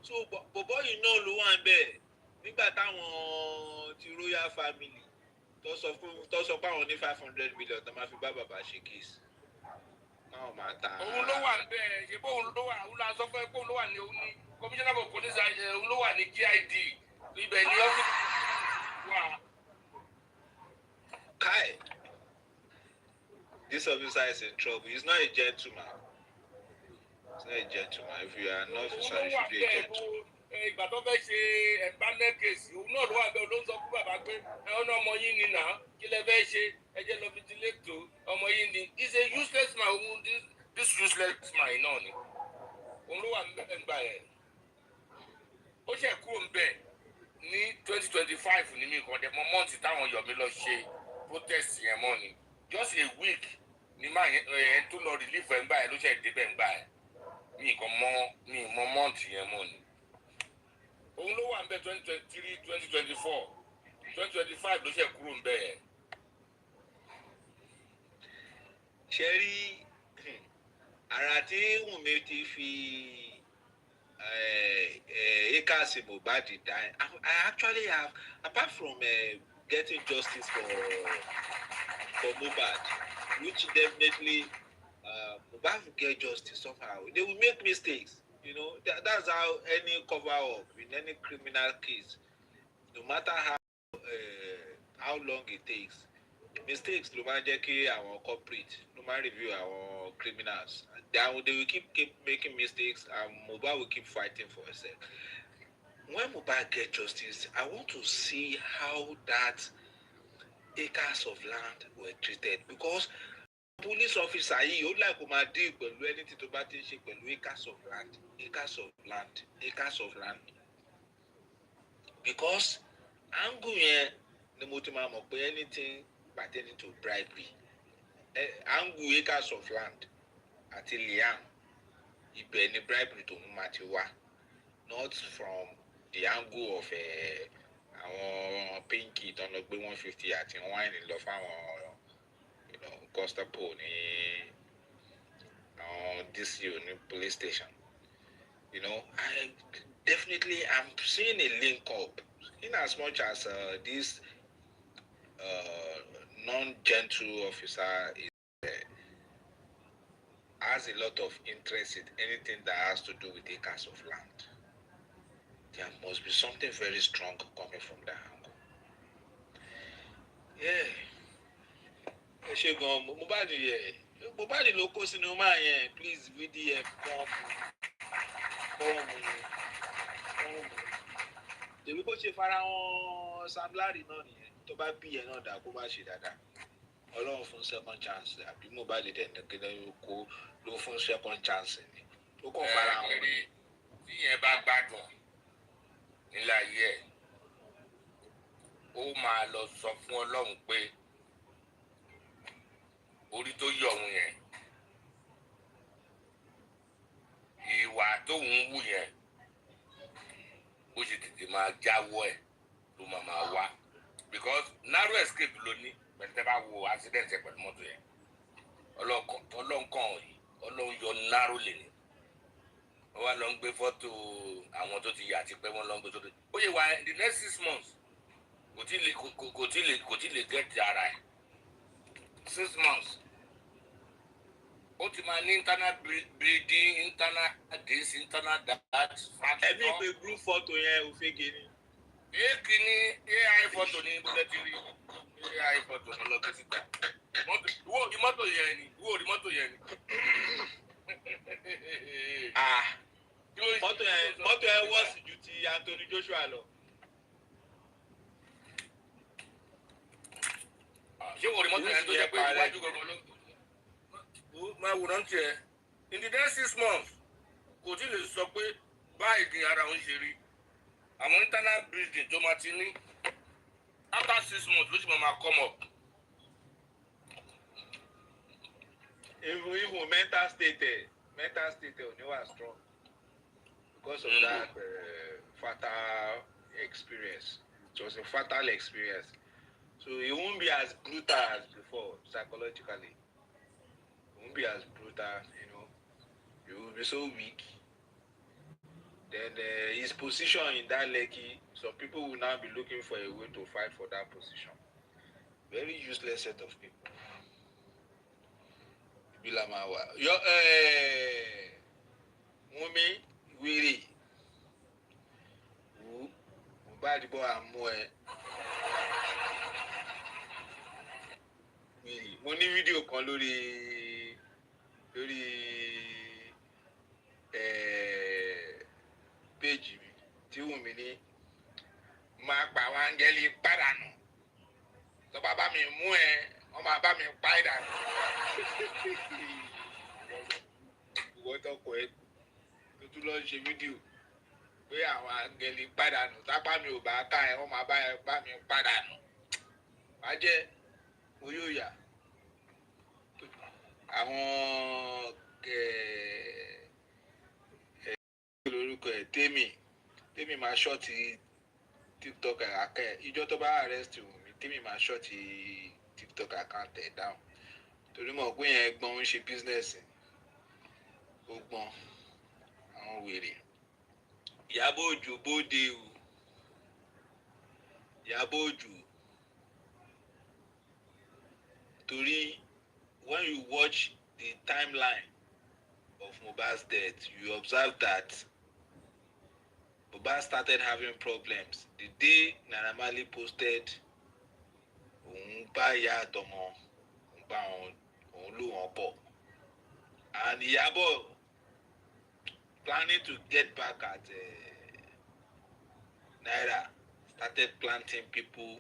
S18: so bọ̀bọ̀ yìí náà ló wà ń bẹ̀ nígbà táwọn ti royal family tó sọ pé àwọn ní 500 million tó máa fi bá bàbá ṣe kéésì káwọn máa ta.
S17: òun ló wà bẹ́ẹ̀ ṣe bó òun ló wà òun náà sọ fún ẹ pé òun ló wà ní òun ní commissioner for police òun ló wà ní GID ibẹ̀ ní ọ́fíìsì wà.
S18: Kai, this officer is in trouble. He's not a gentleman. He's not a gentleman. If you are an officer, you should be a gentleman.
S17: Ìgbà tó fẹ́ ṣe ẹ̀gbánẹ́ kèsì òun náà ló wà bẹ́ẹ̀ ló ń sọ fún bàbá pé ọ̀nà ọmọ yín ni nà kí lẹ fẹ́ ṣe ẹjẹ́ lọ fi ti lẹ́tọ̀ ọmọ yín ni he's a useless man òun this useless man náà ni òun ló wà níbẹ̀ nígbà yẹn ó ṣe kúrò níbẹ̀ ní 2025 ní mi kan dẹ̀ mọ́ mọ́ǹtì táwọn Yọ̀mí lọ ṣe protest yẹn mọ́ ni just a week ní máa yẹn tó lọ relief ẹ̀ ńgbà yẹn ló ṣe débẹ̀ ńgbà yẹn mi mọ́ mọ́ǹtì yẹn mọ́ ni. òun ló wà ń bẹ 2023 2024 2025 ló ṣe kúrò ń bẹ yẹn.
S18: ṣe rí ara tí Wùnmí ti fi acres Mohbad die I actually have apart from getting justice for Mohbad which definitely Mohbad will get justice somehow. They will make mistakes. You know, that's how any cover up in any criminal case, no matter how long it takes, mistakes no matter our corporate, no matter review our criminals, they will keep making mistakes, and Mohbad will keep fighting for herself. When Mohbad get justice, I want to see how that acres of land were treated, because police officer yìí ó láì kó máa dín pẹ̀lú anything tó bá ti ń ṣe pẹ̀lú acres of land because angle yẹn ni mo ti máa mọ̀ pé anything pertaining to bribery angle acres of land àti liam ibẹ̀ ni bribery tó ń máa ti wá not from the angle of àwọn pinky tó ń lọ gbé 150 àti wine lọ fáwọn constable ní DCO ní police station. You know, I definitely am seeing a link up in as much as this non-gentle officer is, has a lot of interest in anything that has to do with acres of land. There must be something very strong coming from that angle. Yeah. Ṣé gan Mohbad ló kó sínú máa yẹn please VDF kọ́ọ̀mù tèmi kó ṣe fara wọn Sam Larry náà nìyẹn tó bá bí yẹn náà dà kó bá ṣe dáadáa Ọlọ́run fún second chance àbí Mohbad dẹ̀ nìkan kó ló fún second chance ni ó kàn fara wọn ni.
S17: tí yẹn bá gbádùn nílẹ̀ ayé ẹ̀ ó máa lọ sọ fún Ọlọ́run pé orí tó yọ òun yẹn ìwà tóun wù yẹn bó ṣe tètè máa jáwọ́ ẹ̀ ló máa wá because narrow escape ló ní pẹ̀lú tẹ́ bá wo accident ẹ̀ pẹ̀lú mọ́tò yẹn ọlọ́nkàn yìí ọlọ́run yọ narrow lè ní wọ́n wá lọ ń gbé fọ́tò àwọn tó ti yà àti pé wọ́n lọ ń gbé sódò ó yẹ wá in the next 6 months kò tí lè get ara ẹ̀ 6 months ó ti máa ní internal breeding internal this internal that fraction.
S18: ẹbí pé group photo yẹn ò fege ni.
S17: èkì ni AI photo ní bólẹ̀ ti rí AI photo ní lọ́gbẹ́ síta ìwọ òdi mọ́tò yẹn ni
S18: mọ́tò yẹn wọ́ọ̀sì ju ti Anthony Joshua lọ.
S17: ṣé wọ́n rí mọ́tò yẹn tó jẹ́ pé iwájú gbọ̀ngàn ló máa wòrán tiẹ̀ in the next 6 months kò tí lè sọ pé báyìí ni ara òun ṣe rí àwọn internal breeding tó máa ti ní after 6 months ló sì máa come up.
S18: Even mental state ò ní wà strong because of that fatal experience. It was a fatal experience. So it won't be as brutal as before psychologically. It won't be as brutal, you know. It will be so weak. Then his position in that Lekki, some people will now be looking for a way to fight for that position. Very useless set of people. Bilamawa. Yo, Mumi, Wiri. Bad boy, I'm mo ní fídíò kan lórí péjì mi tí Wùmí ní máa pa àwọn áńgẹ́lì pàdánù tó bá bá mi mú ẹ wọ́n máa bá mi pa ẹ̀ dànù. ìwọ tọkọ ẹ tó tún lọ ṣe fídíò pé àwọn áńgẹ́lì pàdánù tápá mi ò bá ká ẹ wọ́n máa bá mi pàdánù. wàá jẹ́ oyóòyà àwọn lórúkọ ẹ tèmi máa ṣọ́ọ̀tì TikTok àkẹ́ ìjọ tó bá arrest Wùmí tèmi máa ṣọ́ọ̀tì TikTok account ẹ̀ down torí mọ̀ pé yẹn gbọ́n ń ṣe business ó gbọ́n àwọn wèrè. Ìyábọ̀ Òjó bóde o Ìyábọ̀ Òjó torí when you watch the timeline of Mohbad's death, you observe that Mohbad started having problems the day Naira Marley posted òun bá ìyá àtọmọ òun bá òun lò wọ́n pọ̀, and Ìyábọ̀ planning to get back at Naira started planting people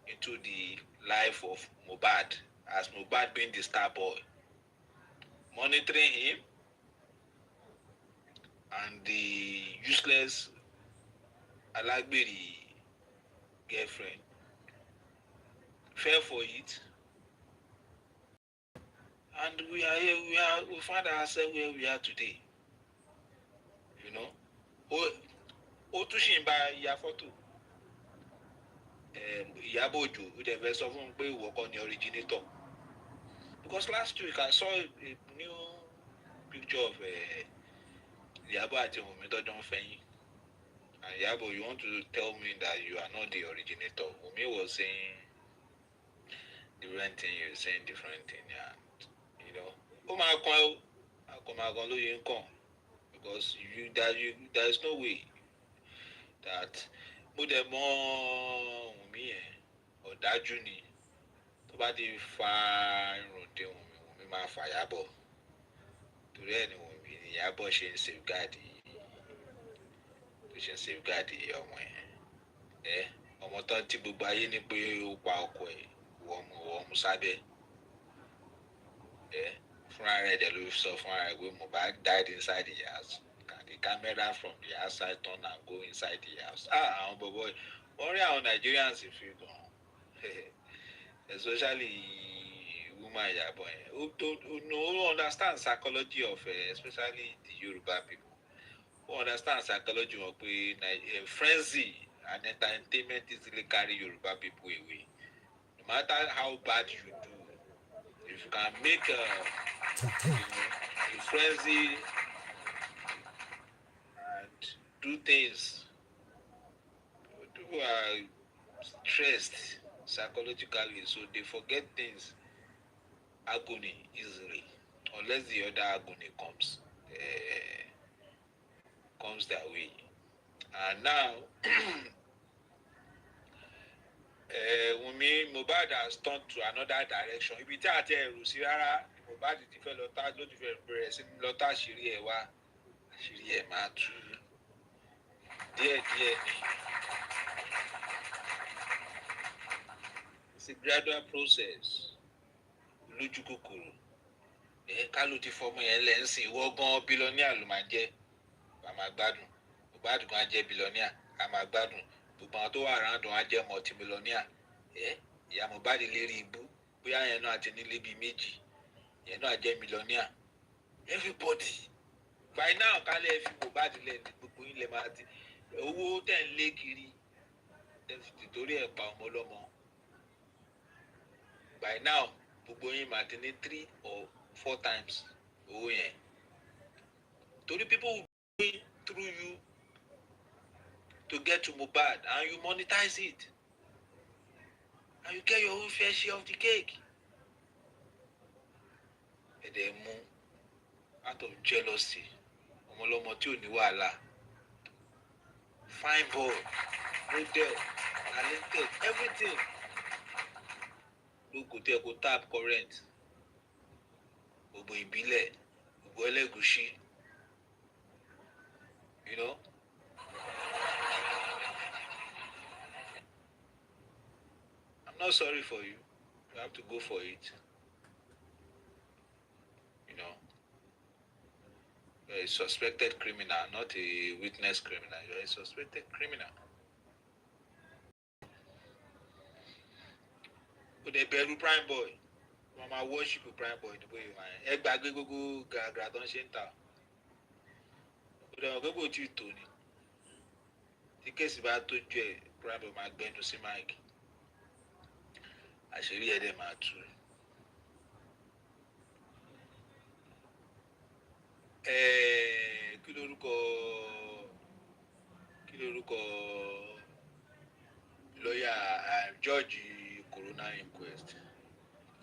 S18: into the life of Mohbad as Mohbad being the star boy, monitoring him and the useless Alagberi girlfriend fell for it, and we are here. We find ourselves where we are today. You know, ó tún ṣì ń bá ya fọ́tò. Ìyábọ̀ Òjó ó dẹ̀ fẹ́ sọ fún un pé ìwọ kọ́ ni originator, because last week I saw a new picture of Ìyábọ̀ àti Wùmí tọ́jọ́ ń fẹ́yìn, and Ìyábọ̀, you want to tell me that you are not the originator? Wùmí was saying different thing, you saying different thing, and you know, ó máa kan àkọ́màgán lóye ń kàn, because there is no way that mo dẹ̀ mọ́ Wùmí yẹn ọ̀dájú ni, tó bá ti fa irun dé Wùmí máa fà Ìyábọ̀, torí ẹ̀ ni Ìyábọ̀ ṣe ń safeguard ọmọ yẹn, ọmọ tán tí gbogbo ayé ní pé ó pa ọkọ ẹ̀ wọ́n mú sábẹ́, fúnra rẹ̀ dẹ̀ ló sọ fúnra rẹ̀ pé Mohbad died inside the house. The camera from the outside turn and go inside the house. Àwọn bọ̀bọ̀ wọ́n rí àwọn Nigerians fi gan, especially woman Ìyábọ̀ yẹn. Who understand psychology of especially the Yoruba people. Who understand psychology of frenzy and entertainment easily carry Yoruba people away. No matter how bad you do, if you can make a frenzy and do things, people are stressed psychologically, so they forget things agony easily, unless the other agony comes their way. And now, Wunmi Mohbad has turned to another direction. Ibi tí a ti ẹ̀rù sí rárá, Mohbad ti fẹ́ lọ tá ló ti fẹ́ bẹ̀rẹ̀ sí lọ tá àṣírí ẹ̀ wá, àṣírí ẹ̀ máa tú díẹ̀díẹ̀ ni. It's a gradual process. Lójú kòkòrò. Ká ló ti fọmọ yẹn lẹ́sìn ìwọ gan bílọ́níà ló máa jẹ́, a máa gbádùn. Mohbad gan á jẹ́ bílọ́níà, a máa gbádùn. Gbogbo àwọn tó wà ráńdùn á jẹ́ multimillionaire. Ìyá Mohbad lérí ibú, bóyá yẹn náà ti nílé bíi méjì, yẹn náà jẹ́ millionaire. Everybody. By now, kálẹ̀ fi Mohbad lẹ́nu gbogbo yín lè máa ti owó tẹ̀ ń lé kiri nítorí ẹ̀ pa ọmọ ọlọ́mọ. By now, gbogbo yín máa ti ní 3 or 4 times owó yẹn. Torí people will be through you to get to Mohbad and you monetize it. And you get your own fair share of the cake. And then move out of jealousy. Ọmọlọ́mọ tí ò ní wàhálà. Fine boy, model, talented, everything. Ló kò tẹ́ kó tap current. Gbogbo ìbílẹ̀, gbogbo ẹlẹ́gùṣí. You know? I'm not sorry for you. You have to go for it. You know? You're a suspected criminal, not a witness criminal. You're a suspected criminal. But they bear prime boy. Mama worship prime boy the way you are. Ẹ gbàgbé gbogbo gàgà tó ń ṣe ń tà. Ó dẹ̀ gbogbo tí ì tó ni. Tí kéèsì bá tójú ẹ̀, prime boy máa gbẹ́nu sí máìkì. Àṣírí ẹ̀ dẹ̀ máa tú. Kí lorúkọ lọ́yà George Corona inquest.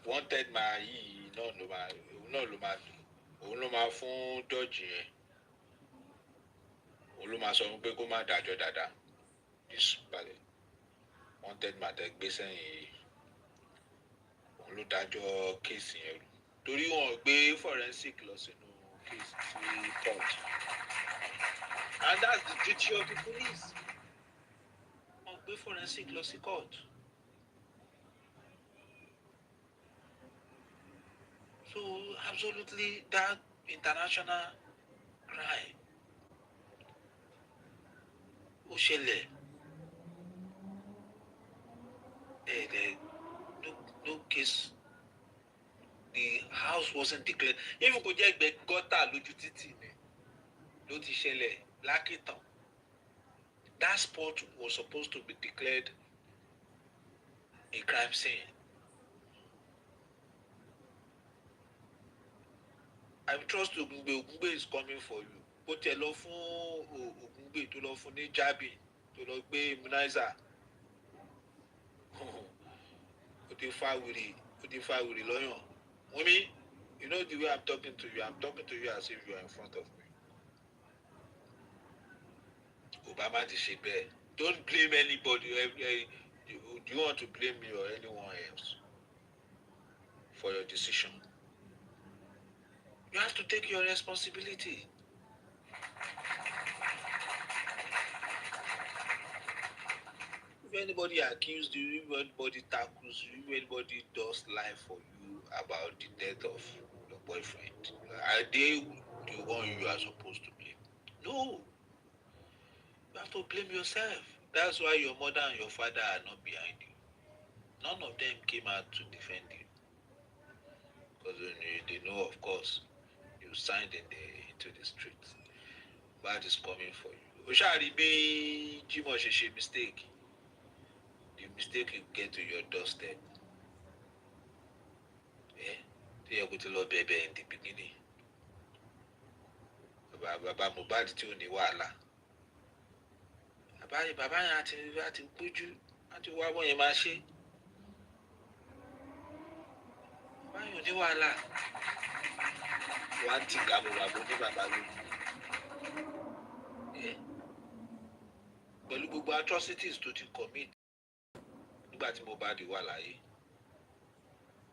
S18: Wanted máa yìí náà ló máa fún George yẹn. Òun ló máa sọ pé kó má dájọ́ dáadáa. Ìsúpalẹ̀. Wanted máa tẹ gbé sẹ́yìn yìí. Òun ló dájọ́ kéèsì yẹn rú. Torí wọn gbé forensic lọ sínú kéèsì sí court. And that's the duty of the police. Wọn gbé forensic lọ sí court. So absolutely that international crime. Ó ṣẹlẹ̀. No case. The house wasn't declared. Even kò jẹ́ ẹgbẹ́ gọ́tà lójú títì ni ló ti ṣẹlẹ̀ lákìtàn. That spot was supposed to be declared a crime scene. I trust Ògúngbè is coming for you. Bó tiẹ̀ lọ fún Ògúngbè tó lọ fún ní Jabi tó lọ gbé immunizer. Ó ti fa wèrè lọ́yàn. Wunmi, you know the way I'm talking to you. I'm talking to you as if you are in front of me. Obama ti ṣe bẹ́ẹ̀. Don't blame anybody. Do you want to blame me or anyone else for your decision? You have to take your responsibility. If anybody accused you, if anybody tackles you, if anybody does lie for you about the death of your boyfriend, are they the one you are supposed to blame? No. You have to blame yourself. That's why your mother and your father are not behind you. None of them came out to defend you. Because they know, of course, you signed into the streets. Bad is coming for you. Oshari be Jimo Sheshe mistake. The mistake will get to your doorstep. You're going to love baby in the beginning. Baba Mohbad tí ò ní wàhálà. Baba yẹn àti gbójú àti wá wọ́n yẹn máa ṣe báyọ̀ ní wàhálà wà á ti gàbọ̀gàbọ̀ ní bàbá mi pẹ̀lú gbogbo atrocities tó ti commit nígbà tí mo bá di wà láyé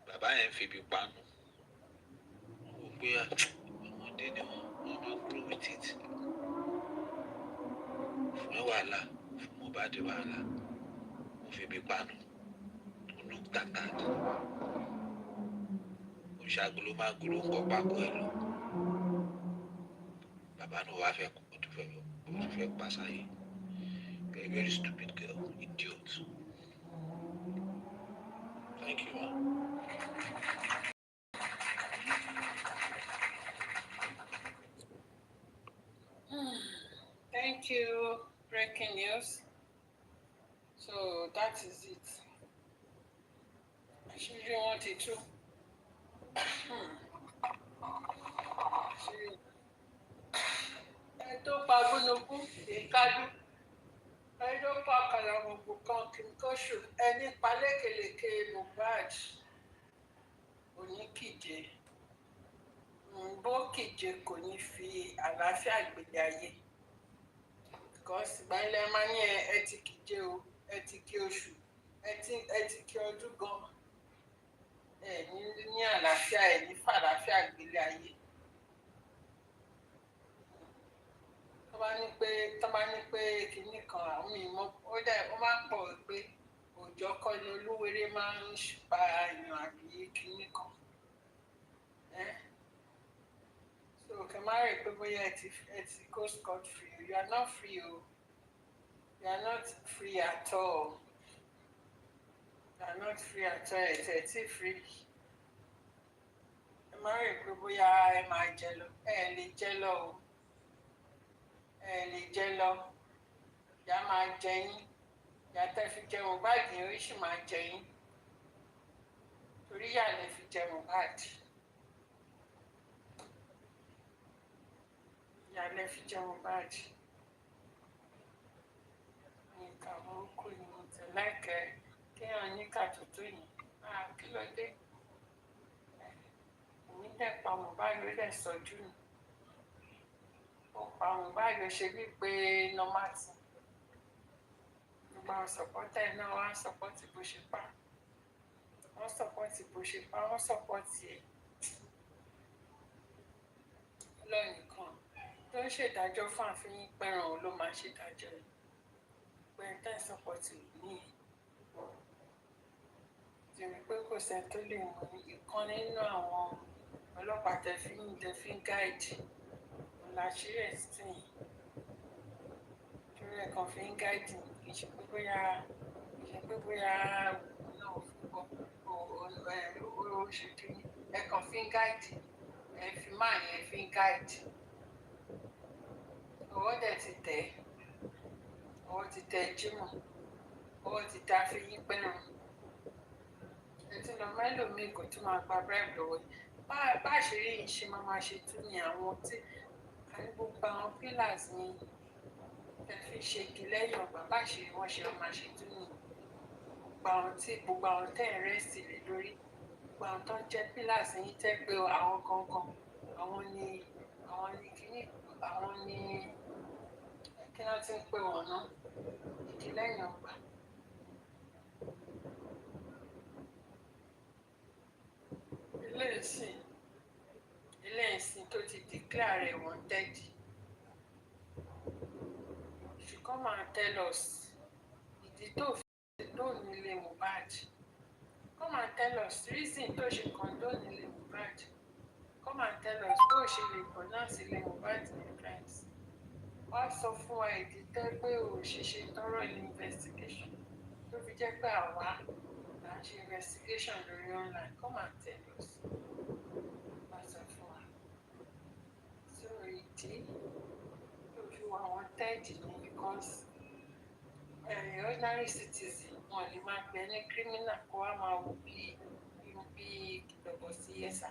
S18: bàbá yẹn ń febi panu ó gbé ọmọdé ni wọ́n máa grow with it fún ẹ wàhálà fún mo bá di wàhálà mo febi panu tó look tattered òṣàgbọ́n máa gbóló ń kọ́ pákó ẹ lọ bàbá náà wàá fẹ́ kó tó fẹ́ pàṣáyé a very stupid girl idiot. Thank you, man.
S11: Thank you. Breaking news. So that is it. I really wanted to. Ẹ tó pa gbónúkú ìkájú. Ẹ tó pa kàlàmùgbò kan kí n kó ṣù. Ẹni pa lékelèké Mohbad. Oníkìje. Bó kìje kò ní fi àlàáfíà gbèdé ayé. Because ìgbà ilẹ̀ máa ní ẹ ti kìje o, ẹ ti kí oṣù, ẹ ti kí ọdún gan. Ẹ ní àlàáfíà, ẹ ní fàlàáfíà gbèdé ayé. Tó bá ní pé kinní kan àwọn ìmọ̀ ó máa ń pọ̀ pé òòjọ́ kọ́ ni olúwerè máa ń pa èèyàn àbí kinní kan. So kẹ má rè pé bóyá ẹ ti go scot free. You are not free o. You are not free at all. You are not free at all. Ẹ ti free. Ẹ má rè pé bóyá ẹ máa jẹ lọ. Ẹ lè jẹ lọ o. Ẹ lè jẹ lọ. Ìyá máa jẹ yín. Ìyá tẹ́ fi jẹ Mohbad yẹn ó sì máa jẹ yín. Torí ìyá lè fi jẹ Mohbad. Ìyá lè fi jẹ Mohbad. Nǹkan burúkú ni mo tẹ̀ láìkẹ́ kéèyàn níkà tó tó yìí. Kí ló dé? Èmi dẹ̀ pa Mohbad ló dẹ̀ sọjú ni. Ó pa Mohbad ló ṣe bí pé normal ti. Gbogbo àwọn sọ̀pọ́tà náà wá ń sọ̀pọ́tì bó ṣe pa. Wọ́n sọ̀pọ́tì bó ṣe pa, wọ́n sọ̀pọ́tì ẹ̀. Lọ́nìkan tó ń ṣèdájọ́ fún àfihàn pẹ̀ràn ló máa ṣèdájọ́ ẹ̀. Pẹ̀ntẹ́ sọ̀pọ́tì ní ìdí pé kò sẹ́ni tó lè mú ìkan nínú àwọn ọlọ́pàá tẹ̀fín gáìdì ọ̀làṣírí ẹ̀sìn torí ẹ̀kan fi ń gáìdì kì í ṣe pé bóyá náà fún bọ́ ó ṣe kí ẹ̀kan fi ń gáìdì ẹ̀ fi máa yẹn fi ń gáìdì ọwọ́ dẹ̀ ti tẹ̀ ọwọ́ ti tẹ̀ Jímọ̀ ọwọ́ ti tẹ̀ àfihàn pẹ̀ràn ẹtí lọ mẹ́lòmíì kò tún máa gba bribe lọ́wọ́ bá àṣírí yìí ṣe máa ṣe tún ní àwọn tí gbogbo àwọn pillars ni ẹ fi ṣe igi lẹ́yìn ọgbà bá àṣírí wọn ṣe máa ṣe tún ní gbogbo àwọn tẹ́ ẹ̀ rẹ́sì lé lórí gbogbo àwọn tó ń jẹ́ pillars yìí tẹ́ pé àwọn gangan àwọn ni kíní àwọn ni kí wọ́n ti ń pè wọ́n náà igi lẹ́yìn ọgbà. ilé ìsìn tó ti declare rẹ̀ wanted. She come and tell us ìdí tó fi condone nílé Mohbad. Come and tell us reason tó ṣe condone nílé Mohbad. Come and tell us bó ṣe lè pronounce ilé Mohbad ní crimes. Wọ́n sọ fún wa ìdí tẹ́ pé òṣìṣẹ́ tọrọ ní investigation tó fi jẹ́ pé àwa là ń ṣe investigation lórí online. Come and tell us. Ìdí tó fi wà wanted ni because ordinary citizen wọn lè máa gbẹ ní criminal kó wá máa wò bí ìdọ̀bọ̀ sí ẹ̀sà.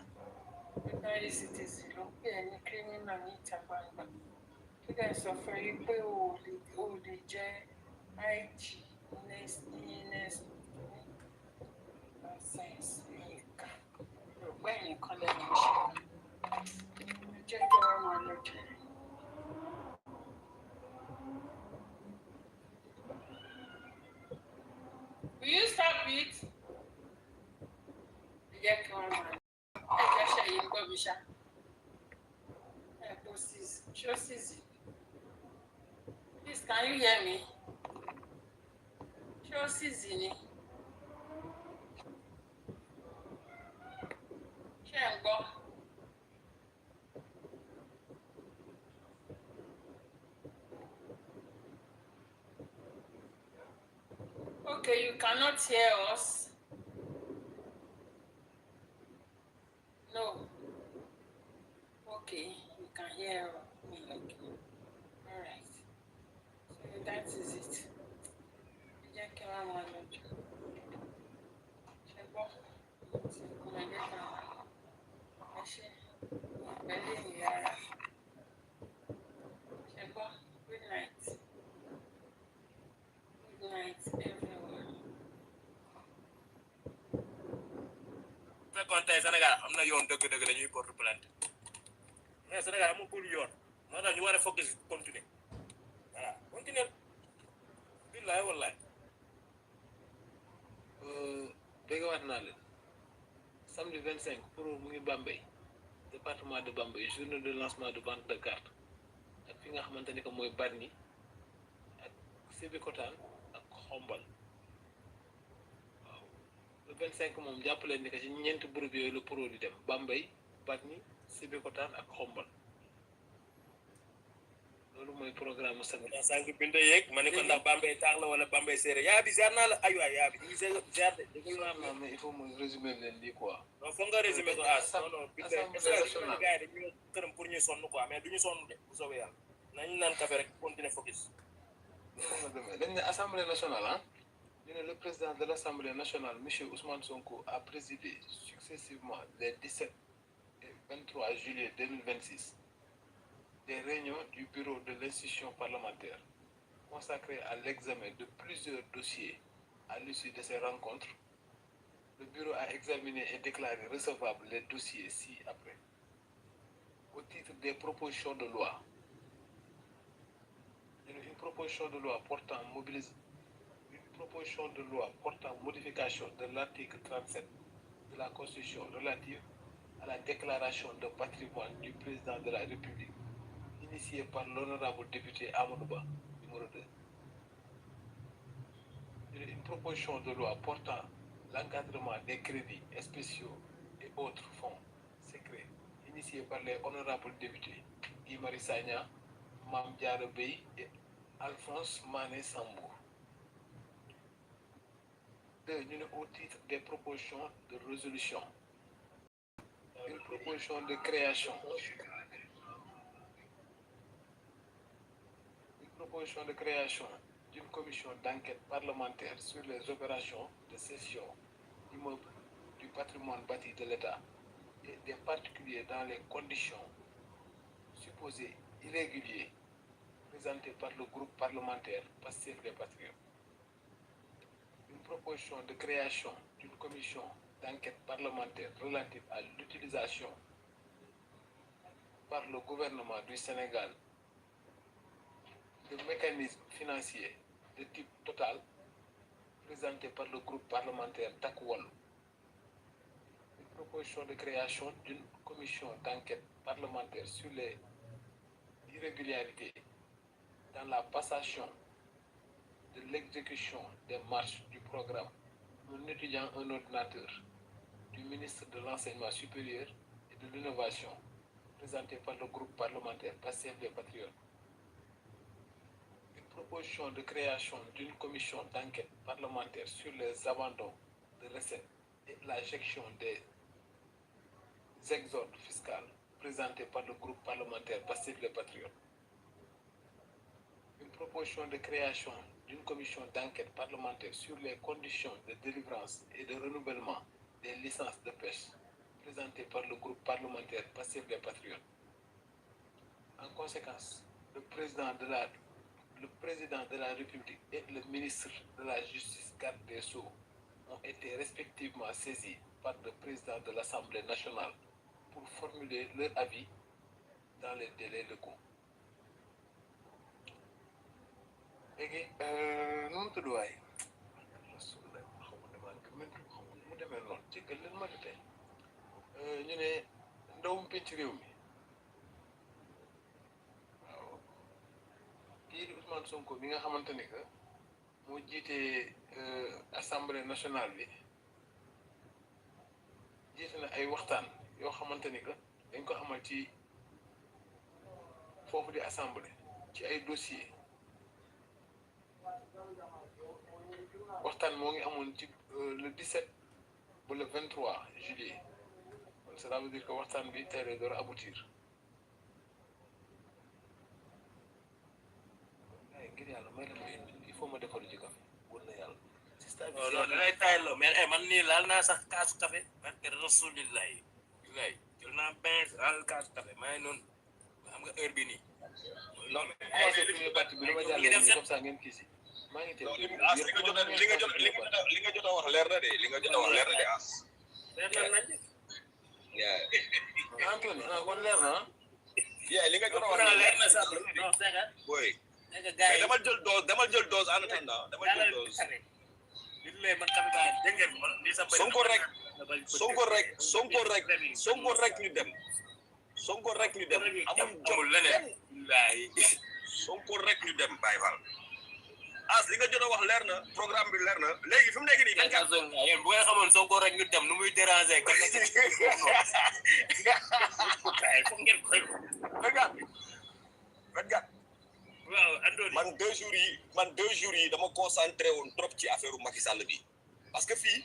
S11: Ordinary citizen ló ń pè é ní criminal ní ìta gbangba. Tó dẹ̀ sọ fún yín pé o lè jẹ́ IG ní stop it. Ẹ jẹ́ kí wọ́n máa lọ. Ẹ jẹ́ ṣe yìí gbọ́ mi ṣá. Ẹ kó sísì. Ṣó sísì? Please, can you hear me? Ṣó sísì ni? Ṣé ẹ ń gbọ́? Okay, you cannot hear us. No. Okay, you can hear me. Okay. All right. So that is it. Jẹ́ kí wọ́n máa lọ jù. Ṣé gbọ́? Ṣé kò lè jẹ́ ká wà? Ẹ ṣe pẹ̀lú ìyára. Ṣé gbọ́? Good night. Good night, everyone.
S17: fekkoon tey Sénégal am na yoon dëgg-dëgg dañuy porte plainte mais Sénégal amul yoon moo tax ñu war a focus continuer voilà continuer billaay wallaay
S19: dégg waat naa leen samedi 25 pour mu ngi Bambey département de Bambey journée de lancement de vente de carte ak fi nga xamante ni que mooy Bargny ak Sébikotane ak Xombal waaw le 25 moom jàpp leen ni que ci ñeenti bërëb yooyu la produit dem Bambey Bargny Sébikotane ak Xombal loolu mooy programme samedi.
S17: sànq binte yeeg ma ne ko ndax Bambey taax la wala Bambey séeréer yaa bi ziar naa la aywa yaa bi ñu ngi ziar de dégg nga
S19: non mais il faut mu résumer leen lii quoi.
S17: non foog nga résumer ko non non binte gars yi dañu këram pour ñu sonn quoi mais du ñu sonn de bu soobee yàlla nañu naan café rek continuer focus.
S19: dañ ne assemblée nationale ah ñu ne le président de l' assemblée nationale monsieur Ousmane Sonko a présidé successivement les 17 et 23 juillet 2026 des réunions du bureau de l'institution parlementaire consacrées à l'examen de plusieurs dossiers. À l'issue de ces rencontres, le bureau a examiné et déclaré recevables les dossiers ci-après. Au titre des propositions de loi, une proposition de loi portant modification de l'article 37 de la Constitution relative à la déclaration de patrimoine du président de la République, initiée par l'honorable député Amadouba, numéro 2. Une proposition de loi portant l'encadrement des crédits spéciaux et autres fonds secrets, initiée par les honorables députés Guy Marius Sagna, Mame Diarra Bèye et Alphonse Mané Sambou. 2. Au titre des propositions de résolution, une proposition de création d'une commission d'enquête parlementaire sur les opérations de cession d'immeubles du patrimoine bâti de l'État et des particuliers dans les conditions supposées irrégulières présentées par le groupe parlementaire Pastef les Patriotes. Une proposition de création d'une commission d'enquête parlementaire relative à l'utilisation par le gouvernement du Sénégal de mécanismes financiers de type total présenté par le groupe parlementaire Takuwal. Une proposition de création d'une commission d'enquête parlementaire sur les irrégularités dans la passation de l'exécution des marches du programme Un étudiant, un ordinateur du ministre de l'Enseignement supérieur et de l'Innovation, présenté par le groupe parlementaire Pastef les Patriotes. Proposition de création d'une commission d'enquête parlementaire sur les abandons de recettes et la gestion des exodes fiscales présentée par le groupe parlementaire Pastef les Patriotes. Une proposition de création d'une commission d'enquête parlementaire sur les conditions de délivrance et de renouvellement des licences de pêche présentée par le groupe parlementaire Pastef les Patriotes. En conséquence, le président de la République et le ministre de la Justice, garde des Sceaux, ont été respectivement saisis par le président de l'Assemblée nationale pour formuler leur avis dans les délais légaux. léegi nu mu tudd waay mu demee noonu jéggal leen ma tey ñu ne ndawum penc réew mi waaw kii di Ousmane Sonko bi nga xamante ni que moo jiite assemblée nationale bi jiite na ay waxtaan yoo xamante ni que dañ ko amal ci foofu di assemblée ci ay dossier waxtaan moo ngi amoon ci le 17 ba le 23 juillet kon cela veut dire que waxtaan bi tey lay door a aboutir ay ngir yàlla may leen il faut ma defaru ci café wër na yàlla
S17: non da ngay tayaloo mais man nii laal naa sax kaasu café parce que rasulillahi lay jël naa benn laal kaasu café maa ngi noonu xam nga heure bi nii non
S19: commencé premier parti bi dama jàll nii comme ça ngeen kii si maa ngi teew
S12: li nga jot a wax leer na de li nga jot a wax leer na de as
S19: Anthony kon leer na
S12: li nga jot a wax leer na sax boy mais demal jël dose en attendant demal jël dose Sonko rek ñu dem amul leneen Sonko rek ñu dem Baye Fall as li nga jot a wax leer na programme bi leer na léegi fi mu nekk nii
S17: yéen bu ngeen xamoon Sonko rek ñu dem nu muy déranger kan foog ngeen koy waaw Andoni
S12: man 2 jours yi dama concentré woon trop ci affaire Macky Sall bi parce que fii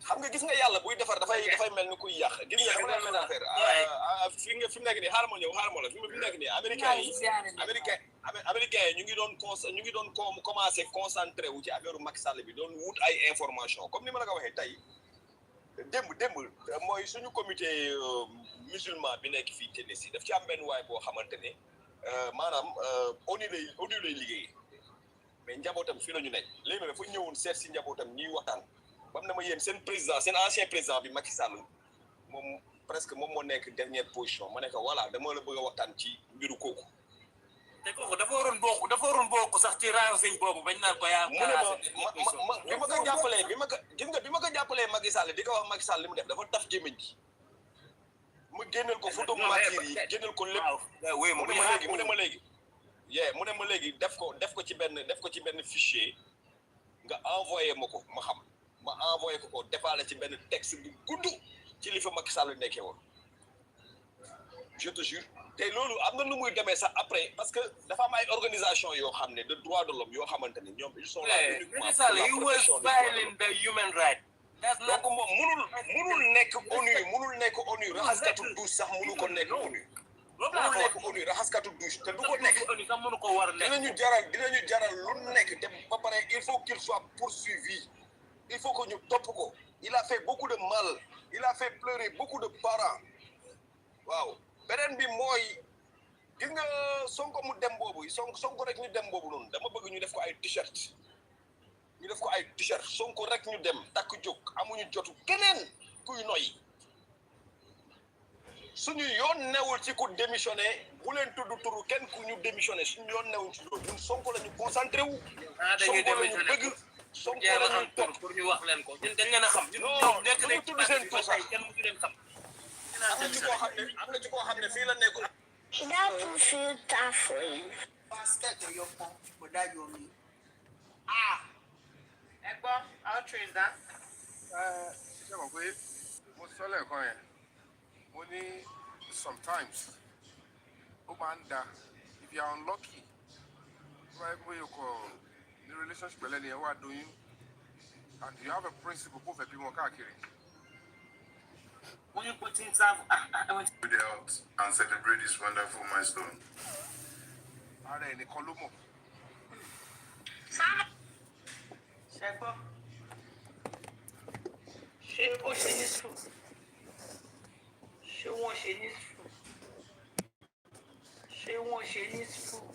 S12: xam nga gis nga yàlla buy defar dafay mel ni kuy yàq gis nga dama mel affaire fi mu nekk nii xaaral ma la fi mu nekk nii américain yi ñu ngi doon commencé concentré wu ci affaire Macky Sall bi doon wut ay information comme ni ma la ko waxee tey démb mooy suñu comité musulman bi nekk fii Tennessee daf ci am benn waay boo xamante ne maanaam ONU lay liggéey mais njabootam fii la ñu nekk léegi nag dafa ñëwoon seet si njabootam ñuy waxtaan bam na ma yéen seen ancien président bi Macky Sall moom presque moom moo nekk dernière position ma ne ko voilà dama la bëgg a waxtaan ci mbiru kooku.
S17: te kooku dafa waroon bokk sax ci raayu sëñ boobu bañ naan ko yaa.
S12: mu ne bi ma ko jàppalee Macky Sall di ko wax Macky Sall li mu def dafa taf gémmiñ gi mu génneel ko photo martyr yi génneel ko lépp. mu ne ma léegi def ko ci benn fichier nga envoyé ma ko ma xam ma envoyé ko defaale ci benn texte bu gudd ci li fa Macky Sall nekkee woon je te jure te loolu am na nu muy demee sax après parce que dafa am ay organisation yoo xam ne de droits de l'homme yoo xamante ne ñoom ils sont là uniquement pour la protection des droits de l'homme. donc moom munul nekk ONU raxaskatu douche sax munu ko nekk ONU. munul nekk ONU raxaskatu douche te du ko nekk dinañu jaral lu nekk te ba pare il faut qu'il soit poursuivi il faut que ñu topp ko il a fait beaucoup de mal il a fait pleurer beaucoup de parents waaw beneen bi mooy gis nga Sonko mu dem boobu Sonko rek ñu dem boobu noonu dama bëgg ñu def ko ay t-shirt Sonko rek ñu dem takk jóg amuñu jotu keneen kuy noy suñu yoon newul ci ku démissionné bu leen tudd turu kenn ku ñu démissionné suñu yoon newul ci loolu ñun Sonko la ñu concentré wu. Sonko la ñu bëgg Sonko la ñu topp
S17: pour ñu wax leen ko ñun dañ leen a xam.
S12: non nekk nañ tudd seen tur sax kenn mu leen xam. am na ci koo xam ne fii la nekk.
S20: That feel tough.
S11: Basket of your pump, but that you mean.
S3: Ẹ̀gbọ́n, how true is that?
S19: ṣé mo pé mo sọ lẹ́ẹ̀kan yẹn mo ní sometimes ó máa ń da if you are unlucky tó bá yẹ pé o kò ní relationship pẹ̀lẹ́ ni ẹ wá doyún and you have a principle kó fẹ́ bímọ káàkiri.
S3: When you put things up,
S15: Good health and celebrate this wonderful milestone.
S19: Ara ẹnìkan ló mọ̀.
S3: Ṣẹ́gbọ́n, ṣé ó ṣe ní sùn? Ṣé wọ́n ṣe ní sùn?